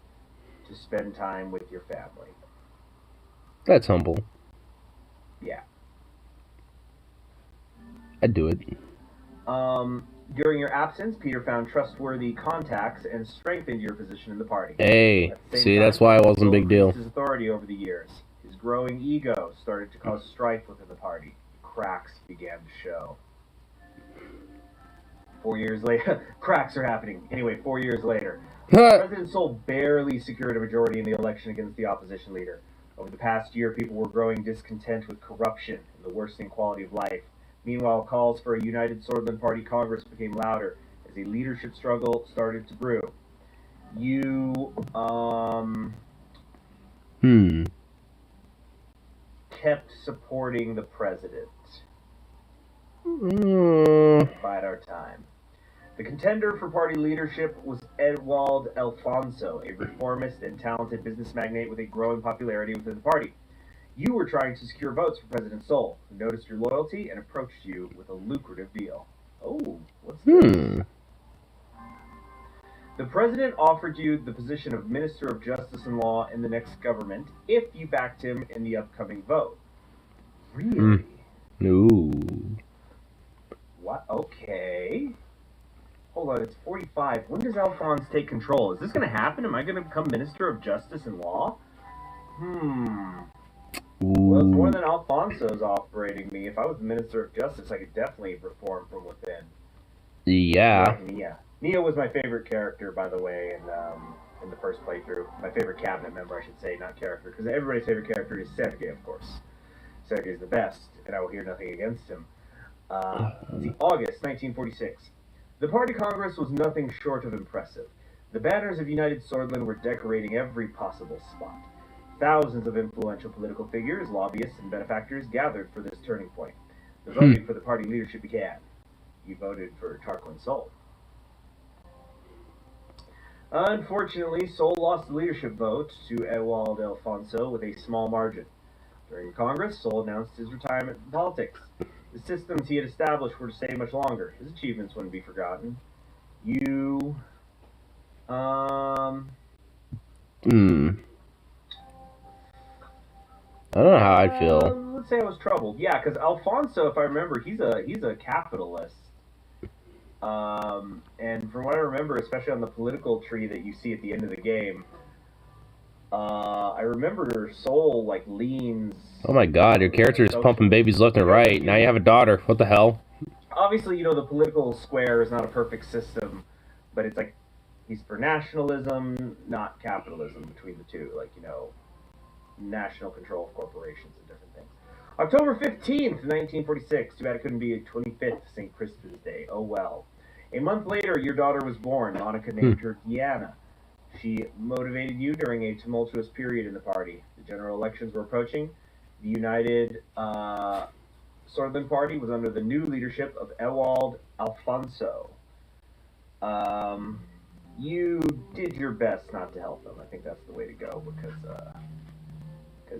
to spend time with your family. That's humble. Yeah. I'd do it. During your absence, Peter found trustworthy contacts and strengthened your position in the party. Hey, see, that's why it wasn't a big deal. His authority over the years. His growing ego started to cause strife within the party. Cracks began to show. 4 years later, cracks are happening. Anyway, 4 years later, President Seoul barely secured a majority in the election against the opposition leader. Over the past year, people were growing discontent with corruption and the worsening quality of life. Meanwhile, calls for a united Swordland Party Congress became louder as a leadership struggle started to brew. You, kept supporting the president. Bide our time. The contender for party leadership was Ewald Alfonso, a reformist and talented business magnate with a growing popularity within the party. You were trying to secure votes for President Seoul, who noticed your loyalty and approached you with a lucrative deal. Oh, what's this? The president offered you the position of Minister of Justice and Law in the next government if you backed him in the upcoming vote. Really? No. What? Okay. Hold on, it's 45. When does Alphonse take control? Is this going to happen? Am I going to become Minister of Justice and Law? Well, it's more than Alfonso's operating me. If I was the Minister of Justice, I could definitely reform from within. Yeah. Nia was my favorite character, by the way, in the first playthrough. My favorite cabinet member, I should say, not character, because everybody's favorite character is Sergei, of course. Sergei is the best, and I will hear nothing against him. Let's see, August 1946. The party congress was nothing short of impressive. The banners of United Swordland were decorating every possible spot. Thousands of influential political figures, lobbyists, and benefactors gathered for this turning point. The voting for the party leadership began. You voted for Tarquin Sol. Unfortunately, Sol lost the leadership vote to Ewald Alfonso with a small margin. During Congress, Sol announced his retirement from politics. The systems he had established were to stay much longer. His achievements wouldn't be forgotten. You... I don't know how I'd feel. Let's say I was troubled. Yeah, because Alfonso, if I remember, he's a capitalist. And from what I remember, especially on the political tree that you see at the end of the game, I remember Sol like leans. Oh my god, your character is pumping babies left and right. Now you have a daughter. What the hell? Obviously, you know, the political square is not a perfect system, but it's like he's for nationalism, not capitalism between the two. Like, you know, national control of corporations and different things. October 15th, 1946. Too bad it couldn't be 25th, St. Crispin's Day. Oh well. A month later, your daughter was born. Monica named her Diana. She motivated you during a tumultuous period in the party. The general elections were approaching. The United Swordland Party was under the new leadership of Ewald Alfonso. You did your best not to help him. I think that's the way to go because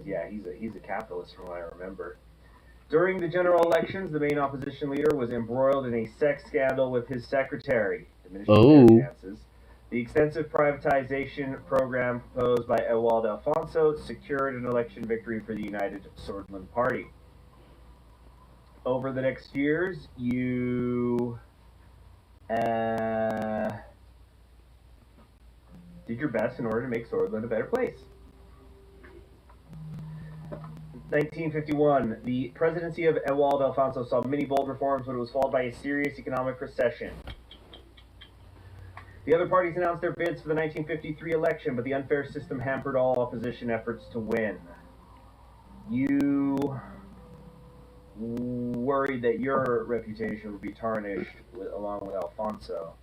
yeah, he's a capitalist from what I remember. During the general elections, the main opposition leader was embroiled in a sex scandal with his secretary, diminishing their chances. The extensive privatization program proposed by Ewald Alfonso secured an election victory for the United Swordland Party. Over the next years, you did your best in order to make Swordland a better place. 1951, the presidency of Ewald Alfonso saw many bold reforms, but it was followed by a serious economic recession. The other parties announced their bids for the 1953 election, but the unfair system hampered all opposition efforts to win. You worried that your reputation would be tarnished along with Alfonso.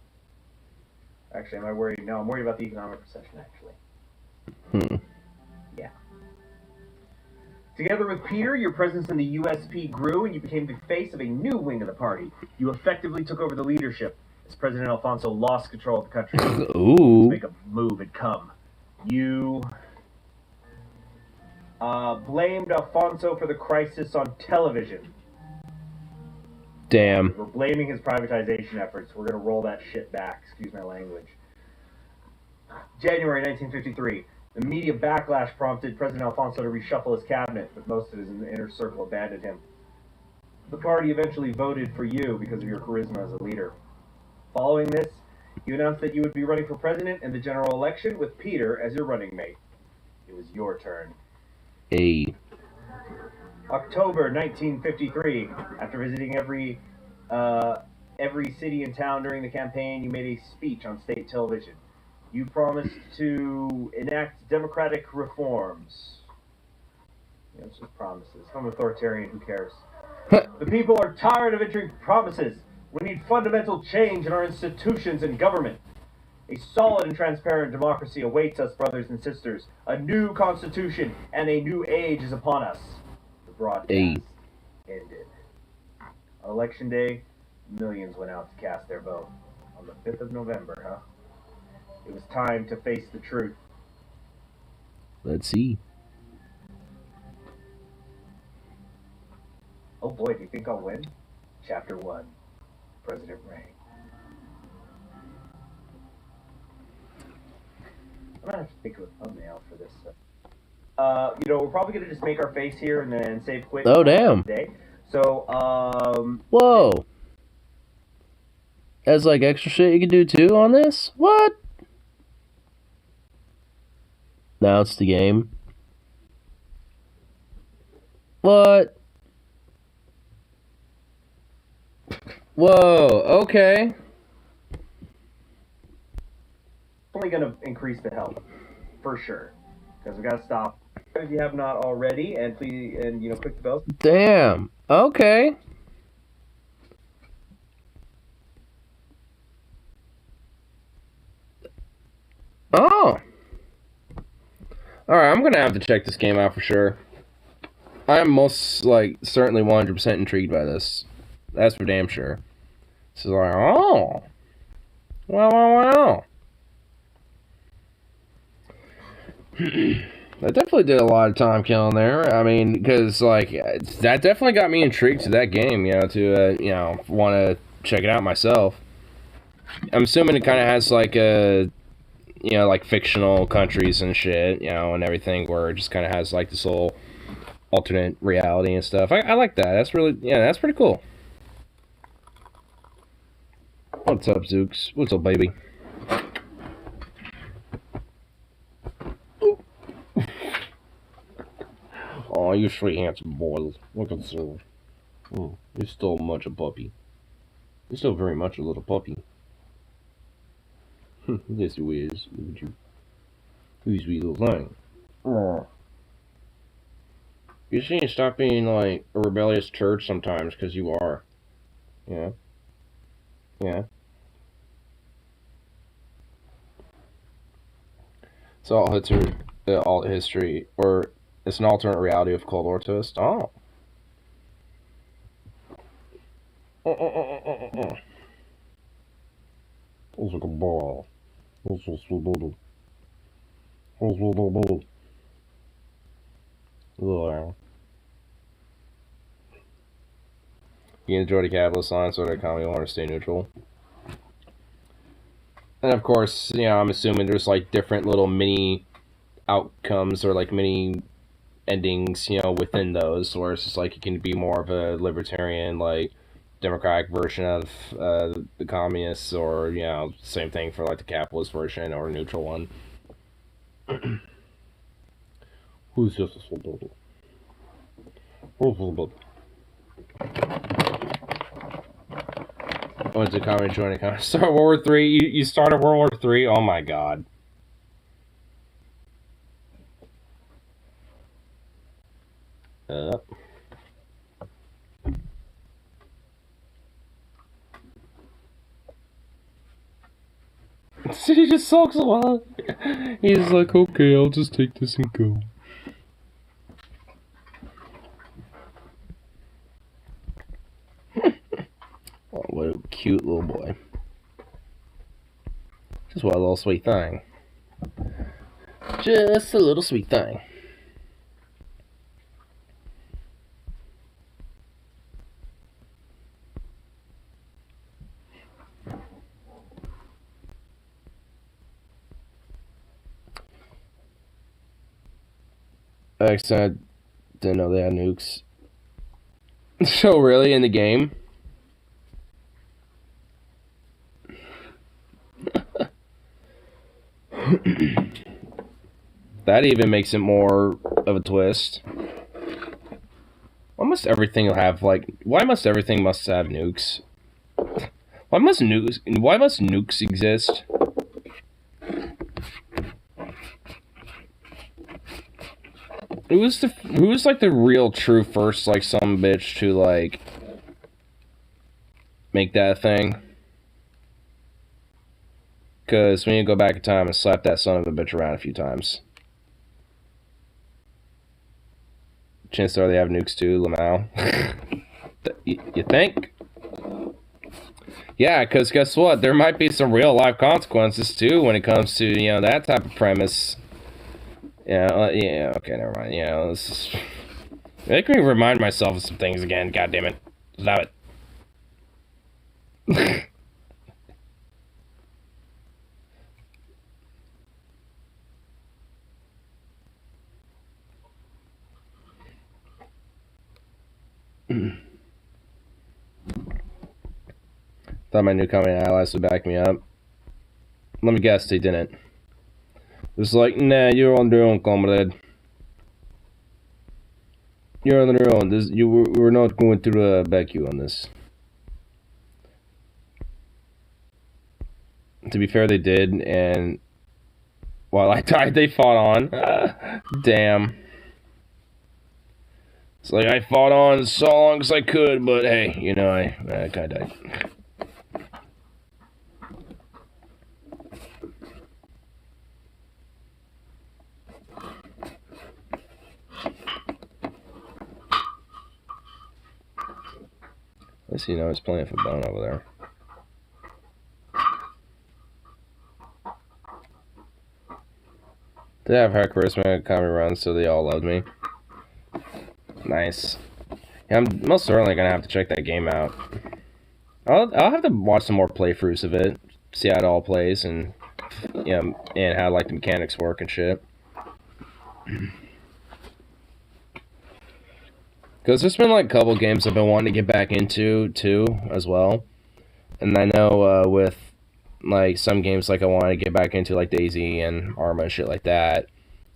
Actually, am I worried? No, I'm worried about the economic recession, actually. Yeah. Together with Peter, your presence in the USP grew, and you became the face of a new wing of the party. You effectively took over the leadership. As President Alfonso lost control of the country, to make a move had come. You blamed Alfonso for the crisis on television. Damn. We're blaming his privatization efforts. We're going to roll that shit back. Excuse my language. January 1953. The media backlash prompted President Alfonso to reshuffle his cabinet, but most of his inner circle abandoned him. The party eventually voted for you because of your charisma as a leader. Following this, you announced that you would be running for president in the general election with Peter as your running mate. It was your turn. Hey. October 1953. After visiting every city and town during the campaign, you made a speech on state television. You promised to enact democratic reforms. You know, it's just promises. I'm an authoritarian, who cares? The people are tired of entering promises. We need fundamental change in our institutions and government. A solid and transparent democracy awaits us, brothers and sisters. A new constitution and a new age is upon us. The broadcast ended. On Election Day, millions went out to cast their vote. On the 5th of November, huh? It was time to face the truth. Let's see. Oh boy, do you think I'll win? Chapter 1. President Ray. I'm gonna have to think of a thumbnail for this. You know, we're probably gonna just make our face here and then save quit. Oh, damn. Today. So, Whoa. There's like extra shit you can do too on this? What? Now it's the game. What? Whoa, okay. definitely going to increase the health, for sure. Because we got to stop. If you have not already, and please, and click the bells. Damn. Okay. Oh. Alright, I'm gonna have to check this game out for sure. I'm most, certainly 100% intrigued by this. That's for damn sure. So, oh. Wow. That definitely did a lot of time killing there. I mean, because, that definitely got me intrigued to that game, to, want to check it out myself. I'm assuming it kind of has, fictional countries and shit, and everything, where it just kind of has, this whole alternate reality and stuff. I like that. That's really, that's pretty cool. What's up, Zooks? What's up, baby? Oh, you sweet handsome boy. Look at so. Oh, you're still much a puppy. You're still very much a little puppy. Yes, you is. Look at you. You sweet little thing. Oh. You see, stop being a rebellious turd sometimes, because you are. Yeah. Yeah. It's all history, or it's an alternate reality of Cold War twist. Oh. It's like a ball. It's so sweet. You enjoy the capitalist line, so the economy will want to stay neutral. And of course, I'm assuming there's different little mini outcomes or mini endings, within those, where it's just it can be more of a libertarian, democratic version of the communists, or same thing for the capitalist version or a neutral one. Who's just a little? When's the communist joining? Start World War 3. You started World War 3. Oh my God. He just sulks a while. He's like, okay, I'll just take this and go. Oh, what a cute little boy. Just what a little sweet thing. Just a little sweet thing. I didn't know they had nukes. So really, in the game? That even makes it more of a twist. Why must everything have why must everything have nukes? Why must nukes exist? Who was the real true first some bitch to make that a thing? Because we need to go back in time and slap that son of a bitch around a few times. Chances are they have nukes too, Lamau. You think? Yeah, because guess what? There might be some real life consequences too when it comes to, that type of premise. Yeah, okay, never mind. Let's make me remind myself of some things again. God damn it. Stop it. Thought my new communist allies would back me up. Let me guess, they didn't. It's nah, you're on your own, comrade. You're on your own. We're not going to back you on this. To be fair, they did, and While I died, they fought on. Damn. It's like I fought on so long as I could, but hey, you know, I kind of died. At least you know he's playing for bone over there. Did have high charisma, comedy runs, so they all loved me. Nice. Yeah, I'm most certainly gonna have to check that game out. I'll have to watch some more playthroughs of it, see how it all plays, and you know, and how like the mechanics work and shit. Because there's been like a couple games I've been wanting to get back into too, as well. And I know with like some games like I want to get back into like DayZ and Arma and shit like that.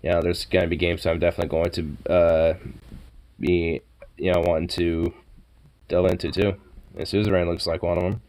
You know, there's gonna be games I'm definitely going to be, you know, wanting to delve into too. And Suzerain looks like one of them.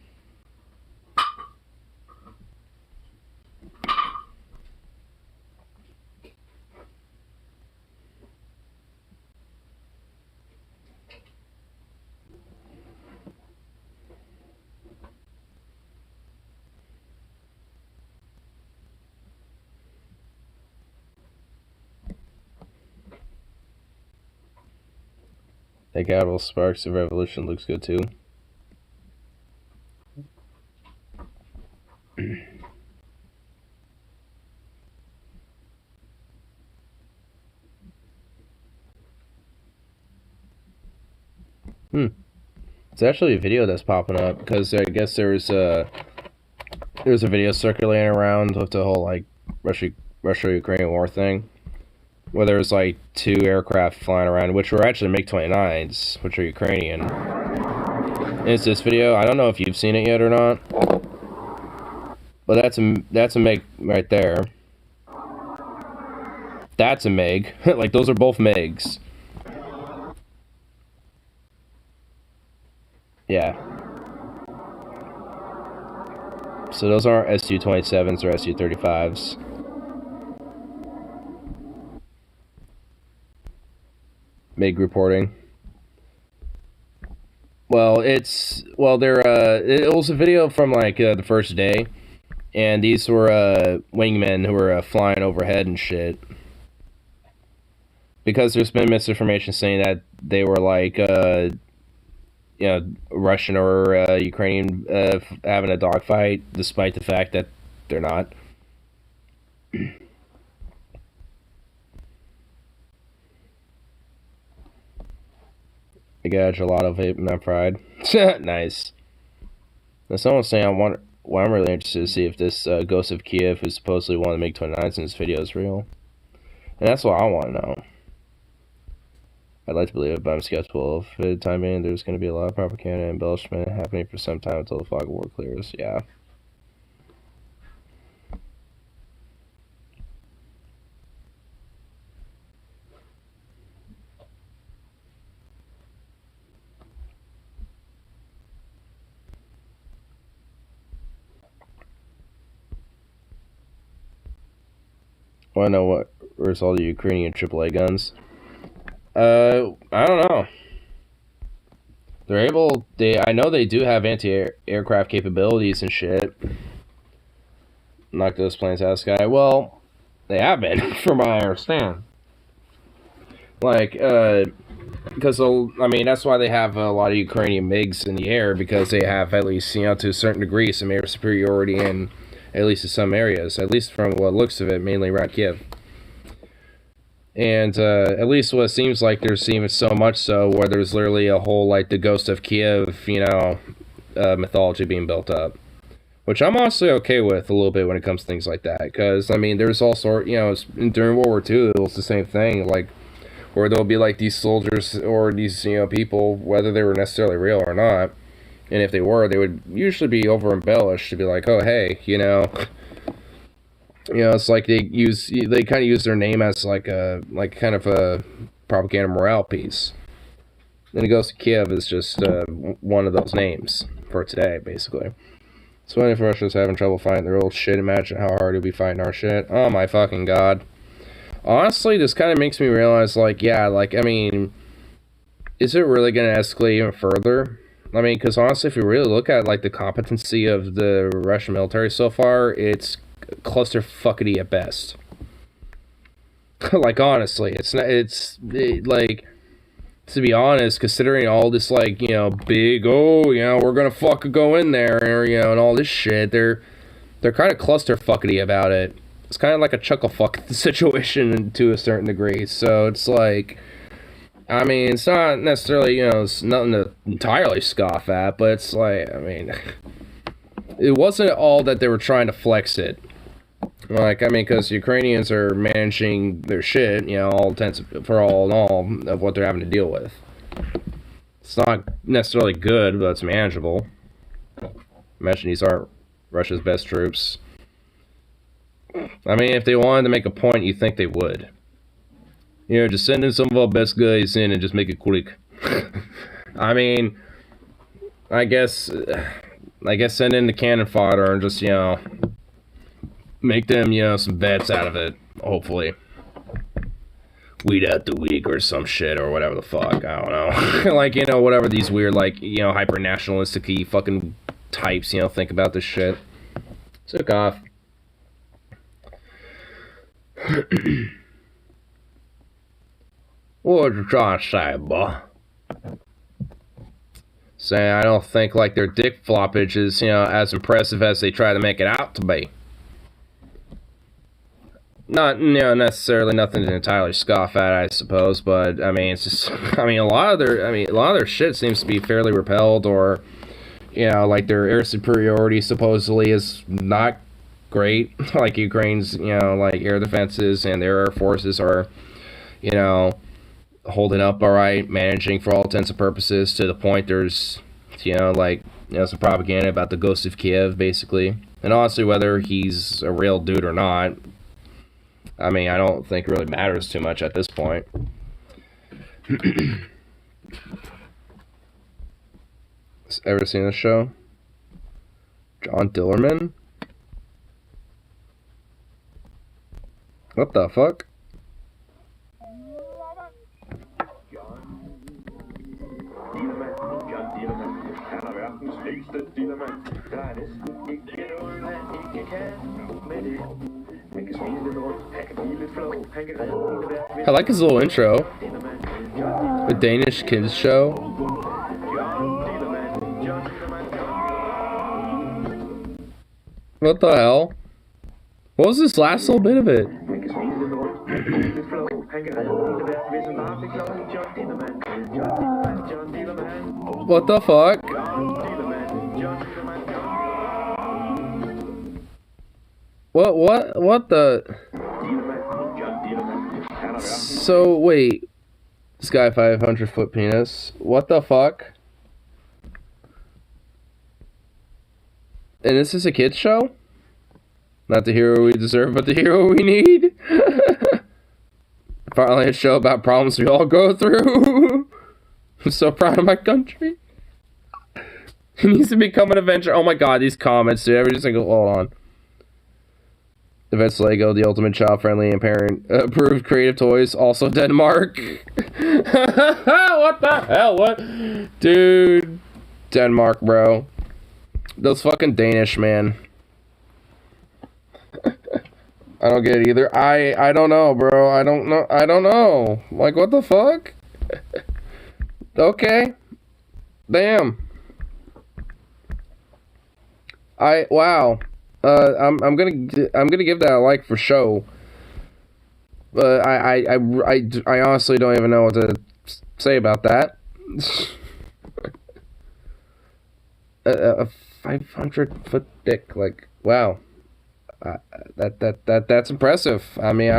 That Gabriel Sparks of Revolution looks good too. It's actually a video that's popping up because I guess there's a video circulating around with the whole like Russia-Ukraine war thing, where there's like 2 aircraft flying around, which were actually MiG-29s, which are Ukrainian. And it's this video. I don't know if you've seen it yet or not, but that's a MiG right there. That's a MiG. Like those are both MiGs. Yeah. So those aren't Su-27s or Su-35s. MiG reporting. Well, it was a video from like the first day, and these were wingmen who were flying overhead and shit. Because there's been misinformation saying that they were like you know, Russian or Ukrainian having a dogfight, despite the fact that they're not. I got a lot of it in my pride. Nice. Now someone's saying well, I'm really interested to see if this Ghost of Kiev, who's supposedly one of the MiG-29s in this video, is real. And that's what I want to know. I'd like to believe it, but I'm skeptical. For the time being, there's going to be a lot of propaganda and embellishment happening for some time until the fog of war clears. Yeah. Want to know where's all the Ukrainian AAA guns? I don't know. I know they do have anti-aircraft capabilities and shit. Knock those planes out of the sky. Well, they have been, from what I understand. Like, because, I mean, that's why they have a lot of Ukrainian MiGs in the air, because they have, at least, you know, to a certain degree, some air superiority in, at least in some areas. At least from what looks of it, mainly around Kiev. And at least what it seems like, there's even so much so where there's literally a whole, like, the Ghost of Kiev, you know, mythology being built up. Which I'm honestly okay with a little bit when it comes to things like that. Because, I mean, there's all sort, you know, during World War II, it was the same thing. Like, where there'll be, like, these soldiers or these, you know, people, whether they were necessarily real or not. And if they were, they would usually be over-embellished to be like, oh, hey, you know... You know, it's like they kind of use their name as like kind of a propaganda morale piece. Then it goes to Kiev is just one of those names for today, basically. So if Russia's having trouble fighting their old shit, imagine how hard it'll be fighting our shit. Oh my fucking god. Honestly, this kind of makes me realize, like, yeah, like, I mean, is it really going to escalate even further? I mean, because honestly, if you really look at, like, the competency of the Russian military so far, it's clusterfuckety at best. Like, honestly, like, to be honest, considering all this, like, you know, big, oh, you know, we're gonna fucking go in there, or, you know, and all this shit, they're kind of clusterfuckety about it. It's kind of like a chuckle fuck situation to a certain degree, so it's like, I mean, it's not necessarily, you know, it's nothing to entirely scoff at, but it's like, I mean, it wasn't all that they were trying to flex it. Like, I mean, because Ukrainians are managing their shit, you know, all intents for all in all of what they're having to deal with. It's not necessarily good, but it's manageable. Imagine these aren't Russia's best troops. I mean, if they wanted to make a point, you'd think they would. You know, just send in some of our best guys in and just make it quick. I mean, I guess send in the cannon fodder and just, you know, make them, you know, some vets out of it, hopefully. Weed out the weak or some shit or whatever the fuck, I don't know. Like, you know, whatever these weird, like, you know, hyper-nationalistic-y fucking types, you know, think about this shit. Took off. What you trying to say, boy? Saying I don't think, like, their dick floppage is, you know, as impressive as they try to make it out to be. Not, you know, necessarily nothing to entirely scoff at, I suppose, but I mean, it's just, I mean, a lot of their shit seems to be fairly repelled, or, you know, like their air superiority supposedly is not great. Like Ukraine's, you know, like air defenses and their air forces are, you know, holding up all right, managing for all intents and purposes, to the point there's, you know, like, you know, some propaganda about the ghost of Kiev, basically. And honestly, whether he's a real dude or not, I mean, I don't think it really matters too much at this point. Ever seen this show? John Dillerman? What the fuck? I like his little intro. A Danish kids show. What the hell? What was this last little bit of it? What the fuck? What the? So, wait. Sky 500-foot penis. What the fuck? And this is a kid's show? Not the hero we deserve, but the hero we need? Finally a show about problems we all go through. I'm so proud of my country. He needs to become an Avenger. Oh my god, these comments, dude. Every single, hold on. Events Lego, the ultimate child-friendly and parent-approved creative toys. Also Denmark. What the hell? What? Dude. Denmark, bro. Those fucking Danish, man. I don't get it either. I don't know, bro. I don't know. Like, what the fuck? Okay. Damn. Wow. I'm gonna give that a like for show. But I honestly don't even know what to say about that. A 500-foot dick, like, wow. That's impressive. I mean,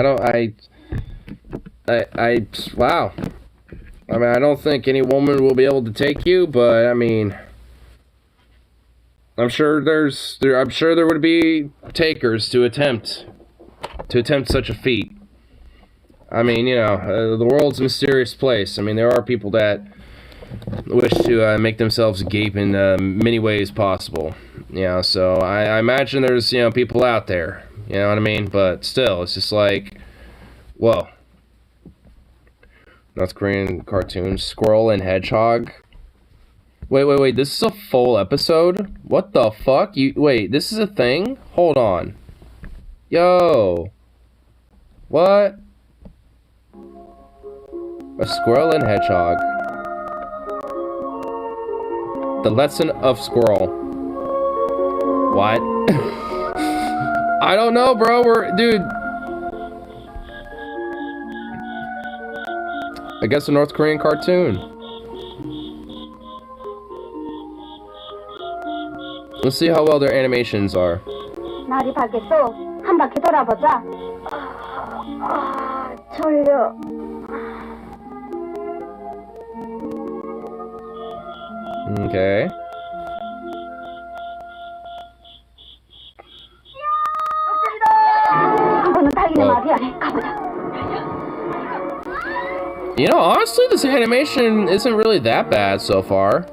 wow. I mean, I don't think any woman will be able to take you, but I mean, I'm sure there would be takers to attempt such a feat. I mean, you know, the world's a mysterious place. I mean, there are people that wish to make themselves gape in many ways possible. You know, so I imagine there's, you know, people out there. You know what I mean? But still, it's just like, whoa. North Korean cartoon, Squirrel and Hedgehog. Wait, this is a full episode? What the fuck? Wait, this is a thing? Hold on. Yo. What? A Squirrel and Hedgehog. The Lesson of Squirrel. What? I don't know, bro. Dude. I guess a North Korean cartoon. Let's see how well their animations are. 날이 밝겠어. 한 바퀴 돌아보자. 졸려. Okay. You know, honestly, this animation isn't really that bad so far.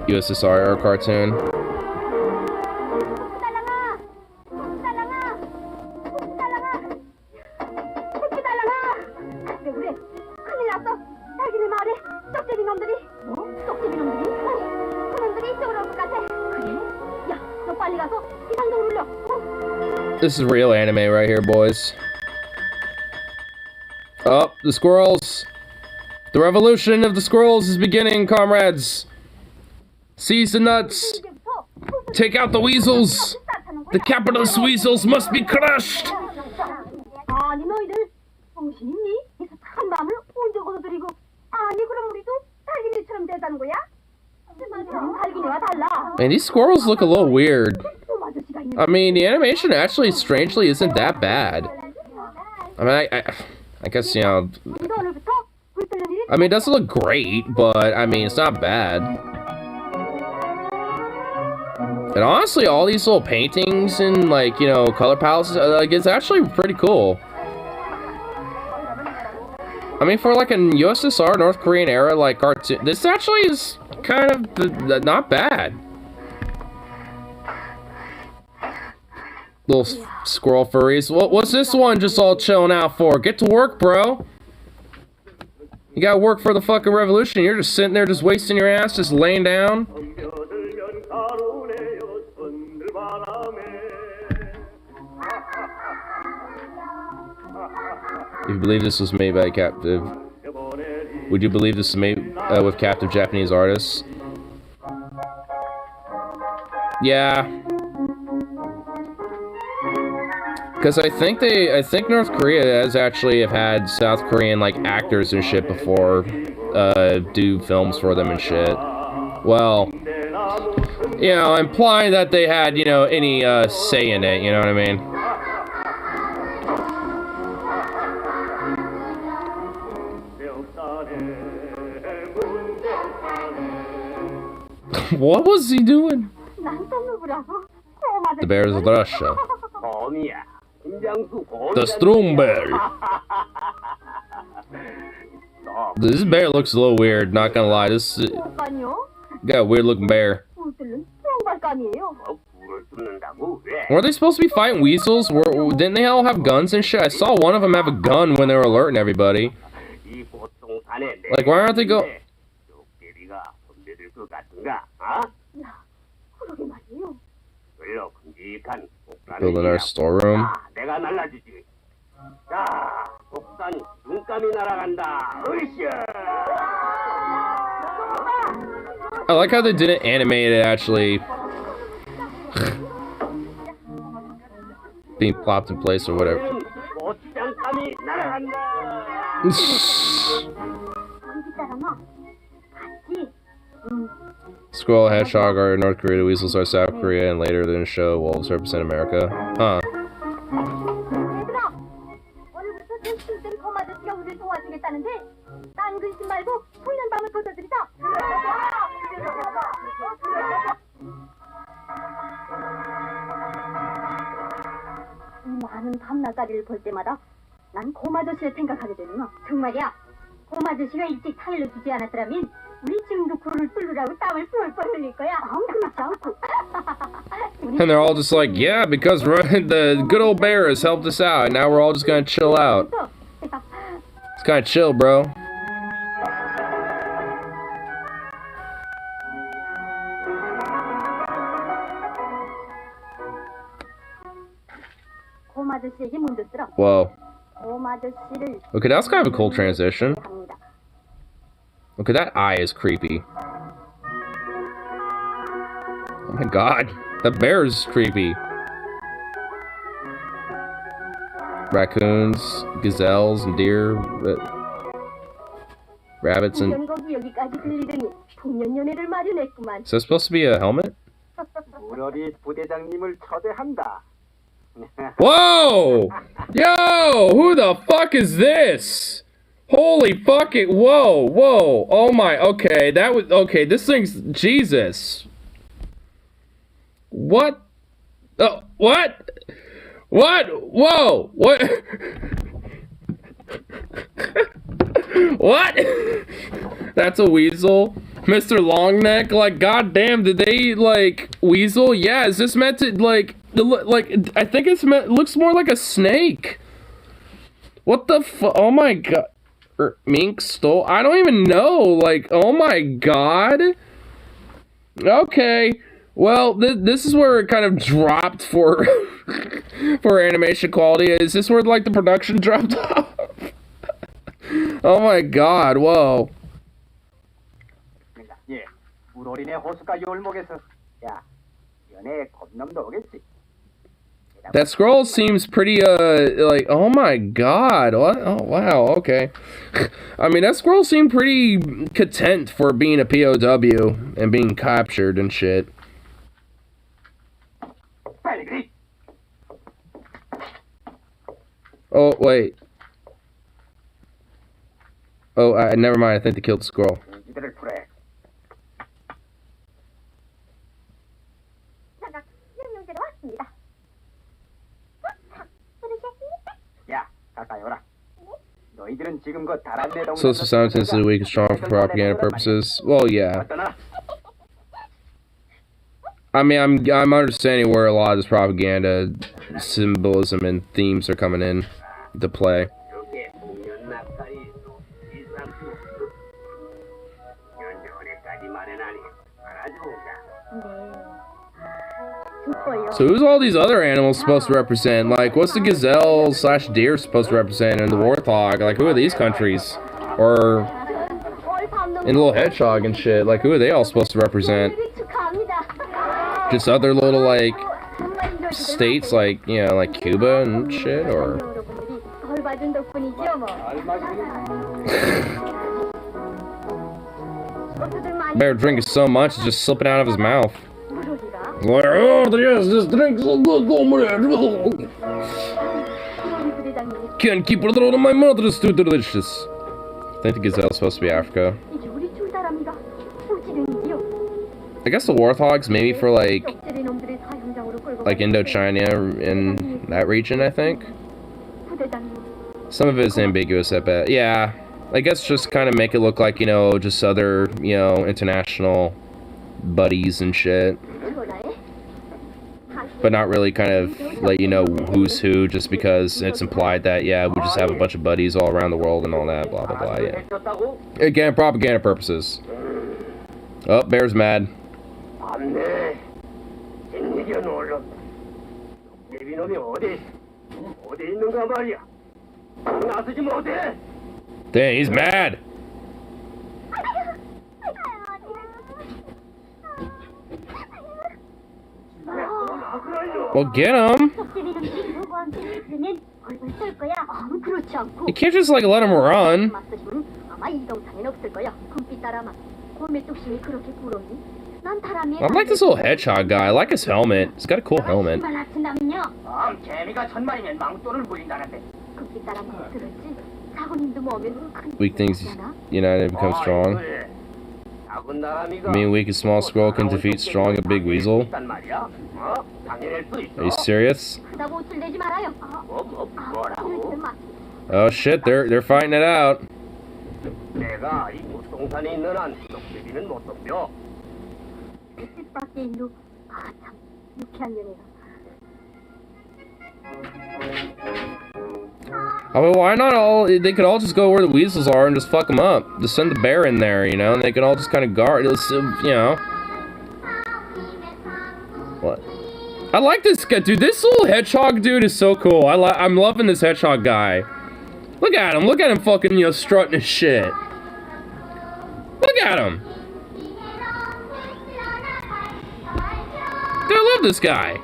USSR cartoon. This is real anime right here, boys. Oh, the squirrels. The revolution of the squirrels is beginning, comrades. Seize the nuts. Take out the weasels. The capitalist weasels must be crushed. 아니 너희들 정신 있니? 이 착한 마음을 언제 거둬들이고 아니 그럼 우리도 달기니처럼 되자는 거야? 달기니와 달라. Man, these squirrels look a little weird. I mean, the animation actually, strangely, isn't that bad. I mean, I guess, you know... I mean, it doesn't look great, but, I mean, it's not bad. And honestly, all these little paintings and, like, you know, color palettes, like, it's actually pretty cool. I mean, for, like, a USSR, North Korean era, like, cartoon, this actually is kind of not bad. Little squirrel furries. What's this one just all chilling out for? Get to work, bro. You gotta work for the fucking revolution. You're just sitting there just wasting your ass, just laying down. If you believe this was made by captive... Would you believe this was made with captive Japanese artists? Yeah. Because I think North Korea has actually have had South Korean, like, actors and shit before, do films for them and shit. Well, you know, implying that they had, you know, any, say in it, you know what I mean? What was he doing? The bears of Russia. The Strum Bear. This bear looks a little weird, not gonna lie. This got a weird looking bear. Weren't they supposed to be fighting weasels? Didn't they all have guns and shit? I saw one of them have a gun when they were alerting everybody. Like, why aren't they go... Building our storeroom. I like how they didn't animate it actually being plopped in place or whatever. Squirrel, Hedgehog are North Korea, the weasels are South Korea, and later in the show, wolves represent America. Huh. 많은 밤낮자리를 볼 때마다 난 곰 아저씨를 생각하게 되는구나. 정말이야. 곰 아저씨가 일찍 살려주지 않았더라면 우리 지금도 굴을 뚫으라고 땀을 뻘뻘 흘릴 거야. 그렇죠. And they're all just like, yeah, because the good old bear has helped us out, and now we're all just gonna chill out. It's kind of chill, bro. 곰 아저씨에게 문득 들어. Whoa. 곰 아저씨를 Okay, that's kind of a cool transition. Okay, that eye is creepy. Oh my god, the bear is creepy. Raccoons, gazelles, and deer, rabbits, and... 거기 여기까지 들리더니 풍년연애를 마련했구만. Is that supposed to be a helmet? 우리 부대장님을 초대한다. Whoa! Yo! Who the fuck is this? Holy fucking... Whoa, whoa. Oh my... Okay, that was... Okay, this thing's... Jesus. What? Oh, what? What? Whoa! What? What? That's a weasel? Mr. Longneck? Like, goddamn, did they, like, weasel? Yeah, is this meant to, like... I think it's meant... It looks more like a snake. What the fuck? Oh my god. Mink stole... I don't even know. Like, oh my god. Okay. Well, this is where it kind of dropped for... for animation quality. Is this where, like, the production dropped off? Oh my god, whoa. 예, 우로리네 호숫가 요울목에서 야, 연애 겁남도 오겠지. That scroll seems pretty, like, oh my god, what? Oh, wow, okay. I mean, that scroll seemed pretty content for being a POW and being captured and shit. Oh, wait. Oh, never mind, I think they killed the scroll. So this was simultaneously weak and strong for propaganda purposes. Well, yeah. I mean, I'm understanding where a lot of this propaganda symbolism and themes are coming in to play. So who's all these other animals supposed to represent? Like, what's the gazelle / deer supposed to represent, and the warthog? Like, who are these countries? Or and the little hedgehog and shit. Like, who are they all supposed to represent? Just other little, like, states, like, you know, like Cuba and shit, or... Bear drinking so much, it's just slipping out of his mouth. Like, oh, yes, this drink's so good. Can't keep it out of my mouth, it's too delicious. I think the gazelle's supposed to be Africa. I guess the warthogs maybe for like Indochina in that region, I think. Some of it is ambiguous, I bet. Yeah, I guess just kind of make it look like, you know, just other, you know, international buddies and shit. But not really kind of let you know who's who, just because it's implied that, yeah, we just have a bunch of buddies all around the world and all that, blah, blah, blah, yeah. Again, propaganda purposes. Oh, Bear's mad. Dang, he's mad. Well, get him. You can't just, like, let him run. I like this little hedgehog guy. I like his helmet. He's got a cool helmet. Weak things united become strong. I mean, weak and small squirrel can defeat strong and big weasel. Are you serious? Oh shit, they're fighting it out. 내가 이 보통산에 있는 한 썩대기는 못 덤벼. 그 뜻밖의 일로 참 유쾌한 연애가. I mean, why not all? They could all just go where the weasels are and just fuck them up. Just send the bear in there, you know, and they can all just kind of guard. You know. What? I like this guy, dude. This little hedgehog dude is so cool. I'm loving this hedgehog guy. Look at him. Look at him fucking, you know, strutting his shit. Look at him. Dude, I love this guy.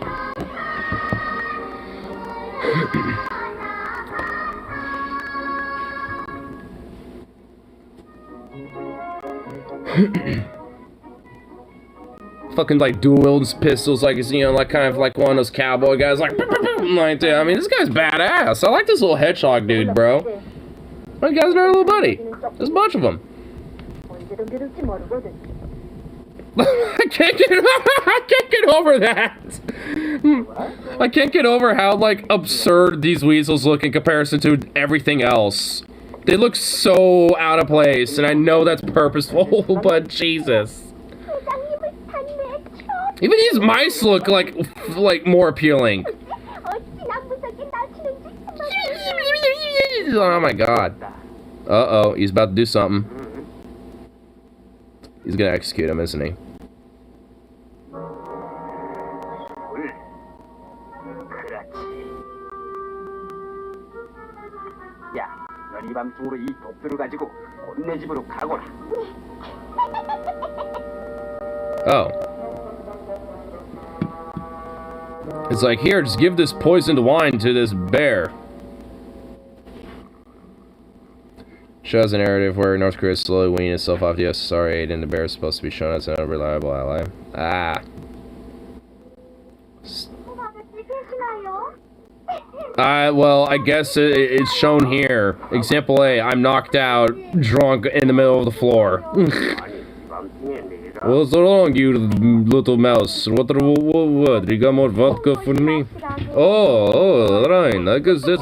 Fucking like dual wields pistols, like it's, you know, like kind of like one of those cowboy guys, like that. I mean, this guy's badass. I like this little hedgehog dude, bro. Oh, you guys know our little buddy. There's a bunch of them. I can't get over that. I can't get over how like absurd these weasels look in comparison to everything else. They look so out of place, and I know that's purposeful, but Jesus. Even these mice look like more appealing. Oh my god. Uh-oh, he's about to do something. He's gonna execute him, isn't he? 이 밤중으로 이 독수를 가지고 내 집으로 가거라. Oh. It's like, here, just give this poisoned wine to this bear. Shows a narrative where North Korea is slowly weaning itself off the USSR aid, and the bear is supposed to be shown as an unreliable ally. Ah. Well, I guess it's shown here. Example A, I'm knocked out, drunk in the middle of the floor. What's wrong, you little mouse? What? You got more vodka for me? Oh, right, I guess that's...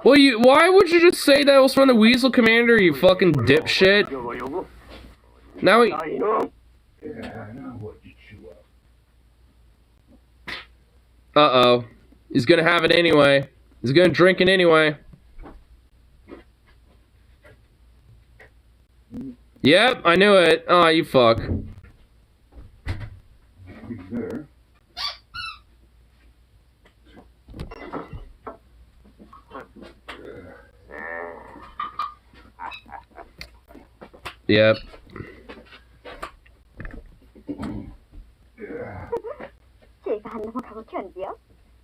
Well, why would you just say that was from the Weasel Commander, you fucking dipshit? Now he... Uh-oh. He's gonna have it anyway. He's gonna drink it anyway. Yep, I knew it. Aw, you fuck. Yep.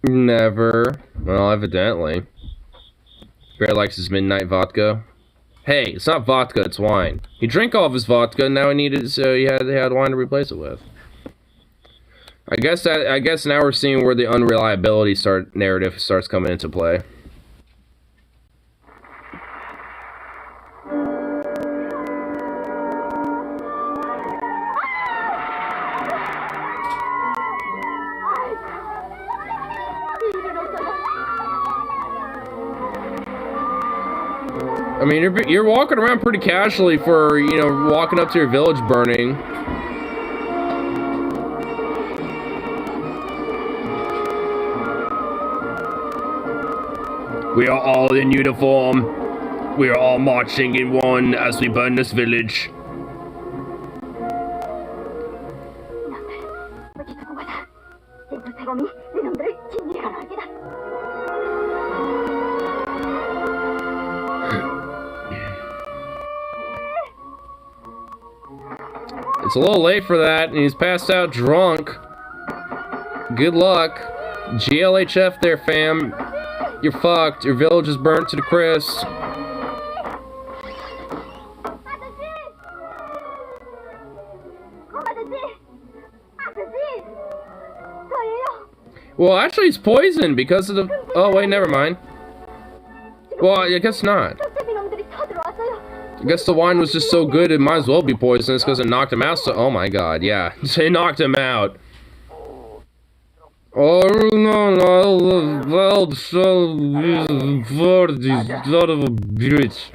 Never. Well, evidently. Bear likes his midnight vodka. Hey, it's not vodka, it's wine. He drank all of his vodka, and now he needed, so he had wine to replace it with. I guess now we're seeing where the unreliability narrative starts coming into play. I mean, you're walking around pretty casually for, you know, walking up to your village burning. We are all in uniform. We are all marching in one as we burn this village. It's a little late for that, and he's passed out drunk. Good luck. GLHF there, fam. You're fucked. Your village is burnt to the crisp. Well, actually, it's poisoned because of the... Oh, wait, never mind. Well, I guess not. I guess the wine was just so good it might as well be poisonous because it knocked him out. So, oh my god, yeah. It knocked him out. Oh no, well, so for this lot of a bitch.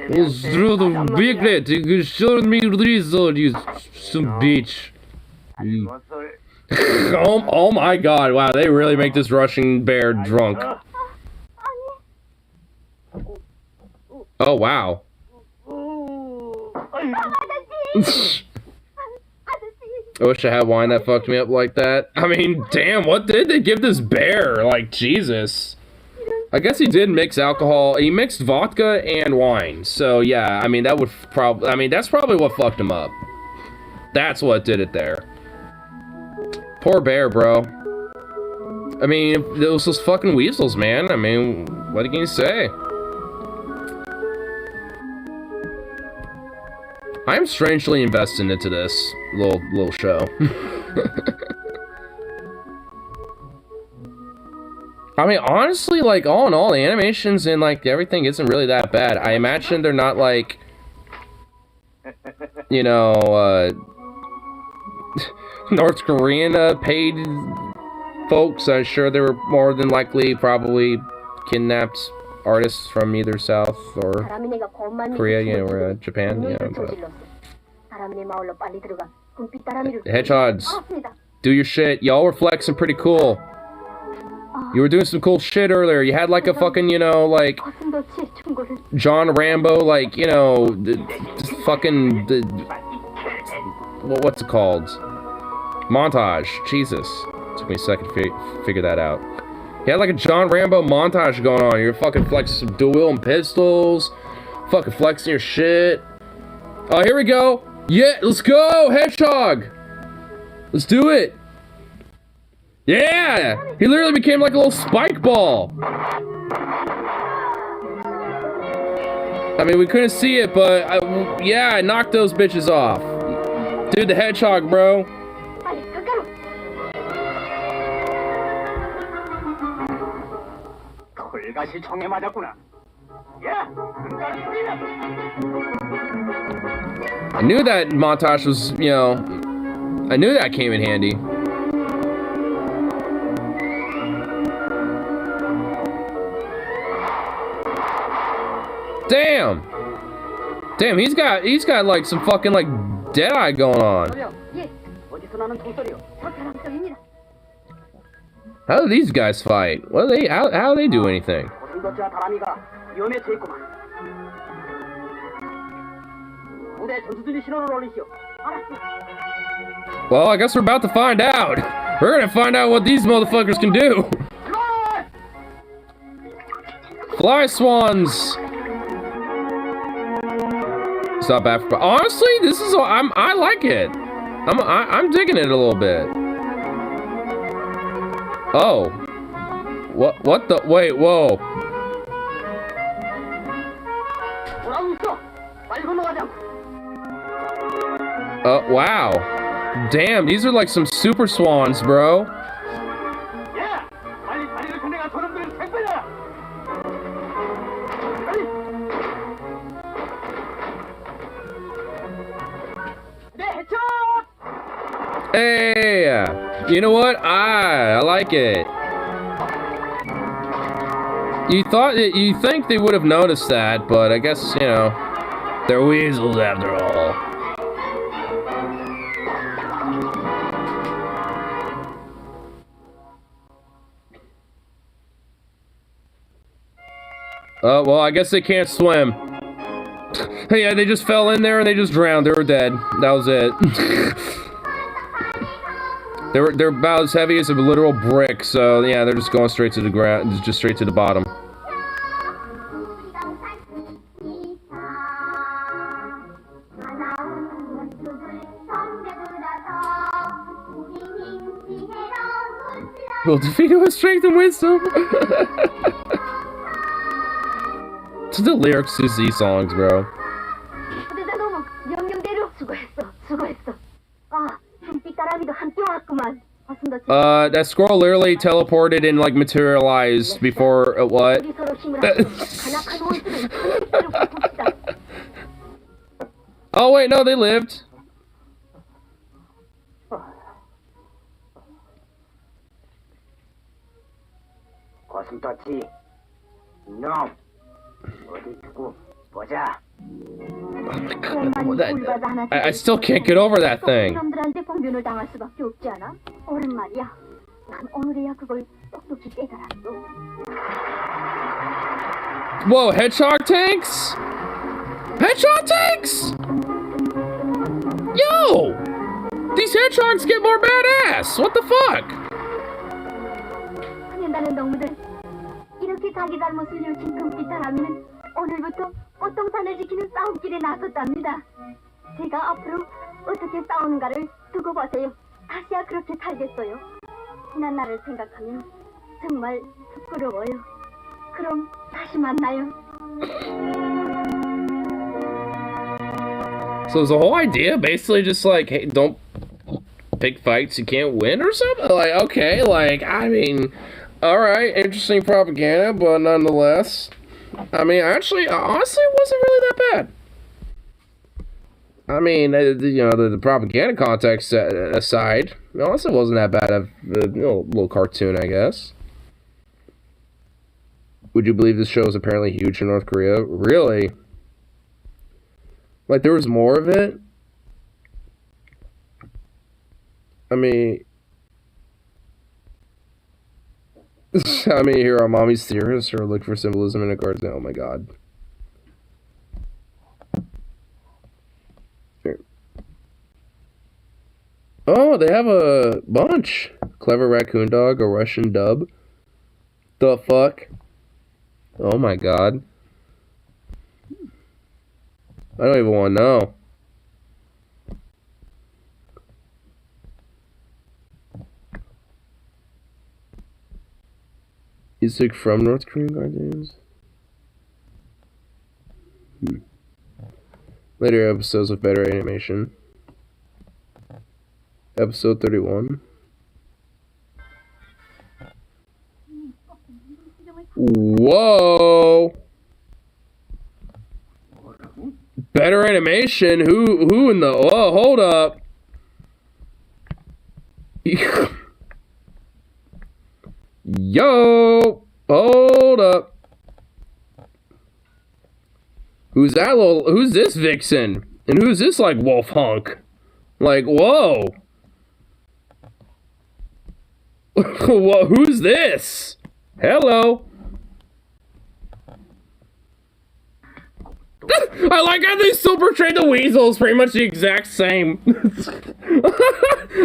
Was through the big net, you showed me result, you some bitch. Oh my god, wow, they really make this Russian bear drunk. Oh wow. I wish I had wine that fucked me up like that. I mean, damn, what did they give this bear? Like, Jesus. I guess he did mix alcohol. He mixed vodka and wine. So, yeah, I mean, that would probably... I mean, that's probably what fucked him up. That's what did it there. Poor bear, bro. I mean, it was those fucking weasels, man. I mean, what can you say? I'm strangely invested into this little show. I mean, honestly, like, all in all, the animations and, like, everything isn't really that bad. I imagine they're not, like, you know, North Korean paid folks. I'm sure they were more than likely probably kidnapped artists from either South or Korea, you know, or Japan, you know. But... Hedgehogs, do your shit. Y'all were flexing pretty cool. You were doing some cool shit earlier. You had like a fucking, you know, like John Rambo, like, you know, what's it called? Montage. Jesus. Took me a second to figure that out. You had like a John Rambo montage going on. You're fucking flexing some dual-wielding pistols. Fucking flexing your shit. Oh, here we go. Yeah, let's go, Hedgehog. Let's do it. Yeah! He literally became like a little spike ball. I mean, we couldn't see it, but yeah, I knocked those bitches off. Dude, the hedgehog, bro. I knew that montage was, you know, I knew that came in handy. Damn! Damn, he's got like some fucking like Deadeye going on. How do these guys fight? What do they how do they do anything? Well, I guess we're about to find out. We're gonna find out what these motherfuckers can do. Fly swans. It's not bad for, honestly, this is I like it. I'm digging it a little bit. Oh. What the wait, whoa. Wow. Damn, these are like some super swans, bro. Hey, you know what? I like it. You think they would have noticed that, but I guess, you know, they're weasels after all. Well, I guess they can't swim. Yeah, they just fell in there and they just drowned. They were dead. That was it. They're about as heavy as a literal brick, so yeah, they're just going straight to the ground, just straight to the bottom. Will defeat him with strength and wisdom. It's the lyrics to these songs, bro. That squirrel literally teleported and like materialized before what? Oh wait, no, they lived. 고슴도치. 놈. 어디 두고 보자. I still can't get over that thing. 사람들한테 봉변을 당할 수밖에 없지 않아? 옳은 말이야. 난 오늘에야 그걸 똑똑히 깨달았어. Whoa, hedgehog tanks? Hedgehog tanks? Yo! These hedgehogs get more badass! What the fuck? 그년다는 놈들 이렇게 자기 잘못을 뉘우친 금빛 사람이는 오늘부터 꽃동산을 지키는 싸움길에 나섰답니다. 제가 앞으로 어떻게 싸우는가를 두고 보세요. 다시야 그렇게 살겠어요. 지난 날을 생각하면 정말 부끄러워요. 그럼 다시 만나요. So is the whole idea basically just like, hey, don't pick fights you can't win or something? Like, okay, like, I mean, alright, interesting propaganda, but nonetheless, I mean, actually, honestly, it wasn't really that bad. I mean, you know, the propaganda context aside, honestly, it wasn't that bad of a little cartoon, I guess. Would you believe this show is apparently huge in North Korea? Really? Like, there was more of it? I mean, here are mommy's theorists or look for symbolism in a cartoon. Oh my god. Here. Oh, they have a bunch. Clever Raccoon Dog, a Russian dub. The fuck? Oh my god. I don't even want to know. Is it from North Korean cartoons? Later episodes with better animation. Episode 31. Whoa! Better animation? Who in the... Oh, hold up. Yo! Hold up. Who's that little... Who's this vixen? And who's this, like, wolf hunk? Like, whoa! What? Who's this? Hello? I like how they still portrayed the weasels pretty much the exact same.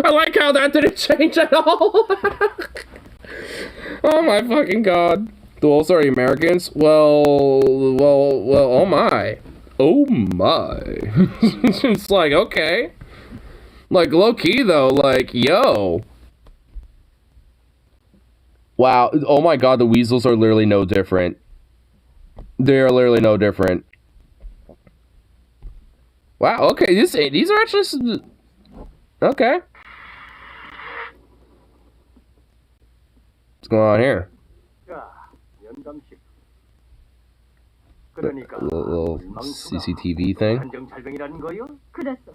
I like how that didn't change at all. Oh my fucking god. The wolves are Americans? Well, oh my. Oh my. It's like, okay. Like, low-key though, like, yo. Wow, oh my god, the weasels are literally no different. They are literally no different. Wow, okay, these are actually some, okay. What's going on here? Little CCTV thing. 그랬어.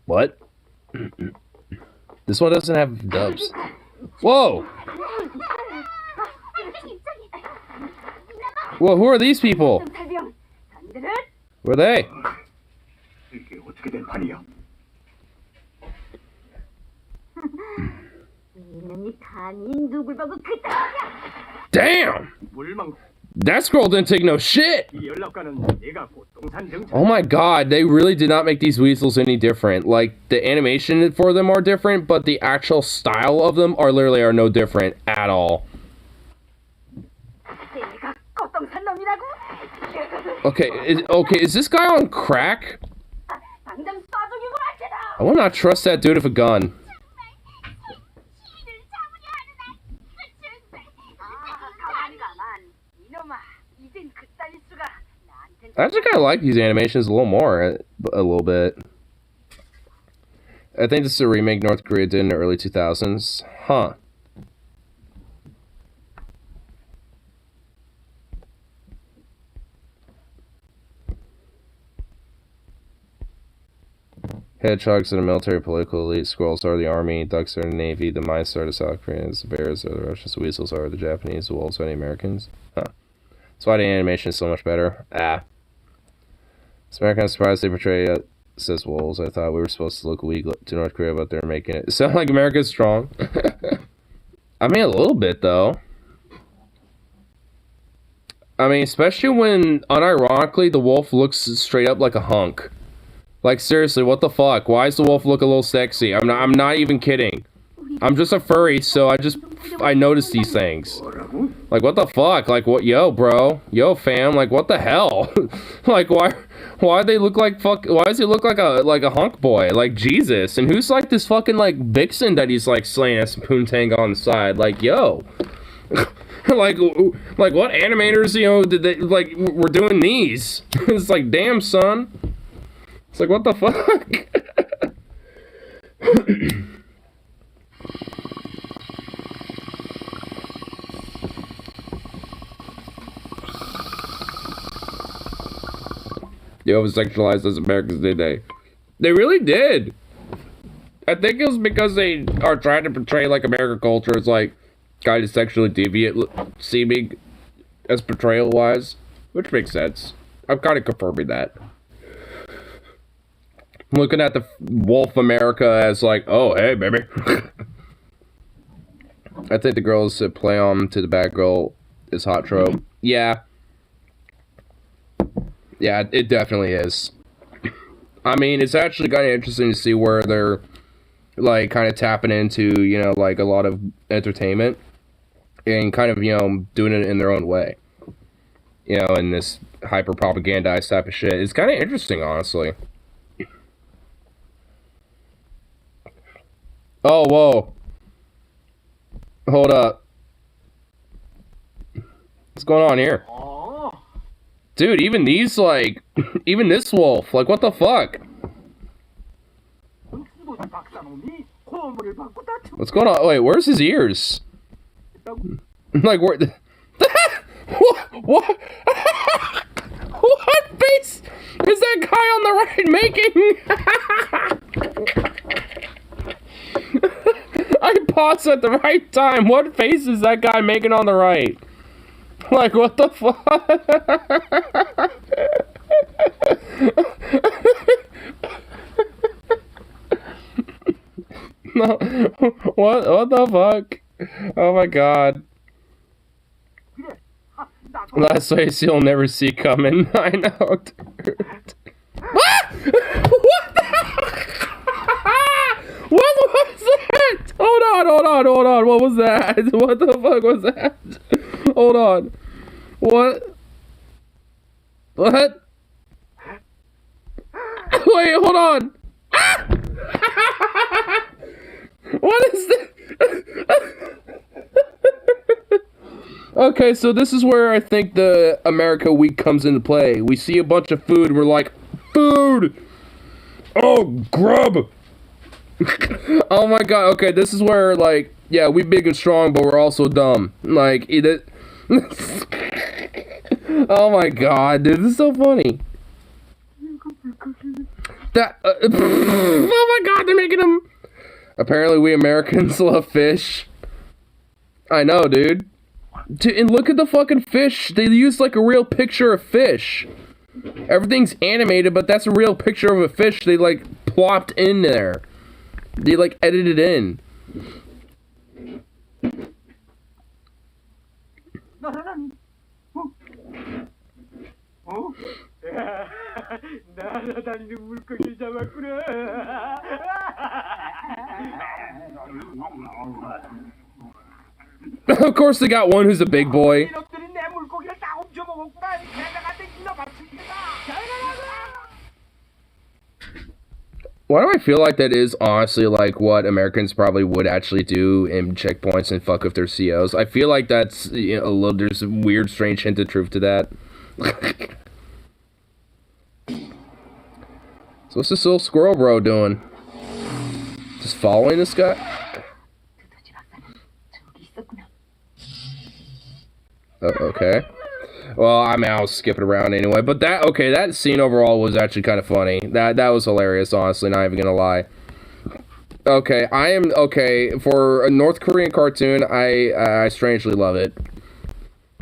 What? This one doesn't have dubs. Whoa! Whoa, who are these people? Who are they? Damn! That scroll didn't take no shit! Oh my god, they really did not make these weasels any different. Like, the animation for them are different, but the actual style of them are literally no different at all. Okay, is this guy on crack? I will not trust that dude with a gun. I actually kind of like these animations a little bit. I think this is a remake North Korea did in the early 2000s. Huh. Hedgehogs are the military political elite, squirrels are the army, ducks are the navy, the mice are the South Koreans, the bears are the Russians, the weasels are the Japanese, the wolves are the Americans. Huh. That's why the animation is so much better. Ah. It's American, I'm surprised they portray it, says wolves. I thought we were supposed to look weak to North Korea, but they're making it sound like America's strong. I mean, a little bit, though. I mean, especially when, unironically, the wolf looks straight up like a hunk. Like, seriously, what the fuck? Why does the wolf look a little sexy? I'm not even kidding. I'm just a furry, so I notice these things. Like, what the fuck? Like, what? Yo, bro. Yo, fam. Like, what the hell? Like, why they look like why does he look like a hunk boy? Like, Jesus. And who's like this fucking, like, vixen that he's, like, slaying as Poontang on the side? Like, yo. like what animators, you know, did they, like, were doing these? It's like, damn, son. It's like, what the fuck? They over-sexualized us Americans, did they? They really did. I think it was because they are trying to portray, like, American culture as, like, kind of sexually deviant seeming as portrayal-wise, which makes sense. I'm kind of confirming that. I'm looking at the Wolf America as like, oh, hey, baby. I think the girls that play on to the bad girl is hot trope. Yeah. Yeah, it definitely is. I mean, it's actually kind of interesting to see where they're, like, kind of tapping into, you know, like, a lot of entertainment and kind of, you know, doing it in their own way. You know, in this hyper-propagandized type of shit. It's kind of interesting, honestly. Oh, whoa. Hold up. What's going on here? Dude, even these, like, even this wolf, like, what the fuck? What's going on? Wait, where's his ears? Like, where? What? What face is that guy on the right making? I paused at the right time. What face is that guy making on the right? Like, what the fuck? No, what the fuck? Oh my god. Last face you'll never see coming. I know, dude. Ah! What the? What was that? Hold on. What was that? What the fuck was that? Hold on. What? What? Wait, hold on. Ah! What is this? Okay, so this is where I think the America Week comes into play. We see a bunch of food, and we're like, food! Oh, grub! Oh my god, okay, this is where, like, yeah, we big and strong, but we're also dumb. Like, it... Oh my god, dude, this is so funny. That, oh my god, they're making them... Apparently we Americans love fish. I know, dude. And look at the fucking fish. They use, like, a real picture of fish. Everything's animated, but that's a real picture of a fish they, like, plopped in there. They, like, edited in. Of course they got one who's a big boy. Why do I feel like that is honestly like what Americans probably would actually do in checkpoints and fuck with their COs? I feel like that's, you know, a little, there's a weird, strange hint of truth to that. So what's this little squirrel bro doing? Just following this guy? Okay. Well, I mean, I was skipping around anyway. But that scene overall was actually kind of funny. That was hilarious, honestly, not even gonna lie. Okay, for a North Korean cartoon, I strangely love it.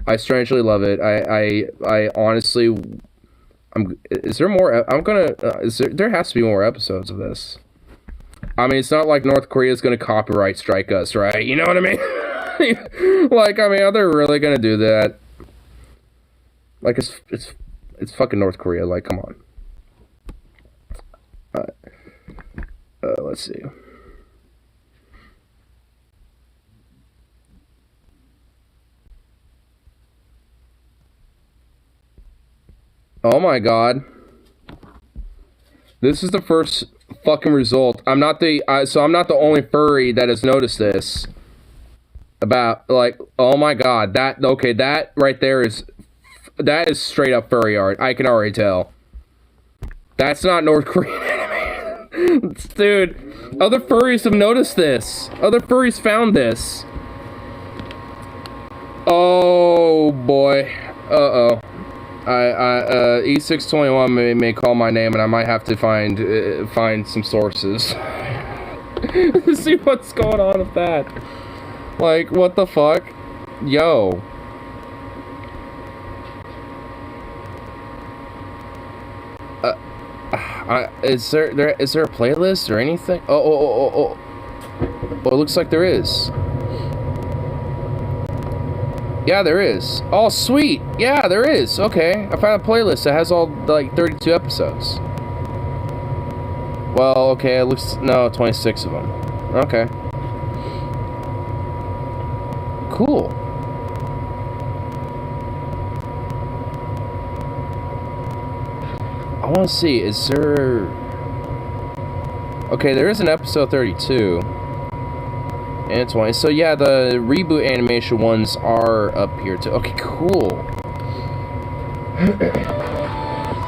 I strangely love it. I honestly, is there more? There has to be more episodes of this. I mean, it's not like North Korea is gonna copyright strike us, right? You know what I mean? Like, I mean, are they really gonna do that? Like, it's fucking North Korea. Like, come on. Let's see. Oh my god. This is the first fucking result. I'm not the only furry that has noticed this. About, like, oh my god, that right there is straight up furry art. I can already tell. That's not North Korean anime. Dude, other furries have noticed this. Other furries found this. Oh boy. Uh-oh. E621 may call my name, and I might have to find some sources to see what's going on with that. Like, what the fuck? Yo. Is there a playlist or anything? Oh, it looks like there is. Yeah, there is. Oh, sweet. Yeah, there is. Okay, I found a playlist that has all, like, 32 episodes. Well, okay, it looks... No, 26 of them. Okay. Cool. I want to see, is there... Okay, there is an episode 32. And 20. So yeah, the reboot animation ones are up here too. Okay, cool.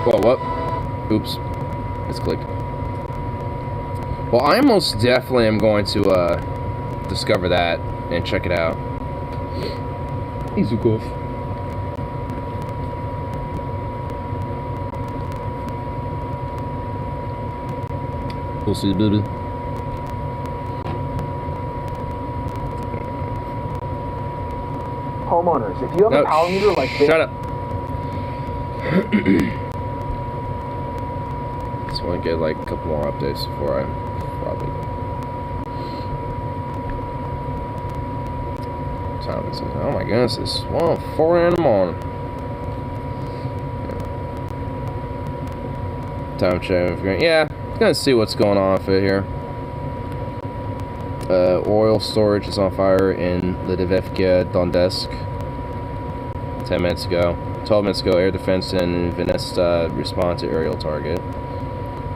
Whoa, what? Oops. It's clicked. Well, I most definitely am going to discover that and check it out. Izukov. We'll see, baby. Homeowners, if you have a power meter like this... Shut up. Just want to get like a couple more updates before I probably... Time is it? Oh my goodness, it's 4 in the morning. Time check. Yeah, gonna see what's going on with it here. Oil storage is on fire in Ledivivka, Donetsk. 10 minutes ago. 12 minutes ago, air defense in Vinnytsia respond to aerial target.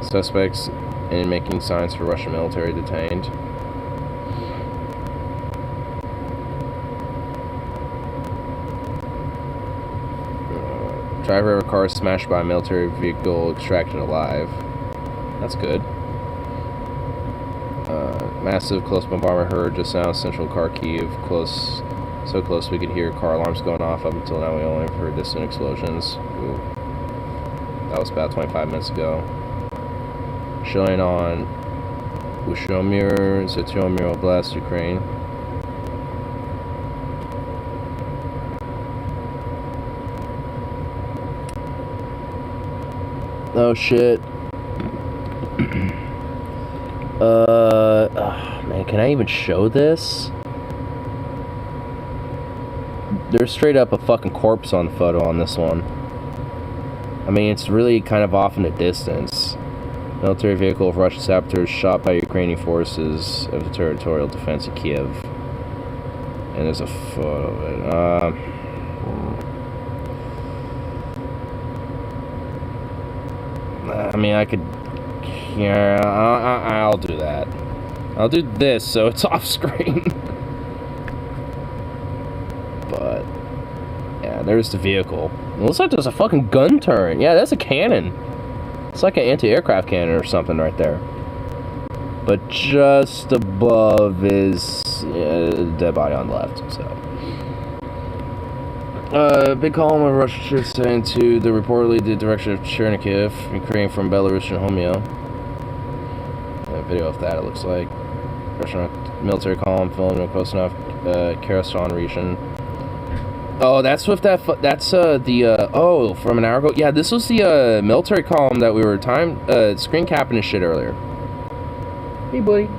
Suspects in making signs for Russian military detained. Driver of a car smashed by a military vehicle extracted alive. That's good. Massive close bombardment heard just now, central Kharkiv, close, so close we could hear car alarms going off. Up until now we only heard distant explosions. Ooh. That was about 25 minutes ago. Showing on Ushomir, Zhytomyr Oblast, Ukraine. Oh shit. Man, can I even show this? There's straight up a fucking corpse on the photo on this one. I mean, it's really kind of off in the distance. Military vehicle of Russian saboteurs shot by Ukrainian forces of the territorial defense of Kiev. And there's a photo of it. I mean, I could... Yeah, I'll do that. I'll do this so it's off screen. But... yeah, there's the vehicle. It looks like there's a fucking gun turret. Yeah, that's a cannon. It's like an anti-aircraft cannon or something right there. But just above is a dead body on the left, so... Big column of Russian troops sent to the reportedly the direction of Chernihiv, Ukraine from Belarusian Homeo. A video of that, it looks like. Russian military column filmed in Kosnov, Kherson region. Oh, that's with that. That's oh, from an hour ago. Yeah, this was the military column that we were screen capping and shit earlier. Hey, buddy.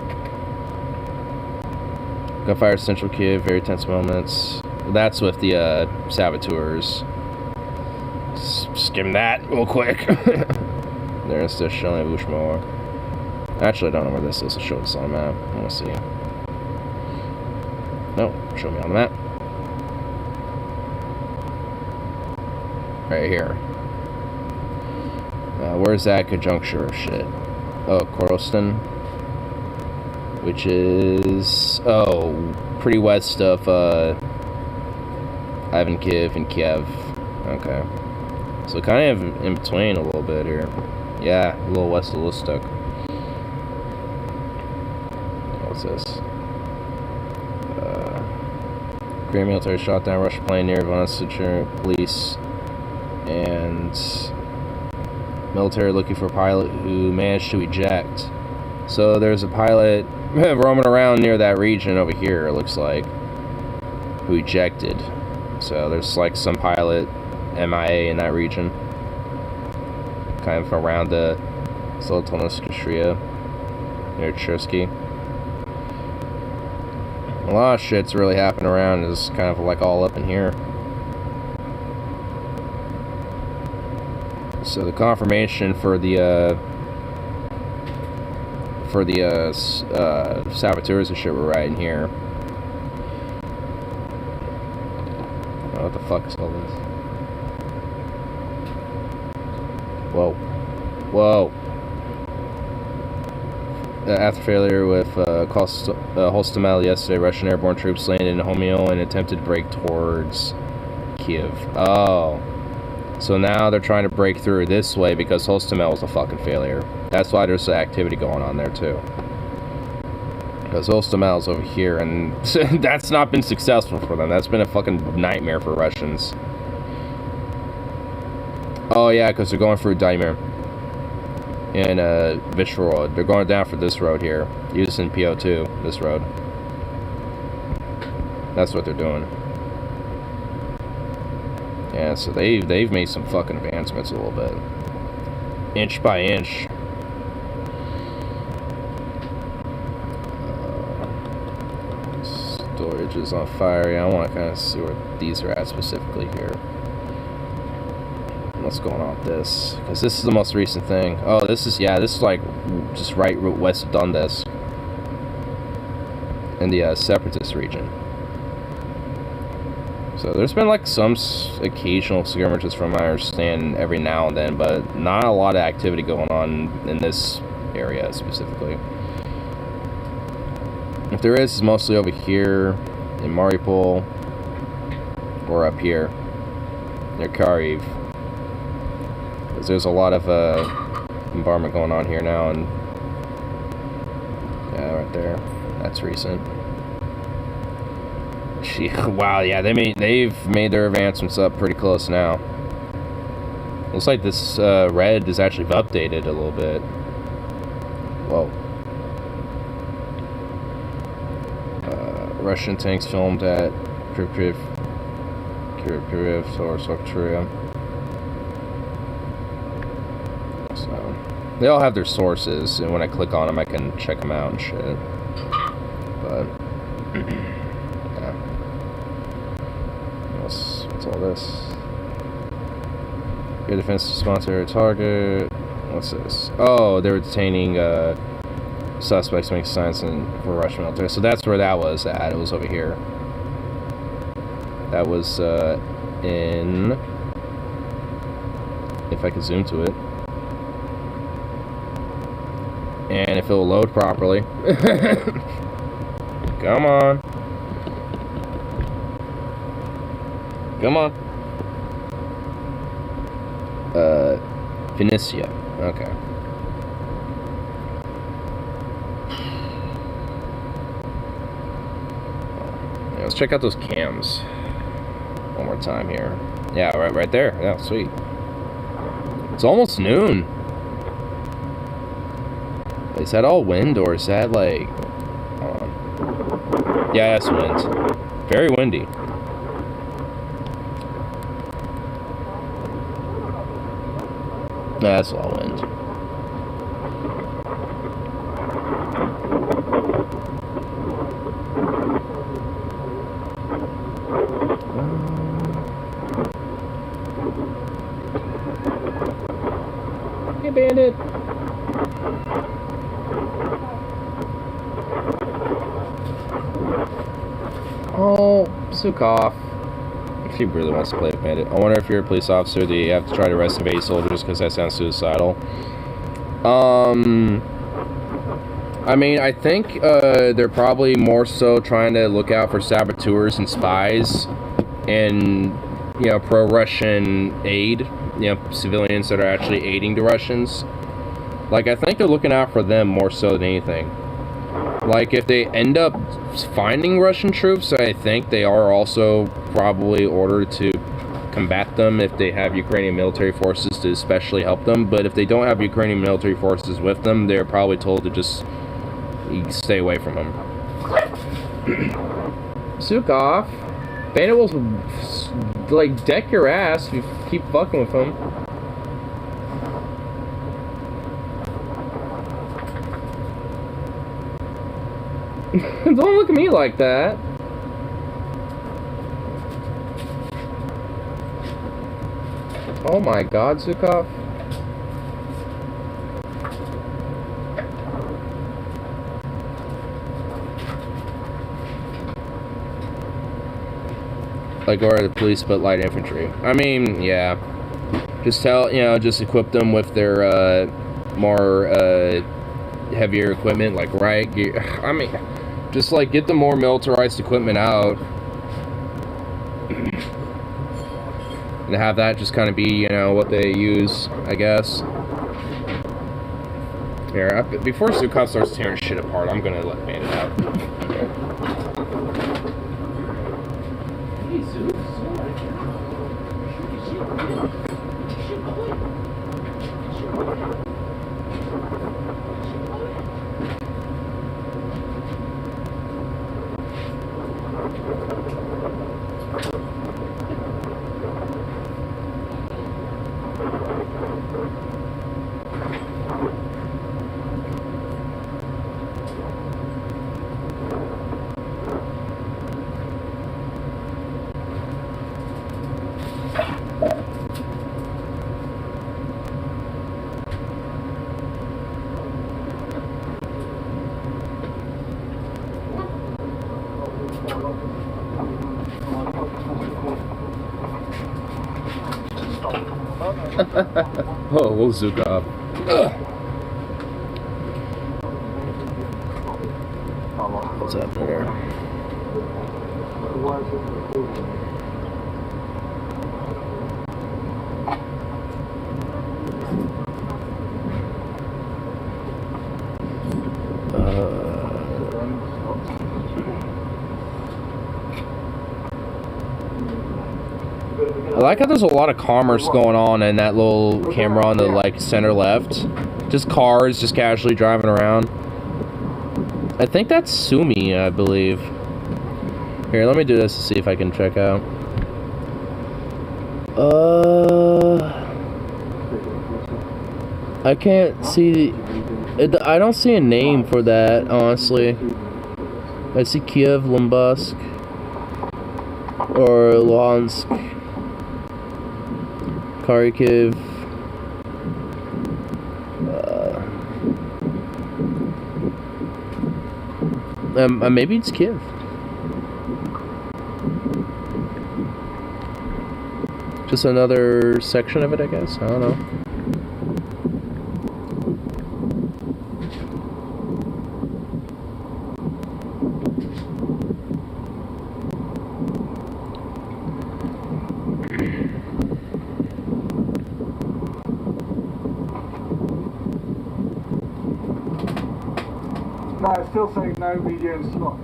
Gunfire central Kiev, very tense moments. That's with the saboteurs. Skim that real quick. They're still showing Ushmore. Actually, I don't know where this is. Let's show this on the map. I want to see. No, show me on the map. Right here. Where's that conjuncture of shit? Oh, Korostin. Which is... oh, pretty west of Ivankiv and Kiev. Okay. So kind of in between a little bit here. Yeah, a little west of Lustok. What's this? Korean military shot down Russian plane near Vonsucher. Police and military looking for a pilot who managed to eject. So there's a pilot roaming around near that region over here, it looks like, who ejected. So there's like some pilot MIA in that region, kind of around the Zolotonoskaya near Chersky. A lot of shit's really happening around. Is kind of like all up in here. So the confirmation for the saboteurs and shit were right in here. Oh, what the fuck is all this? Whoa. Whoa. After failure with Hostomel yesterday, Russian airborne troops landed in Homeo and attempted to break towards Kiev. Oh. So now they're trying to break through this way because Hostomel was a fucking failure. That's why there's activity going on there too. Because Hostomel's over here, and that's not been successful for them. That's been a fucking nightmare for Russians. Oh yeah, because they're going through Daimir. And Vishrod. They're going down for this road here. Using PO2, this road. That's what they're doing. Yeah, so they've made some fucking advancements a little bit. Inch by inch. Storage is on fire. Yeah, I want to kind of see where these are at specifically here. What's going on with this? Because this is the most recent thing. Oh, this is, yeah, this is like just right west of Donetsk. In the Separatist region. So there's been like some occasional skirmishes from my understanding every now and then, but not a lot of activity going on in this area specifically. If there is, it's mostly over here in Mariupol or up here near Kharkiv. Because there's a lot of bombardment going on here now, and yeah, right there. That's recent. Wow, yeah, they've made their advancements up pretty close now. Looks like this red is actually updated a little bit. Whoa. Russian tanks filmed at Kryptiv or Soktria. So they all have their sources, and when I click on them, I can check them out and shit. But yeah. What's all this? Air defense to sponsor a target. What's this? Oh, they were detaining suspects making signs for Russian military. So that's where that was at. It was over here. That was in... if I could zoom to it. And if it will load properly. Come on. Come on. Venetia. Okay. Yeah, let's check out those cams. one more time here. Yeah, right there. Yeah, sweet. It's almost noon. Is that all wind, or is that like... Hold on. Yeah, that's wind. Very windy. Nah, that's all wind. Hey, bandit. Oh, Sukov. If he really wants to play a bandit. I wonder if you're a police officer, do you have to try to arrest invade soldiers because that sounds suicidal? I mean, I think they're probably more so trying to look out for saboteurs and spies and, you know, pro-Russian aid, you know, civilians that are actually aiding the Russians. Like, I think they're looking out for them more so than anything. Like, if they end up finding Russian troops, I think they are also probably ordered to combat them if they have Ukrainian military forces to especially help them. But if they don't have Ukrainian military forces with them, they're probably told to just stay away from them. Sukov. Bandit will, like, deck your ass if you keep fucking with him. Don't look at me like that. Oh my god, Sukov. Like, or the police, but light infantry. I mean, yeah. Just just equip them with their, more, heavier equipment, like riot gear. I mean, just, like, get the more militarized equipment out. And have that just kind of be, you know, what they use, I guess. Here, before Sukov starts tearing shit apart, I'm gonna let Bandit out. Oh, we'll Zukov. What's up there? I like how there's a lot of commerce going on in that little camera on the, like, center left. Just cars just casually driving around. I think that's Sumi, I believe. Here, let me do this to see if I can check out. I can't see I don't see a name for that, honestly. I see Kiev, Luhansk, or Luhansk, Kharkiv. Maybe it's Kiev. Just another section of it, I guess. I don't know. No, it's still saying no media and slot.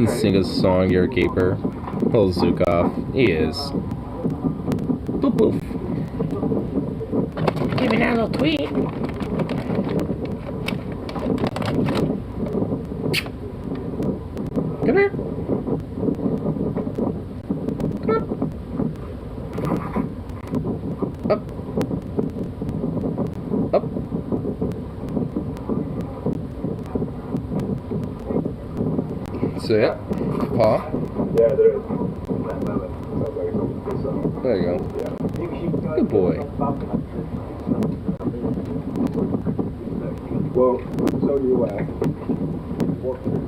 Sing a song, you're a keeper. Little Zukov. He is. Boop boop. Give me that little tweet. Come here. Up. Up. See it? Paw? Yeah, there is. There you go. Good boy. Well, so you walk through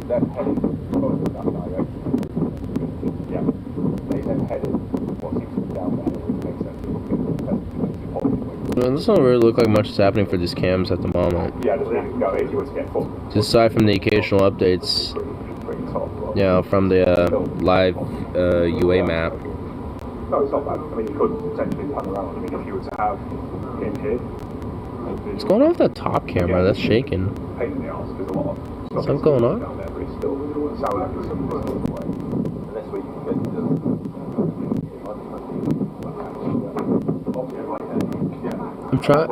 that heading goes in that direction. Yeah. They then headed what seems to be down there, which makes sense. Well, this doesn't really look like much is happening for these cams at the moment. Yeah, just leave it go if you want to get full. Just aside from the occasional updates, you know, from the live UA map. No, it's not bad. I mean, you could potentially pan around. I mean, if you were to have him here. What's going on with that top camera? That's shaking. Pain in the arse. There's a lot of stuff Something going on? down there, but it's still sound like it's some distance away. Unless we can get I'm trying.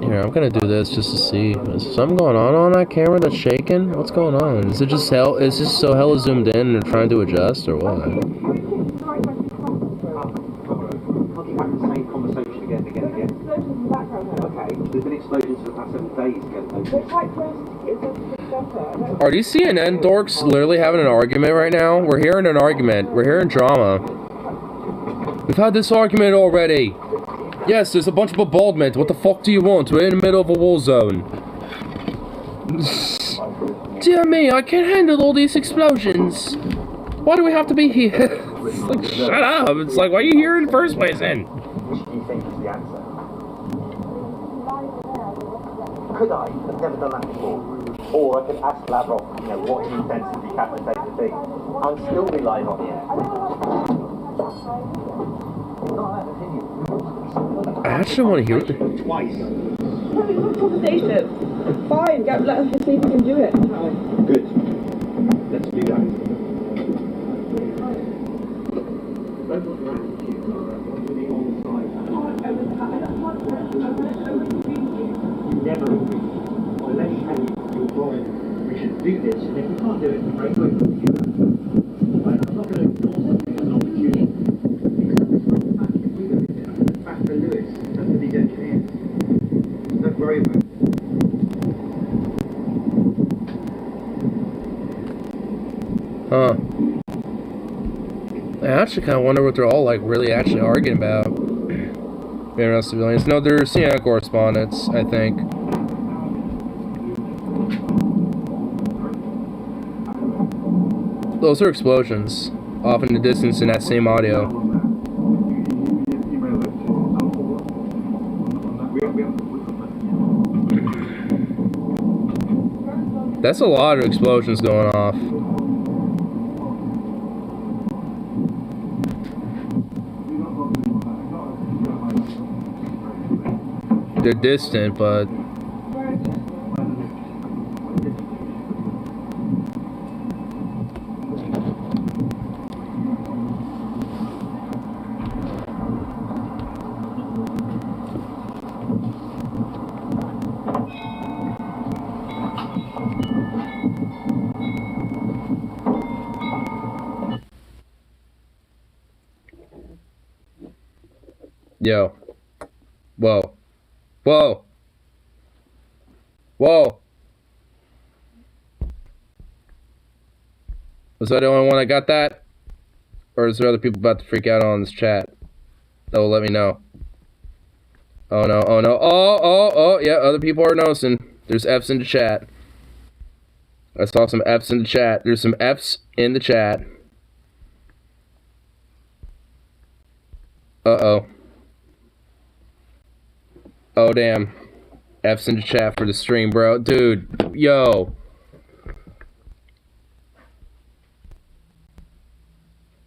Here, I'm gonna do this just to see. Is something going on that camera that's shaking? What's going on? Is it just hell? Is this so hella zoomed in and they're trying to adjust, or what? There's been explosions for the past 7 days again. Are these CNN dorks literally having an argument right now? We're hearing an argument. We're hearing drama. We've had this argument already. Yes, there's a bunch of bombardment. What the fuck do you want? We're in the middle of a war zone. Dear me, I can't handle all these explosions. Why do we have to be here? Like, shut up. It's like, why are you here in the first place then? Which do you think is the answer? Could I have never done that before? Or I could ask Lavrov, what he intends to decapitate the thing, and still be live on the air. I actually want to hear it. Twice. Conversation. Fine, let's see if we can do it. Good. Let's do that. Never agree. Well, let's have your point. We should do this, and if we can't do it, we're very good. I'm not going to ignore something as an opportunity. Back for Lewis, that's for these engineers. Don't worry about it. Huh. I actually kind of wonder what they're all like really actually arguing about. Being civilians. No, they're CNN correspondents, I think. Those are explosions off in the distance in that same audio. That's a lot of explosions going off. They're distant, but yo. Whoa. Whoa. Whoa. Was I the only one that got that? Or is there other people about to freak out on this chat? That will let me know. Oh no, oh no. Oh, yeah, other people are noticing. There's F's in the chat. I saw some F's in the chat. There's some F's in the chat. Uh-oh. Oh, damn. F's in the chat for the stream, bro. Dude, yo.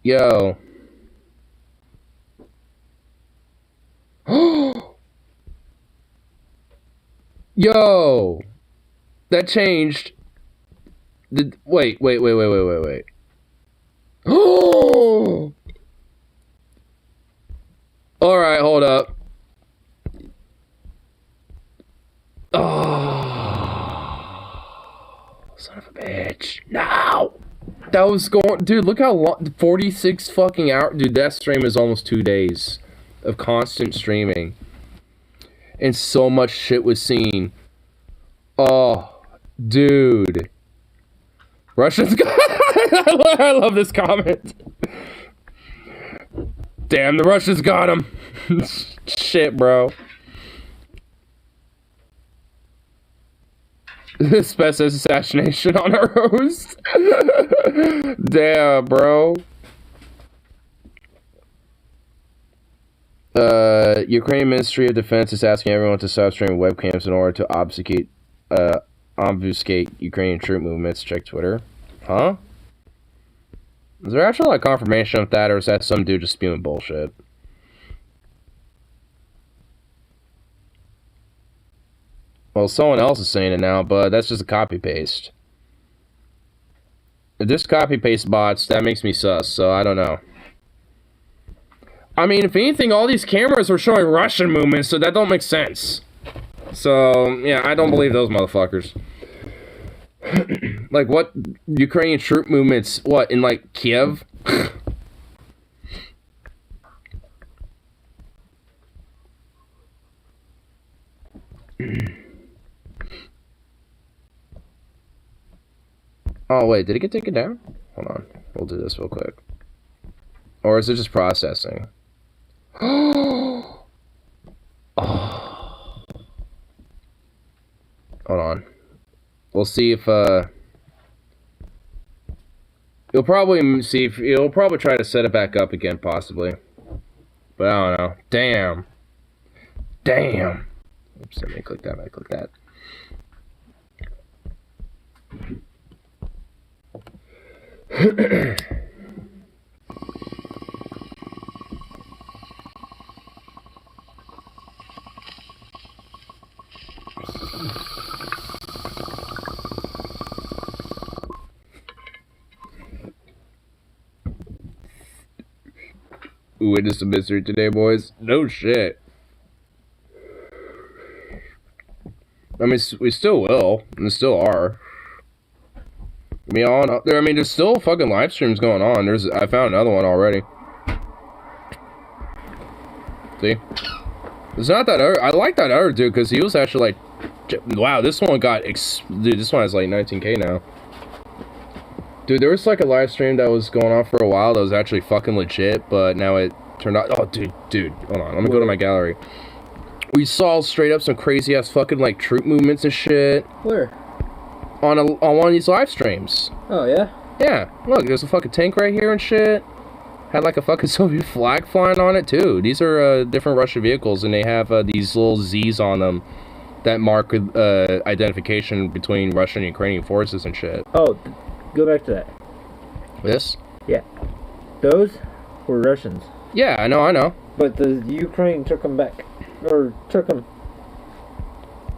Yo. Yo. That changed. Wait. Oh! Alright, hold up. Oh, son of a bitch. No! That was going... Dude, look how long... 46 fucking hours... Dude, that stream is almost 2 days of constant streaming. And so much shit was seen. Oh, dude. Russians got... I love this comment. Damn, the Russians got him. Shit, bro. Spec says assassination on our host. Damn, bro. Ukraine Ministry of Defense is asking everyone to stop streaming webcams in order to obfuscate Ukrainian troop movements. Check Twitter. Huh? Is there actually like confirmation of that, or is that some dude just spewing bullshit? Well, someone else is saying it now, but that's just a copy-paste. If this copy-paste bots, that makes me sus, so I don't know. I mean, if anything, all these cameras were showing Russian movements, so that don't make sense. So, yeah, I don't believe those motherfuckers. Like, what? Ukrainian troop movements, what, in, like, Kiev? Oh, wait, did it get taken down? Hold on, we'll do this real quick. Or is it just processing? Oh. Hold on. We'll see if, You'll probably see if... You'll probably try to set it back up again, possibly. But I don't know. Damn. Damn. Oops, let me click that, I click that. Witness a mystery today, boys. No shit. I mean, we still will, and still are. I mean, there's still fucking live streams going on. I found another one already. See? It's not that other. I like that other dude because he was actually like, wow, this one got dude. This one has like 19K now. Dude, there was like a live stream that was going on for a while that was actually fucking legit, but now it turned out. Oh, dude, hold on. Let me go to my gallery. We saw straight up some crazy ass fucking like troop movements and shit. Where? On one of these live streams. Oh yeah? Yeah. Look, there's a fucking tank right here and shit. Had like a fucking Soviet flag flying on it too. These are different Russian vehicles, and they have these little Z's on them that mark identification between Russian and Ukrainian forces and shit. Oh, go back to that. This? Yeah. Those were Russians. Yeah, I know. But the Ukraine took them back. Or took them.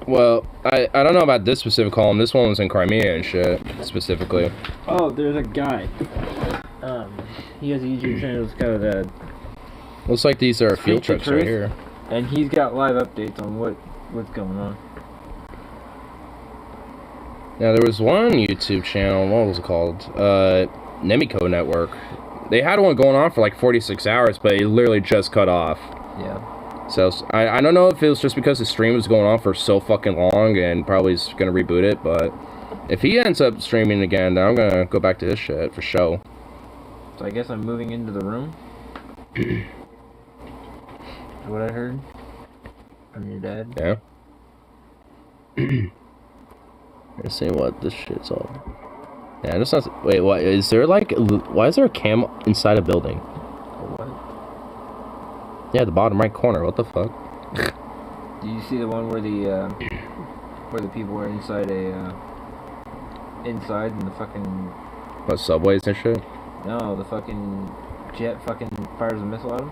Well, I don't know about this specific column. This one was in Crimea and shit, specifically. Oh, there's a guy. He has a YouTube channel that's got a... Looks like these are field trips right here. And he's got live updates on what's going on. Now, there was one YouTube channel, what was it called? Nemiko Network. They had one going on for like 46 hours, but it literally just cut off. Yeah. So, I don't know if it was just because the stream was going on for so fucking long and probably is going to reboot it, but if he ends up streaming again, then I'm going to go back to this shit for show. So I guess I'm moving into the room? Is what I heard from your dad? Yeah. Let's see what this shit's all. Yeah, that's not. Wait, what? Is there like. Why is there a cam inside a building? What? Yeah, the bottom right corner. What the fuck? Do you see the one where the people were inside inside in the fucking... What, subways and shit? No, the fucking jet fucking fires a missile at them?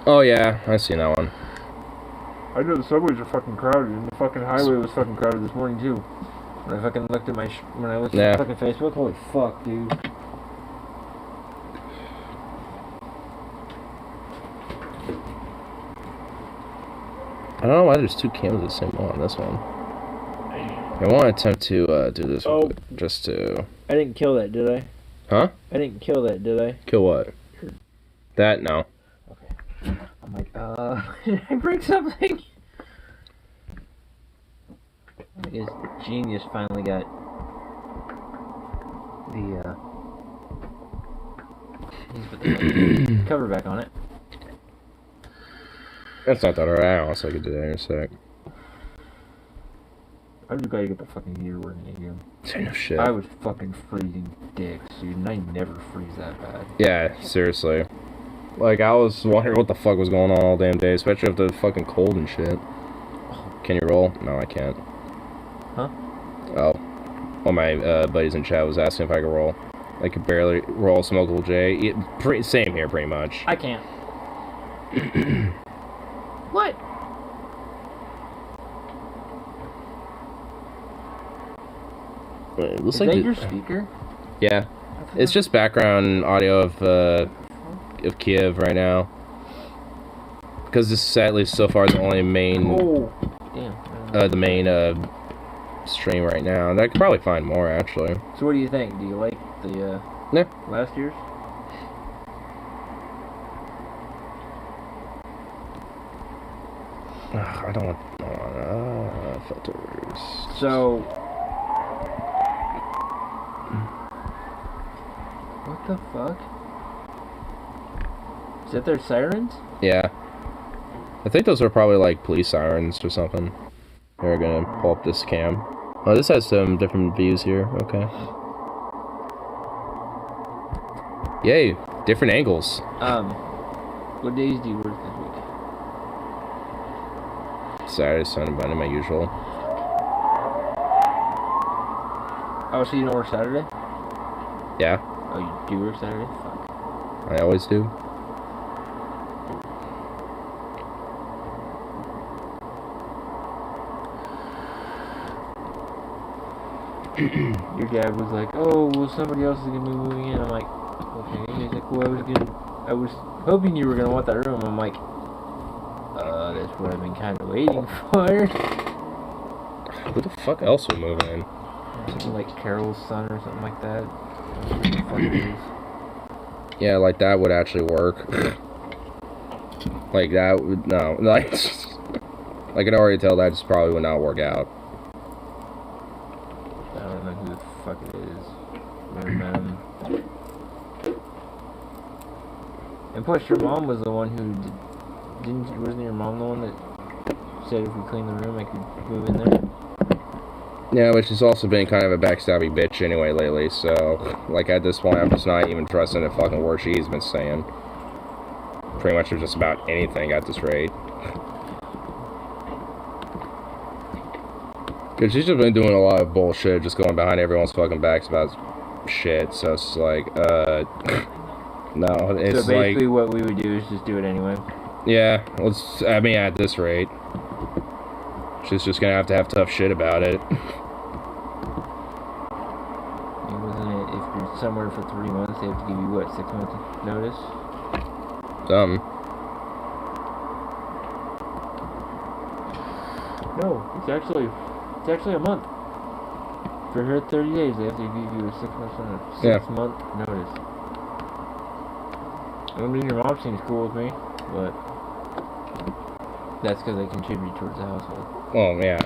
Oh yeah, I seen that one. I know the subways are fucking crowded, and the fucking highway was fucking crowded this morning too. When I fucking looked at when I looked at fucking Facebook, holy fuck, dude. I don't know why there's two cameras the same one on this one. I want to attempt to do this one, just to... I didn't kill that, did I? Huh? I didn't kill that, did I? Kill what? That? No. Okay. I'm like, did I break something? I guess Genius finally got the, he's put the cover back on it. That's not that hard. I could do that in a sec. I'm just glad you got the fucking heater working again. Say no shit. I was fucking freezing dicks, dude, and I never freeze that bad. Yeah, seriously. Like, I was wondering what the fuck was going on all damn day, especially if the fucking cold and shit. Can you roll? No, I can't. Huh? Oh. One of my buddies in chat was asking if I could roll. I could barely roll Smokable J. Same here, pretty much. I can't. What? It looks Is like that your speaker? Yeah. It's just background audio of Kiev right now. Because this sadly so far is the only main the main stream right now. And I could probably find more actually. So what do you think? Do you like the last year's? I don't want filters. So what the fuck? Is that their sirens? Yeah. I think those are probably like police sirens or something. They're gonna pull up this cam. Oh, this has some different views here. Okay. Yay, different angles. What days do you work this week? Saturday, Sunday, Monday, my usual. Oh, so you don't work Saturday? Yeah. Oh, you do work Saturday? Fuck. I always do. Your dad was like, oh, well, somebody else is gonna be moving in. I'm like, okay. He's like, well, I was hoping you were gonna want that room. I'm like, that's what I've been kind of waiting for. Who the fuck else would move in? Something like Carol's son or something like that. What the fuck it is. Yeah, like that would actually work. Like that would like I can already tell that just probably would not work out. I don't know who the fuck it is. Never met him. And plus, your mom was the one who wasn't your mom the one that said if we clean the room I could move in there? Yeah, but she's also been kind of a backstabby bitch anyway lately, so like at this point I'm just not even trusting a fucking word she's been saying. Pretty much just about anything at this rate. Cause she's just been doing a lot of bullshit, just going behind everyone's fucking backs about shit, so it's like, no, it's so basically what we would do is just do it anyway. Yeah, I mean, at this rate. She's just gonna have tough shit about it. Wasn't it, if you're somewhere for 3 months, they have to give you, what, 6 months notice? No, it's actually a month. For her 30 days, they have to give you a 6 month notice. I mean, your mom seems cool with me, but that's because I contribute towards the household. Well, yeah.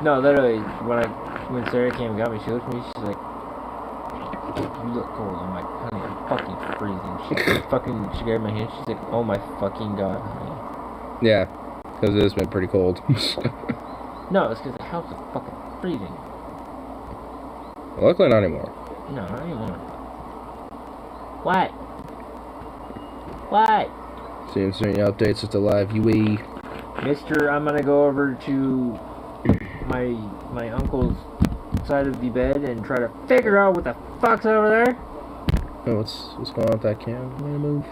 No, literally, when Sarah came and got me, she looked at me, she's like, you look cold. I'm like, honey, I'm fucking freezing. She grabbed my hand, she's like, oh my fucking god, honey. Yeah, because it has been pretty cold. No, it's because the house is fucking freezing. Luckily not anymore. No, not anymore. What? What? Seeing any updates with the live UE. Mister, I'm gonna go over to my uncle's side of the bed and try to figure out what the fuck's over there. Oh, what's going on with that cam? I'm gonna move.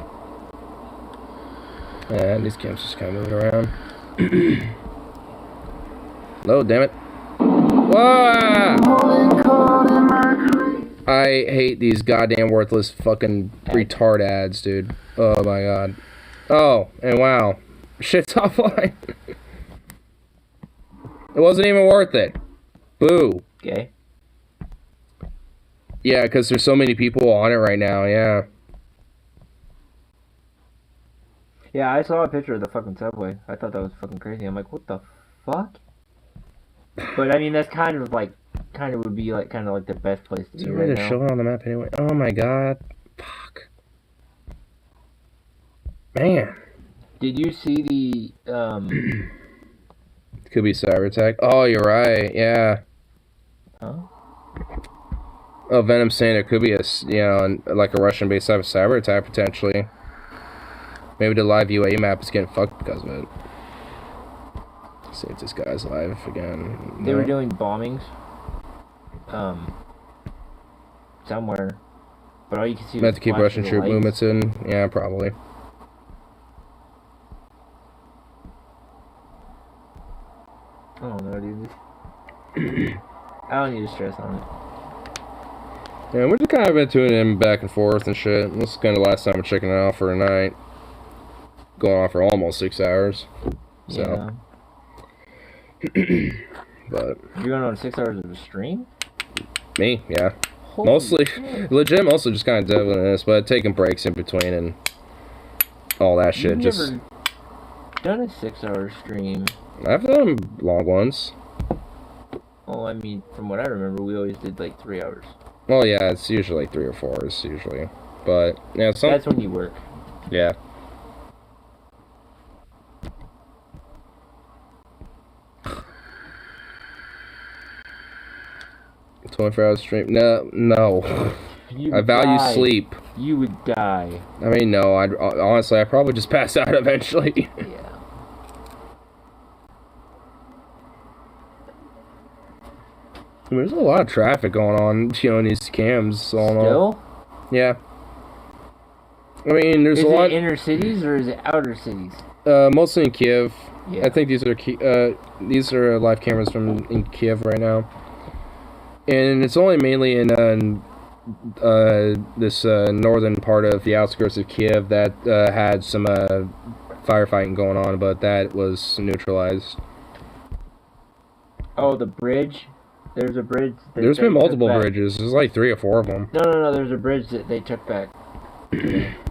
And these camps just kind of moving around. Oh, damn it. Whoa! I hate these goddamn worthless fucking retard ads, dude. Oh my god. Oh, and wow. Shit's offline. It wasn't even worth it. Boo. Okay. Yeah, because there's so many people on it right now, yeah. Yeah, I saw a picture of the fucking subway. I thought that was fucking crazy. I'm like, what the fuck? But I mean, that's kind of like would be like kind of like the best place to be right now. Show it on the map anyway. Oh my god. Fuck. Man. Did you see the Could be cyber attack. Oh, you're right. Yeah. Huh? Oh, Venom saying it could be a, you know, like a Russian-based type of cyber attack potentially. Maybe the live UA map is getting fucked because of it. Let's see if this guy's live again. They were doing bombings. Somewhere. But all you can see Meant to keep Russian troop movements in. Yeah, probably. I don't know, dude. I don't need to stress on it. Yeah, we're just kind of been tuning in back and forth and shit. This is kind of the last time we're checking it out for a night. Going on for almost 6 hours. So. Yeah. But. You're going on 6 hours of a stream? Me, yeah. Holy mostly, shit. legit, mostly just kind of dabbling in this, but taking breaks in between and all that shit. You've Just never done a 6-hour stream. I've done long ones. Well, I mean, from what I remember, we always did like 3 hours. Well, yeah, it's usually like 3 or 4 usually, but yeah, That's when you work. Yeah. A 24-hour stream? No. I value sleep. You would die. I mean, no. Honestly, I'd probably just pass out eventually. Yeah. I mean, there's a lot of traffic going on, you know, in these cams. All in all. Still? Yeah. I mean, there's a lot. Is it inner cities or is it outer cities? Mostly in Kiev. Yeah. I think these are live cameras from in Kiev right now, and it's only mainly in this northern part of the outskirts of Kiev that had some firefighting going on, but that was neutralized. Oh, the bridge. There's a bridge. There's been multiple bridges. There's like 3 or 4 of them. No. There's a bridge that they took back.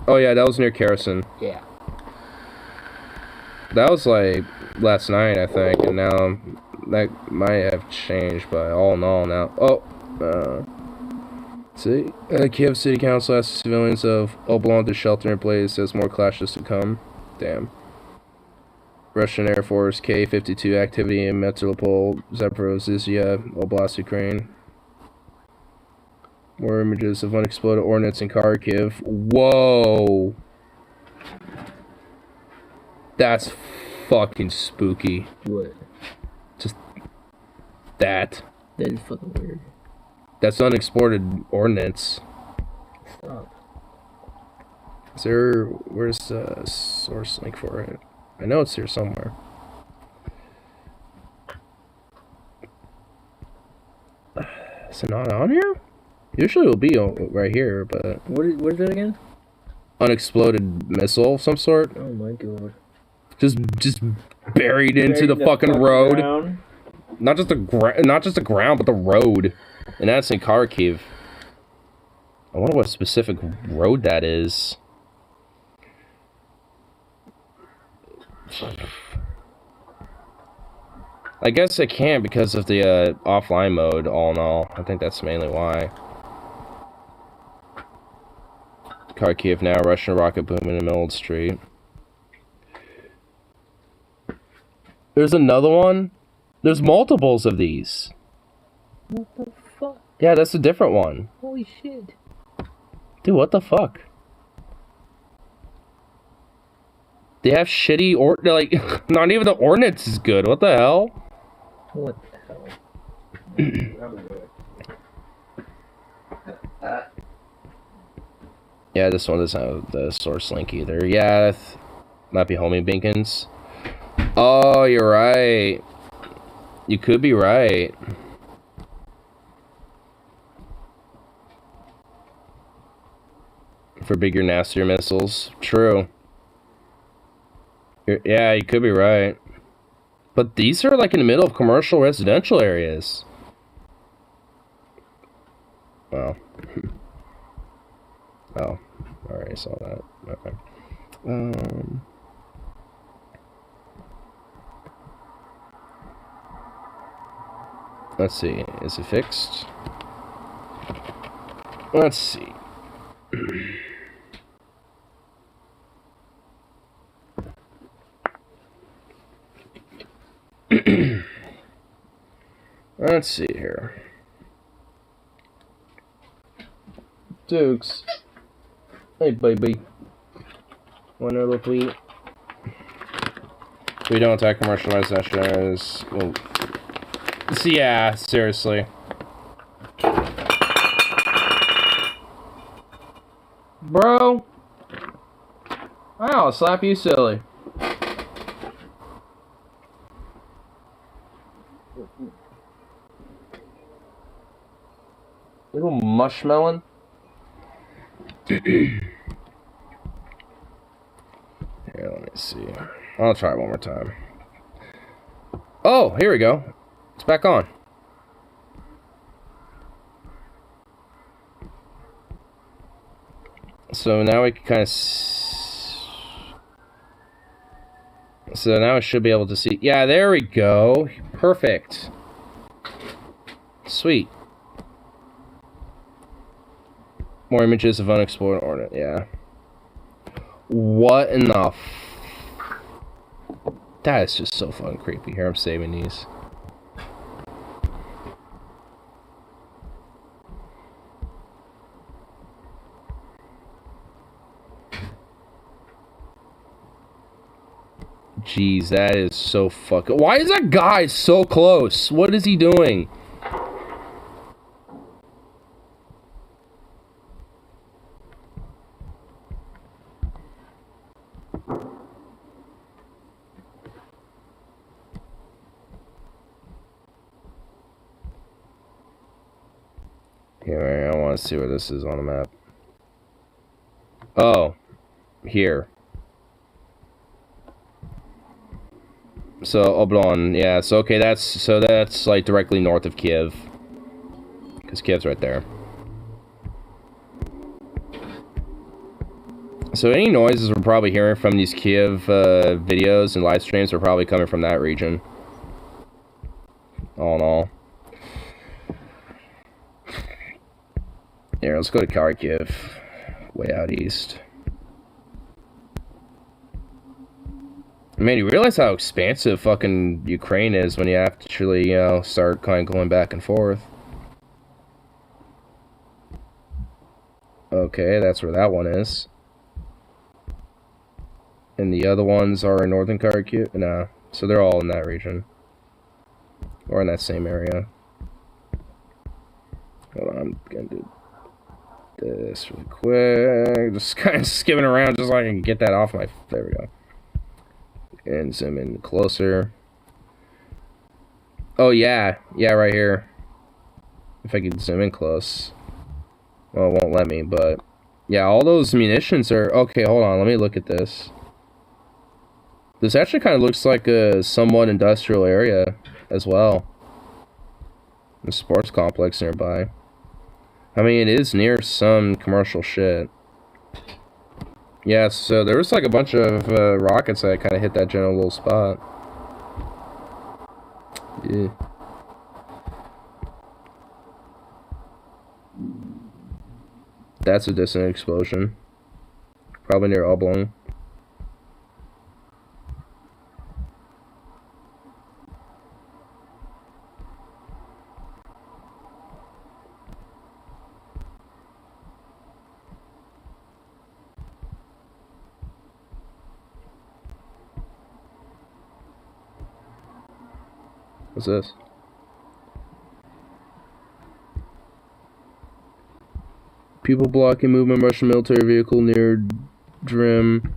Oh yeah, that was near Kherson. Yeah. That was like last night, I think, and now that might have changed, but all in all now. Oh, see, Kiev City Council asks civilians of Oblong to shelter in place as more clashes to come. Damn. Russian Air Force K-52 activity in Metropole, Zaporozhye, Oblast, Ukraine. More images of unexploded ordnance in Kharkiv. Whoa! That's fucking spooky. What? Just that. That is fucking weird. That's unexploded ordnance. Stop. Is there... Where's the source link for it? I know it's here somewhere. Is it not on here? Usually it'll be right here, but... What is that again? Unexploded missile of some sort. Oh my god. Just buried into the fucking road. Ground. Not just the ground, but the road. And that's in Kharkiv. I wonder what specific road that is. I guess I can't because of the offline mode, all in all. I think that's mainly why. Kharkiv now, Russian rocket boom in the middle of the street. There's another one? There's multiples of these. What the fuck? Yeah, that's a different one. Holy shit. Dude, what the fuck? They have shitty like, not even the ordnance is good. What the hell? What the hell? Yeah, this one doesn't have the source link either. Yeah, Might be homing beacons. Oh, you're right. You could be right. For bigger, nastier missiles. True. Yeah, you could be right. But these are like in the middle of commercial residential areas. Wow. Oh, alright, saw that. Okay. Let's see. Is it fixed? Let's see. Let's see here. Dukes. Hey, baby. Want a little tweet? We don't attack commercial residential. Well, yeah, seriously. Bro. I'll slap you silly. Little mushmelon. Here, let me see. I'll try it one more time. Oh, here we go. It's back on. So now we can kind of... So now I should be able to see... Yeah, there we go. Perfect. Sweet. More images of unexplored ornament. Yeah. What in the... That is just so fucking creepy. Here, I'm saving these. Jeez, that is so fucking... Why is that guy so close? What is he doing? Here, I want to see where this is on the map. Oh, here. So Oblon, yeah. So okay, that's like directly north of Kiev, because Kiev's right there. So any noises we're probably hearing from these Kiev videos and live streams are probably coming from that region. All in all. Here, let's go to Kharkiv, way out east. Man, you realize how expansive fucking Ukraine is when you actually, you know, start kind of going back and forth. Okay, that's where that one is. And the other ones are in northern Kharkiv? No, so they're all in that region. Or in that same area. Hold on, I'm gonna do this really quick. Just kind of skimming around just so I can get that off my... There we go. And zoom in closer. Oh, yeah. Yeah, right here. If I could zoom in close. Well, it won't let me, but... Yeah, all those munitions are... Okay, hold on. Let me look at this. This actually kind of looks like a somewhat industrial area as well. A sports complex nearby. I mean, it is near some commercial shit. Yeah, so there was like a bunch of rockets that kind of hit that general little spot. Yeah. That's a distant explosion. Probably near Oblong. What's this? People blocking movement of Russian military vehicle near Drim.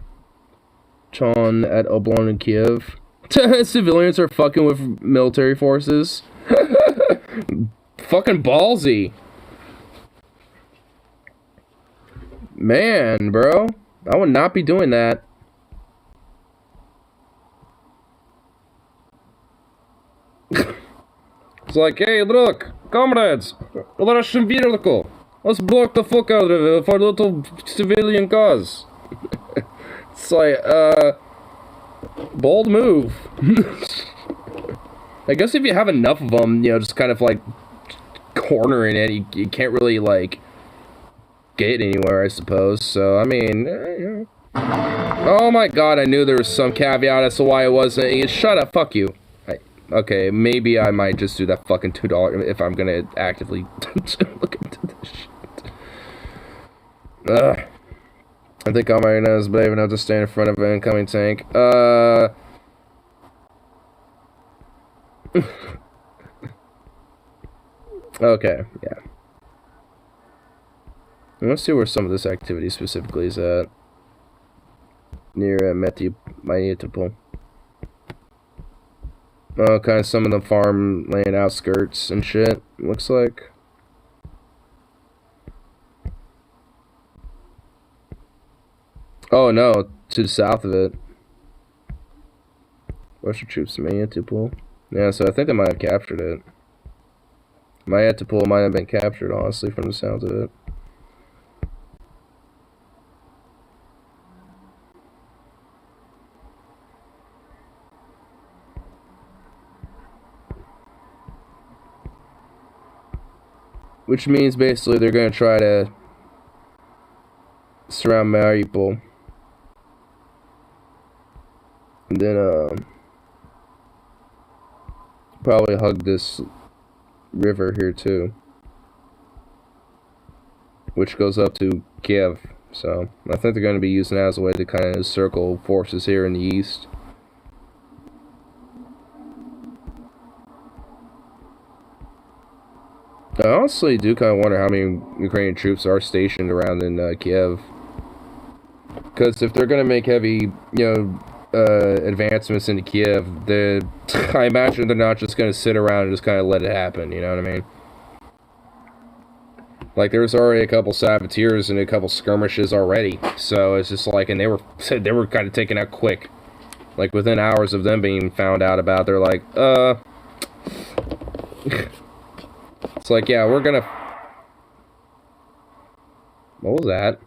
Chon at Oblon and Kiev. Civilians are fucking with military forces. Fucking ballsy. Man, bro. I would not be doing that. It's like, hey, look, comrades, the Russian vehicle. Let's block the fuck out of it for a little civilian cause. It's like, bold move. I guess if you have enough of them, you know, just kind of like cornering it, you can't really like get anywhere, I suppose. So, I mean, you know. Oh my god, I knew there was some caveat as to why it wasn't. Shut up, fuck you. Okay, maybe I might just do that fucking $2 if I'm gonna actively look into this shit. Ugh. I think all my nose is brave enough to stand in front of an incoming tank. Okay, yeah. Let's see where some of this activity specifically is at. Near Metipol. Oh, kind of some of the farmland outskirts and shit, looks like. Oh no, to the south of it. Russian troops in Metipol. Yeah, so I think they might have captured it. Metipol might have been captured, honestly, from the sounds of it. Which means basically they're going to try to surround Mariupol. And then, probably hug this river here too. Which goes up to Kiev. So, I think they're going to be using that as a way to kind of circle forces here in the east. I honestly do kind of wonder how many Ukrainian troops are stationed around in Kiev. Because if they're going to make heavy, you know, advancements into Kiev, I imagine they're not just going to sit around and just kind of let it happen, you know what I mean? Like, there was already a couple saboteurs and a couple skirmishes already, so it's just like, and they were kind of taken out quick. Like, within hours of them being found out about, they're like, It's like, yeah, we're gonna... What was that?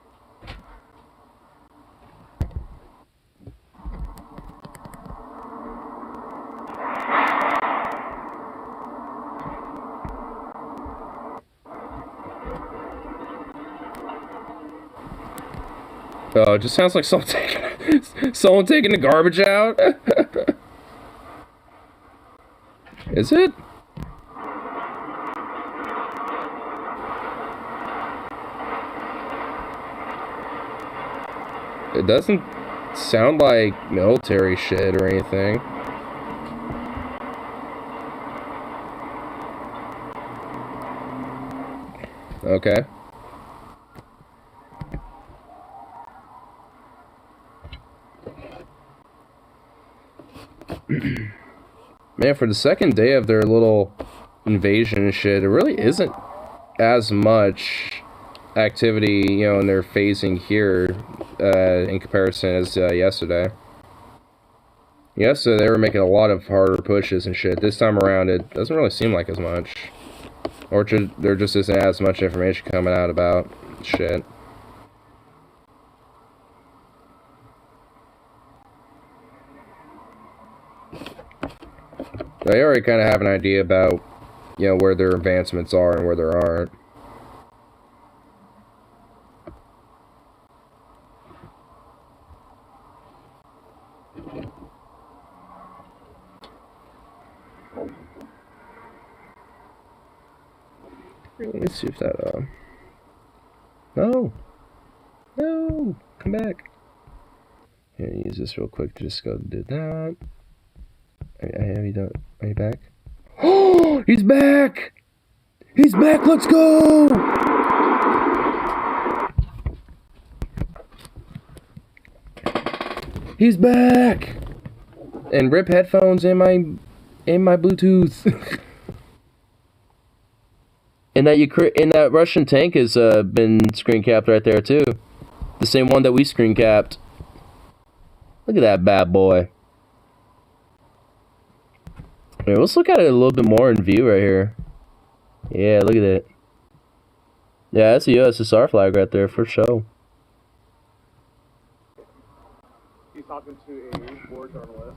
Oh, it just sounds like someone taking the garbage out. Is it? It doesn't sound like military shit or anything. Okay. Man, for the second day of their little invasion and shit, it really isn't as much activity, you know, in their phasing here in comparison as yesterday. Yesterday they were making a lot of harder pushes and shit. This time around it doesn't really seem like as much. Or there just isn't as much information coming out about shit. They already kind of have an idea about, you know, where their advancements are and where there aren't. Let's see if that, No! No! Come back! Here, use this real quick to just go do that. Have you done? Are you back? Oh! He's back! He's back! Let's go! He's back! And rip headphones in my Bluetooth. And that Russian tank has been screen capped right there too. The same one that we screen capped. Look at that bad boy. Here, let's look at it a little bit more in view right here. Yeah, look at it. Yeah, that's a USSR flag right there for show. He's talking to a war journalist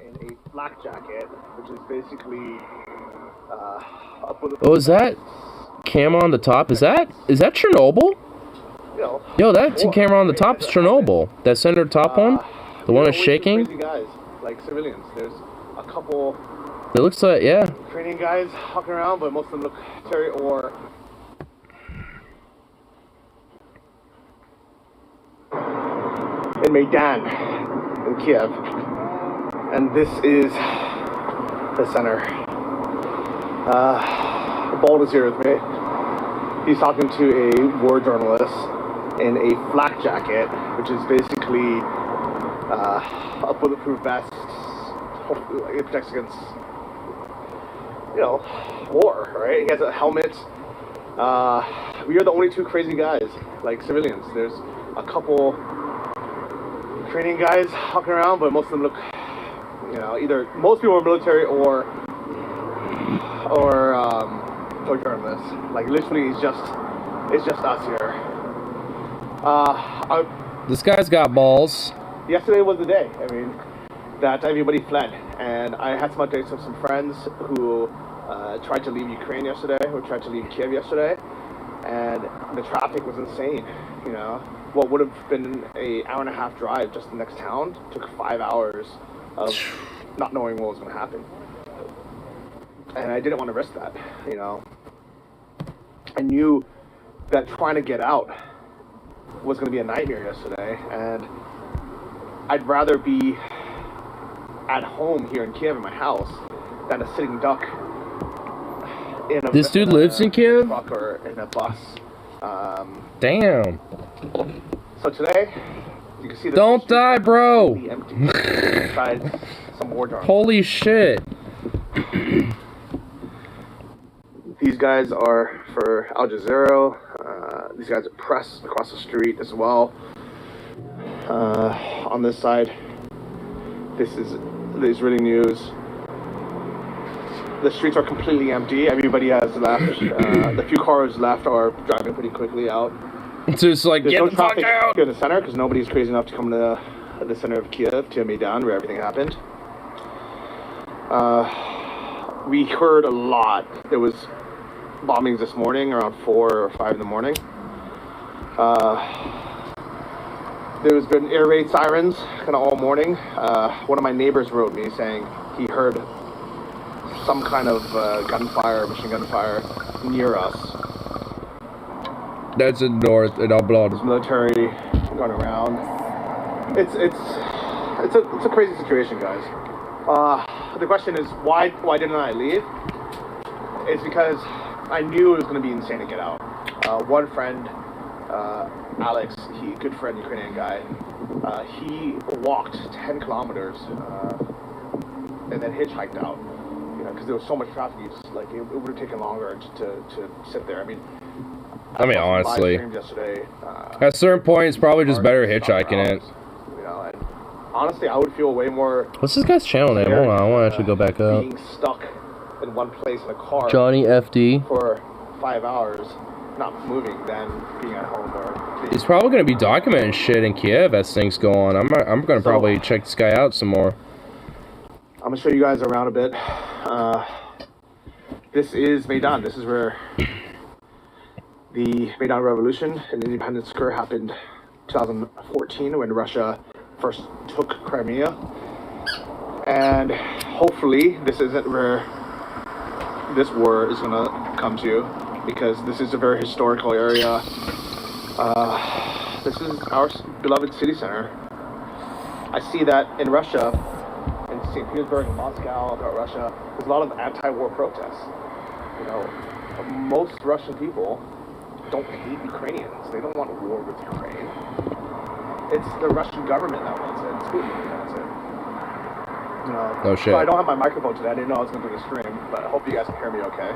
in a flak jacket, which is basically Oh, is that camera on the top? Is that Chernobyl? You know, Yo, that camera on the top is Chernobyl. That center top one? The one that's shaking? Crazy guys, like civilians. There's a couple. It looks like, yeah. Ukrainian guys walking around, but most of them look military or. In Maidan, in Kiev, and this is the center. Bald is here with me. He's talking to a war journalist in a flak jacket, which is basically a bulletproof vest. Hopefully, it protects against, you know, war, right? He has a helmet. We are the only two crazy guys, like civilians. There's a couple Ukrainian guys walking around, but most of them look, you know, either most people are military or journalists. Like literally, it's just us here. This guy's got balls. Yesterday was the day. I mean, that everybody fled, and I had some updates from some friends who tried to leave Ukraine yesterday, who tried to leave Kiev yesterday, and the traffic was insane. You know, what would have been an hour-and-a-half drive just the next town took 5 hours of not knowing what was going to happen. And I didn't want to risk that, you know. I knew that trying to get out was going to be a nightmare yesterday, and I'd rather be at home here in Kiev in my house than a sitting duck in a This dude lives in Kiev? truck or in a bus. Damn. So today, you can see the Don't die, bro. empty besides some war drums. Holy shit. These guys are for Al Jazeera. These guys are press across the street as well. On this side, this is the Israeli news. The streets are completely empty. Everybody has left. The few cars left are driving pretty quickly out. It's just like, There's get no the fuck traffic out! here in the center because nobody's crazy enough to come to the center of Kiev, to Maidan, where everything happened. We heard a lot. There was bombings this morning around 4 or 5 in the morning. There's been air raid sirens kind of all morning. One of my neighbors wrote me saying he heard some kind of gunfire, machine gun fire near us. That's in north in Oblad. There's military going around. It's a crazy situation, guys. The question is why didn't I leave? It's because I knew it was going to be insane to get out. One friend, Alex, good friend, Ukrainian guy, he walked 10 kilometers and then hitchhiked out. You know, because there was so much traffic. Like it would have taken longer to sit there. I mean, honestly, yesterday, at a certain point, it's probably just better hitchhiking it. You know, and honestly, I would feel way more. What's this guy's channel name? Hold on, I want to actually go back up. Being stuck in one place in a car. Johnny FD. For 5 hours, not moving, than being at home or. He's probably going to be documenting shit in Kiev as things go on. I'm going to probably check this guy out some more. I'm going to show you guys around a bit. This is Maidan. This is where the Maidan Revolution and Independence Square happened 2014 when Russia first took Crimea. And hopefully this isn't where this war is going to come to, because this is a very historical area. This is our beloved city center. I see that in Russia, in St. Petersburg and Moscow, throughout Russia, there's a lot of anti-war protests. You know, most Russian people don't hate Ukrainians. They don't want war with Ukraine. It's the Russian government that wants it. It's Putin that wants it. You know, Oh, shit. So I don't have my microphone today. I didn't know I was going to do the stream, but I hope you guys can hear me okay.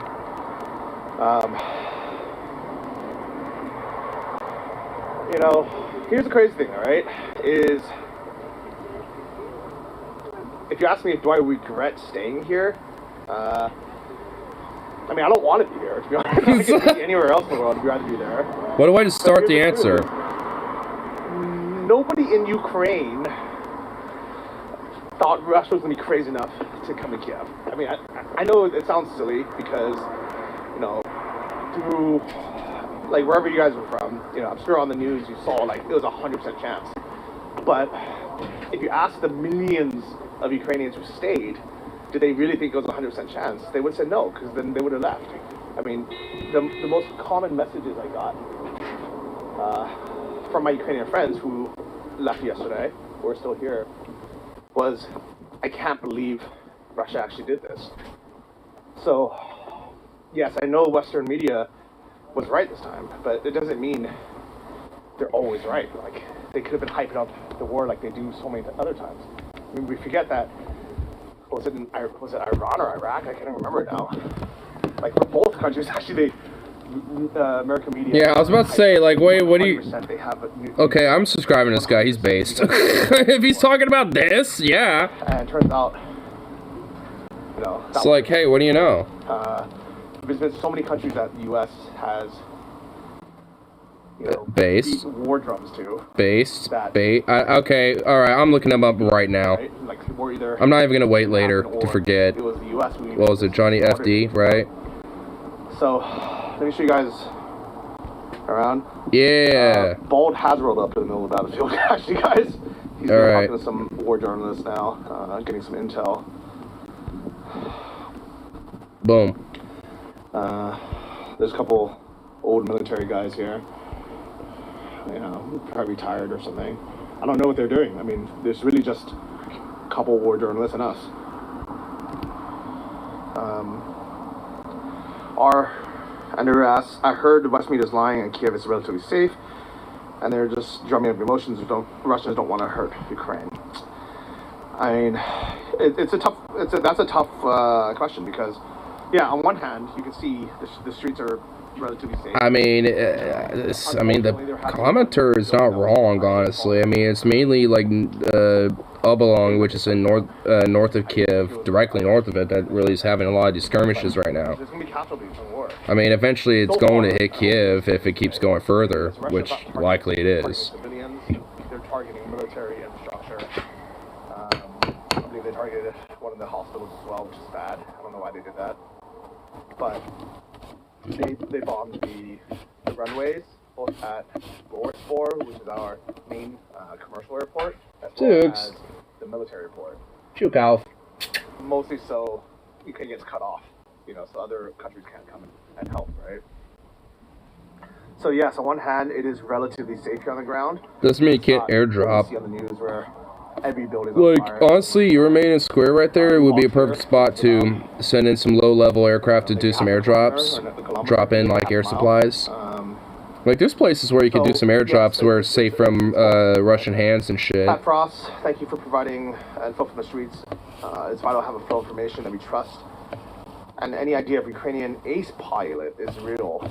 You know, here's the crazy thing, all right, is if you ask me, do I regret staying here? I mean, I don't want to be here, to be honest. I could be anywhere else in the world. I'd rather be there. What do I just start the answer? Nobody in Ukraine thought Russia was going to be crazy enough to come to Kiev. I mean, I know it sounds silly because, you know, through, like, wherever you guys were from, you know, I'm sure on the news you saw, like, it was a 100% chance. But if you ask the millions of Ukrainians who stayed, did they really think it was a 100% chance? They would say no, because then they would have left. I mean, the most common messages I got from my Ukrainian friends who left yesterday, who are still here, was, I can't believe Russia actually did this. So, yes, I know Western media was right this time, but it doesn't mean they're always right. Like, they could have been hyping up the war like they do so many other times. I mean, we forget that, was it Iran or Iraq? I can't remember now. Like, for both countries, actually, American media... Yeah, I was about to say, like, wait, what do you... Okay, I'm subscribing to this guy. He's based. If he's talking about this, yeah. And it turns out, you know... It's like, hey, what do you know? There's been so many countries that the U.S. has, you know, based war drums to. Based. Okay, alright, I'm looking them up right now. Right? Like, we're either... I'm not even going to wait later to forget. It was the U.S. What was it, Johnny FD, right? So, let me show you guys around. Yeah. Bald has rolled up to the middle of the battlefield, actually, guys. He's talking to some war journalists now, getting some intel. Boom. There's a couple old military guys here. You know, probably retired or something. I don't know what they're doing. I mean, there's really just a couple war journalists and us. I heard the West media is lying and Kiev is relatively safe, and they're just drumming up emotions. Russians don't want to hurt Ukraine. I mean, that's a tough question because, yeah, on one hand you can see the streets are relatively safe. I mean, the commenter is not wrong, honestly. I mean, it's mainly like Obolong, which is in north of Kiev, directly north of it, that really is having a lot of these skirmishes right now. There's going to be casualties in war. I mean, eventually it's going to hit Kiev if it keeps going further, which likely it is. They're targeting military infrastructure. I believe they targeted one of the hospitals as well, which is bad. I don't know why they did that. But they bombed the runways, both at Borisfor, which is our main commercial airport, as well as the military airport. Mostly so Ukraine gets cut off, you know, so other countries can't come and help, right? So yes, on one hand, it is relatively safe here on the ground. Doesn't mean you can't airdrop. See on the news where every building like, honestly, you remain in square right there. It would be a perfect spot to send in some low-level aircraft to do some airdrops, drop in like air supplies. Like, there's places where you can do some airdrops where it's safe from Russian hands and shit. Pat Frost, thank you for providing info from the streets. It's vital to have a full information that we trust. And any idea of Ukrainian ace pilot is real.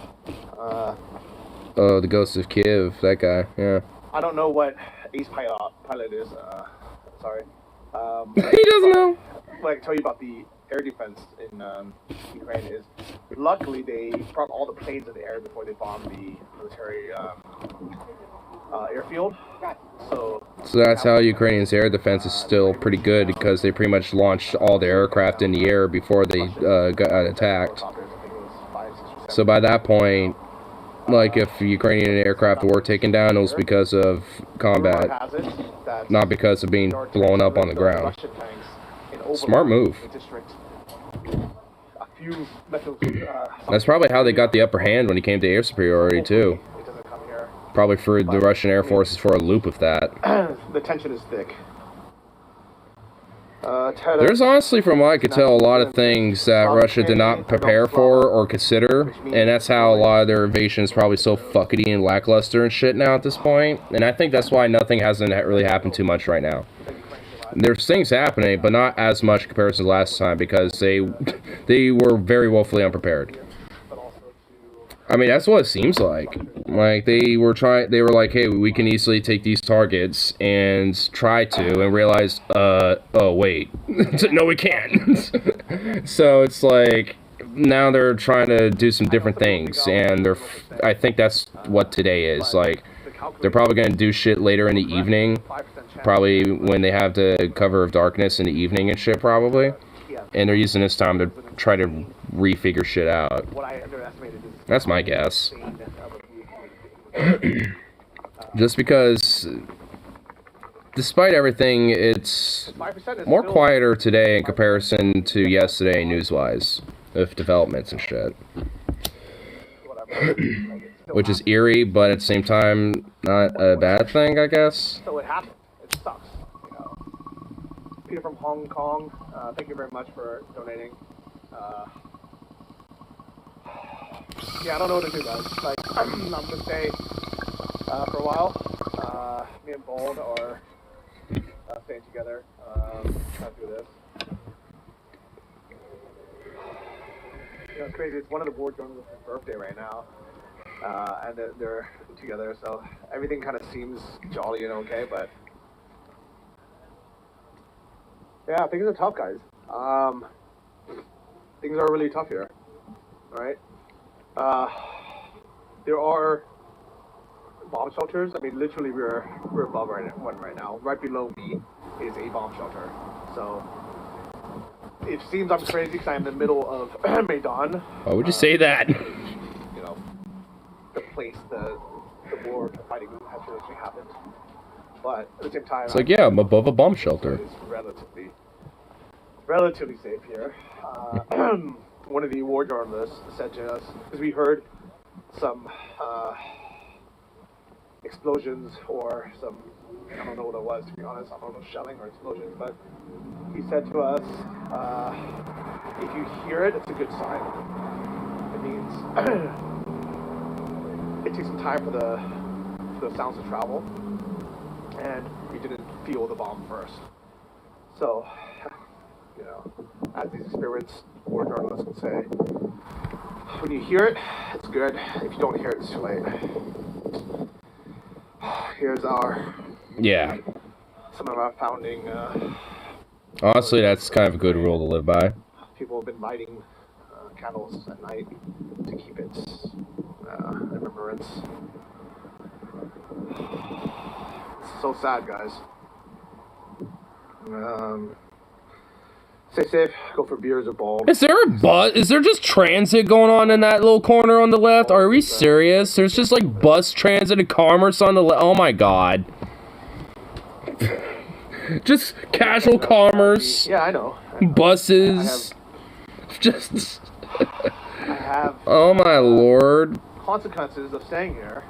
Oh, the Ghost of Kiev, that guy, yeah. I don't know what ace pilot is, sorry. He doesn't know. What I can tell you about the air defense in Ukraine is, luckily they brought all the planes in the air before they bombed the military airfield. So that's how Ukrainians' air defense is still pretty good, because they pretty much launched all the aircraft in the air before they got attacked. So by that point, like, if Ukrainian aircraft were taken down, it was because of combat, not because of being blown up on the ground. Smart move. That's probably how they got the upper hand when it came to air superiority, too. Probably threw the Russian Air Forces for a loop with that. The tension is thick. There's honestly, from what I could tell, a lot of things that Russia did not prepare for or consider, and that's how a lot of their invasion is probably so fuckety and lackluster and shit now at this point. And I think that's why nothing hasn't really happened too much right now. There's things happening, but not as much in comparison to last time, because they were very woefully unprepared. I mean, that's what it seems like. Like, they were like, hey, we can easily take these targets and try to, and realized, oh, wait. No, we can't. So it's like, now they're trying to do some different things, and I think that's what today is. Like, they're probably going to do shit later in the evening, probably when they have the cover of darkness in the evening and shit, probably. And they're using this time to try to refigure shit out. That's my guess. Just because, despite everything, it's more quieter today in comparison to yesterday news-wise, with developments and shit. Which is eerie, but at the same time, not a bad thing, I guess. So it happened. It sucks. You know. Peter from Hong Kong, thank you very much for donating. Yeah, I don't know what to do, guys. Like, I'm gonna stay for a while. Me and Bold are staying together. Trying to do this. You know, it's crazy. It's one of the board journalists' birthday right now. And they're together, so everything kind of seems jolly and okay, but yeah, things are tough, guys. Things are really tough here. All right. There are bomb shelters. I mean, literally, we're above one right now. Right below me is a bomb shelter. So it seems I'm crazy because I'm in the middle of Maidan. Why would you say that? You know, the place the war fighting has really happened. But at the same time, It's like, yeah, I'm above a bomb shelter. It's relatively safe here. One of the war journalists said to us, because we heard some explosions or some, I don't know what it was, to be honest. I don't know, shelling or explosions, but he said to us, if you hear it, it's a good sign. It means it takes some time for the sounds to travel, and we didn't feel the bomb first. So, you know, as these experienced war journalists will say, when you hear it, it's good. If you don't hear it, it's too late. Here's some of our founding. Honestly, that's kind of a good rule to live by. People have been lighting candles at night to keep it in remembrance. It's so sad, guys. Stay safe. Go for beers or Bold. Is there a bus? Is there just transit going on in that little corner on the left? Are we serious? There's just like bus transit and commerce on the left. Oh my god. Just casual commerce. Yeah, I know. Buses. Just. I have. Oh my lord. Consequences of staying here.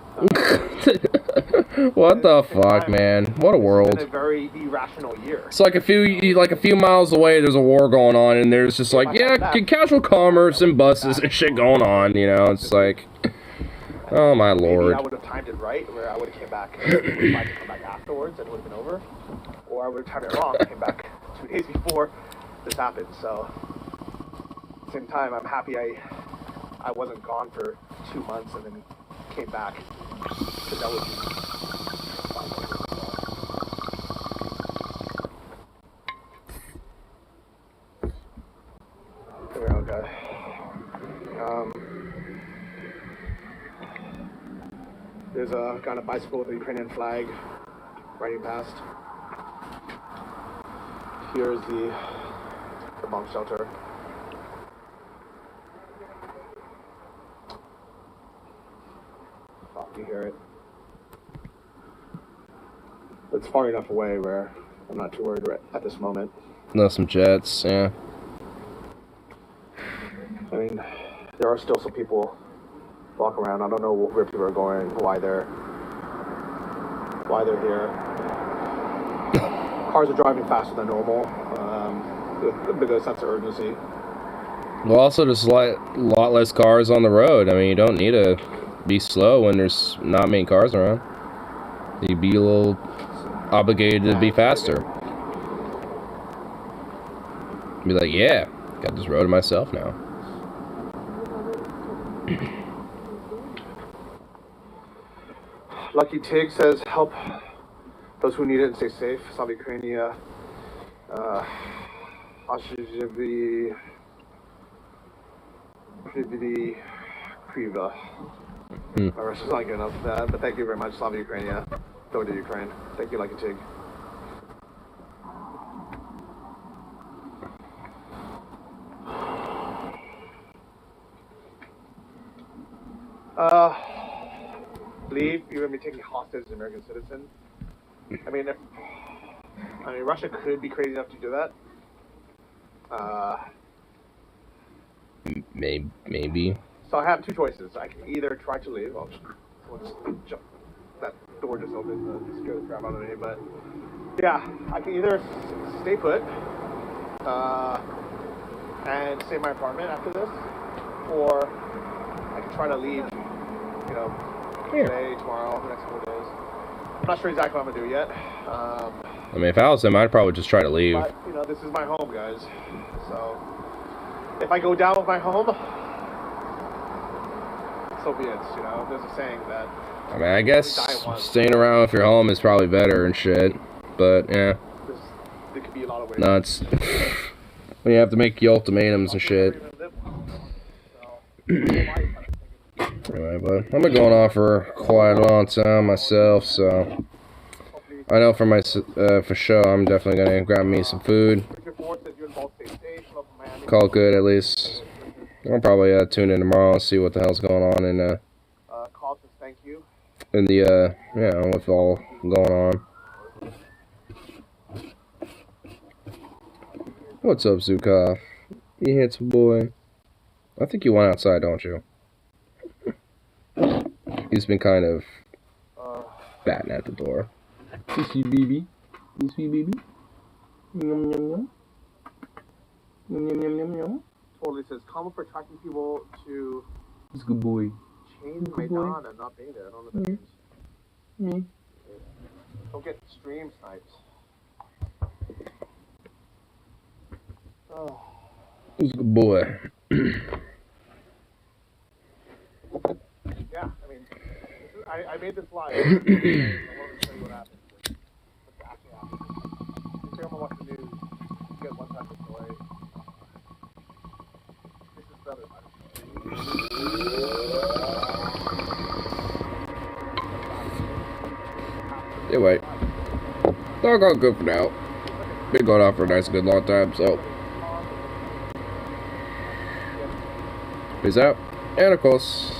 What the fuck, man? What a world. It's been a very irrational year. It's like a few miles away. There's a war going on, and there's just like, yeah, casual commerce and buses and shit going on. You know, it's like, oh my lord. Maybe I would have timed it right, where I would have came back. If I could come back afterwards, and it would have been over, or I would have timed it wrong. Came back 2 days before this happened. So, at the same time, I'm happy I wasn't gone for 2 months and then came back, because that would be. There we go, guys. There's a guy on a bicycle with a Ukrainian flag riding past. Here's the bomb shelter. You hear it. It's far enough away where I'm not too worried at this moment. No, some jets, yeah. I mean, there are still some people walking around. I don't know where people are going, why they're here. cars are driving faster than normal, with a bit of sense of urgency. Well, also there's a lot less cars on the road. I mean, you don't need to be slow when there's not many cars around. You'd be a little obligated to be faster. Be like, yeah, got this road to myself now. Lucky Tig says, help those who need it and stay safe. Slava Ukrainia. Kriva. My Russian's not good enough for that, but thank you very much, Slava Ukrainia. Go to Ukraine. Thank you, Lucky Tig. Leave. You're gonna be taking hostage an American citizen. I mean, Russia could be crazy enough to do that. Maybe. So I have two choices. I can either try to leave. I'll just jump. That door just opened to scare the crap out of me. But yeah, I can either stay put and stay in my apartment after this, or I can try to leave. You know, today, tomorrow, the next couple of days. I'm not sure exactly what I'm gonna do yet. I mean, if I was him, I'd probably just try to leave. But you know, this is my home, guys. So if I go down with my home, so be it. You know, there's a saying that. I mean, I guess staying around with your home is probably better and shit. But yeah, there could be a lot of ways. nuts. When you have to make your ultimatums and shit. Anyway, but I've been going on for quite a long time myself, so I know for my for sure I'm definitely gonna grab me some food. Call it good at least. I'll probably tune in tomorrow and see what the hell's going on in the you know, with all going on. What's up, Zukov? You handsome boy. I think you went outside, don't you? He's been kind of batting at the door. You see, baby? You see, baby? Yum, yum, yum. Yum, yum, yum, yum, yum. Totally says, comment for attracting people to He's a good boy. change my dawn and not being there. I don't know what that means. Don't get stream snipes. Oh. He's a good boy. Yeah, I mean, I made this live. I wanted to show you what happened. What's actually happened. If you ever watch the news, you get one type of story. This is the other side of the story. Yeah, wait. They're all good for now. Been going on for a nice, good long time, so. Peace out. And of course.